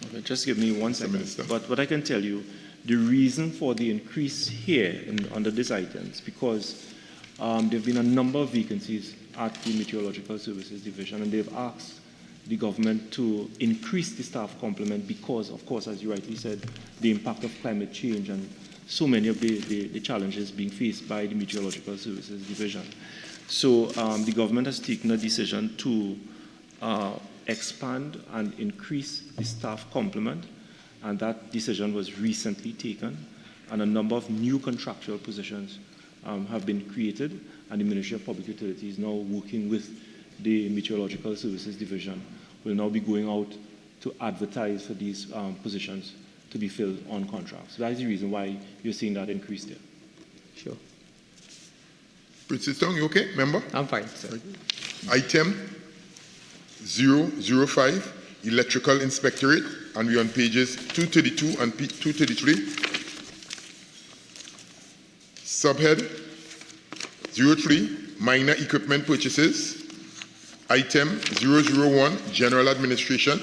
Okay, just give me 1 second. But what I can tell you, the reason for the increase here under this item is because there have been a number of vacancies at the Meteorological Services Division, and they've asked the government to increase the staff complement because, of course, as you rightly said, the impact of climate change and so many of the challenges being faced by the Meteorological Services Division. So the government has taken a decision to expand and increase the staff complement, and that decision was recently taken, and a number of new contractual positions have been created, and the Ministry of Public Utilities, now working with the Meteorological Services Division, will now be going out to advertise for these positions to be filled on contracts. So that is the reason why you're seeing that increase there. Sure. Princess Tong, you okay, member? I'm fine, sir. Item 005, Electrical Inspectorate, and we're on pages 232 and 233. Subhead 03, Minor Equipment Purchases. Item 001, General Administration.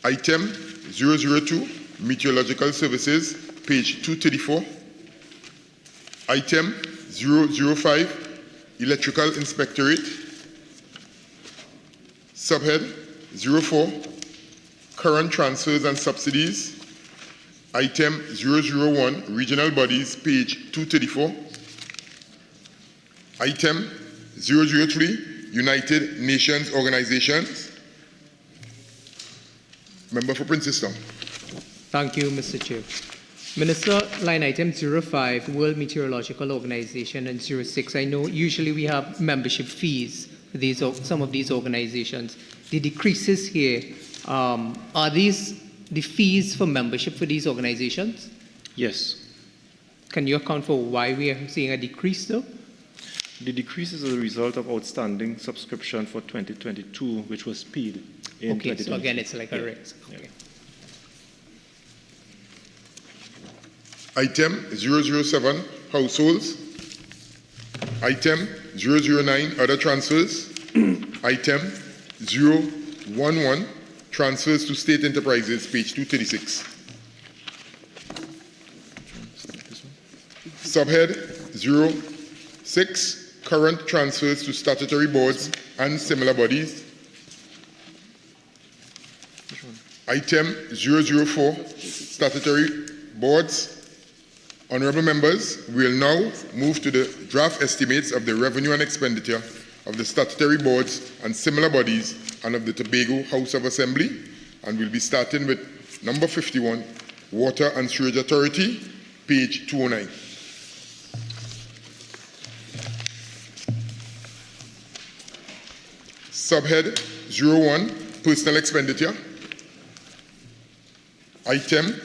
Item 002, Meteorological Services, page 234. Item 005, Electrical Inspectorate. Subhead 04, Current Transfers and Subsidies. Item 001, Regional Bodies, page 234. Item 003, United Nations Organizations. Member for Princess Town. Thank you, Mr. Chair. Minister, line item 05, World Meteorological Organization, and 06. I know usually we have membership fees for these, some of these organizations. The decreases here, are these the fees for membership for these organizations? Yes. Can you account for why we are seeing a decrease, though? The decrease is a result of outstanding subscription for 2022, which was paid in Okay, so 2022. again, it's like a raise. Okay. Item 007, Households. Item 009, Other Transfers. Item 011, Transfers to State Enterprises, page 236. Subhead 06, Current Transfers to Statutory Boards and similar bodies. Item 004, Statutory Boards. Honourable members, we will now move to the draft estimates of the revenue and expenditure of the statutory boards and similar bodies and of the Tobago House of Assembly, and we'll be starting with number 51, Water and Sewerage Authority, page 209. Subhead 01, Personal Expenditure. Item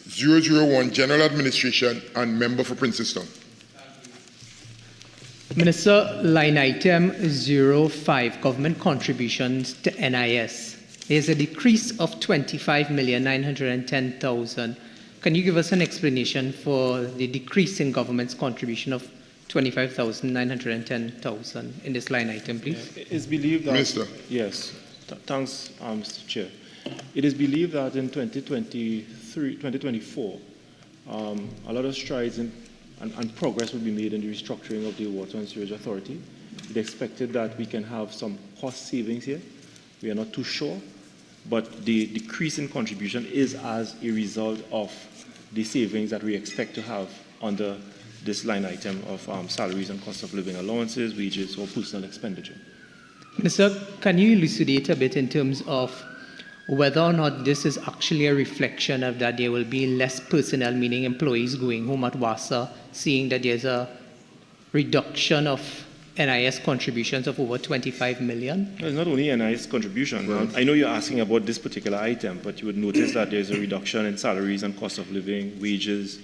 001, General Administration, and Member for Princess Town. Minister, line item 05, Government Contributions to NIS. There's a decrease of 25,910,000. Can you give us an explanation for the decrease in government's contribution of 25,910,000 in this line item, please? It is believed that... Minister. Yes. Thanks, Mr. Chair. It is believed that in 2024, a lot of strides and progress will be made in the restructuring of the Water and Sewerage Authority. It is expected that we can have some cost savings here. We are not too sure, but the decrease in contribution is as a result of the savings that we expect to have under this line item of salaries and cost of living allowances, wages, or personal expenditure. Minister, can you elucidate a bit in terms of whether or not this is actually a reflection of that there will be less personnel, meaning employees going home at WASA, seeing that there's a reduction of NIS contributions of over 25 million? No, it's not only NIS contribution. I know you're asking about this particular item, but you would notice that there's a reduction in salaries and cost of living, wages,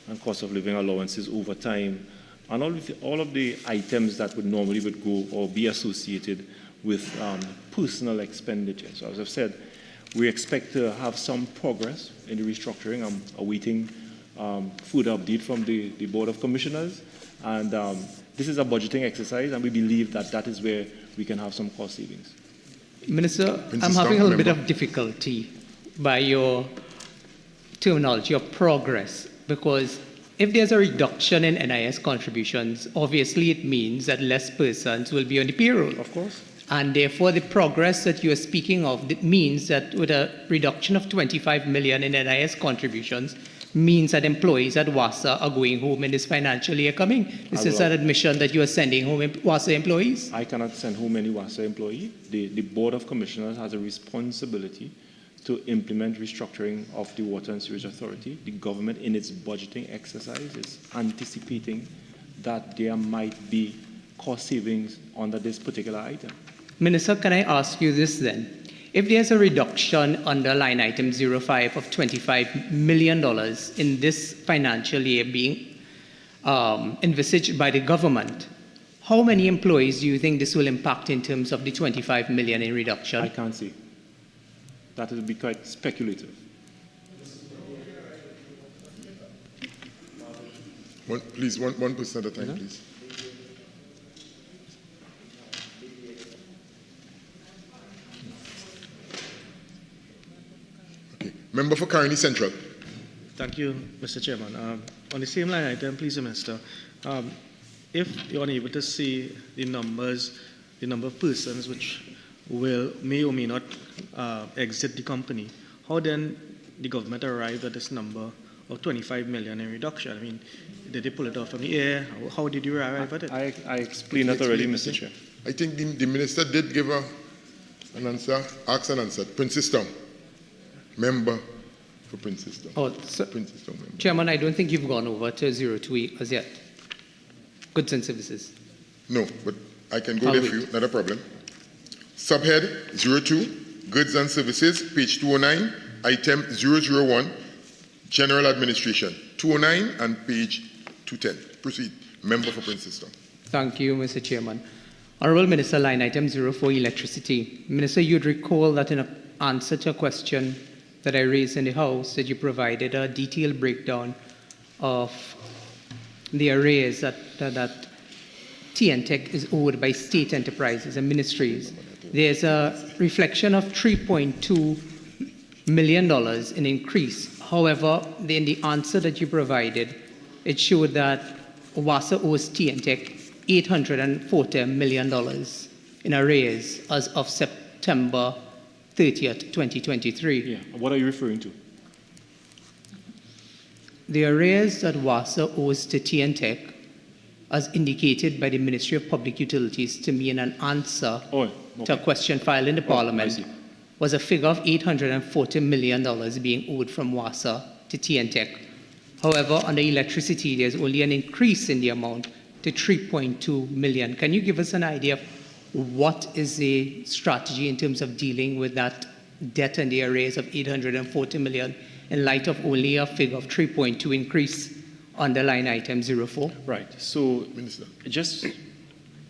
and cost of living allowances over time, and all of the items that would normally go or be associated with personal expenditure. So as I've said, we expect to have some progress in the restructuring. I'm awaiting further update from the Board of Commissioners. And this is a budgeting exercise, and we believe that that is where we can have some cost savings. Minister, I'm having a little bit of difficulty by your terminology of progress, because if there's a reduction in NIS contributions, obviously it means that less persons will be on the payroll. Of course. And therefore, the progress that you are speaking of, it means that with a reduction of 25 million in NIS contributions, means that employees at WASA are going home in this financial year coming. This is an admission that you are sending home WASA employees? I cannot send home any WASA employee. The Board of Commissioners has a responsibility to implement restructuring of the Water and Sewerage Authority. The government, in its budgeting exercise, is anticipating that there might be cost savings under this particular item. Minister, can I ask you this then? If there's a reduction under line item 05 of $25 million in this financial year being envisaged by the government, how many employees do you think this will impact in terms of the 25 million in reduction? I can't say. That would be quite speculative. Please, one person at a time, please. Okay. Member for Carney Central. Thank you, Mr. Chairman. On the same line item, please, Minister, if you're unable to see the number of persons which may or may not exit the company, how then the government arrived at this number of 25 million in reduction? I mean, did they pull it off from the air? How did you arrive at it? I explained that already, Mr. Chair. I think the minister did give an answer, asked and answered. Princess Town, member for Princess Town. Oh, Princess Town member. Chairman, I don't think you've gone over to 02 as yet. Goods and services. No, but I can go there for you, not a problem. Subhead 02, goods and services, page 209, item 001, general administration, 209 and page 210. Proceed. Member for Princess Town. Thank you, Mr. Chairman. Honourable Minister, line item 04, electricity. Minister, you'd recall that in an answer to a question that I raised in the House, that you provided a detailed breakdown of the arrears that TNTech is owed by state enterprises and ministries. There's a reflection of $3.2 million in increase. However, in the answer that you provided, it showed that WASA owes TNTech $840 million in arrears as of September 30th, 2023. Yeah. What are you referring to? The arrears that WASA owes to TNTech, as indicated by the Ministry of Public Utilities to me in an answer to a question filed in the Parliament, was a figure of $840 million being owed from WASA to TNTech. However, under electricity, there's only an increase in the amount to $3.2 million. Can you give us an idea of what is the strategy in terms of dealing with that debt and the arrears of $840 million in light of only a figure of 3.2 increase under line item 04? Right. So, Minister, I just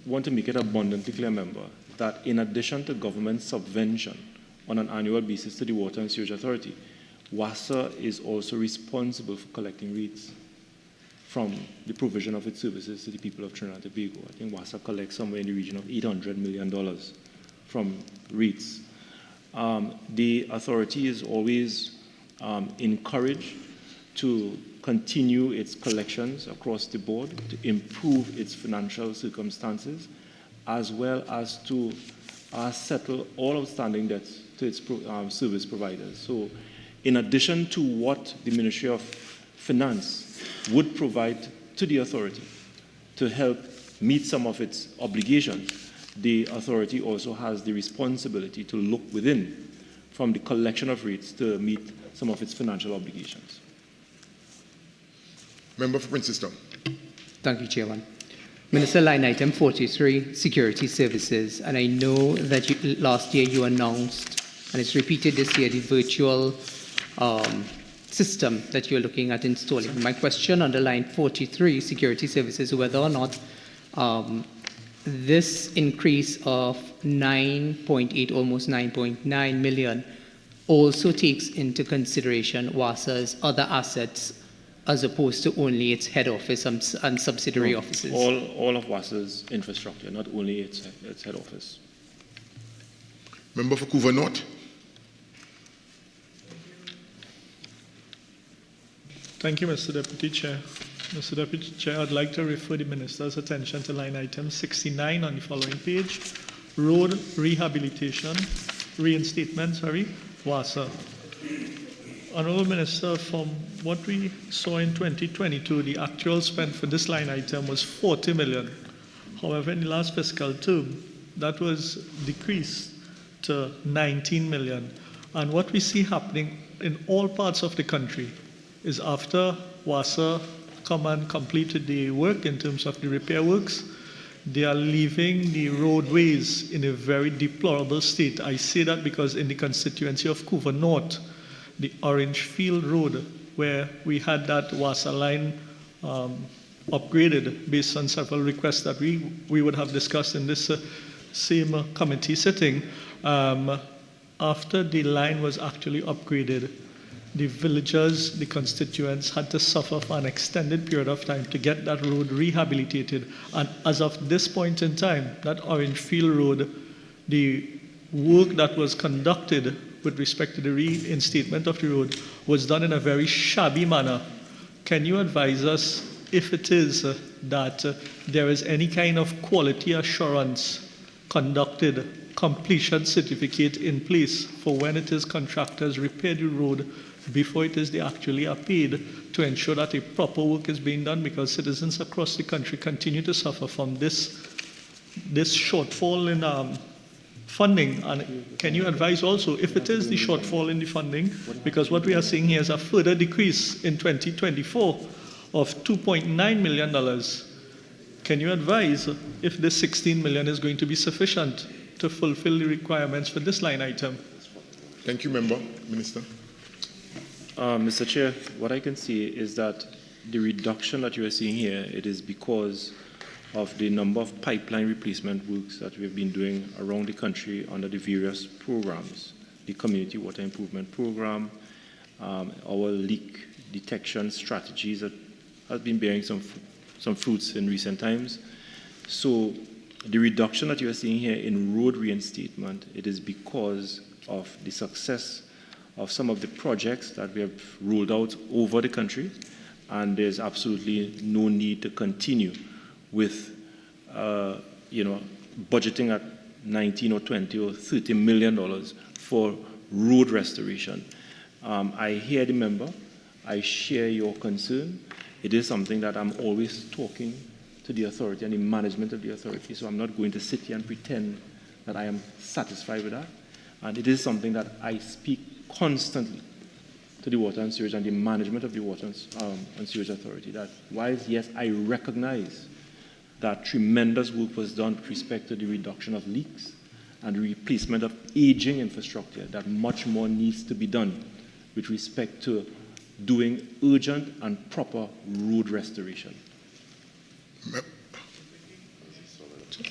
want to make it abundantly clear, member, that in addition to government subvention on an annual basis to the Water and Sewage Authority, WASA is also responsible for collecting rates from the provision of its services to the people of Trinidad and Tobago. I think WASA collects somewhere in the region of $800 million from rates. The authority is always encouraged to continue its collections across the board, to improve its financial circumstances, as well as to settle all outstanding debts to its service providers. So, in addition to what the Ministry of Finance would provide to the authority to help meet some of its obligations, the authority also has the responsibility to look within from the collection of rates to meet some of its financial obligations. Member for Princess Town. Thank you, Chairman. Minister, line item 43, security services. And I know that last year you announced, and it's repeated this year, the virtual system that you're looking at installing. My question under line 43, security services, whether or not this increase of 9.8, almost 9.9 million, also takes into consideration WASA's other assets as opposed to only its head office and subsidiary offices? All of WASA's infrastructure, not only its head office. Member for Couva North. Thank you, Mr. Deputy Chair. Mr. Deputy Chair, I'd like to refer the Minister's attention to line item 69 on the following page. Road rehabilitation, reinstatement, WASA. Honourable Minister, from what we saw in 2022, the actual spend for this line item was 40 million. However, in the last fiscal term, that was decreased to 19 million. And what we see happening in all parts of the country is after WASA come and completed the work in terms of the repair works, they are leaving the roadways in a very deplorable state. I say that because in the constituency of Couva North, the Orange Field Road, where we had that WASA line upgraded based on several requests that we would have discussed in this same committee sitting, after the line was actually upgraded, the villagers, the constituents had to suffer for an extended period of time to get that road rehabilitated. And as of this point in time, that Orange Field Road, the work that was conducted with respect to the reinstatement of the road was done in a very shabby manner. Can you advise us if it is that there is any kind of quality assurance conducted, completion certificate in place for when it is contractors repair the road before it is they actually are paid, to ensure that a proper work is being done, because citizens across the country continue to suffer from this shortfall in funding. And can you advise also if it is the shortfall in the funding, because what we are seeing here is a further decrease in 2024 of $2.9 million. Can you advise if this 16 million is going to be sufficient to fulfill the requirements for this line item? Thank you, Member. Minister. Mr. Chair, what I can see is that the reduction that you are seeing here, it is because of the number of pipeline replacement works that we've been doing around the country under the various programs, the Community Water Improvement Program, our leak detection strategies that has been bearing some fruits in recent times. So the reduction that you are seeing here in road reinstatement, it is because of the success of some of the projects that we have rolled out over the country, and there's absolutely no need to continue with, budgeting at 19 or 20 or $30 million for road restoration. I hear the member. I share your concern. It is something that I'm always talking to the authority and the management of the authority, so I'm not going to sit here and pretend that I am satisfied with that. And it is something that I speak constantly to the Water and Sewage and the management of the Water and Sewage Authority, that whilst, yes, I recognize that tremendous work was done with respect to the reduction of leaks and the replacement of aging infrastructure, that much more needs to be done with respect to doing urgent and proper road restoration.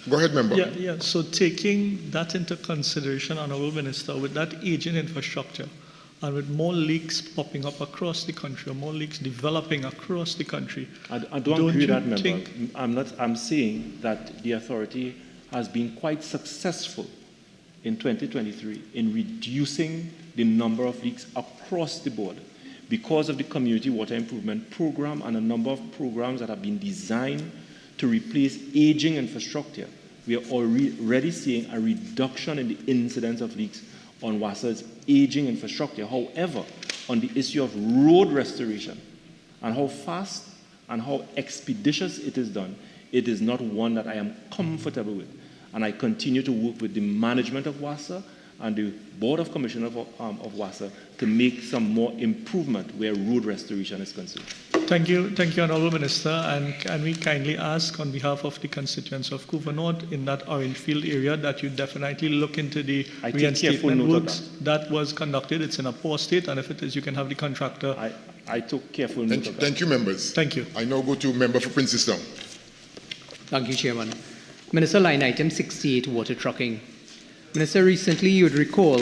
Go ahead, Member. Yeah. So taking that into consideration, Honourable Minister, with that aging infrastructure and with more leaks popping up across the country, or more leaks developing across the country, I don't agree with that, Member. I'm saying that the authority has been quite successful in 2023 in reducing the number of leaks across the board because of the Community Water Improvement Program and a number of programs that have been designed to replace aging infrastructure. We are already seeing a reduction in the incidence of leaks on WASA's aging infrastructure. However, on the issue of road restoration and how fast and how expeditious it is done, it is not one that I am comfortable with. And I continue to work with the management of WASA and the Board of Commissioners of WASA to make some more improvement where road restoration is concerned. Thank you, Honourable Minister. And can we kindly ask on behalf of the constituents of Couva North in that Orange Field area that you definitely look into the reinstatement works that was conducted. It's in a poor state, and if it is, you can have the contractor. I took careful note of that. Thank you, members. Thank you. I now go to Member for Princestown. Thank you, Chairman. Minister, line item 68, water trucking. Minister, recently you would recall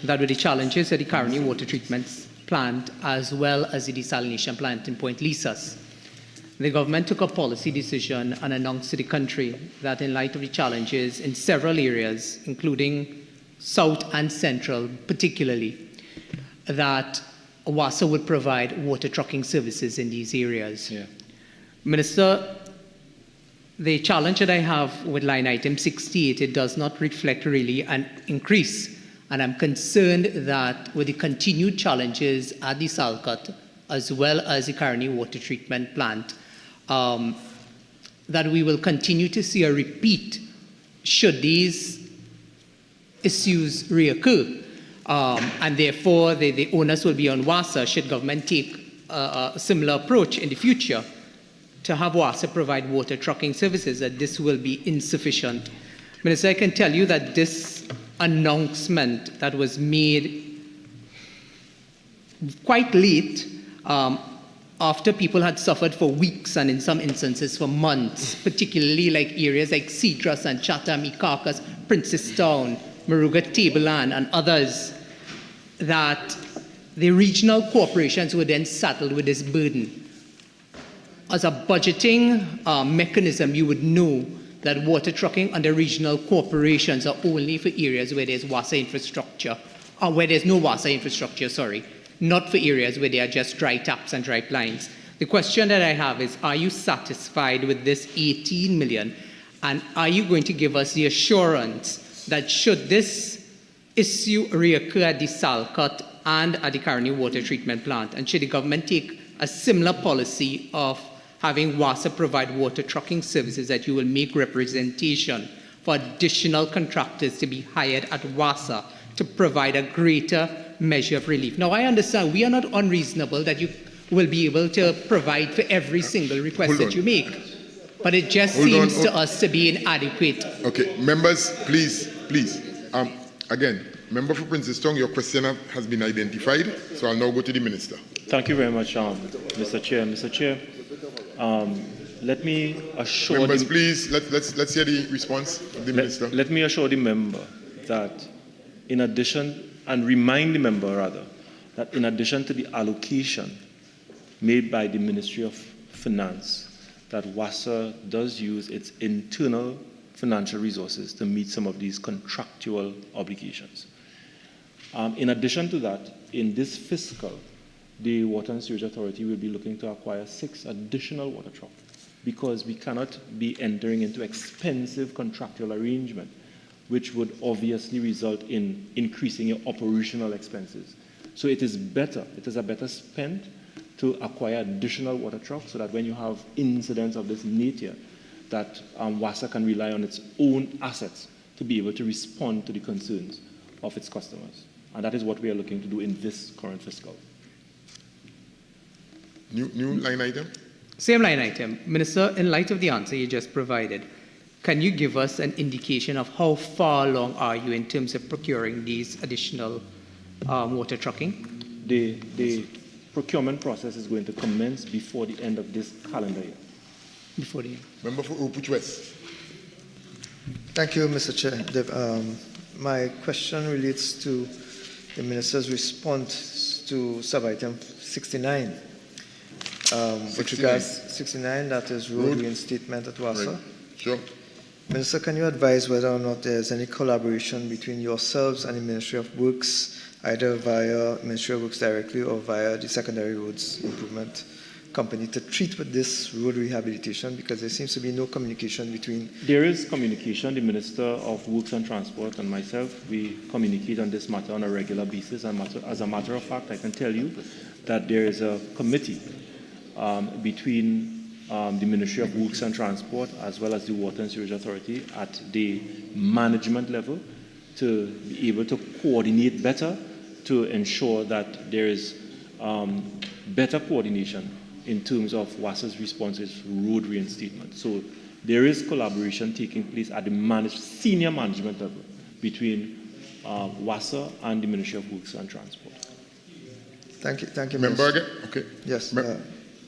that with the challenges at the Caroni water treatment plant as well as the desalination plant in Point Lisas, the government took a policy decision and announced to the country that in light of the challenges in several areas, including South and Central particularly, that WASA would provide water trucking services in these areas. Yeah. Minister, the challenge that I have with line item 68, it does not reflect really an increase. And I'm concerned that with the continued challenges at the Salcott, as well as the Caroni water treatment plant, that we will continue to see a repeat should these issues reoccur. And therefore, the onus will be on WASA should government take a similar approach in the future to have WASA provide water trucking services, that this will be insufficient. Minister, I can tell you that this announcement that was made quite late, after people had suffered for weeks and in some instances for months, particularly like areas like Cedras and Chatham, Ikakas, Princestown, Maruga, Tableland, and others, that the regional corporations were then saddled with this burden. As a budgeting mechanism, you would know that water trucking under regional corporations are only for areas where there's WASA infrastructure, or where there's no WASA infrastructure, sorry, not for areas where they are just dry taps and dry lines. The question that I have is, are you satisfied with this 18 million? And are you going to give us the assurance that should this issue reoccur at the Salcott and at the Caroni water treatment plant, and should the government take a similar policy of having WASA provide water trucking services, that you will make representation for additional contractors to be hired at WASA to provide a greater measure of relief? Now, I understand we are not unreasonable that you will be able to provide for every single request that you make, but it just seems to us to be inadequate. Okay, members, please. Again, member for Princestown, your question has been identified, so I'll now go to the minister. Thank you very much, Mr. Chair. Mr. Chair, let me assure members, please, let's hear the response of the minister. Let me assure the member that in addition, and remind the member rather, that in addition to the allocation made by the Ministry of Finance, that WASA does use its internal financial resources to meet some of these contractual obligations. In addition to that, in this fiscal, the Water and Sewage Authority will be looking to acquire 6 additional water trucks, because we cannot be entering into expensive contractual arrangement, which would obviously result in increasing your operational expenses. So it is a better spend to acquire additional water trucks, so that when you have incidents of this nature, that WASA can rely on its own assets to be able to respond to the concerns of its customers. And that is what we are looking to do in this current fiscal. New line item? Same line item. Minister, in light of the answer you just provided, can you give us an indication of how far along are you in terms of procuring these additional water trucking? The procurement process is going to commence before the end of this calendar year. Before the end. Member for Opuch West. Thank you, Mr. Chair. My question relates to the minister's response to sub-item 69. With regards 69, that is road reinstatement at WASA. Right. Sure. Minister, can you advise whether or not there's any collaboration between yourselves and the Ministry of Works, either via Ministry of Works directly or via the Secondary Roads Improvement Company, to treat with this road rehabilitation? Because there seems to be no communication between... There is communication. The Minister of Works and Transport and myself, we communicate on this matter on a regular basis. And as a matter of fact, I can tell you that there is a committee between the Ministry of Works and Transport as well as the Water and Sewage Authority at the management level to be able to coordinate better, to ensure that there is better coordination in terms of WASA's responses to road reinstatement. So there is collaboration taking place at the senior management level between WASA and the Ministry of Works and Transport. Thank you. Member again? Okay. Yes.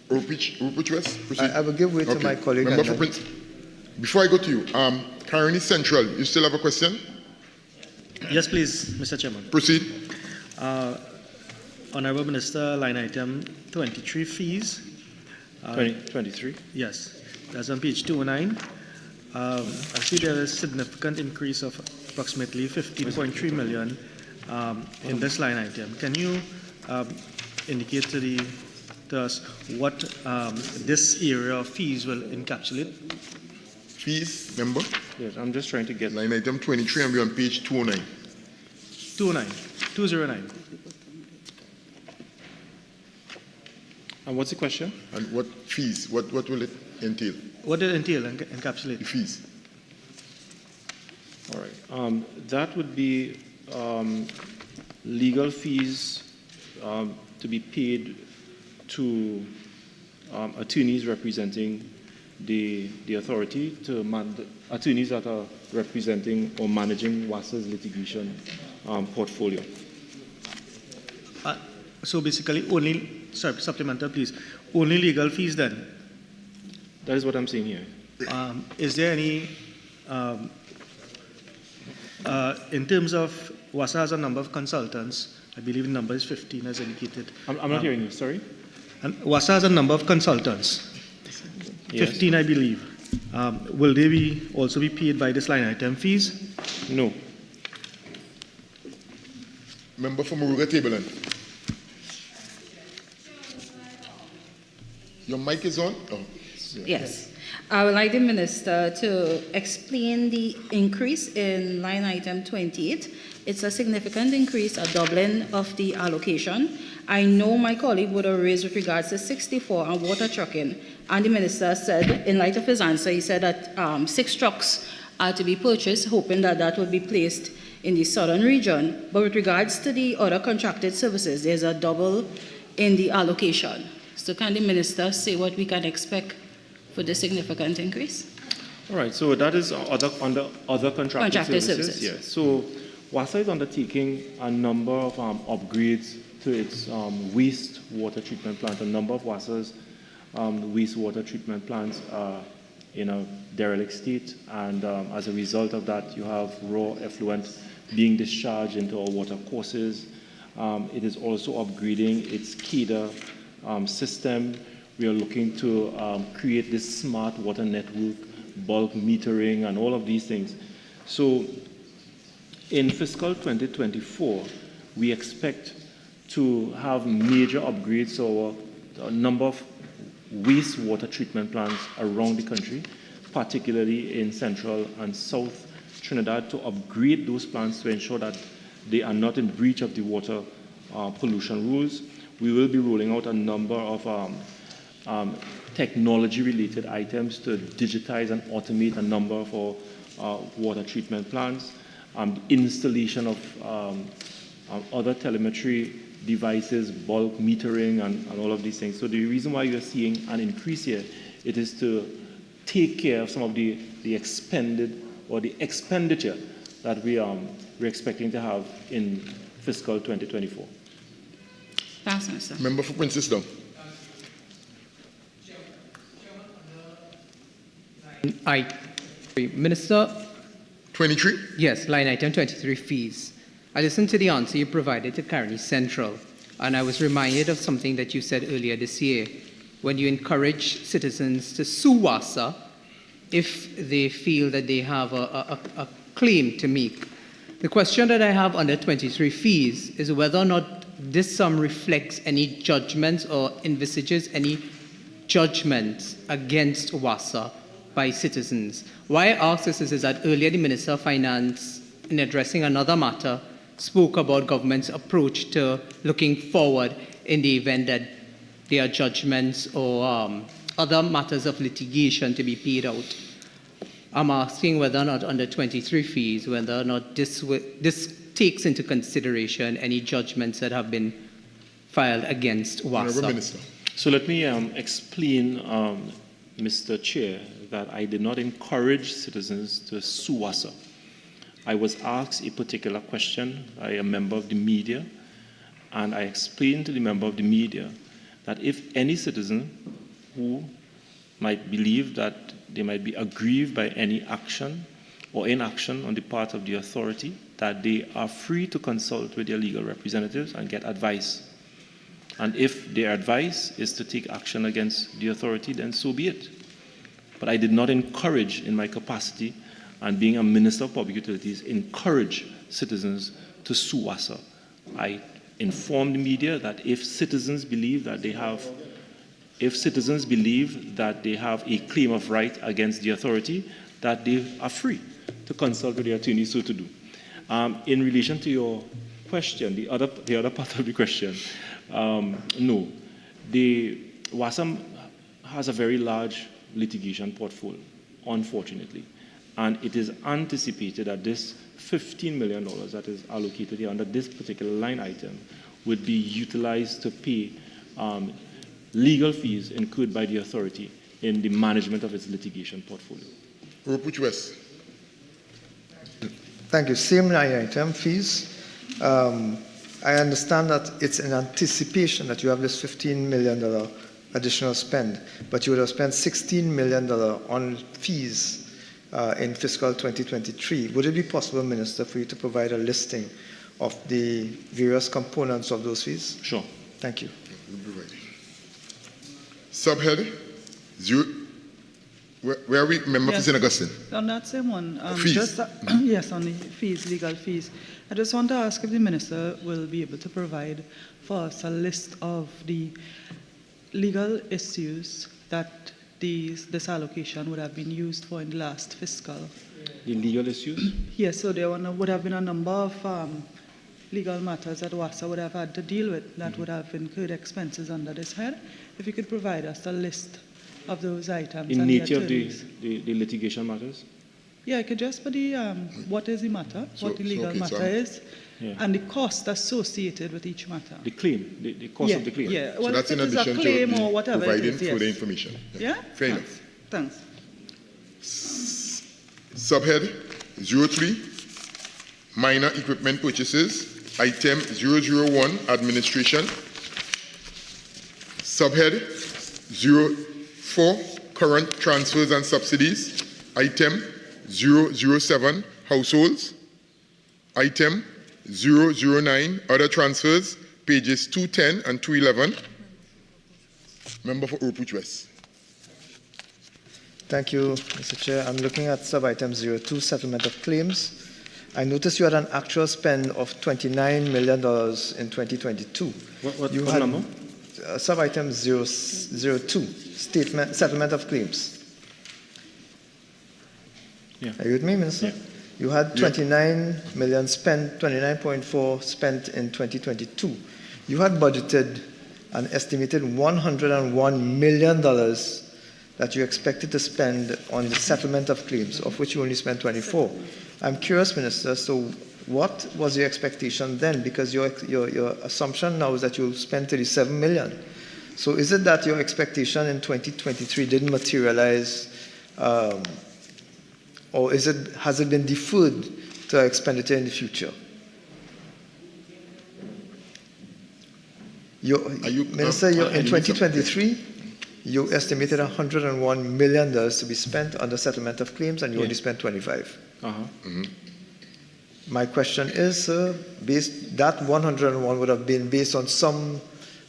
Opuch West, proceed. I will give way to my colleague. Member for Prince. Before I go to you, Caroni Central, you still have a question? Yes, please, Mr. Chairman. Proceed. Honorable Minister, line item 23, fees. 23? Yes, that's on page 209. I see there is a significant increase of approximately 15.3 million in this line item. Can you indicate to us what this area of fees will encapsulate? Fees, member? Yes, I'm just trying to get... Line item 23, and we're on page 209. 209. And what's the question? And what fees? What will it entail? What did it entail and encapsulate? The fees. All right. That would be legal fees to be paid to attorneys representing the authority to attorneys that are representing or managing WASA's litigation portfolio. So basically only, sorry, supplemental please, only legal fees then? That is what I'm saying here. Is there any, in terms of WASA has a number of consultants, I believe the number is 15 as indicated. I'm not hearing you, sorry? And WASA has a number of consultants, Yes. 15 I believe. Will they also be paid by this line item fees? No. Member from Muruga Tableland. Your mic is on? Oh. Yes. I would like the Minister to explain the increase in line item 28. It's a significant increase, a doubling of the allocation. I know my colleague would have raised with regards to 64 and water trucking, and the Minister said, in light of his answer, he said that 6 trucks are to be purchased, hoping that that would be placed in the southern region. But with regards to the other contracted services, there's a double in the allocation. So can the Minister say what we can expect for the significant increase? All right, so that is under other contracted services. Yes. So WASA is undertaking a number of upgrades to its wastewater treatment plant. A number of WASA's wastewater treatment plants are in a derelict state, and as a result of that, you have raw effluent being discharged into our water courses. It is also upgrading its KEDA system. We are looking to create this smart water network, bulk metering, and all of these things. So in fiscal 2024, we expect to have major upgrades to a number of wastewater treatment plants around the country, particularly in central and south Trinidad, to upgrade those plants to ensure that they are not in breach of the water pollution rules. We will be rolling out a number of technology-related items to digitize and automate a number of our water treatment plants, installation of other telemetry devices, bulk metering, and all of these things. So the reason why you're seeing an increase here, it is to take care of some of the expended or the expenditure that we're expecting to have in fiscal 2024. Thanks, Minister. Member for Princess Down. Minister. 23? Yes, line item 23, fees. I listened to the answer you provided to Caroni Central, and I was reminded of something that you said earlier this year when you encourage citizens to sue WASA if they feel that they have a claim to make. The question that I have under 23 fees is whether or not this sum reflects any judgments or envisages any judgments against WASA by citizens. Why I ask this is that earlier the Minister of Finance, in addressing another matter, spoke about government's approach to looking forward in the event that there are judgments or other matters of litigation to be paid out. I'm asking whether or not under 23 fees, whether or not this takes into consideration any judgments that have been filed against WASA. So let me explain, Mr. Chair, that I did not encourage citizens to sue WASA. I was asked a particular question by a member of the media, and I explained to the member of the media that if any citizen who might believe that they might be aggrieved by any action or inaction on the part of the authority, that they are free to consult with their legal representatives and get advice. And if their advice is to take action against the authority, then so be it. But I did not encourage, in my capacity, and being a Minister of Public Utilities, encourage citizens to sue WASA. I informed the media that if citizens believe that they have a claim of right against the authority, that they are free to consult with their attorney so to do. In relation to your question, the other part of the question, no. The WASA has a very large litigation portfolio, unfortunately. And it is anticipated that this $15 million that is allocated here under this particular line item would be utilized to pay legal fees incurred by the authority in the management of its litigation portfolio. Which West. Thank you. Same line item, fees. I understand that it's in anticipation that you have this $15 million additional spend, but you would have spent $16 million on fees in fiscal 2023. Would it be possible, Minister, for you to provide a listing of the various components of those fees? Sure. Thank you. Subhead 0. Where are we? Member for St. Augustine. On that same one, fees. Yes, on the fees, legal fees. I just want to ask if the Minister will be able to provide for us a list of the legal issues that this allocation would have been used for in the last fiscal. The legal issues? Yes, so there would have been a number of legal matters that WASA would have had to deal with that would have incurred expenses under this head. If you could provide us a list of those items. In nature of the litigation matters? Yeah, I could just put the, what is the matter, what the legal matter is, and the cost associated with each matter. The claim, the cost of the claim. Yeah, So well, that's if in it is a addition claim to or whatever providing it is, further yes. information. Yeah? Fair enough. Thanks. Subhead 03, minor equipment purchases, item 001, administration. Subhead 04, current transfers and subsidies, item 007, households. Item 009, other transfers, pages 210 and 211. Member for Oakwood West. Thank you, Mr. Chair. I'm looking at sub-item 02, settlement of claims. I noticed you had an actual spend of $29 million in 2022. What you had number? Sub-item 02, settlement of claims. Yeah. Are you with me, Minister? Yeah. You had 29 million spent, 29.4 spent in 2022. You had budgeted an estimated $101 million that you expected to spend on the settlement of claims, of which you only spent 24. I'm curious, Minister, so what was your expectation then? Because your assumption now is that you'll spend 37 million. So is it that your expectation in 2023 didn't materialize, or has it been deferred to expenditure in the future? Minister, in 2023, you estimated $101 million to be spent on the settlement of claims, and you only spent 25. My question is, that 101 would have been based on some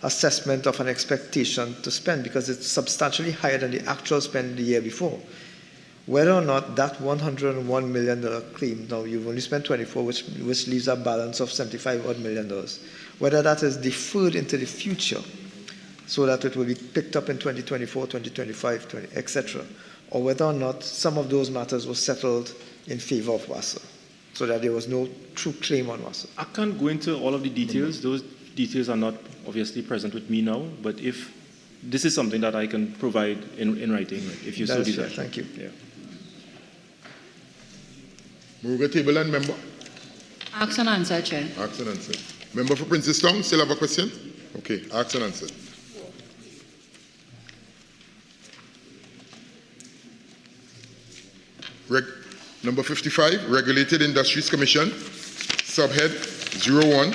assessment of an expectation to spend, because it's substantially higher than the actual spend the year before. Whether or not that $101 million claim, now you've only spent 24, which leaves a balance of $75 odd million, whether that is deferred into the future so that it will be picked up in 2024, 2025, etc., or whether or not some of those matters were settled in favor of WASA, so that there was no true claim on WASA. I can't go into all of the details. Those details are not obviously present with me now, but if this is something that I can provide in writing, if you so desire. Thank you. Yeah. Move the table and member. Ask and answer, Chair. Ask and answer. Member for Princestown, still have a question? Okay, ask and answer. Number 55, Regulated Industries Commission, subhead 01,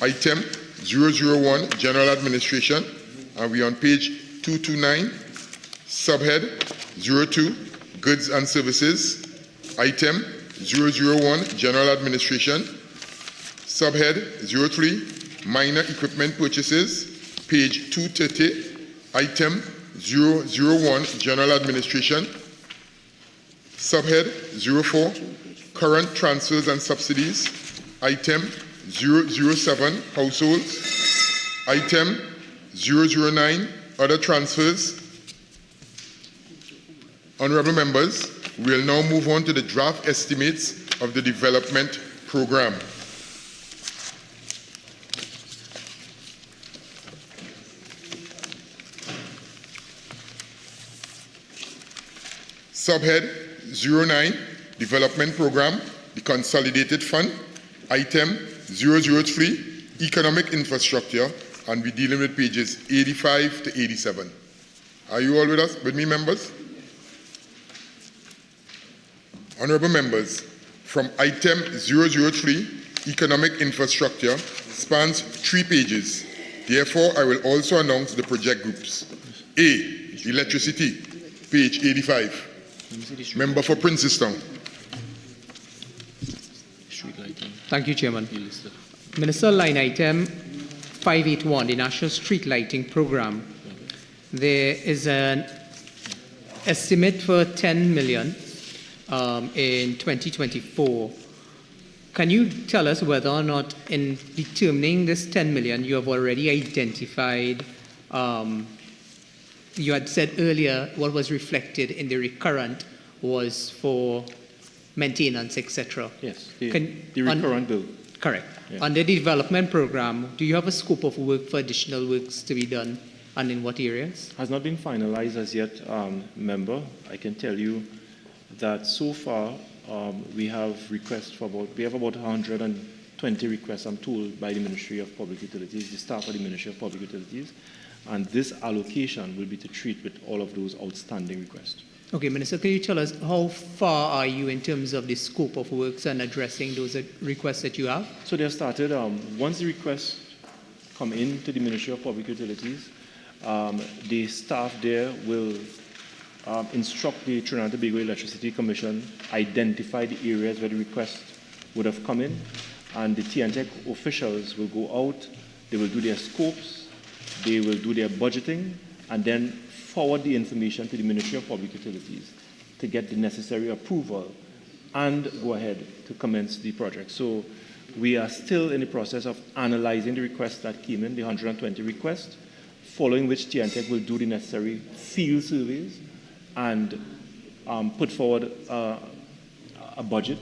item 001, General Administration, and we're on page 229, subhead 02, Goods and Services, item 001, General Administration, subhead 03, Minor Equipment Purchases, page 230, item 001, General Administration, subhead 04, Current Transfers and Subsidies, item 007, Households, item 009, Other Transfers. Honorable members, we'll now move on to the draft estimates of the development program. Subhead 09, Development Program, the Consolidated Fund, item 003, Economic Infrastructure, and we're dealing with pages 85 to 87. Are you all with us, with me, members? Honorable members, from item 003, economic infrastructure, spans 3 pages. Therefore, I will also announce the project groups. A, electricity, page 85. Member for Princestown. Thank you, Chairman. Minister, line item 581, the National Street Lighting Program. There is an estimate for 10 million in 2024. Can you tell us whether or not in determining this 10 million you have already identified, you had said earlier what was reflected in the recurrent was for maintenance, etc. Yes, the recurrent bill. Correct. Yeah. Under the development program, do you have a scope of work for additional works to be done, and in what areas? Has not been finalized as yet, member. I can tell you that so far we have about 120 requests, I'm told, by the Ministry of Public Utilities, the staff of the Ministry of Public Utilities, and this allocation will be to treat with all of those outstanding requests. Okay, Minister, can you tell us how far are you in terms of the scope of works and addressing those requests that you have? So they have started, once the requests come into the Ministry of Public Utilities, the staff there will instruct the Trinidad and Tobago Electricity Commission, identify the areas where the request would have come in, and the TNTEC officials will go out, they will do their scopes, they will do their budgeting, and then forward the information to the Ministry of Public Utilities to get the necessary approval and go ahead to commence the project. So we are still in the process of analyzing the requests that came in, the 120 requests, following which TNTEC will do the necessary field surveys and put forward a budget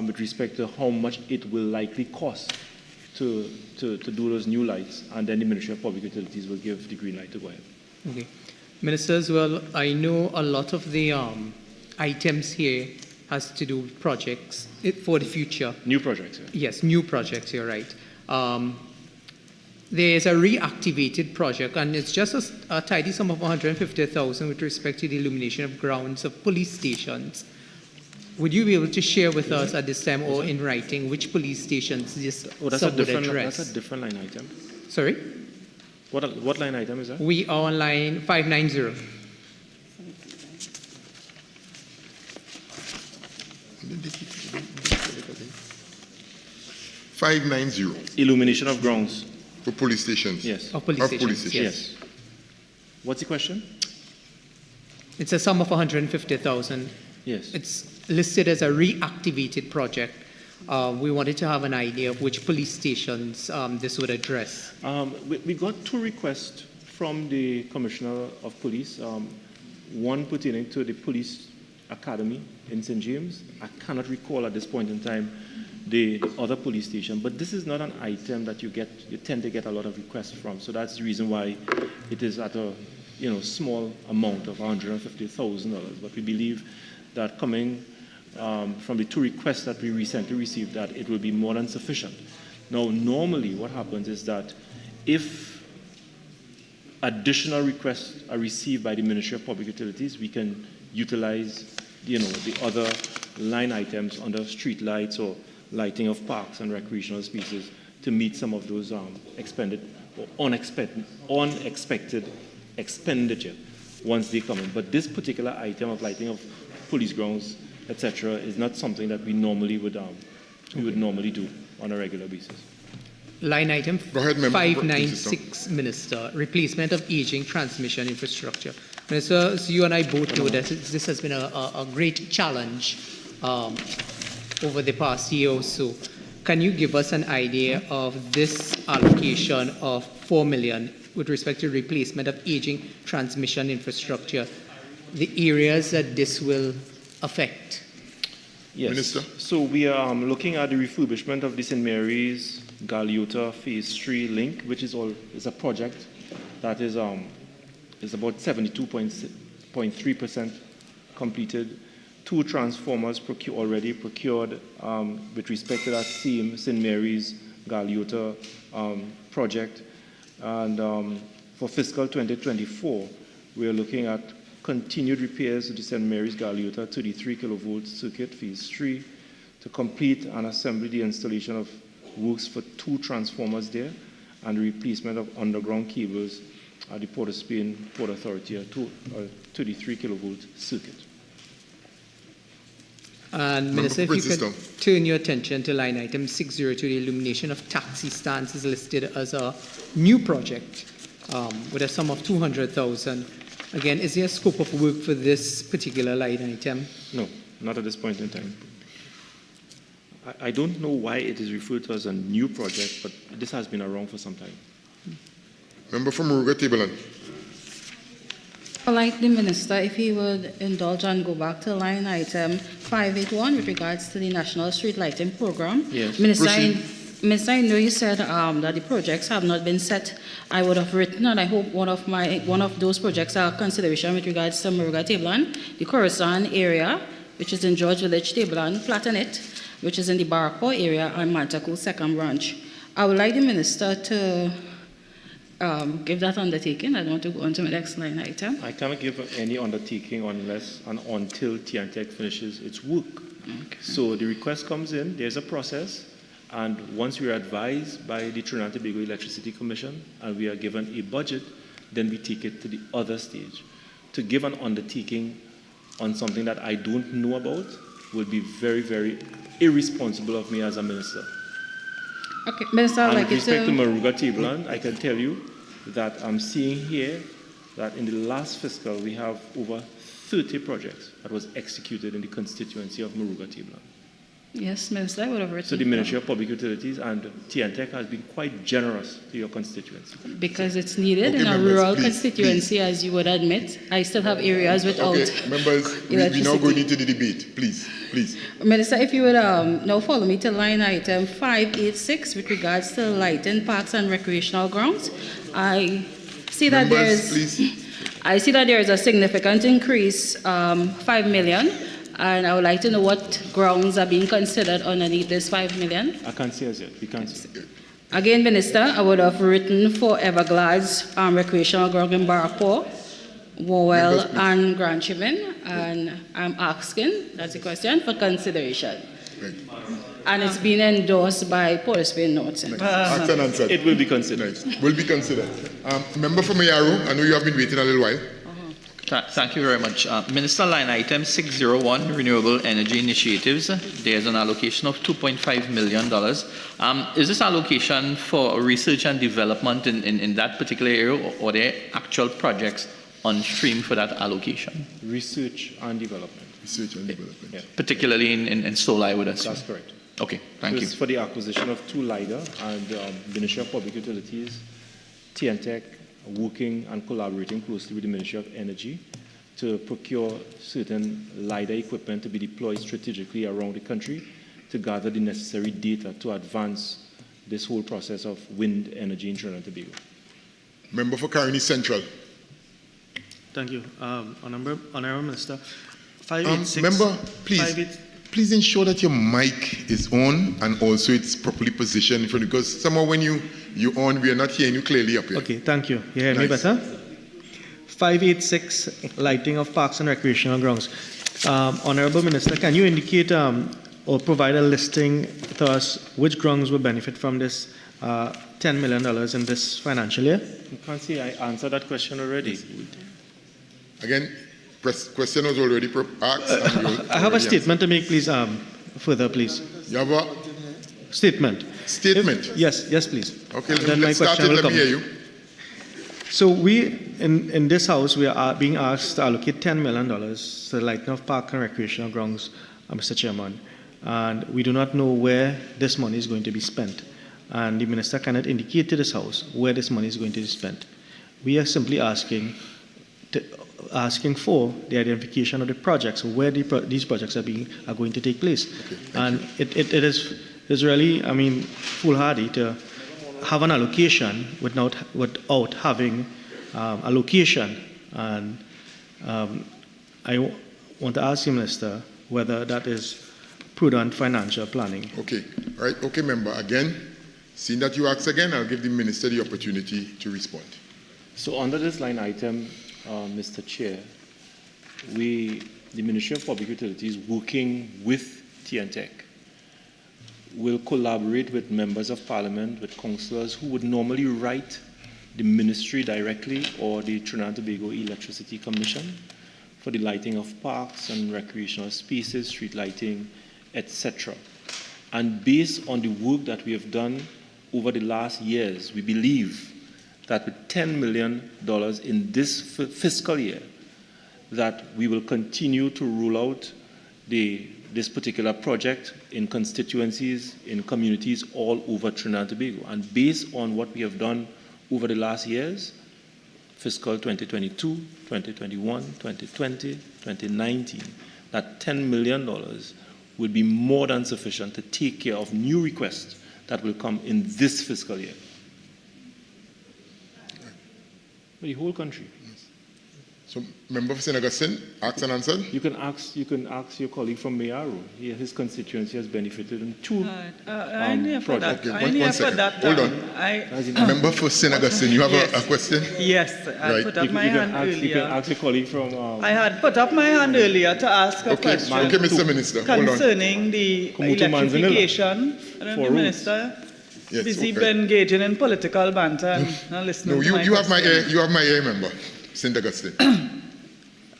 with respect to how much it will likely cost to do those new lights, and then the Ministry of Public Utilities will give the green light to go ahead. Okay. Minister, as well, I know a lot of the items here has to do with projects for the future. New projects, yeah. Yes, new projects, you're right. There's a reactivated project, and it's just a tidy sum of 150,000 with respect to the illumination of grounds of police stations. Would you be able to share with us at this time or in writing which police stations this sum would address? That's a different line item. Sorry? What line item is that? We are on line 590. Illumination of grounds. For police stations? Yes. Of police stations, yes. What's the question? It's a sum of 150,000. Yes. It's listed as a reactivated project. We wanted to have an idea of which police stations this would address. We got 2 requests from the Commissioner of Police, one pertaining to the Police Academy in St. James. I cannot recall at this point in time the other police station, but this is not an item that you tend to get a lot of requests from. So that's the reason why it is at a small amount of $150,000. But we believe that coming from the 2 requests that we recently received, that it will be more than sufficient. Now, normally what happens is that if additional requests are received by the Ministry of Public Utilities, we can utilize the other line items under street lights or lighting of parks and recreational spaces to meet some of those expended or unexpected expenditure once they come in. But this particular item of lighting of police grounds, etc., is not something that we normally would normally do on a regular basis. Line item 596, Minister, replacement of aging transmission infrastructure. Minister, as you and I both know that this has been a great challenge over the past year or so. Can you give us an idea of this allocation of 4 million with respect to replacement of aging transmission infrastructure, the areas that this will affect? Yes. Minister? So we are looking at the refurbishment of the St. Mary's Galeota Phase 3 link, which is a project that is about 72.3% completed. 2 transformers already procured with respect to that same St. Mary's Galeota project. And for fiscal 2024, we are looking at continued repairs to the St. Mary's Galliota 33 kilovolt circuit phase 3 to complete and assemble the installation of works for 2 transformers there and the replacement of underground cables at the Port of Spain Port Authority, a 33 kilovolt circuit. And Minister, if you could turn your attention to line item 602, the illumination of taxi stands is listed as a new project with a sum of 200,000. Again, is there a scope of work for this particular line item? No, not at this point in time. I don't know why it is referred to as a new project, but this has been around for some time. Member from Muruga Tableland. I'd like the Minister, if he would indulge and go back to line item 581 with regards to the National Street Lighting Program. Yes. Minister, I know you said that the projects have not been set. I would have written, and I hope one of those projects are consideration with regards to Muruga Tableland, the Khorasan area, which is in George Village, Tableland, Platanet, which is in the Barakpur area, and Mantaku second branch. I would like the Minister to give that undertaking. I don't want to go on to the next line item. I cannot give any undertaking unless and until TNTEC finishes its work. Okay. So the request comes in, there's a process, and once we are advised by the Trinidad and Tobago Electricity Commission and we are given a budget, then we take it to the other stage. To give an undertaking on something that I don't know about would be very, very irresponsible of me as a minister. Okay, Minister, I'd like with respect to Muruga Tableland, I can tell you that I'm seeing here that in the last fiscal we have over 30 projects that was executed in the constituency of Muruga Tableland. Yes, Minister, I would have written. So the Ministry of Public Utilities and TNTEC has been quite generous to your constituency. Because it's needed in a rural constituency, as you would admit. I still have areas without members, we now go into the debate. Please. Minister, if you would now follow me to line item 586 with regards to lighting parks and recreational grounds. I see that there is a significant increase, 5 million. And I would like to know what grounds are being considered underneath this 5 million. I can't see as yet. We can't see. Again, Minister, I would have written for Everglass recreational ground in Barakpur, Wowell, and Grand Chivin. And I'm asking, that's the question, for consideration. Right. And it's been endorsed by Port of Spain North. Asked and answered. It will be considered. Right. Will be considered. Member from Mayaro, I know you have been waiting a little while. Thank you very much. Minister, line item 601, Renewable Energy Initiatives. There's an allocation of $2.5 million. Is this allocation for research and development in that particular area, or are there actual projects on stream for that allocation? Research and development. Research and development. Yeah. Particularly in solar, I would assume. That's correct. Okay, thank you. This is for the acquisition of 2 LIDAR, and Ministry of Public Utilities, TNTEC, working and collaborating closely with the Ministry of Energy to procure certain LIDAR equipment to be deployed strategically around the country to gather the necessary data to advance this whole process of wind energy in Trinidad and Tobago. Member for Caroni Central. Thank you. Honourable Minister, 586. Member, please ensure that your mic is on and also it's properly positioned, because somehow when you're on, we are not hearing you clearly up here. Okay, thank you. You hear me better? 586, lighting of parks and recreational grounds. Honourable Minister, can you indicate or provide a listing to us which grounds will benefit from this $10 million in this financial year? You can't see I answered that question already. Again, question was already asked. I have a statement to make, please. Further, please. You have a statement. Statement? Yes, please. Okay, let's start it. Let me hear you. So we, in this house, we are being asked to allocate $10 million to the lighting of park and recreational grounds, Mr. Chairman. And we do not know where this money is going to be spent. And the Minister cannot indicate to this house where this money is going to be spent. We are simply asking for the identification of the projects, where these projects are going to take place. Okay, and it is really, foolhardy to have an allocation without having a location. And I want to ask the Minister whether that is prudent financial planning. Okay, all right. Okay, member. Again, Seeing that you ask again, I'll give the Minister the opportunity to respond. So under this line item, Mr. Chair, the Ministry of Public Utilities, working with TNTech, will collaborate with members of Parliament, with councillors who would normally write the Ministry directly or the Trinidad and Tobago Electricity Commission for the lighting of parks and recreational spaces, street lighting, etc. And based on the work that we have done over the last years, we believe that with $10 million in this fiscal year, that we will continue to roll out this particular project in constituencies, in communities all over Trinidad and Tobago. And based on what we have done over the last years, fiscal 2022, 2021, 2020, 2019, that $10 million will be more than sufficient to take care of new requests that will come in this fiscal year. For the whole country. So, Member for St. Augustine, asked and answered? You can ask your colleague from Mayaro. His constituency has benefited in two projects. Okay, one second. Hold on. Member for St. Augustine, you have a question? Yes, I put up my hand earlier. You can ask your colleague from... I had put up my hand earlier to ask a question. Okay, Mr. Minister, hold on. Concerning the electrification. The Minister busy engaging in political banter and listening to my question. You have my ear, Member. St. Augustine.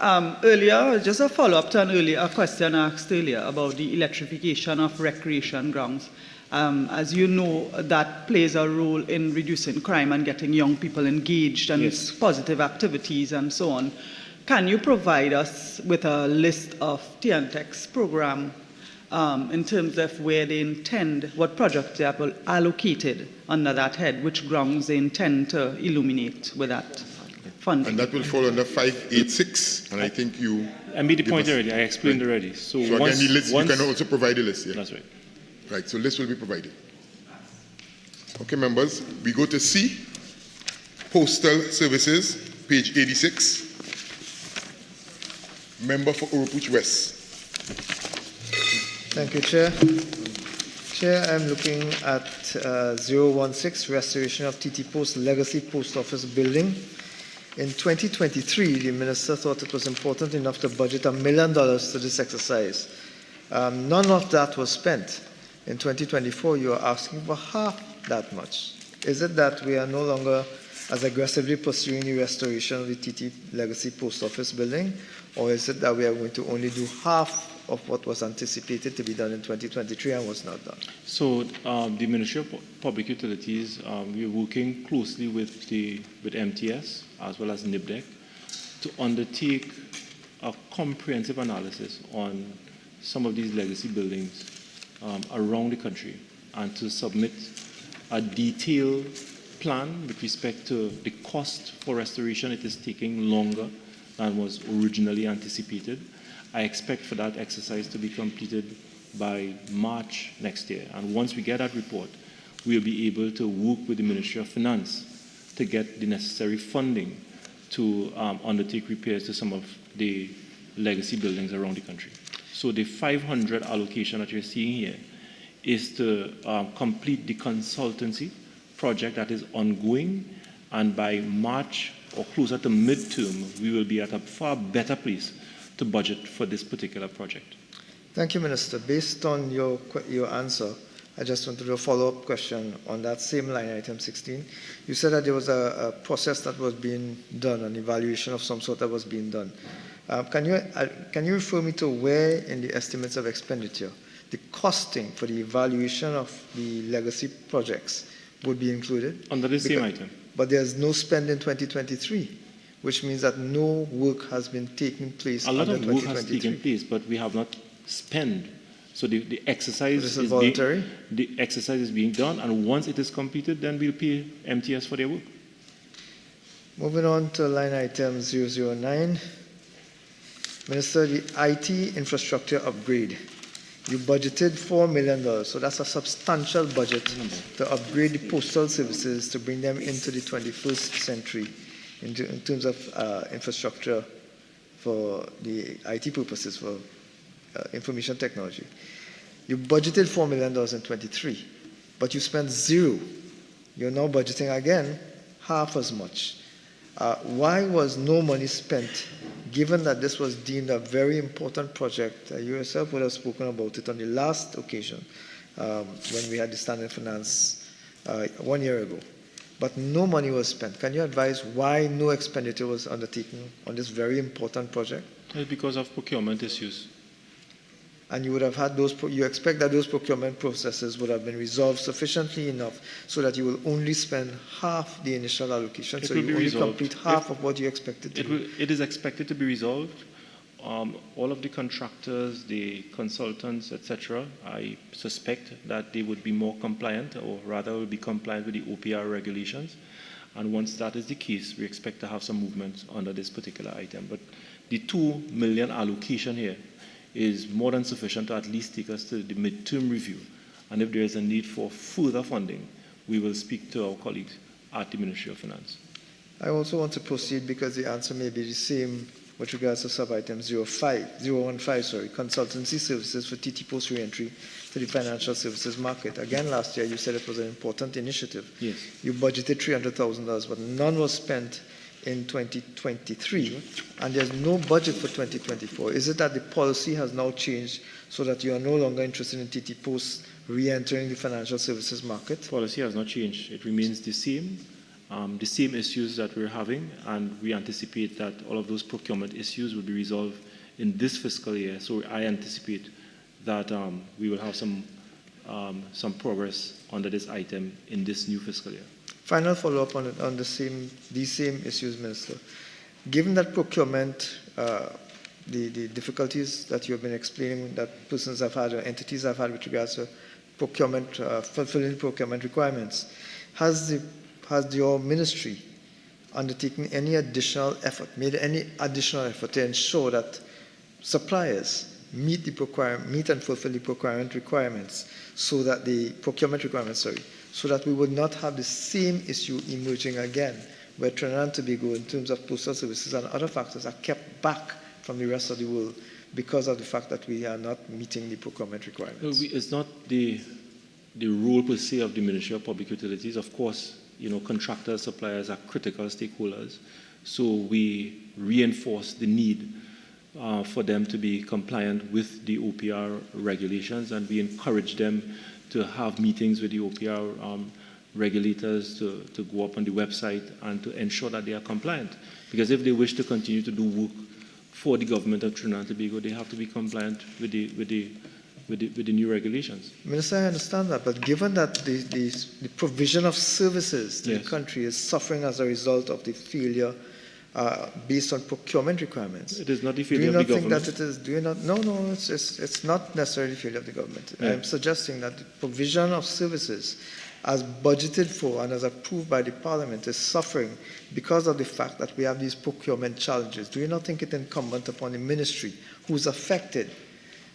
Earlier, just a follow-up to a question asked earlier about the electrification of recreation grounds. As you know, that plays a role in reducing crime and getting young people engaged and positive activities and so on. Can you provide us with a list of TNTech's program in terms of where they intend, what projects they have allocated under that head, which grounds they intend to illuminate with that? Funding. And that will fall under 586, and I think you... I made the point already, I explained already. So again, the list, you can also provide the list, yeah? That's right. Right, so list will be provided. Okay, members, we go to C, Postal Services, page 86. Member for Urupuch West. Thank you, Chair. Chair, I'm looking at 016, restoration of TT Post Legacy Post Office Building. In 2023, the Minister thought it was important enough to budget $1 million to this exercise. None of that was spent. In 2024, you are asking for half that much. Is it that we are no longer as aggressively pursuing the restoration of the TT Legacy Post Office Building, or is it that we are going to only do half of what was anticipated to be done in 2023 and was not done? So the Ministry of Public Utilities, we are working closely with MTS as well as NIBDEC to undertake a comprehensive analysis on some of these legacy buildings around the country and to submit a detailed plan with respect to the cost for restoration. It is taking longer than was originally anticipated. I expect for that exercise to be completed by March next year. And once we get that report, we'll be able to work with the Ministry of Finance to get the necessary funding to undertake repairs to some of the legacy buildings around the country. So the 500 allocation that you're seeing here is to complete the consultancy project that is ongoing, and by March or closer to midterm, we will be at a far better place to budget for this particular project. Thank you, Minister. Based on your answer, I just wanted to do a follow-up question on that same line item 16. You said that there was a process that was being done, an evaluation of some sort that was being done. Can you refer me to where in the estimates of expenditure the costing for the evaluation of the legacy projects would be included? Under the same item. But there's no spend in 2023, which means that no work has been taking place. A lot of work has taken place, but we have not spent. So the exercise is voluntary. The exercise is being done, and once it is completed, then we'll pay MTS for their work. Moving on to line item 009. Minister, the IT infrastructure upgrade. You budgeted $4 million, so that's a substantial budget to upgrade the postal services to bring them into the 21st century in terms of infrastructure for the IT purposes, for information technology. You budgeted $4 million in 23. but you spent zero. You're now budgeting again half as much. Why was no money spent, given that this was deemed a very important project? You yourself would have spoken about it on the last occasion when we had the Standing Finance 1 year ago. But no money was spent. Can you advise why no expenditure was undertaken on this very important project? It's because of procurement issues. And you would have had you expect that those procurement processes would have been resolved sufficiently enough so that you will only spend half the initial allocation, so you only complete half of what you expected to do. It is expected to be resolved. All of the contractors, the consultants, etc., I suspect that they would be more compliant, or rather will be compliant with the OPR regulations. And once that is the case, we expect to have some movement under this particular item. But the 2 million allocation here is more than sufficient to at least take us to the midterm review. And if there is a need for further funding, we will speak to our colleagues at the Ministry of Finance. I also want to proceed because the answer may be the same with regards to sub-item 015, consultancy services for TT Post re-entry to the financial services market. Again, last year you said it was an important initiative. Yes. You budgeted $300,000, but none was spent in 2023, and there's no budget for 2024. Is it that the policy has now changed so that you are no longer interested in TT Post re-entering the financial services market? Policy has not changed. It remains the same issues that we're having, and we anticipate that all of those procurement issues will be resolved in this fiscal year. So I anticipate that we will have some progress under this item in this new fiscal year. Final follow-up on these same issues, Minister. Given that procurement, the difficulties that you have been explaining that persons have had or entities have had with regards to procurement, fulfilling procurement requirements, has your ministry undertaken any additional effort, made any additional effort to ensure that suppliers meet and fulfill the procurement requirements, so that the procurement requirements, so that we would not have the same issue emerging again, where Trinidad and Tobago, in terms of postal services and other factors, are kept back from the rest of the world because of the fact that we are not meeting the procurement requirements? It's not the role per se of the Ministry of Public Utilities. Of course, contractors, suppliers are critical stakeholders, so we reinforce the need for them to be compliant with the OPR regulations, and we encourage them to have meetings with the OPR regulators, to go up on the website and to ensure that they are compliant. Because if they wish to continue to do work for the government of Trinidad and Tobago, they have to be compliant with the new regulations. Minister, I understand that, but given that the provision of services to the country is suffering as a result of the failure based on procurement requirements. It is not the failure of the government. Do you not think that it is? Do you not? No, it's not necessarily the failure of the government. Yeah. I'm suggesting that the provision of services, as budgeted for and as approved by the Parliament, is suffering because of the fact that we have these procurement challenges. Do you not think it incumbent upon the ministry, who's affected,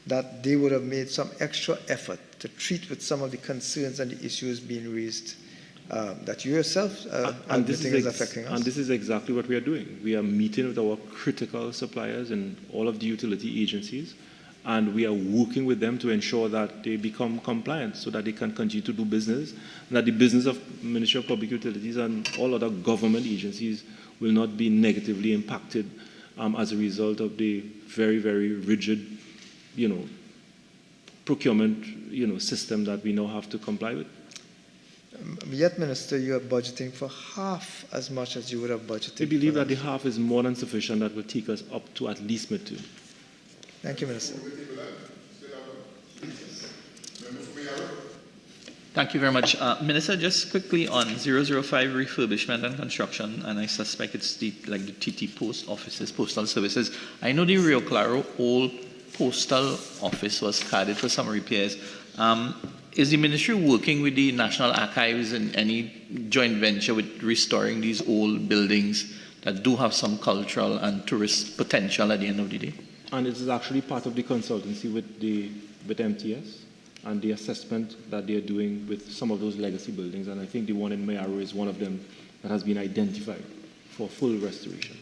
that they would have made some extra effort to treat with some of the concerns and the issues being raised that you yourself admitting is affecting us? And this is exactly what we are doing. We are meeting with our critical suppliers and all of the utility agencies, and we are working with them to ensure that they become compliant so that they can continue to do business, and that the business of Ministry of Public Utilities and all other government agencies will not be negatively impacted as a result of the very, very rigid procurement system that we now have to comply with. Yet, Minister, you are budgeting for half as much as you would have budgeted. We believe that the half is more than sufficient. That will take us up to at least midterm. Thank you, Minister. Thank you very much. Minister, just quickly on 005 refurbishment and construction, and I suspect it's the TT Post offices, postal services. I know the Rio Claro old postal office was carded for some repairs. Is the ministry working with the National Archives in any joint venture with restoring these old buildings that do have some cultural and tourist potential at the end of the day? And it is actually part of the consultancy with MTS and the assessment that they are doing with some of those legacy buildings. And I think the one in Mayaro is one of them that has been identified for full restoration.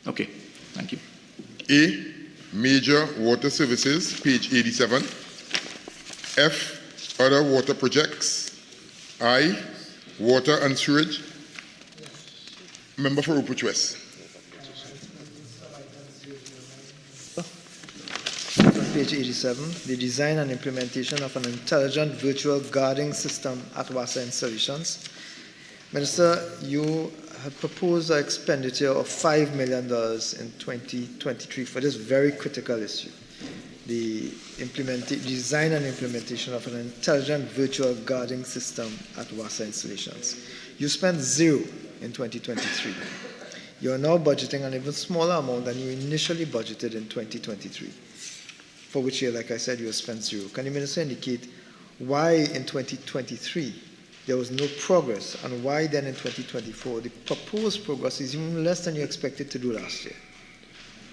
Okay, thank you. A, major water services, page 87. F, other water projects, I, Water and Sewage. Member for Rupert West. On page 87, the design and implementation of an intelligent virtual guarding system at WASA installations. Minister, you had proposed an expenditure of $5 million in 2023 for this very critical issue, the design and implementation of an intelligent virtual guarding system at WASA installations. You spent zero in 2023. You are now budgeting an even smaller amount than you initially budgeted in 2023, for which year, like I said, you have spent zero. Can you, Minister, indicate why in 2023 there was no progress, and why then in 2024 the proposed progress is even less than you expected to do last year?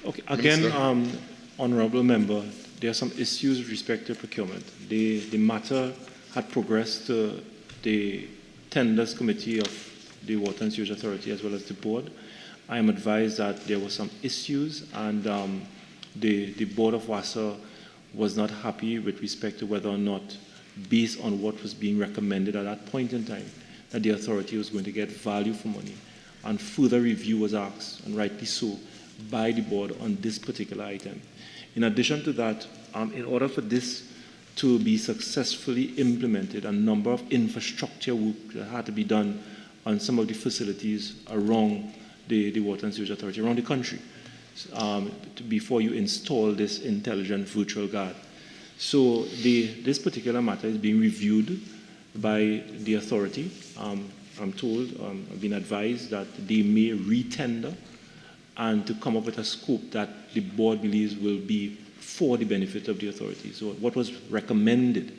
Okay, again, Honourable Member, there are some issues with respect to procurement. The matter had progressed to the Tenders Committee of the Water and Sewage Authority as well as the Board. I am advised that there were some issues, and the Board of WASA was not happy with respect to whether or not, based on what was being recommended at that point in time, that the authority was going to get value for money. And further review was asked, and rightly so, by the board on this particular item. In addition to that, in order for this to be successfully implemented, a number of infrastructure work that had to be done on some of the facilities around the Water and Sewage Authority, around the country, before you install this intelligent virtual guard. So this particular matter is being reviewed by the authority. I'm told, I've been advised that they may re-tender and to come up with a scope that the board believes will be for the benefit of the authority. So what was recommended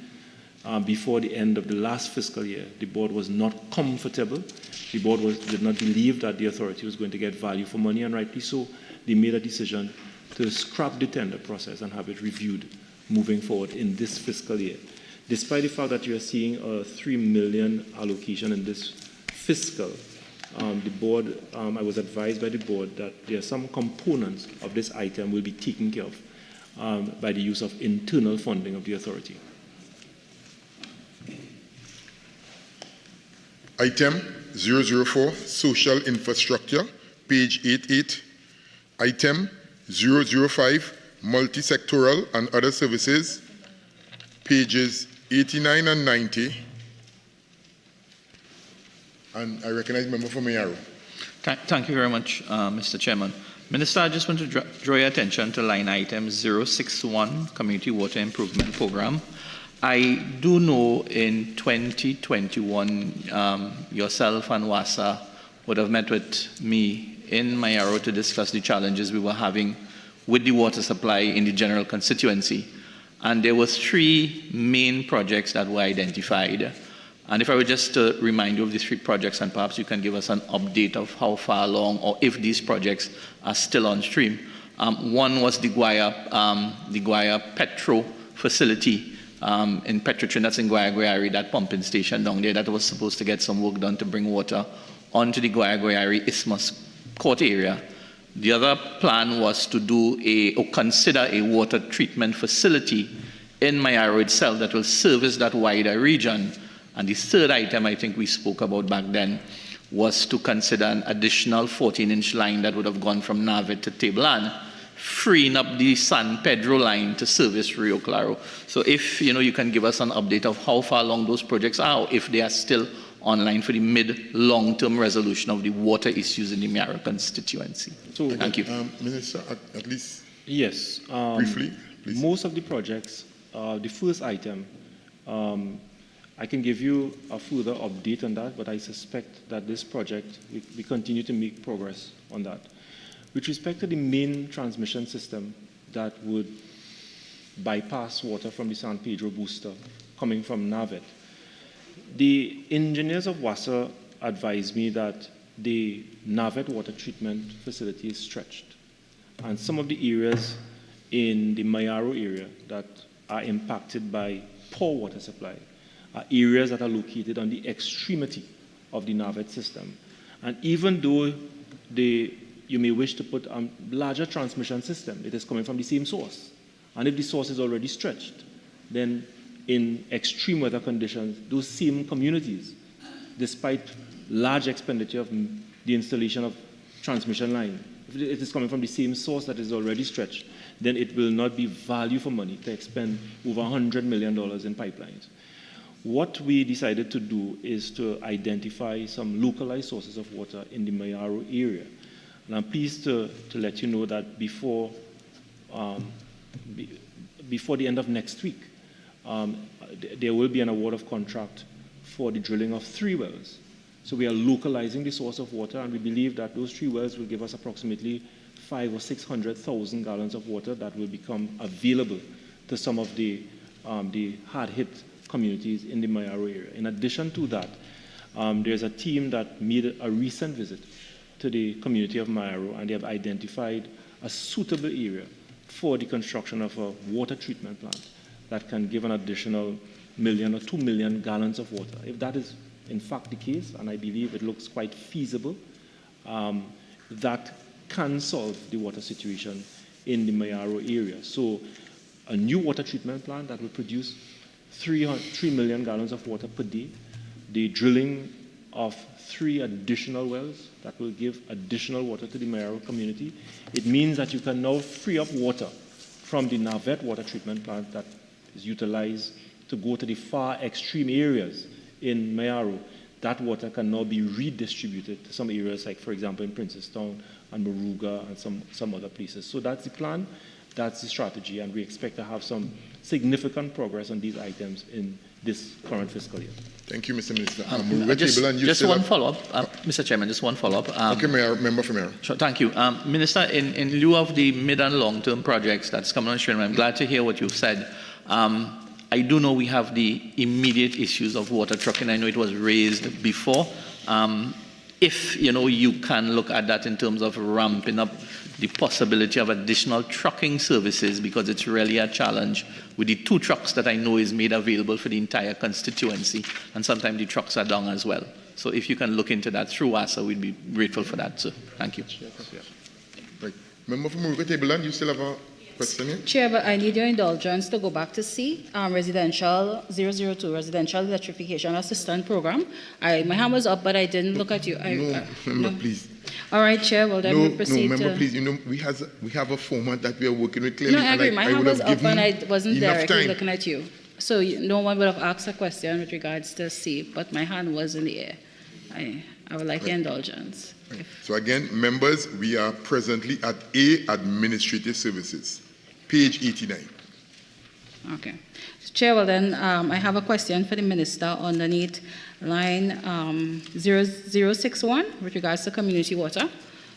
before the end of the last fiscal year, the board was not comfortable. The board did not believe that the authority was going to get value for money, and rightly so, they made a decision to scrap the tender process and have it reviewed moving forward in this fiscal year. Despite the fact that you are seeing a $3 million allocation in this fiscal, the board, I was advised by the board that there are some components of this item will be taken care of by the use of internal funding of the authority. Item 004, Social Infrastructure, page 88. Item 005, Multi-sectoral and Other Services, pages 89 and 90. And I recognize Member for Mayaro. Thank you very much, Mr. Chairman. Minister, I just want to draw your attention to line item 061, Community Water Improvement Program. I do know in 2021, yourself and WASA would have met with me in Mayaro to discuss the challenges we were having with the water supply in the general constituency. And there were 3 main projects that were identified. And if I were just to remind you of these 3 projects, and perhaps you can give us an update of how far along or if these projects are still on stream. One was the Guaya Petro facility in Petrotrin, that's in Guaya, that pumping station down there that was supposed to get some work done to bring water onto the Guaya Isthmus Court area. The other plan was to do or consider a water treatment facility in Mayaro itself that will service that wider region. And the third item I think we spoke about back then was to consider an additional 14-inch line that would have gone from Navet to Tablan, freeing up the San Pedro line to service Rio Claro. So if you can give us an update of how far along those projects are, or if they are still online for the mid-long-term resolution of the water issues in the Mayaro constituency. So, thank you. Minister, at least yes, briefly, please. Most of the projects, the first item, I can give you a further update on that, but I suspect that this project, we continue to make progress on that. With respect to the main transmission system that would bypass water from the San Pedro booster coming from Navet, the engineers of WASA advised me that the Navet water treatment facility is stretched. And some of the areas in the Mayaro area that are impacted by poor water supply are areas that are located on the extremity of the Navet system. And even though you may wish to put a larger transmission system, it is coming from the same source. And if the source is already stretched, then in extreme weather conditions, those same communities, despite large expenditure of the installation of transmission line, if it is coming from the same source that is already stretched, then it will not be value for money to expend over $100 million in pipelines. What we decided to do is to identify some localized sources of water in the Mayaro area. And I'm pleased to let you know that before the end of next week, there will be an award of contract for the drilling of 3 wells. So we are localizing the source of water, and we believe that those 3 wells will give us approximately 500,000 or 600,000 gallons of water that will become available to some of the hard-hit communities in the Mayaro area. In addition to that, there's a team that made a recent visit to the community of Mayaro, and they have identified a suitable area for the construction of a water treatment plant that can give an additional 1 million or 2 million gallons of water. If that is in fact the case, and I believe it looks quite feasible, that can solve the water situation in the Mayaro area. So a new water treatment plant that will produce 3 million gallons of water per day, the drilling of 3 additional wells that will give additional water to the Mayaro community. It means that you can now free up water from the Navet water treatment plant that is utilized to go to the far extreme areas in Mayaro. That water can now be redistributed to some areas, like, for example, in Princestown and Moruga and some other places. So that's the plan, that's the strategy, and we expect to have some significant progress on these items in this current fiscal year. Thank you, Mr. Minister. Just one follow-up, Mr. Chairman, just one follow-up. Okay, Mayor, member for Mayor. Sure, thank you. Minister, in lieu of the mid and long-term projects that's coming on stream, I'm glad to hear what you've said. I do know we have the immediate issues of water trucking. I know it was raised before. If you can look at that in terms of ramping up the possibility of additional trucking services, because it's really a challenge with the 2 trucks that I know is made available for the entire constituency, and sometimes the trucks are down as well. So if you can look into that through WASA, we'd be grateful for that, sir. Thank you. Right. Member from Moruga Tableland, you still have a question here? Chair, but I need your indulgence to go back to C, residential 002, residential electrification assistance program. My hand was up, but I didn't look at you. Member, please. All right, Chair, well, then we'll proceed. No, member, please, we have a format that we are working with clearly. No, I agree. My hand was up and I wasn't directly time. looking at you. So no one would have asked a question with regards to C, but my hand was in the air. I would like your indulgence. Right. So again, members, we are presently at A, Administrative Services, page 89. Okay. Chair, well then, I have a question for the Minister underneath line 0061 with regards to community water.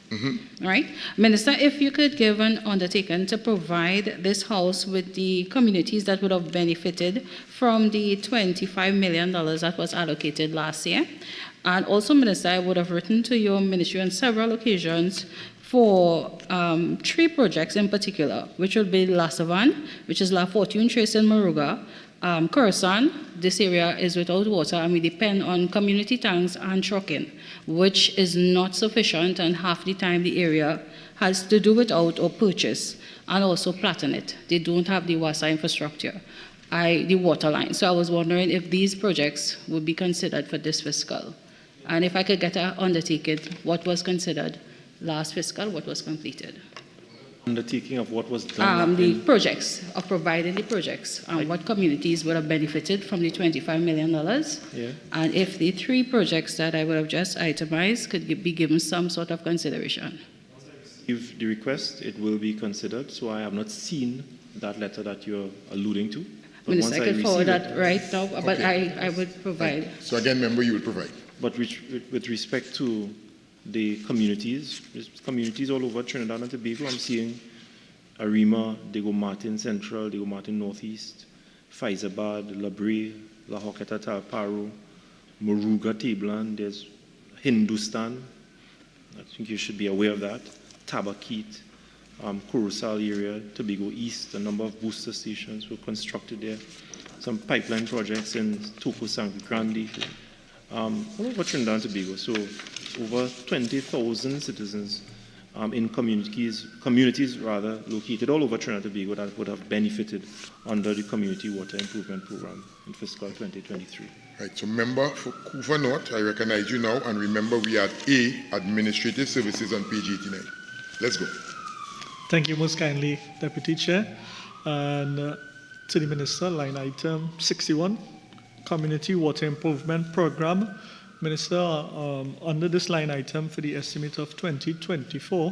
Mm-hmm. All right. Minister, if you could give an undertaking to provide this House with the communities that would have benefited from the $25 million that was allocated last year. And also, Minister, I would have written to your ministry on several occasions for 3 projects in particular, which would be La Savan, which is La Fortune Trace in Moruga, Curacao, this area is without water, and we depend on community tanks and trucking, which is not sufficient, and half the time the area has to do without or purchase, and also Platinate. They don't have the WASA infrastructure, the water line. So I was wondering if these projects would be considered for this fiscal. And if I could get an undertaking, what was considered last fiscal, what was completed? Undertaking of what was done? The projects, of providing the projects, and what communities would have benefited from the $25 million. Yeah. And if the 3 projects that I would have just itemized could be given some sort of consideration. If the request, it will be considered. So I have not seen that letter that you're alluding to. But Minister, I could forward that right now, but Okay. I would provide. Right. So again, member, you will provide. But with respect to the communities all over Trinidad and Tobago, I'm seeing Arima, Diego Martin Central, Diego Martin Northeast, Faizabad, Labre, La Hoqueta, Talparo, Moruga, Tableland, there's Hindustan, I think you should be aware of that, Tabakit, Curacao area, Tobago East, a number of booster stations were constructed there, some pipeline projects in Toko San Grande, all over Trinidad and Tobago. So over 20,000 citizens in communities rather located all over Trinidad and Tobago that would have benefited under the Community Water Improvement Program in fiscal 2023. Right, so member for Couva North, I recognize you now, and remember we are A, Administrative Services on page 89. Let's go. Thank you most kindly, Deputy Chair. And to the Minister, line item 61, Community Water Improvement Program. Minister, under this line item for the estimate of 2024,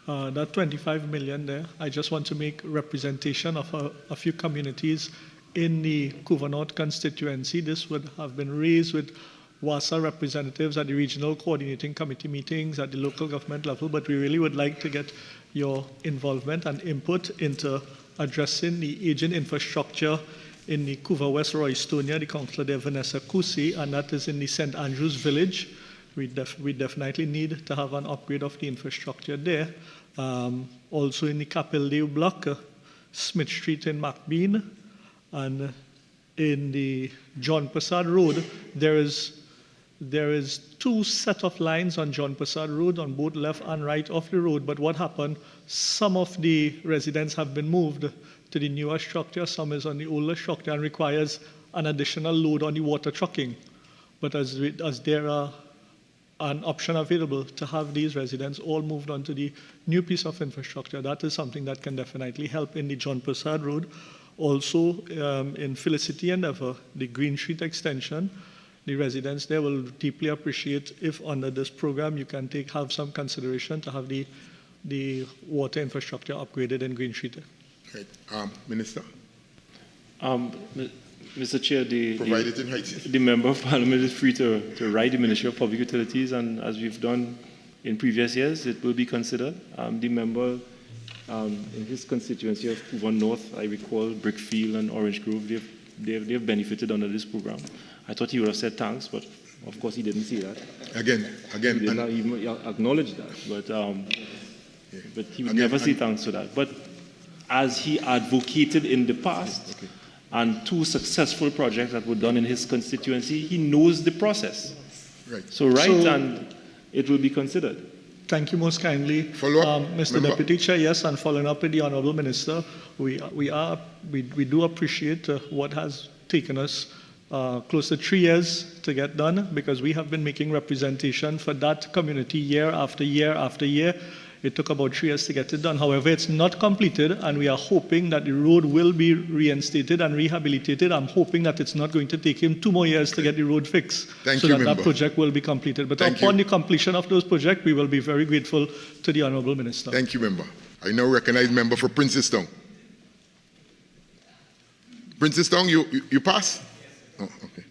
that 25 million there, I just want to make representation of a few communities in the Couva North constituency. This would have been raised with WASA representatives at the regional coordinating committee meetings at the local government level, but we really would like to get your involvement and input into addressing the aging infrastructure in the Couva West Roystonia, the councillor there, Vanessa Kusi, and that is in the St. Andrews Village. We definitely need to have an upgrade of the infrastructure there. Also in the Capildale block, Smith Street in McBean, and in the John Prasad Road, there is two set of lines on John Prasad Road on both left and right of the road. But what happened, some of the residents have been moved to the newer structure, some is on the older structure and requires an additional load on the water trucking. But as there are an option available to have these residents all moved onto the new piece of infrastructure, that is something that can definitely help in the John Prasad Road. Also in Felicity and Ever, the Green Street extension, the residents there will deeply appreciate if under this program you can have some consideration to have the water infrastructure upgraded in Green Street. Right. Minister? Mr. Chair, the Member of Parliament is free to write the Ministry of Public Utilities, and as we've done in previous years, it will be considered. The member in his constituency of Couva North, I recall Brickfield and Orange Grove, they've benefited under this program. I thought he would have said thanks, but of course he didn't say that. Again. He did not even acknowledge that, but he would never say thanks to that. But as he advocated in the past, and two successful projects that were done in his constituency, he knows the process. Right. So and it will be considered. Thank you most kindly. Mr. Deputy Chair, yes, and following up with the Honourable Minister, we do appreciate what has taken us close to 3 years to get done, because we have been making representation for that community year after year after year. It took about 3 years to get it done. However, it's not completed, and we are hoping that the road will be reinstated and rehabilitated. I'm hoping that it's not going to take him 2 more years to get the road fixed, that project will be completed. But upon the completion of those projects, we will be very grateful to the Honourable Minister. Thank you, Member. I now recognize Member for Princestown. Princestown, you pass? Oh, okay.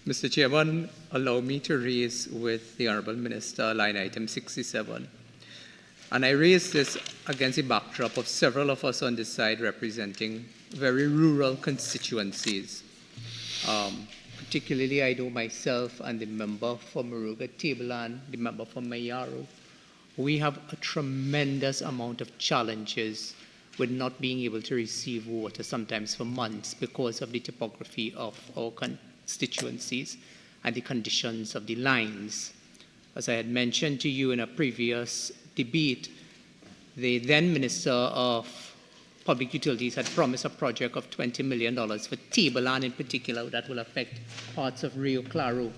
Mr. Chairman, allow me to raise with the Honourable Minister line item 67. And I raise this against the backdrop of several of us on this side representing very rural constituencies. Particularly, I know myself and the member for Moruga Tableland, the member for Mayaro. We have a tremendous amount of challenges with not being able to receive water, sometimes for months, because of the topography of our constituencies and the conditions of the lines. As I had mentioned to you in a previous debate, the then Minister of Public Utilities had promised a project of $20 million for Tableland in particular that will affect parts of Rio Claro,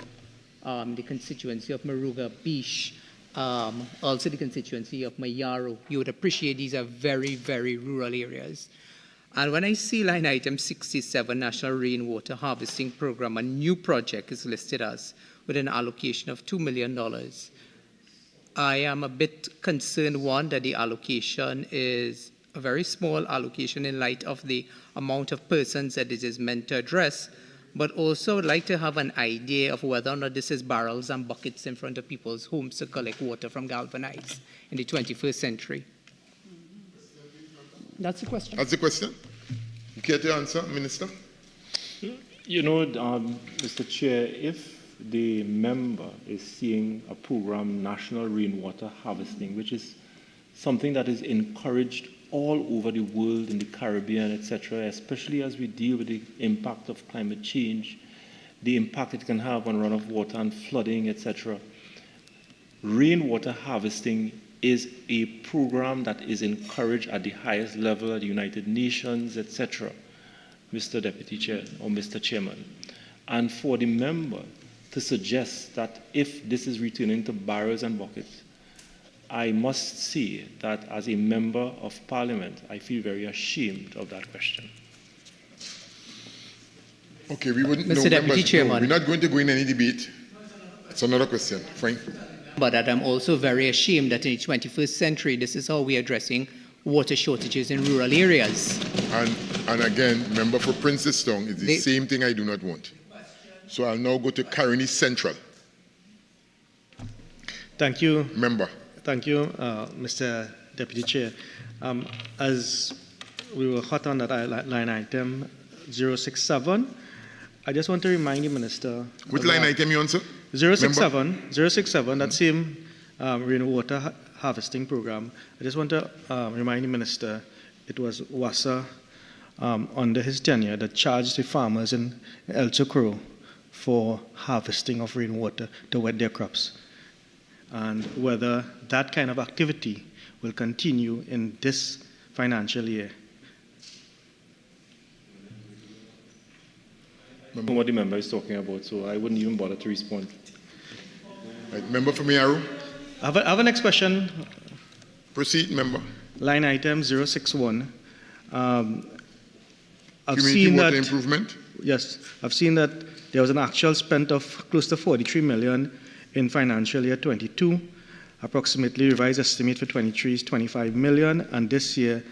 the constituency of Moruga Beach, also the constituency of Mayaro. You would appreciate these are very, very rural areas. And when I see line item 67, National Rainwater Harvesting Program, a new project is listed as with an allocation of $2 million. I am a bit concerned, one, that the allocation is a very small allocation in light of the amount of persons that it is meant to address, but also would like to have an idea of whether or not this is barrels and buckets in front of people's homes to collect water from galvanized in the 21st century. That's the question. That's the question. You care to answer, Minister? You know, Mr. Chair, if the member is seeing a program, National Rainwater Harvesting, which is something that is encouraged all over the world, in the Caribbean, etc., especially as we deal with the impact of climate change, the impact it can have on runoff water and flooding, etc., rainwater harvesting is a program that is encouraged at the highest level at the United Nations, etc., Mr. Deputy Chair or Mr. Chairman. And for the member to suggest that if this is returning to barrels and buckets, I must say that as a member of Parliament, I feel very ashamed of that question. Okay, we wouldn't. Mr. Deputy Chairman. No, we're not going to go in any debate. That's another question. Fine. But that I'm also very ashamed that in the 21st century, this is how we're addressing water shortages in rural areas. And again, member for Princestown, it's the same thing I do not want. So I'll now go to Caroni Central. Thank you. Member. Thank you, Mr. Deputy Chair. As we were hot on that line item 067, I just want to remind the Minister. Which line item you on, sir? 067, that same rainwater harvesting program. I just want to remind the Minister it was WASA under his tenure that charged the farmers in El Chocro for harvesting of rainwater to wet their crops. And whether that kind of activity will continue in this financial year. I don't know what the member is talking about, so I wouldn't even bother to respond. Right, member for Mearu. I have a next question. Proceed, member. Line item 061. I've Community seen water that, improvement? Yes, I've seen that there was an actual spend of close to 43 million in financial year 22. Approximately revised estimate for 23 is 25 million, and this year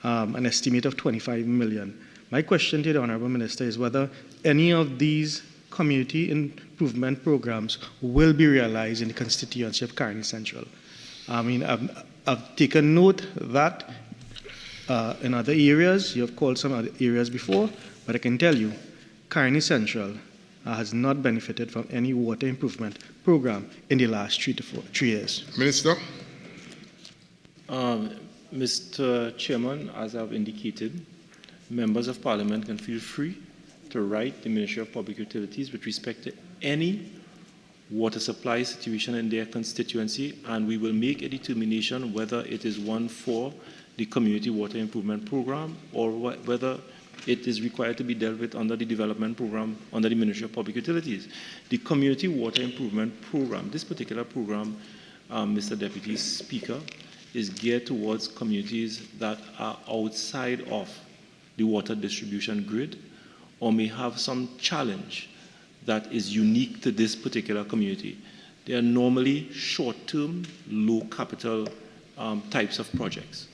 an estimate of 25 million. My question to the Honourable Minister is whether any of these community improvement programs will be realized in the constituency of Caroni Central. I mean, I've taken note that in other areas, you have called some other areas before, but I can tell you, Caroni Central has not benefited from any water improvement program in the last 3 years. Minister. Mr. Chairman, as I've indicated, members of Parliament can feel free to write the Ministry of Public Utilities with respect to any water supply situation in their constituency, and we will make a determination whether it is one for the Community Water Improvement Program or whether it is required to be dealt with under the development program under the Ministry of Public Utilities. The Community Water Improvement Program, this particular program, Mr. Deputy Speaker, is geared towards communities that are outside of the water distribution grid or may have some challenge that is unique to this particular community. They are normally short-term, low-capital types of projects.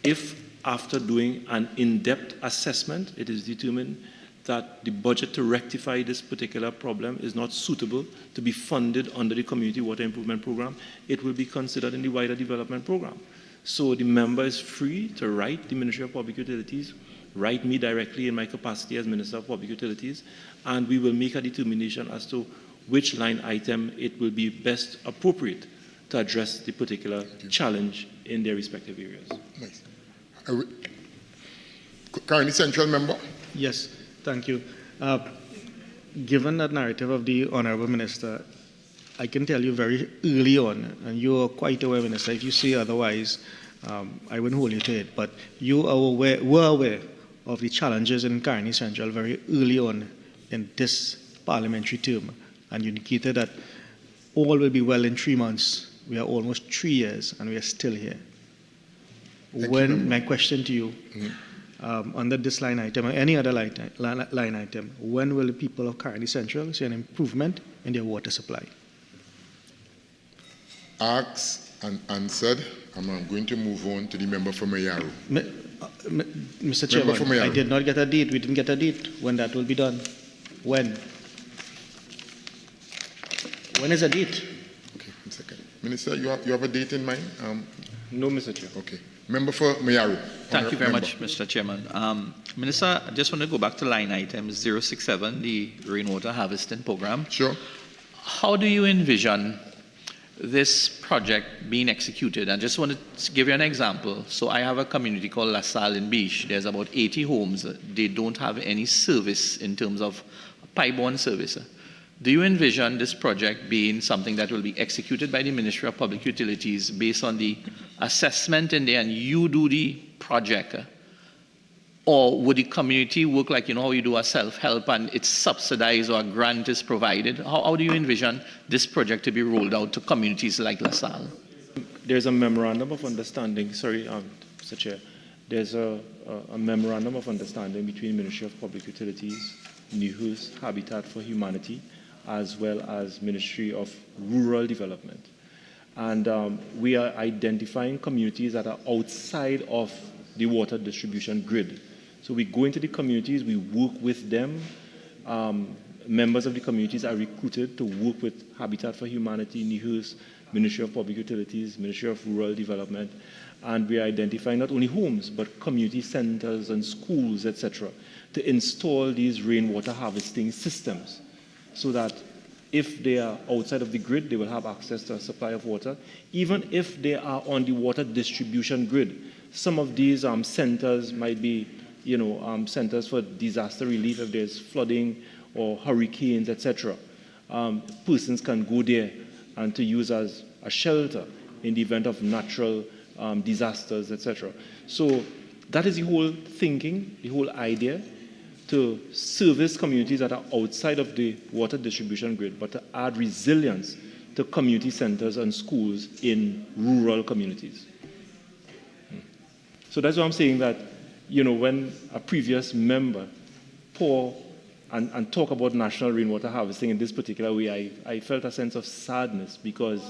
If after doing an in-depth assessment, it is determined that the budget to rectify this particular problem is not suitable to be funded under the Community Water Improvement Program, it will be considered in the wider development program. So the member is free to write the Ministry of Public Utilities, write me directly in my capacity as Minister of Public Utilities, and we will make a determination as to which line item it will be best appropriate to address the particular challenge in their respective areas. Nice. Caroni Central member? Yes, thank you. Given that narrative of the Honourable Minister, I can tell you very early on, and you are quite aware, Minister, if you say otherwise, I wouldn't hold you to it, but you were aware of the challenges in Caroni Central very early on in this parliamentary term, and you indicated that all will be well in 3 months. We are almost 3 years, and we are still here. My question to you, under this line item or any other line item, when will the people of Caroni Central see an improvement in their water supply? Asked and answered, and I'm going to move on to the member from Mearu. Mr. Chairman, I did not get a date. We didn't get a date when that will be done. When? When is a date? Okay, 1 second. Minister, you have a date in mind? No, Mr. Chair. Okay. Member for Mearu. Thank you very much, Mr. Chairman. Minister, I just want to go back to line item 067, the rainwater harvesting program. Sure. How do you envision this project being executed? I just want to give you an example. So I have a community called La Salle in Biche. There's about 80 homes. They don't have any service in terms of pipe-borne service. Do you envision this project being something that will be executed by the Ministry of Public Utilities based on the assessment in there and you do the project? Or would the community work like, how you do a self-help and it's subsidized or a grant is provided? How do you envision this project to be rolled out to communities like LaSalle? There's a memorandum of understanding, Mr. Chair. There's a memorandum of understanding between Ministry of Public Utilities, NIHUS, Habitat for Humanity, as well as Ministry of Rural Development. And we are identifying communities that are outside of the water distribution grid. So we go into the communities, we work with them. Members of the communities are recruited to work with Habitat for Humanity, NIHUS, Ministry of Public Utilities, Ministry of Rural Development, and we are identifying not only homes, but community centers and schools, etc., to install these rainwater harvesting systems so that if they are outside of the grid, they will have access to a supply of water. Even if they are on the water distribution grid, some of these centers might be, centers for disaster relief if there's flooding or hurricanes, etc. Persons can go there and to use as a shelter in the event of natural disasters, etc. So that is the whole thinking, the whole idea, to service communities that are outside of the water distribution grid, but to add resilience to community centers and schools in rural communities. So that's why I'm saying that, when a previous member pour and talk about national rainwater harvesting in this particular way, I felt a sense of sadness because,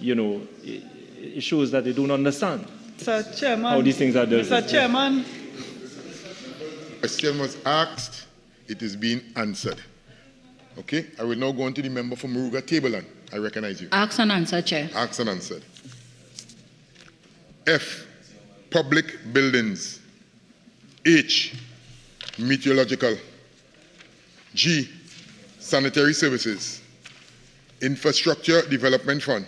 it shows that they don't understand how these things are dealt with. Mr. Chairman. A question was asked, it is being answered. Okay, I will now go on to the member from Moruga Tableland. I recognize you. Asked and answered, Chair. Asked and answered. F, public buildings. H, meteorological. G, sanitary services. Infrastructure Development Fund.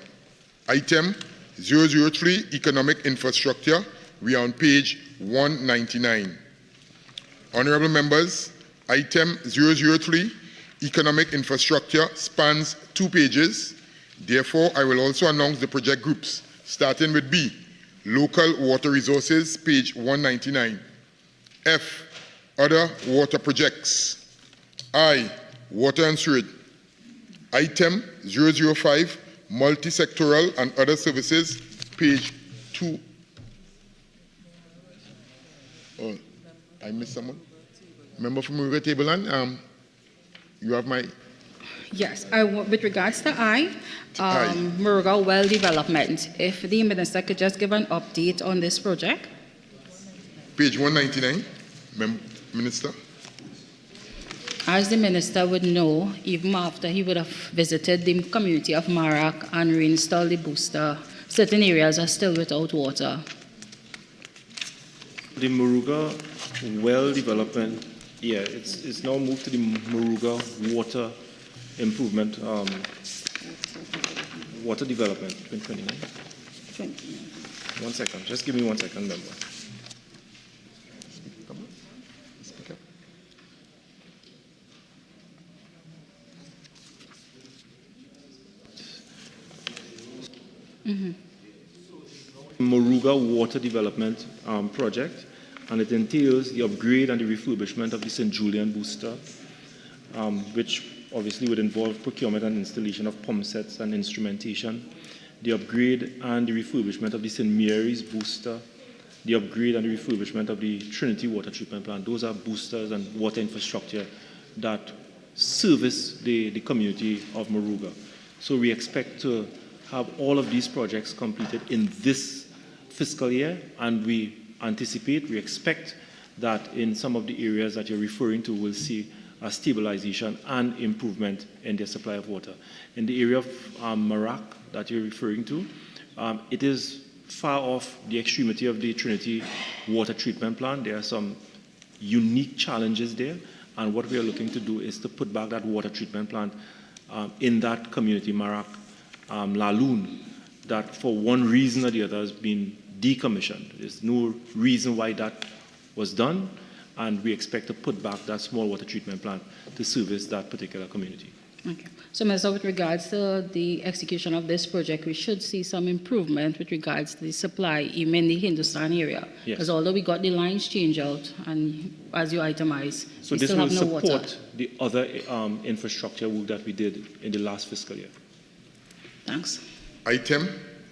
Item 003, economic infrastructure. We are on page 199. Honorable members, item 003, economic infrastructure, spans 2 pages. Therefore, I will also announce the project groups, starting with B, local water resources, page 199. F, other water projects. I, water and sewage. Item 005, multi-sectoral and other services, page 2. Oh, I missed someone? Member from Moruga Tableland, you have my... Yes, with regards to Moruga Well Development, if the Minister could just give an update on this project. Page 199, Minister. As the Minister would know, even after he would have visited the community of Marak and reinstalled the booster, certain areas are still without water. The Moruga Well Development, it's now moved to the Moruga Water Improvement, Water Development, 2029. 1 second, just give me 1 second, member. Moruga Water Development Project, and it entails the upgrade and the refurbishment of the St. Julian booster, which obviously would involve procurement and installation of pump sets and instrumentation, the upgrade and the refurbishment of the St. Mary's booster, the upgrade and the refurbishment of the Trinity Water Treatment Plant. Those are boosters and water infrastructure that service the community of Moruga. So we expect to have all of these projects completed in this fiscal year, and we expect that in some of the areas that you're referring to, we'll see a stabilization and improvement in their supply of water. In the area of Marak that you're referring to, it is far off the extremity of the Trinity Water Treatment Plant. There are some unique challenges there, and what we are looking to do is to put back that water treatment plant in that community, Marak, Laloon, that for one reason or the other has been decommissioned. There's no reason why that was done, and we expect to put back that small water treatment plant to service that particular community. Okay. So, Minister, with regards to the execution of this project, we should see some improvement with regards to the supply, even in the Hindustan area. Yes. Because although we got the lines changed out, and as you itemize, So we this still will have no water. support the other infrastructure work that we did in the last fiscal year. Thanks. Item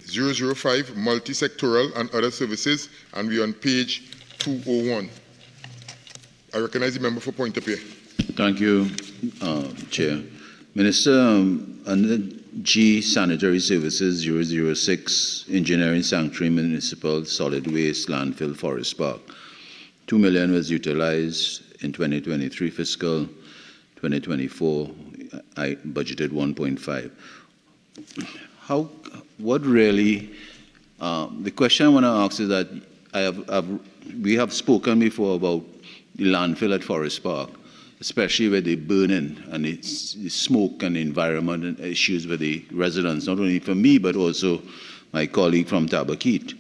005, multi-sectoral and other services, and we're on page 201. I recognize the member for point of view. Thank you, Chair. Minister, under G, Sanitary Services 006, Engineering, Sanctuary, Municipal, Solid Waste, Landfill, Forest Park. 2 million was utilized in 2023 fiscal. 2024, I budgeted 1.5. What really, the question I want to ask is that we have spoken before about the landfill at Forest Park, especially with the burning and the smoke and the environment and issues with the residents, not only for me, but also my colleague from Tabaquit.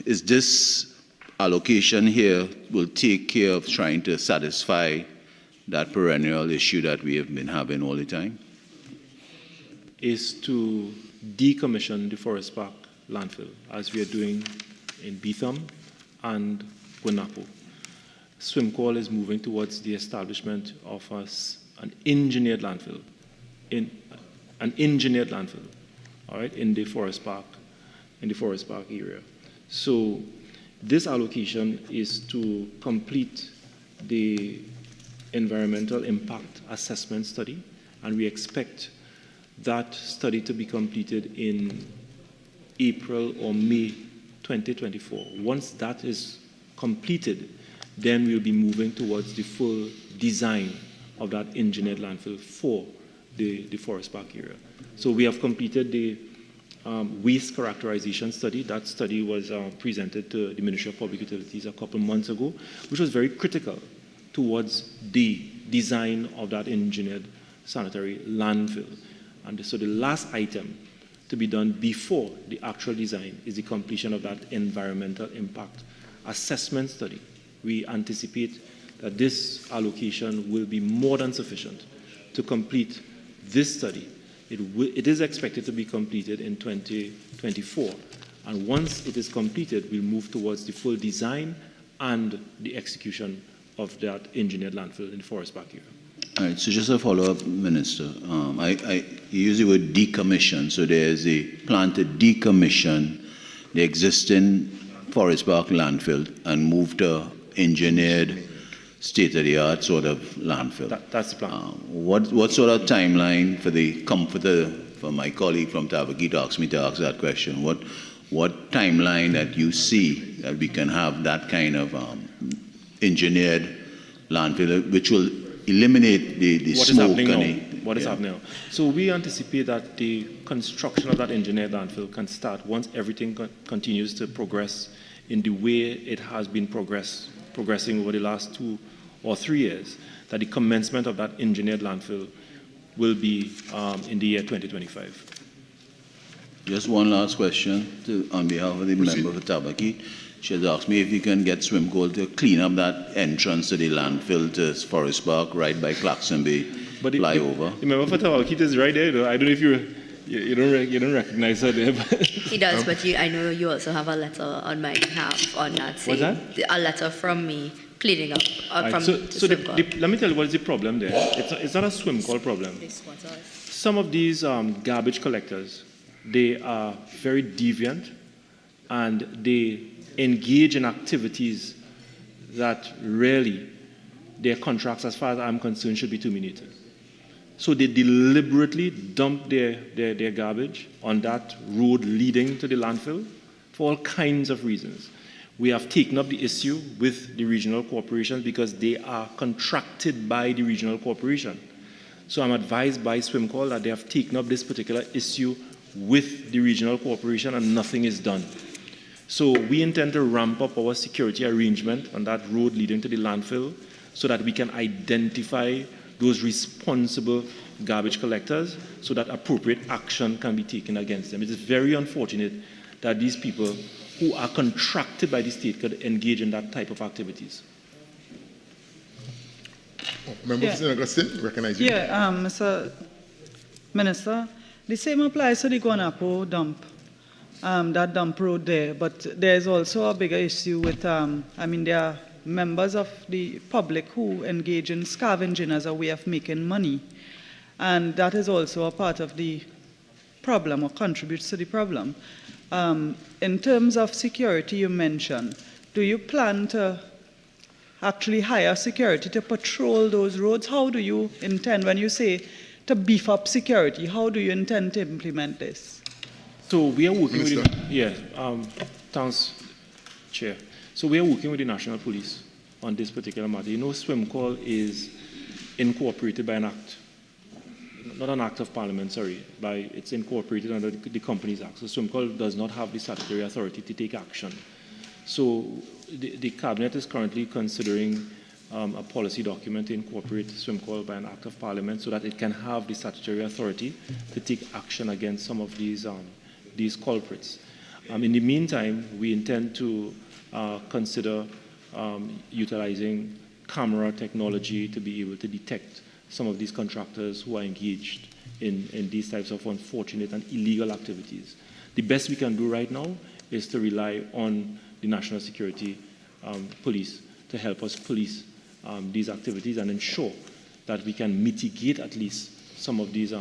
Is this allocation here will take care of trying to satisfy that perennial issue that we have been having all the time? Is to decommission the Forest Park landfill, as we are doing in Beetham and Guanapo. Swimcall is moving towards the establishment of an engineered landfill, all right, in the Forest Park area. So this allocation is to complete the environmental impact assessment study, and we expect that study to be completed in April or May 2024. Once that is completed, then we'll be moving towards the full design of that engineered landfill for the Forest Park area. So we have completed the waste characterization study. That study was presented to the Ministry of Public Utilities a couple months ago, which was very critical towards the design of that engineered sanitary landfill. And so the last item to be done before the actual design is the completion of that environmental impact assessment study. We anticipate that this allocation will be more than sufficient to complete this study. It is expected to be completed in 2024. And once it is completed, we'll move towards the full design and the execution of that engineered landfill in the Forest Park area. All right, so just a follow-up, Minister. You use the word decommission, so there's a plan to decommission the existing Forest Park landfill and move to engineered, state-of-the-art sort of landfill. That's the plan. What sort of timeline for the comforter, for my colleague from Tabaquit asked me to ask that question, what timeline that you see that we can have that kind of engineered landfill, which will eliminate the smoke? What is happening now? So we anticipate that the construction of that engineered landfill can start once everything continues to progress in the way it has been progressing over the last 2 or 3 years, that the commencement of that engineered landfill will be in the year 2025. Just one last question on behalf of the member for Tabaquit. She has asked me if you can get Swimcoal to clean up that entrance to the landfill to Forest Park right by Claxon Bay flyover. The member for Tabaquit is right there, though. I don't know if you don't recognize her there. But he does, but I know you also have a letter on my behalf on that. What's that? A letter from me cleaning up from so let me tell you what is the problem there. It's not a Swimcall problem. Some of these garbage collectors, they are very deviant, and they engage in activities that really their contracts, as far as I'm concerned, should be terminated. So they deliberately dump their garbage on that road leading to the landfill for all kinds of reasons. We have taken up the issue with the regional corporations because they are contracted by the regional corporation. So I'm advised by Swimcall that they have taken up this particular issue with the regional corporation and nothing is done. So we intend to ramp up our security arrangement on that road leading to the landfill so that we can identify those responsible garbage collectors so that appropriate action can be taken against them. It is very unfortunate that these people who are contracted by the state could engage in that type of activities. Member for St. Augustine, recognize you. Yeah, Mr. Minister, the same applies to the Guanapo dump, that dump road there, but there's also a bigger issue with, there are members of the public who engage in scavenging as a way of making money, and that is also a part of the problem or contributes to the problem. In terms of security you mentioned, do you plan to actually hire security to patrol those roads? How do you intend, when you say to beef up security, how do you intend to implement this? So we are working thanks, Chair. So we are working with the National Police on this particular matter. You know, swim call is incorporated by an act, not an act of Parliament, sorry, it's incorporated under the Companies Act. So swim call does not have the statutory authority to take action. So the Cabinet is currently considering a policy document to incorporate swim call by an act of Parliament so that it can have the statutory authority to take action against some of these culprits. In the meantime, we intend to consider utilizing camera technology to be able to detect some of these contractors who are engaged in these types of unfortunate and illegal activities. The best we can do right now is to rely on the National Security Police to help us police these activities and ensure that we can mitigate at least some of these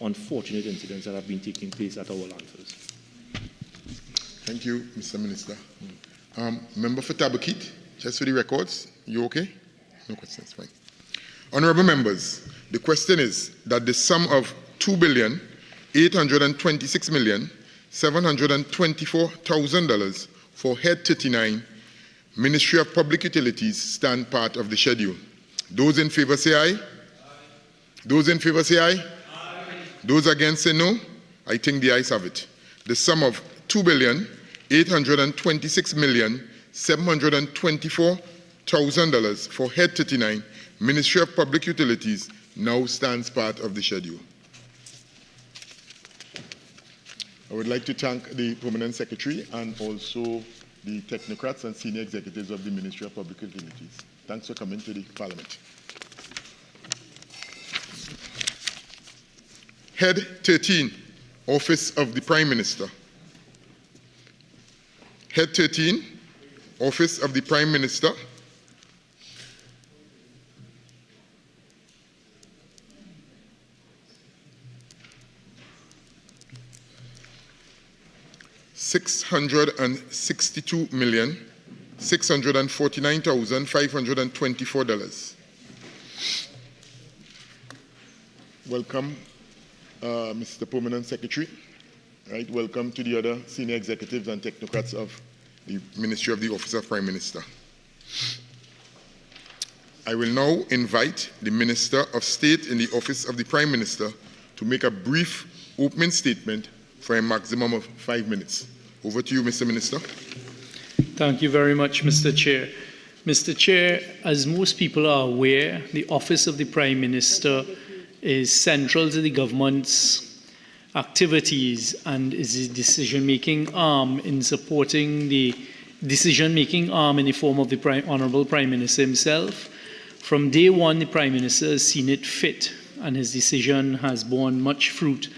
unfortunate incidents that have been taking place at our landfills. Thank you, Mr. Minister. Member for Tabakit, just for the records, you okay? No questions, fine. Honorable members, the question is that the sum of $2,826,724,000 for Head 39, Ministry of Public Utilities, stand part of the schedule. Those in favor say aye. Those in favor say aye. Those against say no. I think the ayes have it. The sum of $2,826,724,000 for Head 39, Ministry of Public Utilities, now stands part of the schedule. I would like to thank the Permanent Secretary and also the technocrats and senior executives of the Ministry of Public Utilities. Thanks for coming to the Parliament. Head 13, Office of the Prime Minister. Head 13, Office of the Prime Minister. $662,649,524. Welcome, Mr. Permanent Secretary. Right, welcome to the other senior executives and technocrats of the Ministry of the Office of Prime Minister. I will now invite the Minister of State in the Office of the Prime Minister to make a brief opening statement for a maximum of 5 minutes. Over to you, Mr. Minister. Thank you very much, Mr. Chair. Mr. Chair, as most people are aware, the Office of the Prime Minister is central to the government's activities and is a decision-making arm in supporting the decision-making arm in the form of the Honourable Prime Minister himself. From day one, the Prime Minister has seen it fit, and his decision has borne much fruit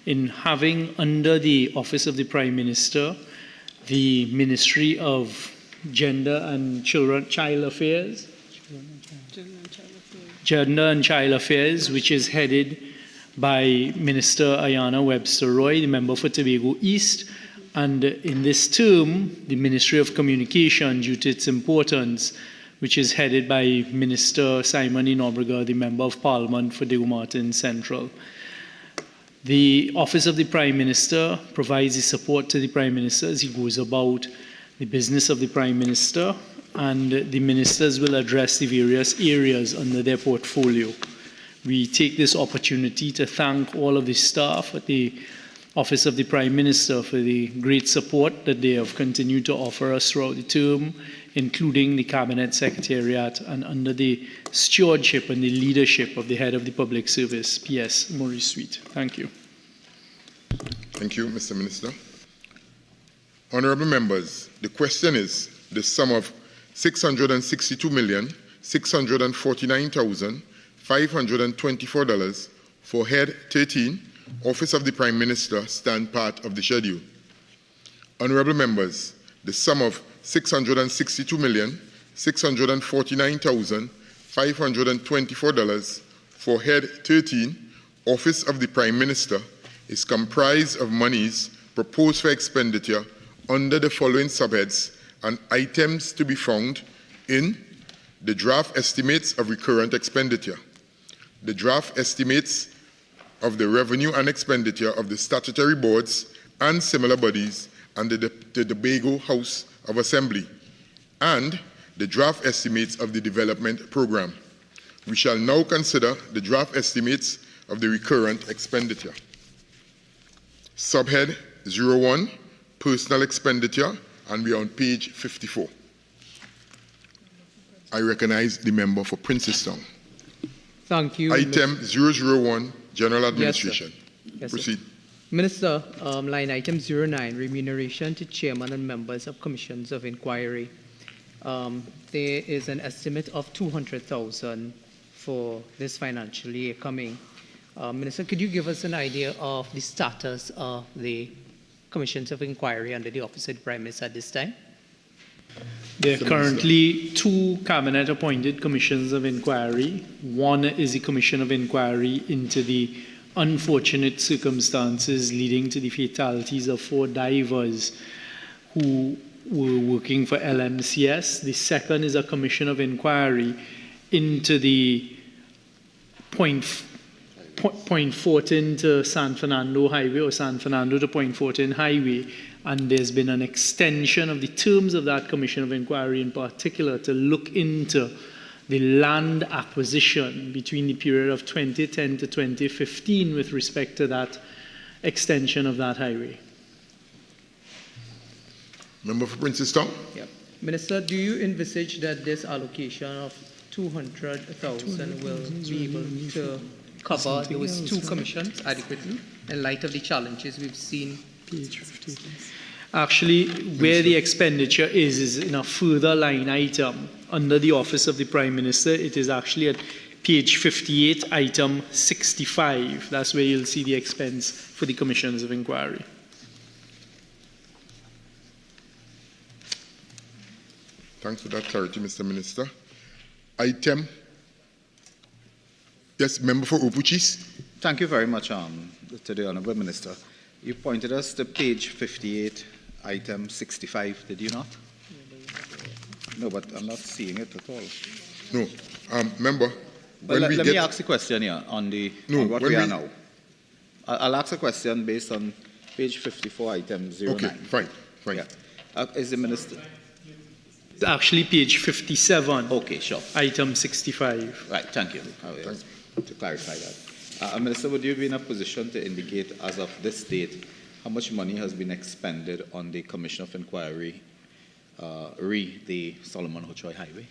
in having under the Office of the Prime Minister the Ministry of Gender and Child Affairs, which is headed by Minister Ayanna Webster-Roy, the member for Tobago East, and in this term, the Ministry of Communication, due to its importance, which is headed by Minister Simon Inobrega, the member of Parliament for Diego Martin Central. The Office of the Prime Minister provides the support to the Prime Minister as he goes about the business of the Prime Minister, and the ministers will address the various areas under their portfolio. We take this opportunity to thank all of the staff at the Office of the Prime Minister for the great support that they have continued to offer us throughout the term, including the Cabinet Secretariat and under the stewardship and the leadership of the Head of the Public Service, P.S. Maurice Sweet. Thank you. Thank you, Mr. Minister. Honourable members, the question is the sum of $662,649,524 $524 for Head 13, Office of the Prime Minister, stand part of the schedule. Honorable members, the sum of $662,649,524 for Head 13, Office of the Prime Minister, is comprised of monies proposed for expenditure under the following subheads and items to be found in the draft estimates of recurrent expenditure, the draft estimates of the revenue and expenditure of the statutory boards and similar bodies and the Tobago House of Assembly, and the draft estimates of the development program. We shall now consider the draft estimates of the recurrent expenditure. Subhead 01, personal expenditure, and we are on page 54. I recognize the member for Princestown. Thank you. Item 001, General Administration. Yes, Proceed. Minister, line item 09, remuneration to chairman and members of commissions of inquiry. There is an estimate of $200,000 for this financial year coming. Minister, could you give us an idea of the status of the commissions of inquiry under the Office of the Prime Minister at this time? There are currently 2 cabinet-appointed commissions of inquiry. One is the Commission of Inquiry into the unfortunate circumstances leading to the fatalities of 4 divers who were working for LMCS. The second is a Commission of Inquiry into the Point Fortin to San Fernando Highway, or San Fernando to Point Fortin Highway, and there's been an extension of the terms of that Commission of Inquiry in particular to look into the land acquisition between the period of 2010 to 2015 with respect to that extension of that highway. Member for Princestown. Yep. Minister, do you envisage that this allocation of $200,000 will be able to cover those 2 commissions adequately in light of the challenges we've seen? Page 50. Actually, where the expenditure is in a further line item under the Office of the Prime Minister. It is actually at page 58, item 65. That's where you'll see the expense for the commissions of inquiry. Thanks for that clarity, Mr. Minister. Item. Yes, member for Opuchis. Thank you very much to the Honourable Minister. You pointed us to page 58, item 65, did you not? No, but I'm not seeing it at all. No. Member, well, let me ask a question here on what we are now. I'll ask a question based on page 54, item 09. Okay, fine. Yeah. Is the Minister... It's actually page 57. Okay, sure. Item 65. Right, thank you. To clarify that. Minister, would you be in a position to indicate as of this date how much money has been expended on the Commission of Inquiry the Solomon Hochoy Highway?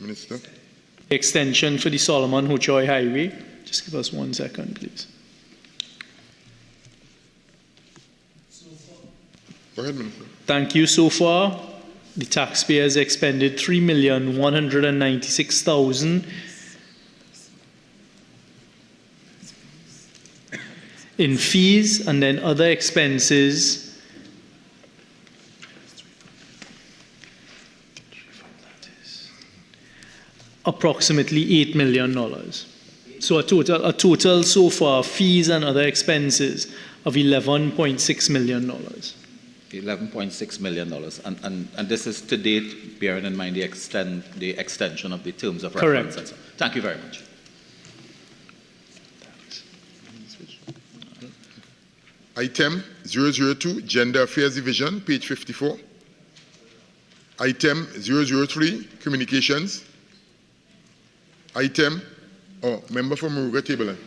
Minister. Extension for the Solomon Hochoy Highway. Just give us 1 second, please. Go ahead, Minister. Thank you. So far, the taxpayers expended $3,196,000 in fees, and then other expenses approximately $8 million. So a total so far fees and other expenses of $11.6 million. $11.6 million, and this is to date, bearing in mind the extension of the terms of reference. Correct. Thank you very much. Item 002, Gender Affairs Division, page 54. Item 003, Communications. Item, member for Muruga Tableland.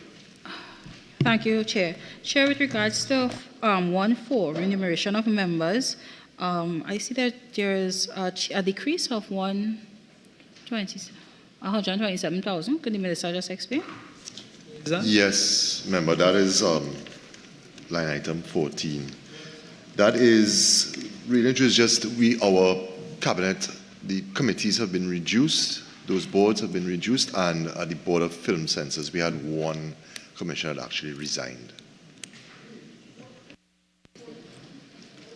Thank you, Chair. Chair, with regards to 1.4, remuneration of members, I see that there is a decrease of 127,000. Could the Minister just explain? Yes, member, that is line item 14. That is really just our cabinet, the committees have been reduced Those boards have been reduced, and at the Board of Film Censors, we had one commissioner that actually resigned.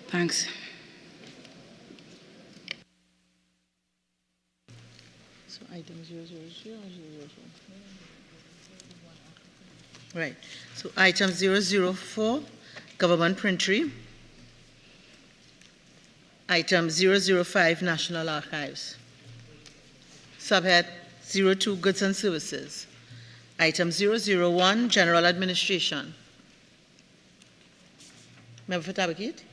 Thanks. So item 000 Right. So item 004, government printery. Item 005, National Archives. Subhead 02, Goods and Services. Item 001, General Administration. Member for Tabakit?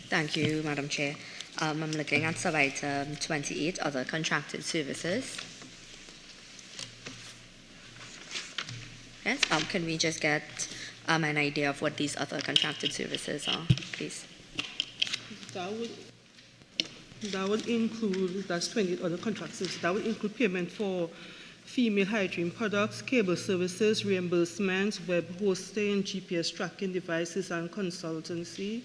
Thank you, Madam Chair. I'm looking at sub-item 28, other contracted services. Yes, can we just get an idea of what these other contracted services are, please? That would include, that's 28 other contracts, that would include payment for female hygiene products, cable services, reimbursements, web hosting, GPS tracking devices and consultancy,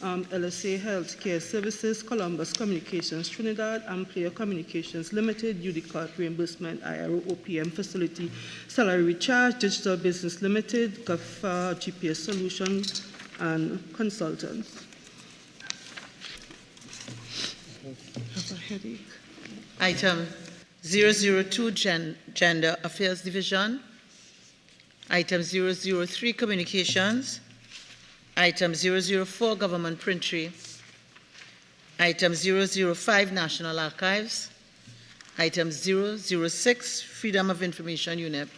LSA Healthcare Services, Columbus Communications Trinidad, and Player Communications Limited, UDICOT Reimbursement, IRO OPM Facility, Salary Recharge, Digital Business Limited, GAFA, GPS Solutions, and Consultants. I have a headache. Item 002, Gender Affairs Division. Item 003, Communications. Item 004, Government Printery. Item 005, National Archives. Item 006, Freedom of Information Unit.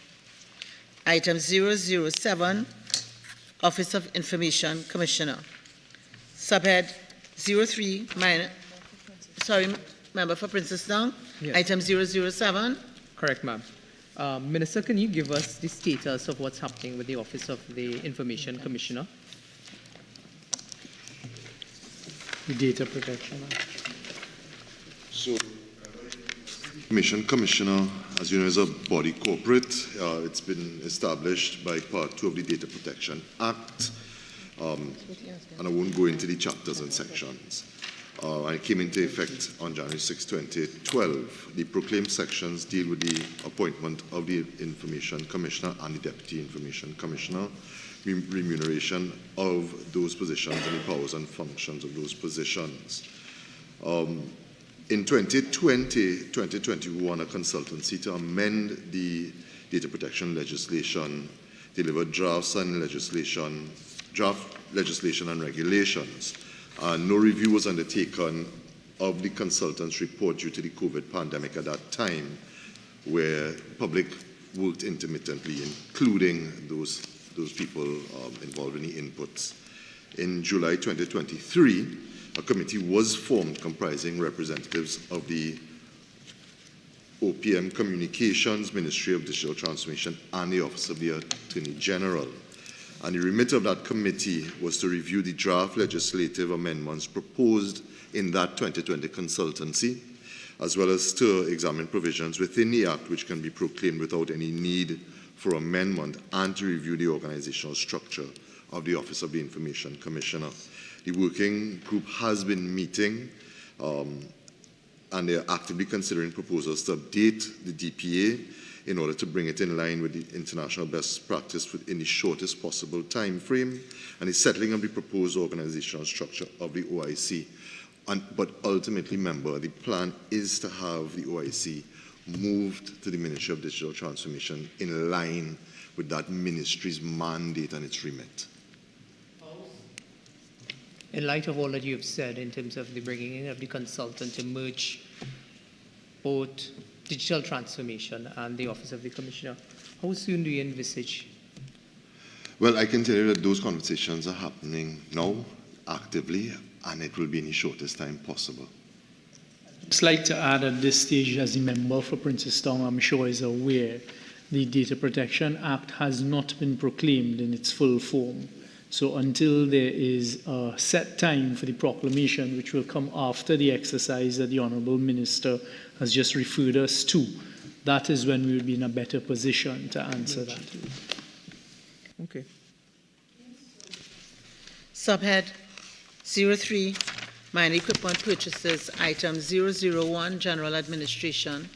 Item 007, Office of Information Commissioner. Subhead 03, Member for Princess Down. Yes. Item 007. Correct, ma'am. Minister, can you give us the status of what's happening with the Office of the Information Commissioner? The Data Protection Act. So, Information Commissioner, as you know, is a body corporate. It's been established by Part 2 of the Data Protection Act, and I won't go into the chapters and sections. And it came into effect on January 6, 2012. The proclaimed sections deal with the appointment of the Information Commissioner and the Deputy Information Commissioner, remuneration of those positions and the powers and functions of those positions. In 2020-2021, a consultancy to amend the data protection legislation delivered draft legislation and regulations. No review was undertaken of the consultant's report due to the COVID pandemic at that time, where public worked intermittently, including those people involved in the inputs. In July 2023, a committee was formed comprising representatives of the OPM Communications, Ministry of Digital Transformation, and the Office of the Attorney General. And the remit of that committee was to review the draft legislative amendments proposed in that 2020 consultancy, as well as to examine provisions within the Act which can be proclaimed without any need for amendment, and to review the organizational structure of the Office of the Information Commissioner. The working group has been meeting, and they are actively considering proposals to update the DPA in order to bring it in line with the international best practice within the shortest possible time frame, and the settling of the proposed organizational structure of the OIC. But ultimately, member, the plan is to have the OIC moved to the Ministry of Digital Transformation in line with that ministry's mandate and its remit. In light of all that you've said in terms of the bringing in of the consultant to merge both digital transformation and the Office of the Commissioner, how soon do you envisage? Well, I can tell you that those conversations are happening now, actively, and it will be in the shortest time possible. I'd just like to add at this stage, as a member for Princestown, I'm sure is aware, the Data Protection Act has not been proclaimed in its full form. So until there is a set time for the proclamation, which will come after the exercise that the Honourable Minister has just referred us to, that is when we will be in a better position to answer that. Okay. Subhead 03, Minor equipment purchases, item 001, general administration.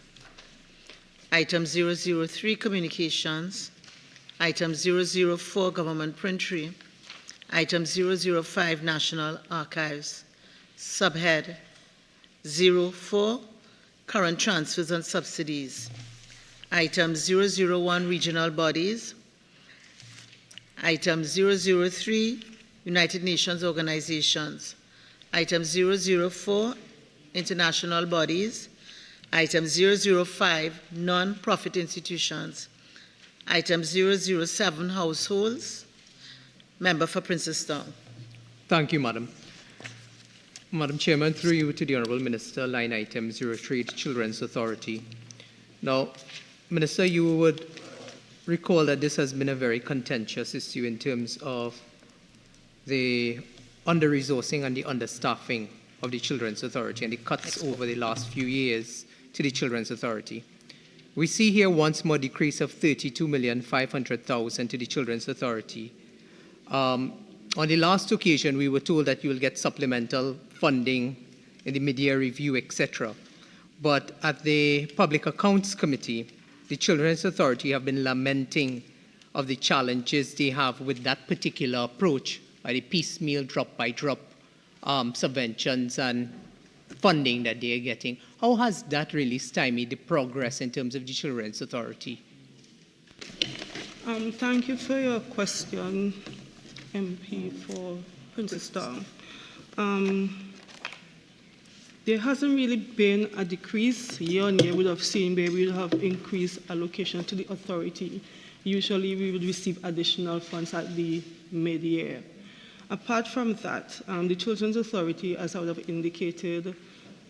Item 003, communications. Item 004, government printery. Item 005, national archives. Subhead 04, current transfers and subsidies. Item 001, regional bodies. Item 003, United Nations organizations. Item 004, international bodies. Item 005, non-profit institutions. Item 007, households. Member for Princestown. Thank you, Madam. Madam Chairman, through you to the Honourable Minister, line item 03, the Children's Authority. Now, Minister, you would recall that this has been a very contentious issue in terms of the under-resourcing and the understaffing of the Children's Authority and the cuts over the last few years to the Children's Authority. We see here once more decrease of $32,500,000 to the Children's Authority. On the last occasion, we were told that you will get supplemental funding in the mid-year review, etc. But at the Public Accounts Committee, the Children's Authority have been lamenting of the challenges they have with that particular approach by the piecemeal drop-by-drop subventions and funding that they are getting. How has that really stymied the progress in terms of the Children's Authority? Thank you for your question, MP for Princestown. There hasn't really been a decrease year on year. We would have seen where we would have increased allocation to the authority. Usually we would receive additional funds at the mid-year. Apart from that, the Children's Authority, as I would have indicated,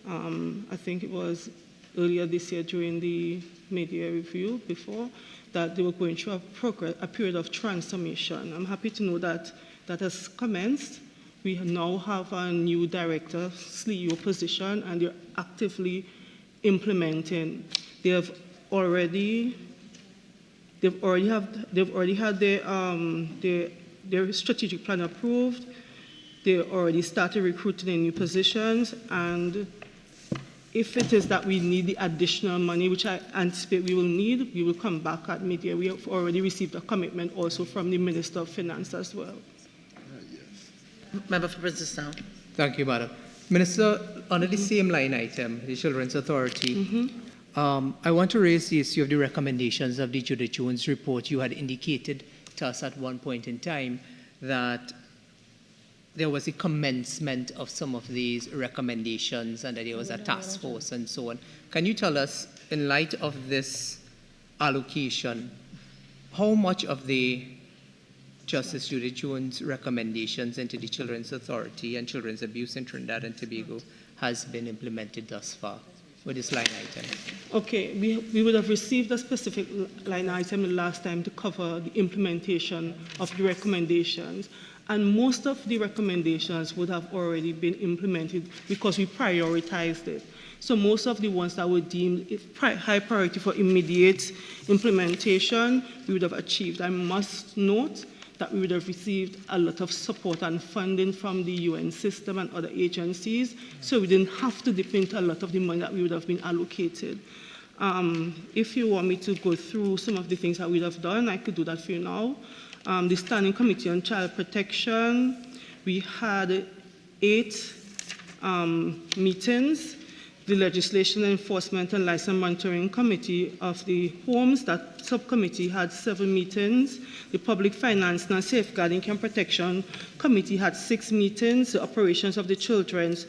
I think it was earlier this year during the mid-year review before, that they were going through a period of transformation. I'm happy to know that that has commenced. We now have a new director, CEO position, and they're actively implementing. They've already had their strategic plan approved. They already started recruiting in new positions, and if it is that we need the additional money, which I anticipate we will need, we will come back at mid-year. We have already received a commitment also from the Minister of Finance as well. Member for Princestown. Thank you, Madam. Minister, under the same line item, the Children's Authority, I want to raise the issue of the recommendations of the Judith Jones report. You had indicated to us at one point in time that there was a commencement of some of these recommendations and that there was a task force and so on. Can you tell us, in light of this allocation, how much of the Justice Judith Jones' recommendations into the Children's Authority and Children's Abuse in Trinidad and Tobago has been implemented thus far with this line item? Okay, we would have received a specific line item the last time to cover the implementation of the recommendations, and most of the recommendations would have already been implemented because we prioritized it. So most of the ones that were deemed high priority for immediate implementation, we would have achieved. I must note that we would have received a lot of support and funding from the UN system and other agencies, so we didn't have to dip into a lot of the money that we would have been allocated. If you want me to go through some of the things that we would have done, I could do that for you now. The Standing Committee on Child Protection, we had 8 meetings. The Legislation Enforcement and License Monitoring Committee of the Homes, that subcommittee had 7 meetings. The Public Finance and Safeguarding and Protection Committee had 6 meetings. The Operations of the Children's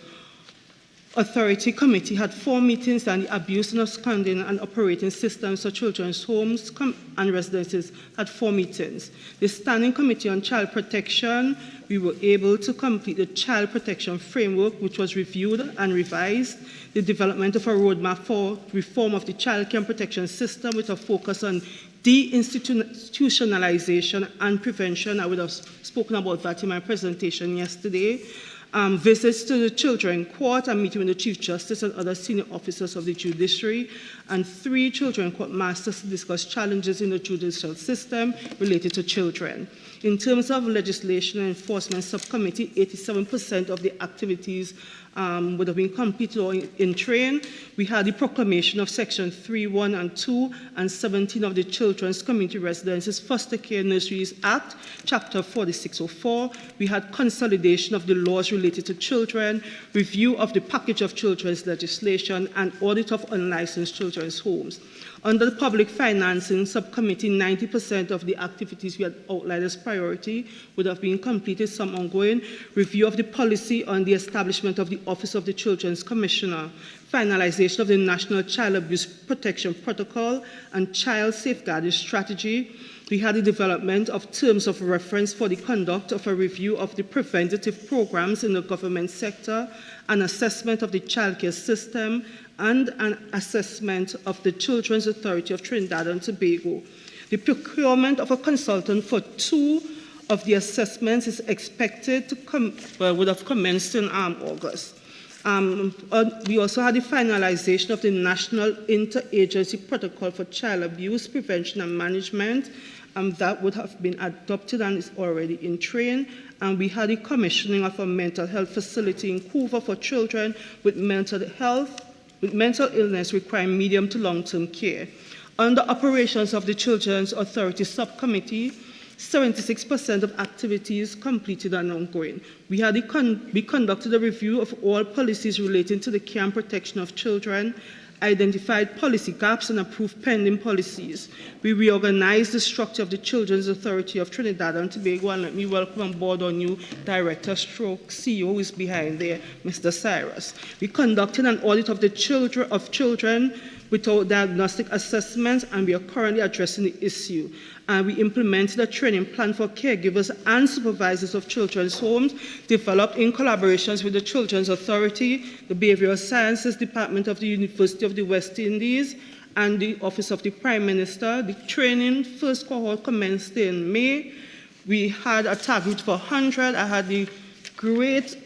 Authority Committee had 4 meetings, and the Abuse and Absconding and Operating Systems for Children's Homes and Residences had 4 meetings. The Standing Committee on Child Protection, we were able to complete the Child Protection Framework, which was reviewed and revised. The development of a roadmap for reform of the child care protection system with a focus on deinstitutionalization and prevention. I would have spoken about that in my presentation yesterday. Visits to the Children Court and meeting with the Chief Justice and other senior officers of the judiciary, and 3 Children Court masters to discuss challenges in the judicial system related to children. In terms of legislation and enforcement subcommittee, 87% of the activities would have been completed or in train. We had the proclamation of Section 3.1 and 2 and 17 of the Children's Community Residences Foster Care Nurseries Act, Chapter 4604. We had consolidation of the laws related to children, review of the package of children's legislation, and audit of unlicensed children's homes. Under the Public Financing Subcommittee, 90% of the activities we had outlined as priority would have been completed, some ongoing. Review of the policy on the establishment of the Office of the Children's Commissioner, finalization of the National Child Abuse Protection Protocol and Child Safeguarding Strategy. We had the development of terms of reference for the conduct of a review of the preventative programs in the government sector, an assessment of the childcare system, and an assessment of the Children's Authority of Trinidad and Tobago. The procurement of a consultant for 2 of the assessments is expected to would have commenced in August. We also had the finalization of the National Interagency Protocol for Child Abuse Prevention and Management. That would have been adopted and is already in train. And we had the commissioning of a mental health facility in Couva for children with mental illness requiring medium to long-term care. Under operations of the Children's Authority Subcommittee, 76% of activities completed and ongoing. We conducted a review of all policies relating to the care and protection of children, identified policy gaps and approved pending policies. We reorganized the structure of the Children's Authority of Trinidad and Tobago, and let me welcome on board our new Director stroke CEO who is behind there, Mr. Cyrus. We conducted an audit of the children without diagnostic assessments, and we are currently addressing the issue. And we implemented a training plan for caregivers and supervisors of children's homes, developed in collaborations with the Children's Authority, the Behavioral Sciences Department of the University of the West Indies, and the Office of the Prime Minister. The training first cohort commenced in May. We had a target for 100. I had the great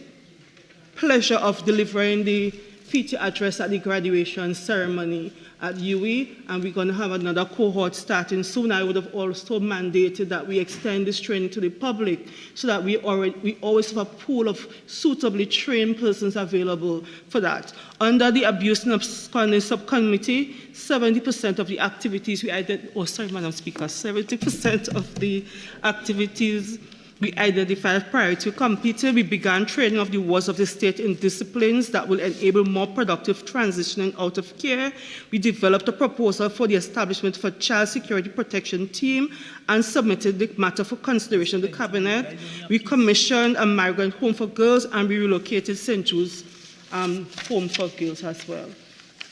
pleasure of delivering the feature address at the graduation ceremony at UE, and we're going to have another cohort starting soon. I would have also mandated that we extend this training to the public so that we always have a pool of suitably trained persons available for that. Under the Abuse and Absconding Subcommittee, 70% of the activities we identified, 70% of the activities we identified prior to completed. We began training of the wards of the state in disciplines that will enable more productive transitioning out of care. We developed a proposal for the establishment of a child security protection team and submitted the matter for consideration to the Cabinet. We commissioned a migrant home for girls, and we relocated St. Jude's home for girls as well.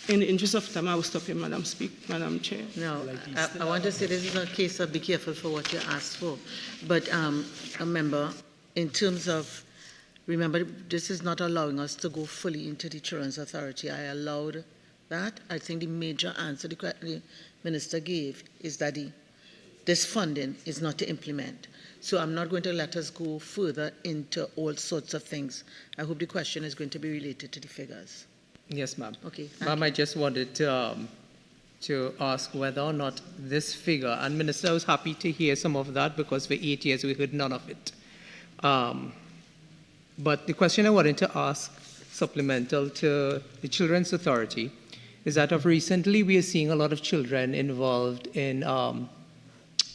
In the interest of time, I will stop here, Madam Chair. No, I want to say this is a case of be careful for what you asked for. But remember, in terms of, remember, this is not allowing us to go fully into the Children's Authority. I allowed that. I think the major answer the Minister gave is that this funding is not to implement. So I'm not going to let us go further into all sorts of things. I hope the question is going to be related to the figures. Yes, ma'am. Okay. Ma'am, I just wanted to ask whether or not this figure, and Minister, I was happy to hear some of that because for 8 years we heard none of it. But the question I wanted to ask, supplemental to the Children's Authority, is that of recently we are seeing a lot of children involved in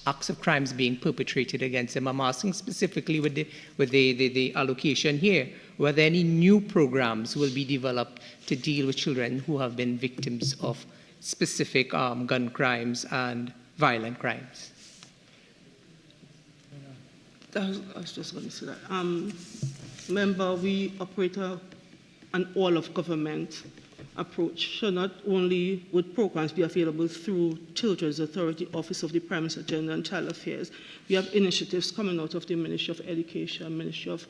acts of crimes being perpetrated against them. I'm asking specifically with the allocation here, whether any new programs will be developed to deal with children who have been victims of specific gun crimes and violent crimes. I was just going to say that. Remember, we operate an all-of-government approach. So not only would programs be available through Children's Authority, Office of the Prime Minister, Gender and Child Affairs, we have initiatives coming out of the Ministry of Education, Ministry of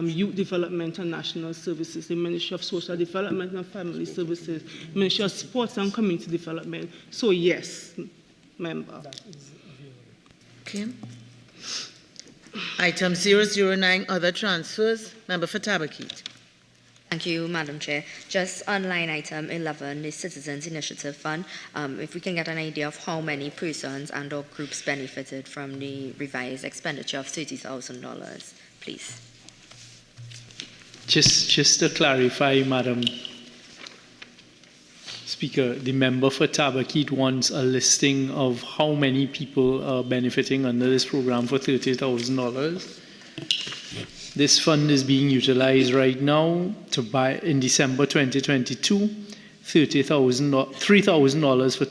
Youth Development and National Services, the Ministry of Social Development and Family Services, Ministry of Sports and Community Development. So yes, member. Okay. Item 009, other transfers. Member for Tabakit. Thank you, Madam Chair. Just on line item 11, the Citizens Initiative Fund, if we can get an idea of how many persons and or groups benefited from the revised expenditure of $30,000, please. Just to clarify, Madam Speaker, the member for Tabaquite wants a listing of how many people are benefiting under this program for $30,000. This fund is being utilized right now to buy, in December 2022, $3,000 for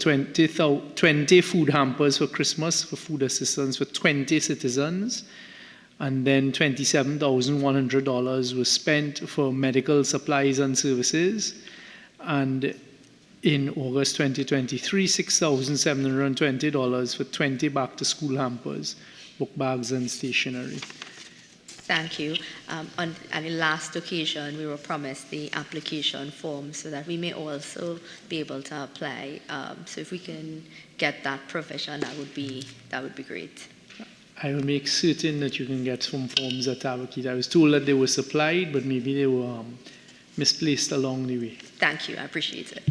20 food hampers for Christmas for food assistance for 20 citizens. And then $27,100 was spent for medical supplies and services. And in August 2023, $6,720 for 20 back-to-school hampers, book bags and stationery. Thank you. On the last occasion, we were promised the application form so that we may also be able to apply. So if we can get that provision, that would be great. I will make certain that you can get some forms at Tabaquite. I was told that they were supplied, but maybe they were misplaced along the way. Thank you. I appreciate it.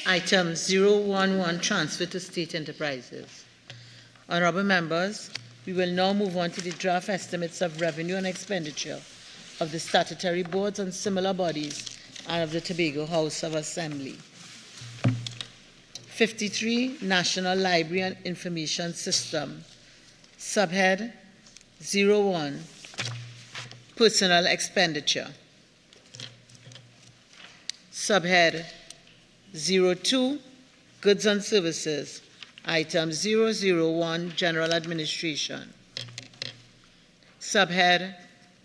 Item 011, transfer to state enterprises. Honourable members, we will now move on to the draft estimates of revenue and expenditure of the statutory boards and similar bodies and of the Tobago House of Assembly. 53, National Library and Information System. Subhead 01, Personal Expenditure. Subhead 02, Goods and Services. Item 001, General Administration. Subhead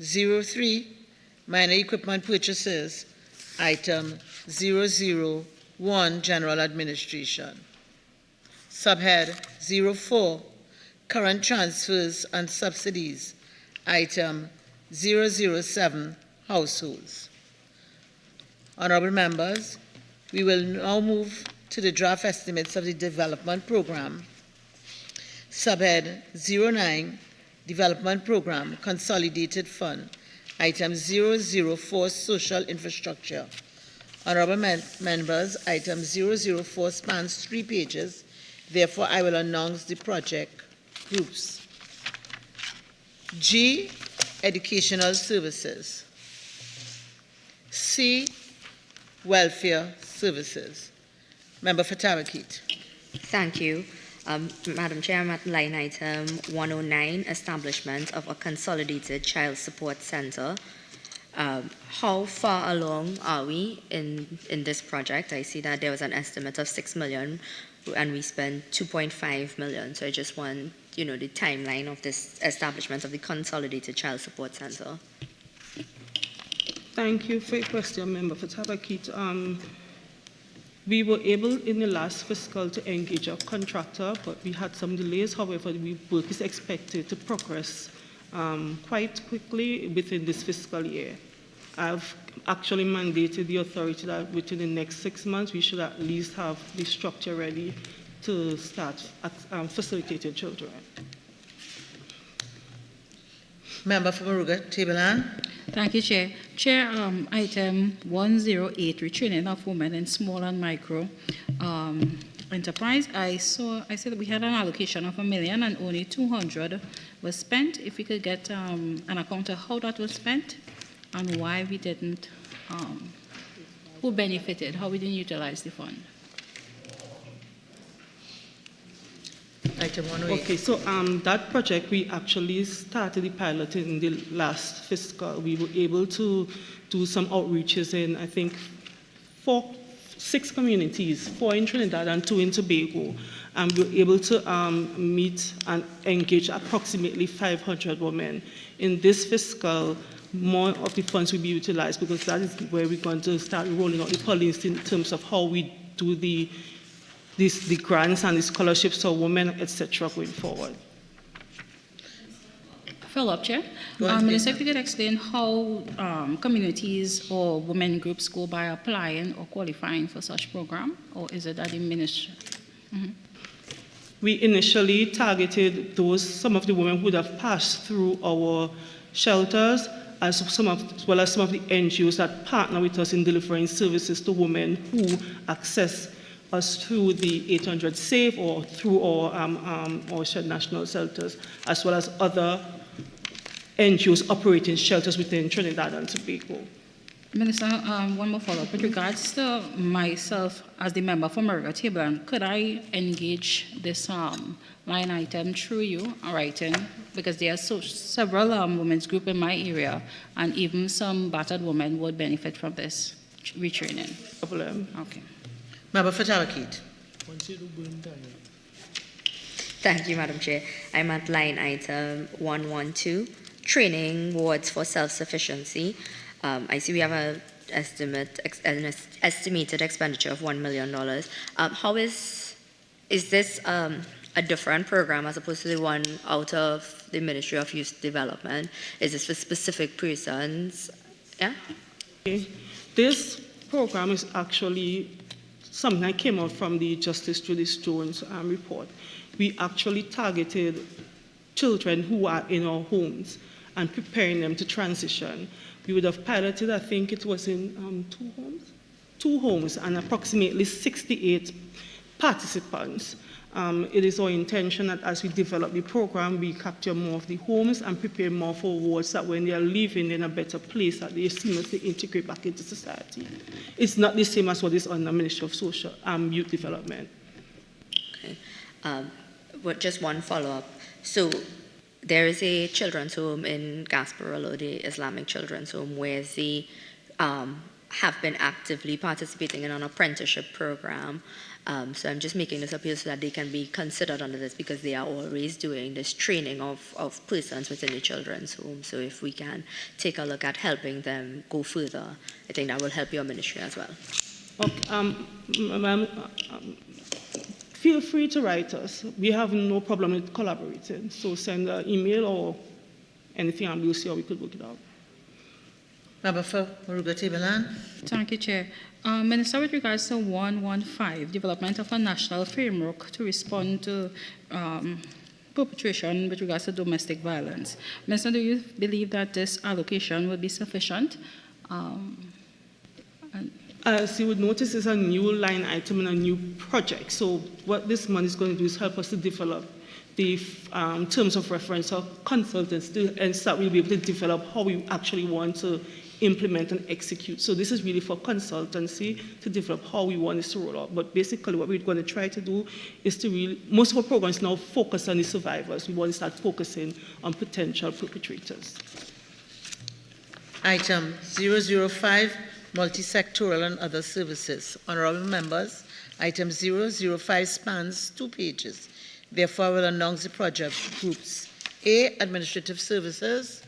03, Minor Equipment Purchases. Item 001, General Administration. Subhead 04, Current Transfers and Subsidies. Item 007, Households. Honourable members, we will now move to the draft estimates of the development program. Subhead 09, Development Program, Consolidated Fund. Item 004, Social Infrastructure. Honourable members, item 004 spans 3 pages. Therefore, I will announce the project groups. G, Educational Services. C, Welfare Services. Member for Tabaquite. Thank you. Madam Chair, I'm at line item 109, establishment of a consolidated child support center. How far along are we in this project? I see that there was an estimate of 6 million and we spent 2.5 million. So I just want, the timeline of this establishment of the consolidated child support center. Thank you for your question, Member for Tabaquite. We were able in the last fiscal to engage a contractor, but we had some delays. However, work is expected to progress quite quickly within this fiscal year. I've actually mandated the authority that within the next 6 months, we should at least have the structure ready to start facilitating children. Member for Maruga, Tableland. Thank you, Chair. Chair, item 108, retraining of women in small and micro enterprise. I said that we had an allocation of $1 million and only 200 was spent. If we could get an account of how that was spent and why we didn't, who benefited, how we didn't utilize the fund. Item 108. Okay, so that project, we actually started the pilot in the last fiscal. We were able to do some outreaches in, I think, 6 communities, 4 in Trinidad and 2 in Tobago. And we were able to meet and engage approximately 500 women. In this fiscal, more of the funds will be utilized because that is where we're going to start rolling out the policy in terms of how we do the grants and the scholarships for women, etc., going forward. Follow-up, Chair. Minister, if you could explain how communities or women groups go by applying or qualifying for such program, or is it that the ministry? We initially targeted some of the women who would have passed through our shelters, as well as some of the NGOs that partner with us in delivering services to women who access us through the 800 SAFE or through our shared national shelters, as well as other NGOs operating shelters within Trinidad and Tobago. Minister, one more follow-up. With regards to myself as the member for Murga Table, could I engage this line item through you, writing, because there are several women's groups in my area, and even some battered women would benefit from this retraining. Problem. Okay. Member for Tawakit. Thank you, Madam Chair. I'm at line item 112, training wards for self-sufficiency. I see we have an estimated expenditure of $1 million. How is this a different program as opposed to the one out of the Ministry of Youth Development? Is this for specific persons? Yeah? Okay. This program is actually something that came out from the Justice Judith Jones report. We actually targeted children who are in our homes and preparing them to transition. We would have piloted, I think it was in two homes, and approximately 68 participants. It is our intention that as we develop the program, we capture more of the homes and prepare more for wards that when they are leaving, they're in a better place, that they seamlessly integrate back into society. It's not the same as what is on the Ministry of Social Youth Development. Okay. But just one follow-up. So there is a children's home in Gasparilla, the Islamic Children's Home, where they have been actively participating in an apprenticeship program. So I'm just making this appeal so that they can be considered under this, because they are always doing this training of persons within the children's home. So if we can take a look at helping them go further, I think that will help your ministry as well. Okay, feel free to write us. We have no problem with collaborating. So send an email or anything, and we'll see how we could work it out. Member for Murga Table. Thank you, Chair. Minister, with regards to 115, development of a national framework to respond to perpetration with regards to domestic violence. Minister, do you believe that this allocation will be sufficient? As you would notice, it's a new line item and a new project. So what this money is going to do is help us to develop the terms of reference of consultants, and so that we'll be able to develop how we actually want to implement and execute. So this is really for consultancy to develop how we want this to roll out. But basically what we're going to try to do is to really, most of our programs now focus on the survivors. We want to start focusing on potential perpetrators. Item 005, multi-sectoral and other services. Honorable members, item 005 spans 2 pages. Therefore, I will announce the project groups. A, administrative services.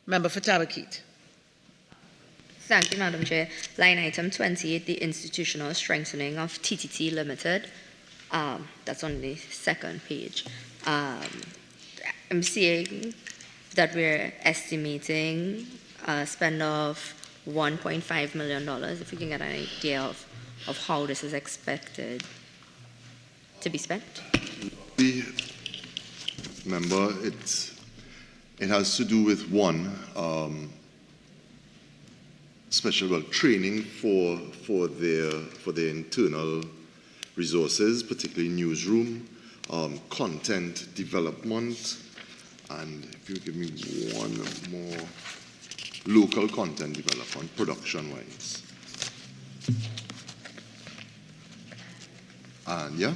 Member for Tawakit. Thank you, Madam Chair. Line item 28, the institutional strengthening of TTT Limited. That's on the second page. I'm seeing that we're estimating a spend of $1.5 million. If we can get an idea of how this is expected to be spent. Remember, it has to do with training for their internal resources, particularly newsroom, content development, and if you give me one more, local content development, production-wise. And yeah.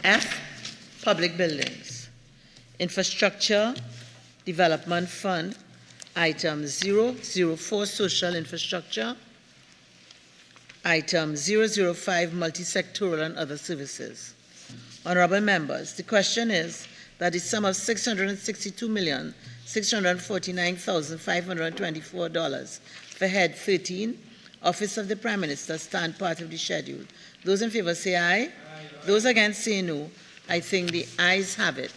F, public buildings. Infrastructure Development Fund, item 004, social infrastructure. Item 005, multi-sectoral and other services. Honorable members, the question is that the sum of $662,649,524 for head 13, Office of the Prime Minister, stand part of the schedule. Those in favor say aye. Aye. Those against say no. I think the ayes have it.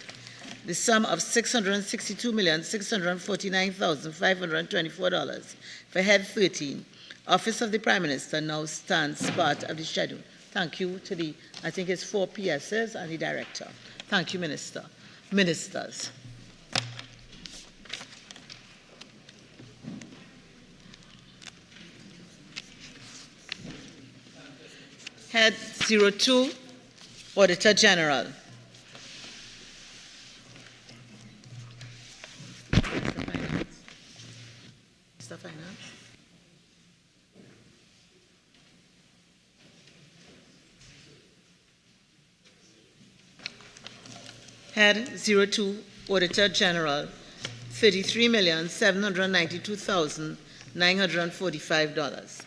The sum of $662,649,524 for head 13, Office of the Prime Minister now stands part of the schedule. Thank you to the, I think it's 4 PSs and the Director. Thank you, Minister. Ministers. Head 02, Auditor General. Mr. Finance. Head 02, Auditor General, $33,792,945.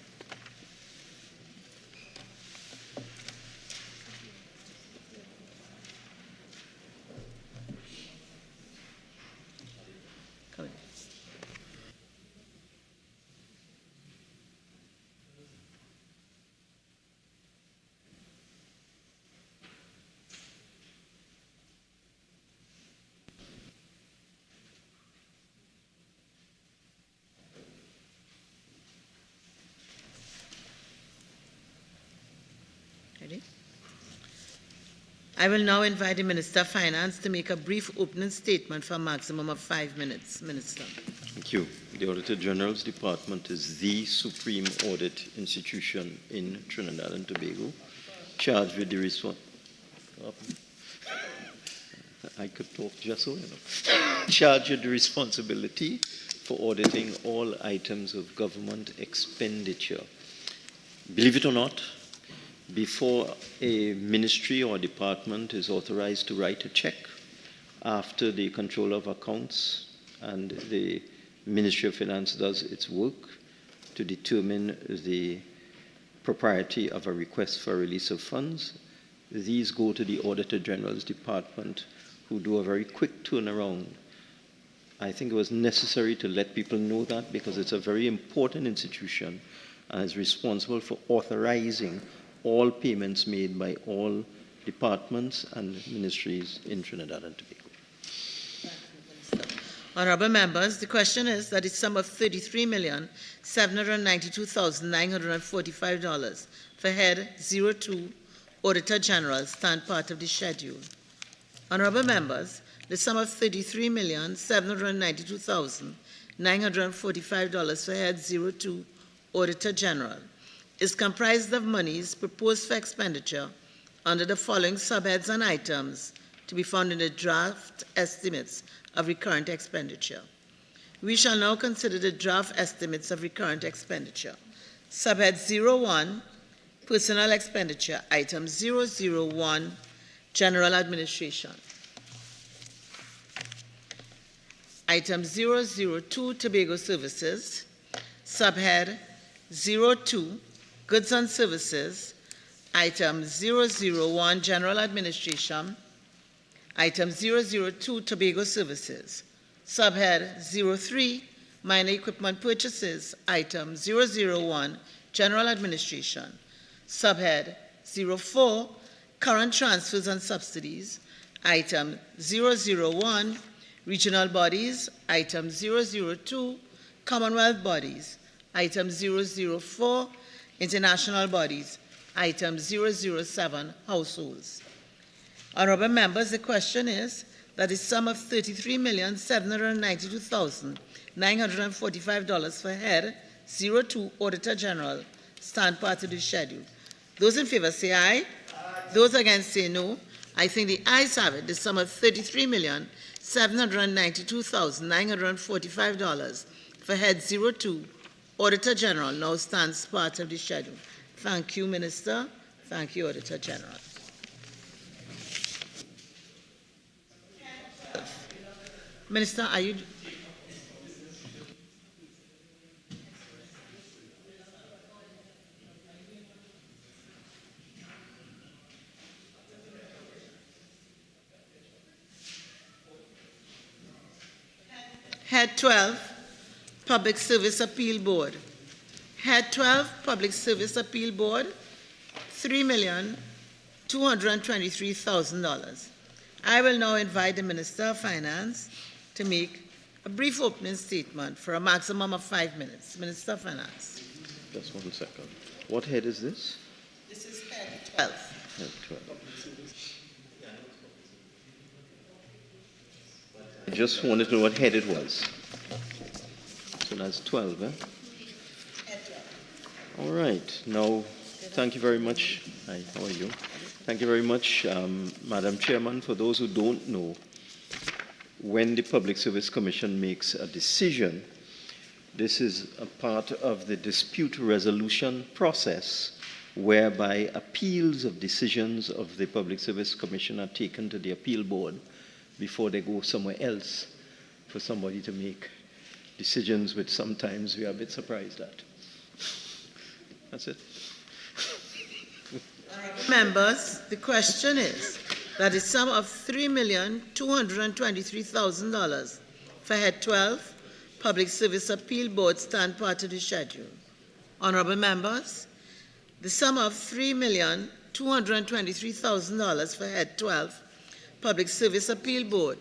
I will now invite the Minister of Finance to make a brief opening statement for a maximum of 5 minutes. Minister. Thank you. The Auditor General's Department is the supreme audit institution in Trinidad and Tobago, charged with the I could talk just so, charged with the responsibility for auditing all items of government expenditure. Believe it or not, before a ministry or department is authorized to write a check, after the Controller of Accounts and the Ministry of Finance does its work to determine the propriety of a request for release of funds, these go to the Auditor General's Department, who do a very quick turnaround. I think it was necessary to let people know that because it's a very important institution and is responsible for authorizing all payments made by all departments and ministries in Trinidad and Tobago. Honourable members, the question is that the sum of $33,792,945 for Head 02, Auditor General, stand part of the schedule. Honourable members, the sum of $33,792,945 for Head 02, Auditor General, is comprised of monies proposed for expenditure under the following subheads and items to be found in the draft estimates of recurrent expenditure. We shall now consider the draft estimates of recurrent expenditure. Subhead 01, Personal Expenditure, Item 001, General Administration. Item 002, Tobago Services. Subhead 02, Goods and Services. Item 001, General Administration. Item 002, Tobago Services. Subhead 03, Minor Equipment Purchases. Item 001, General Administration. Subhead 04, Current Transfers and Subsidies. Item 001, Regional Bodies. Item 002, Commonwealth Bodies. Item 004, International Bodies. Item 007, Households. Honourable members, the question is that the sum of $33,792,945 for Head 02, Auditor General, stand part of the schedule. Those in favour say aye. Those against say no. I think the ayes have it. The sum of $33,792,945 for Head 02, Auditor General, now stands part of the schedule. Thank you, Minister. Thank you, Auditor General. Minister, are you... Head 12, Public Service Appeal Board. Head 12, Public Service Appeal Board, $3,223,000. I will now invite the Minister of Finance to make a brief opening statement for a maximum of 5 minutes. Minister of Finance. Just 1 second. What head is this? This is head 12. Head 12. I just wanted to know what head it was. So that's 12, eh? All right. Now, thank you very much. Hi, how are you? Thank you very much, Madam Chairman. For those who don't know, when the Public Service Commission makes a decision, this is a part of the dispute resolution process whereby appeals of decisions of the Public Service Commission are taken to the appeal board before they go somewhere else for somebody to make decisions which sometimes we are a bit surprised at. That's it. Members, the question is that the sum of $3,223,000 for Head 12, Public Service Appeal Board, stand part of the schedule. Honorable members, the sum of $3,223,000 for Head 12, Public Service Appeal Board,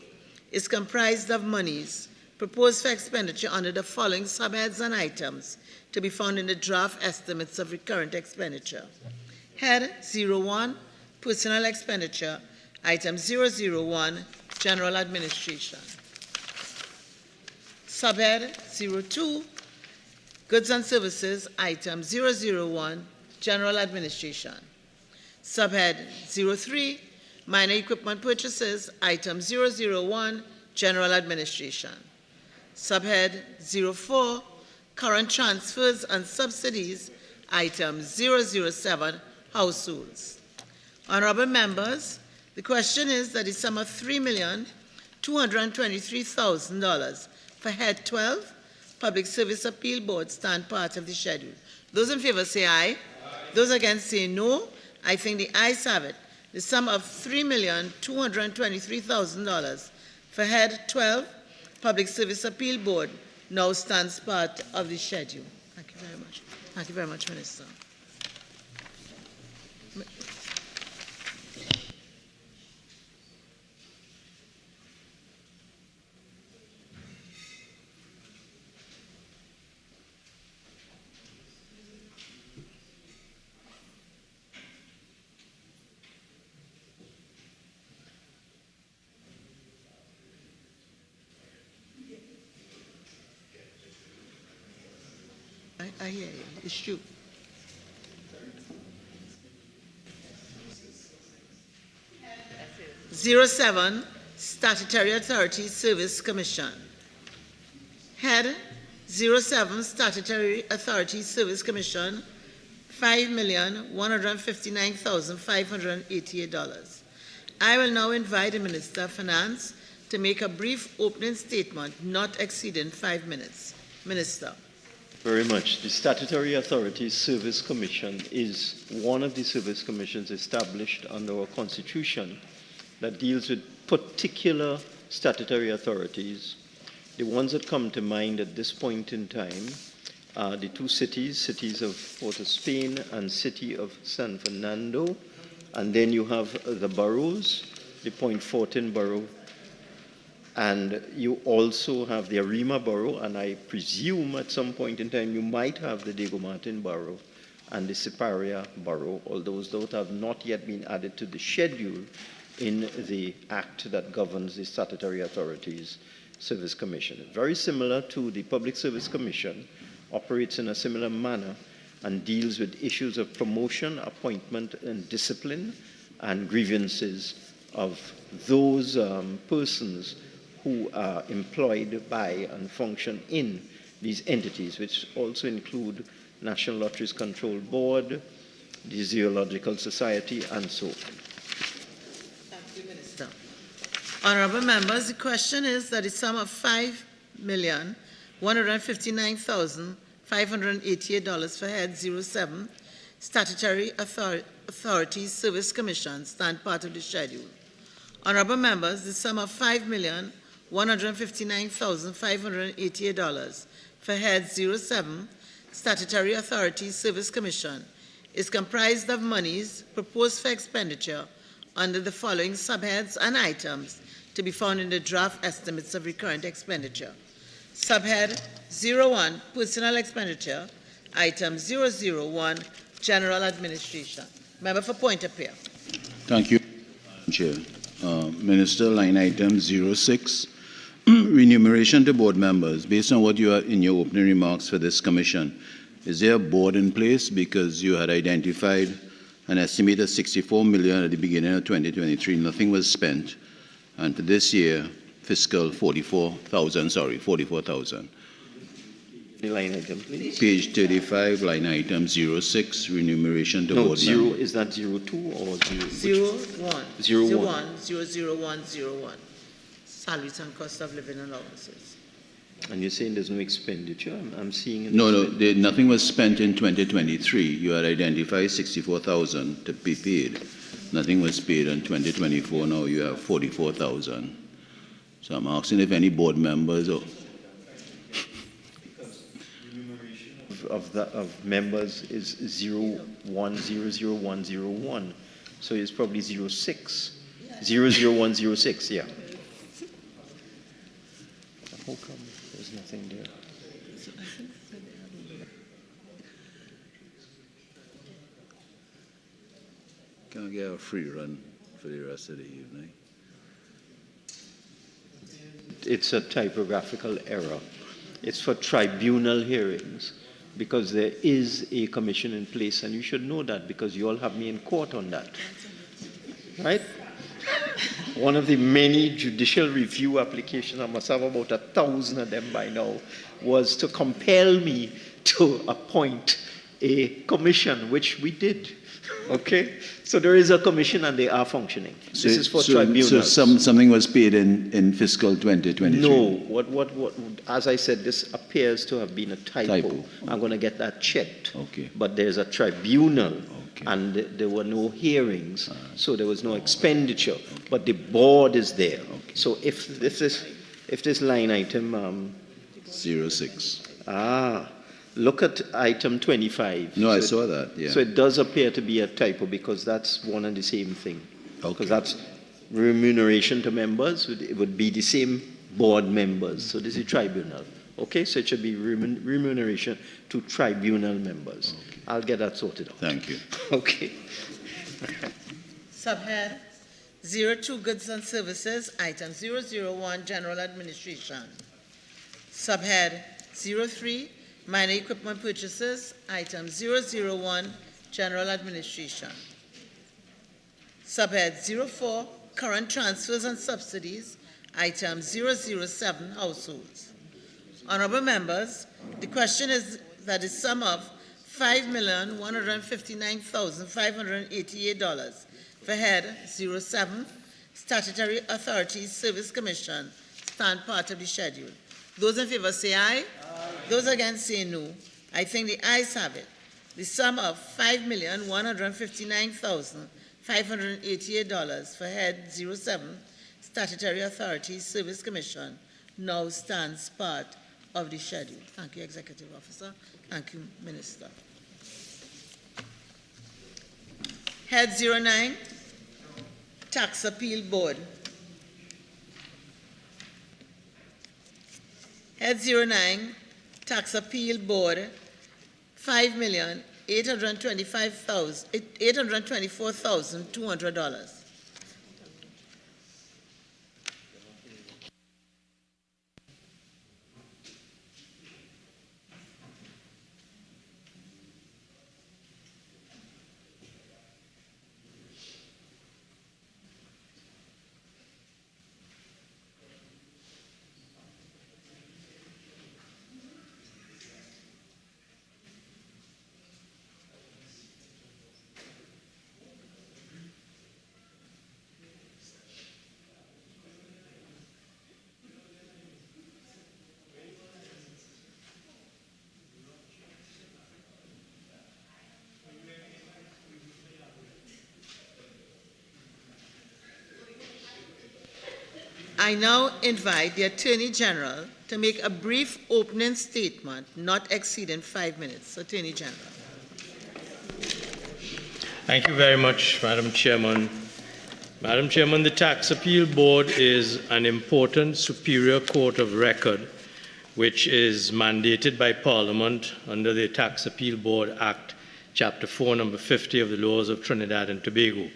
is comprised of monies proposed for expenditure under the following subheads and items to be found in the draft estimates of recurrent expenditure. Head 01, Personal Expenditure, Item 001, General Administration. Subhead 02, Goods and Services, Item 001, General Administration. Subhead 03, Minor Equipment Purchases, Item 001, General Administration. Subhead 04, Current Transfers and Subsidies, Item 007, Households. Honorable members, the question is that the sum of $3,223,000 for Head 12, Public Service Appeal Board, stand part of the schedule. Those in favor say aye. Those against say no. I think the ayes have it. The sum of $3,223,000 for Head 12, Public Service Appeal Board, now stands part of the schedule. Thank you very much. Thank you very much, Minister. I hear you. It's true. Zero 07, Statutory Authority Service Commission. Head 07, Statutory Authority Service Commission, $5,159,588. I will now invite the Minister of Finance to make a brief opening statement, not exceeding 5 minutes. Minister. Very much. The Statutory Authorities Service Commission is one of the service commissions established under our Constitution that deals with particular statutory authorities. The ones that come to mind at this point in time are the two cities of Port of Spain and City of San Fernando, and then you have the boroughs, the Point Fortin borough, and you also have the Arima borough, and I presume at some point in time you might have the Diego Martin borough and the Siparia borough, although those have not yet been added to the schedule in the act that governs the Statutory Authorities Service Commission. Very similar to the Public Service Commission, operates in a similar manner and deals with issues of promotion, appointment, and discipline, and grievances of those persons who are employed by and function in these entities, which also include National Lotteries Control Board, the Meteorological Society, and so on. Thank you, Minister. Honorable members, the question is that the sum of $5,159,588 for Head 07, Statutory Authorities Service Commission, stand part of the schedule. Honorable members, the sum of $5,159,588 for Head 07, Statutory Authorities Service Commission, is comprised of monies proposed for expenditure under the following subheads and items to be found in the draft estimates of recurrent expenditure. Subhead 01, Personal Expenditure, Item 001, General Administration. Member for Point of Peer. Thank you, Madam Chair. Minister, line item 06, remuneration to board members. Based on what you are in your opening remarks for this commission, is there a board in place? Because you had identified an estimated $64 million at the beginning of 2023. Nothing was spent. And for this year, fiscal 44,000. The line item, please. Page 35, line item 06, remuneration to board members. Is that 02 or 01. 00101. Salaries and cost of living allowances. And you're saying there's no expenditure? I'm seeing... Nothing was spent in 2023. You had identified 64,000 to be paid. Nothing was paid in 2024. Now you have 44,000. So I'm asking if any board members or... of members is 010101. So it's probably 06. 00106, yeah. How come there's nothing there? Can I get a free run for the rest of the evening? It's a typographical error. It's for tribunal hearings because there is a commission in place, and you should know that because you all have me in court on that. Right? One of the many judicial review applications, I must have about 1,000 of them by now, was to compel me to appoint a commission, which we did. Okay? So there is a commission and they are functioning. This is for tribunals. So something was paid in fiscal 2023? No. What, as I said, this appears to have been a typo. I'm going to get that checked. Okay. But there's a tribunal. And there were no hearings, so there was no expenditure. But the board is there. So if this line item 06. Look at item 25. No, I saw that. Yeah. So it does appear to be a typo because that's one and the same thing. Because that's remuneration to members. It would be the same board members. So this is tribunal. Okay, so it should be remuneration to tribunal members. Okay. I'll get that sorted out. Thank you. Okay. Subhead 02, Goods and Services, item 001, General Administration. Subhead 03, Minor Equipment Purchases, item 001, General Administration. Subhead 04, Current Transfers and Subsidies, item 007, Households. Honorable members, the question is that the sum of $5,159,588 for head 07, Statutory Authorities Service Commission, stand part of the schedule. Those in favor say aye. Those against say no. I think the ayes have it. The sum of $5,159,588 for head 07, Statutory Authorities Service Commission, now stands part of the schedule. Thank you, Executive Officer. Thank you, Minister. Head 09, Tax Appeal Board. Head 09, Tax Appeal Board, $5,824,200. I now invite the Attorney General to make a brief opening statement, not exceeding 5 minutes. Attorney General. Thank you very much, Madam Chairman. Madam Chairman, the Tax Appeal Board is an important superior court of record which is mandated by Parliament under the Tax Appeal Board Act, Chapter 4, Number 50 of the laws of Trinidad and Tobago.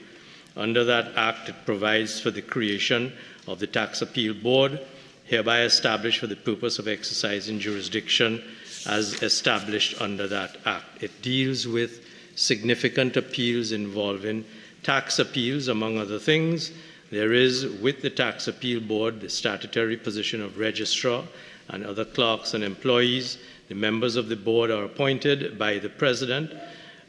Under that act, it provides for the creation of the Tax Appeal Board, hereby established for the purpose of exercising jurisdiction as established under that act. It deals with significant appeals involving tax appeals, among other things. There is, with the Tax Appeal Board, the statutory position of registrar and other clerks and employees. The members of the board are appointed by the President.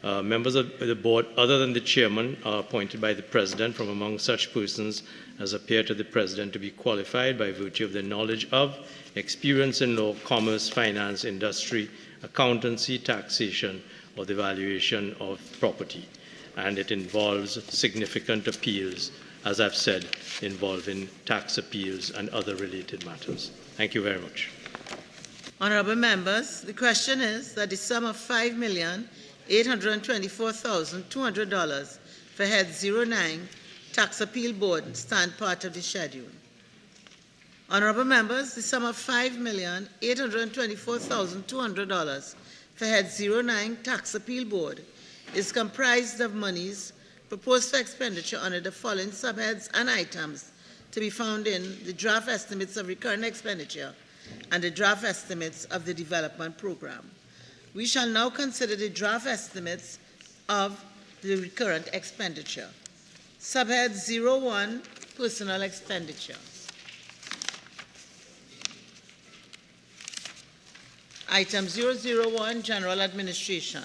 Members of the board, other than the chairman, are appointed by the President from among such persons as appear to the President to be qualified by virtue of their knowledge of, experience in law, commerce, finance, industry, accountancy, taxation, or the valuation of property. And it involves significant appeals, as I've said, involving tax appeals and other related matters. Thank you very much. Honourable members, the question is that the sum of $5,824,200 for Head 09 Tax Appeal Board stand part of the schedule. Honourable members, the sum of $5,824,200 for Head 09 Tax Appeal Board is comprised of monies proposed for expenditure under the following subheads and items to be found in the draft estimates of recurrent expenditure and the draft estimates of the development program. We shall now consider the draft estimates of the recurrent expenditure. Subhead 01, personal expenditure. Item 001, general administration.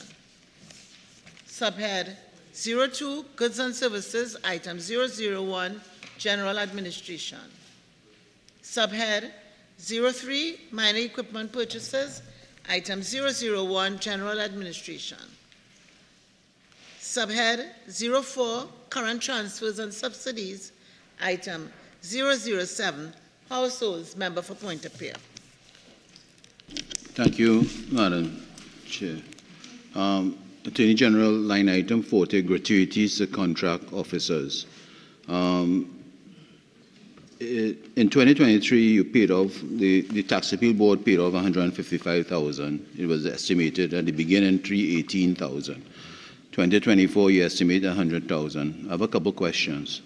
Subhead 02, goods and services. Item 001, general administration. Subhead 03, minor equipment purchases. Item 001, general administration. Subhead 04, current transfers and subsidies. Item 007, households. Member for Point of Peer. Thank you, Madam Chair. Attorney General, line item 40, gratuities to contract officers. In 2023, you paid off, the Tax Appeal Board paid off $155,000. It was estimated at the beginning $318,000. 2024, you estimate $100,000. I have a couple questions.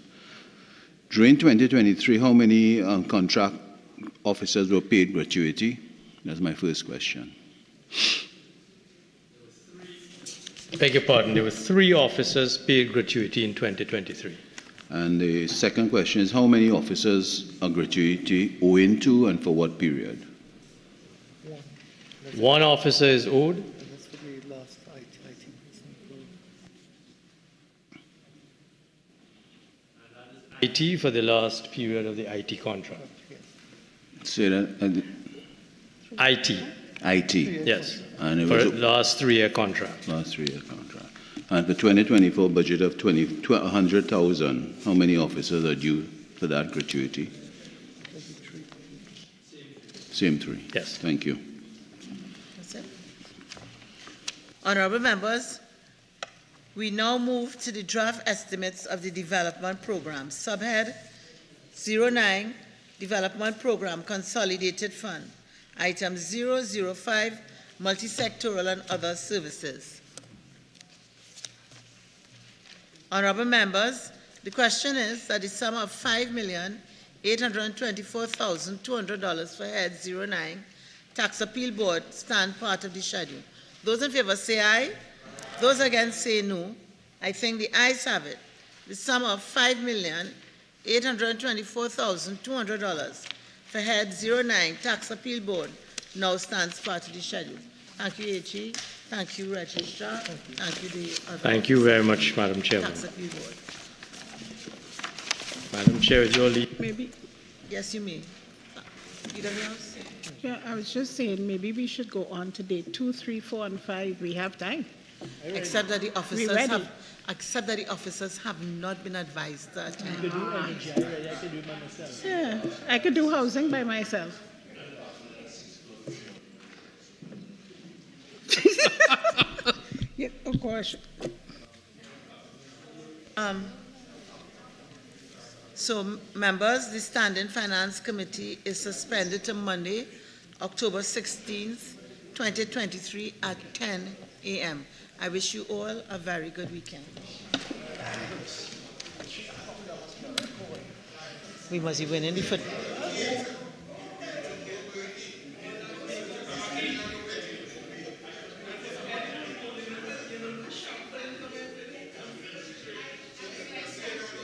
During 2023, how many contract officers were paid gratuity? That's my first question. Beg your pardon, there were 3 officers paid gratuity in 2023. And the second question is, how many officers are gratuity owing to and for what period? 1 officer is owed. IT for the last period of the IT contract. Say that. IT. IT. Yes. And it for was the last 3-year contract. Last 3-year contract. And for 2024 budget of $100,000, how many officers are due for that gratuity? Same 3. Yes. Thank you. That's it. Honourable members, we now move to the draft estimates of the development program. Subhead 09, Development Program Consolidated Fund. Item 005, Multi-sectoral and other services. Honourable members, the question is that the sum of $5,824,200 for Head 09 Tax Appeal Board stand part of the schedule. Those in favour say aye. Those against say no. I think the ayes have it. The sum of $5,824,200 for Head 09 Tax Appeal Board now stands part of the schedule. Thank you, HE. Thank you, Registrar. Thank you, the other. Thank you very much, Madam Chairman. Tax Appeal Board. Madam Chair, with your leave. Maybe. Yes, you may. Either else? Yeah, I was just saying maybe we should go on to day 2, 3, 4, and 5. We have time. Except that the officers have not been advised that. Yeah, I could do housing by myself. Yeah, of course. So, members, the Standing Finance Committee is suspended to Monday, October 16th, 2023 at 10 a.m. I wish you all a very good weekend. We must be winning the football.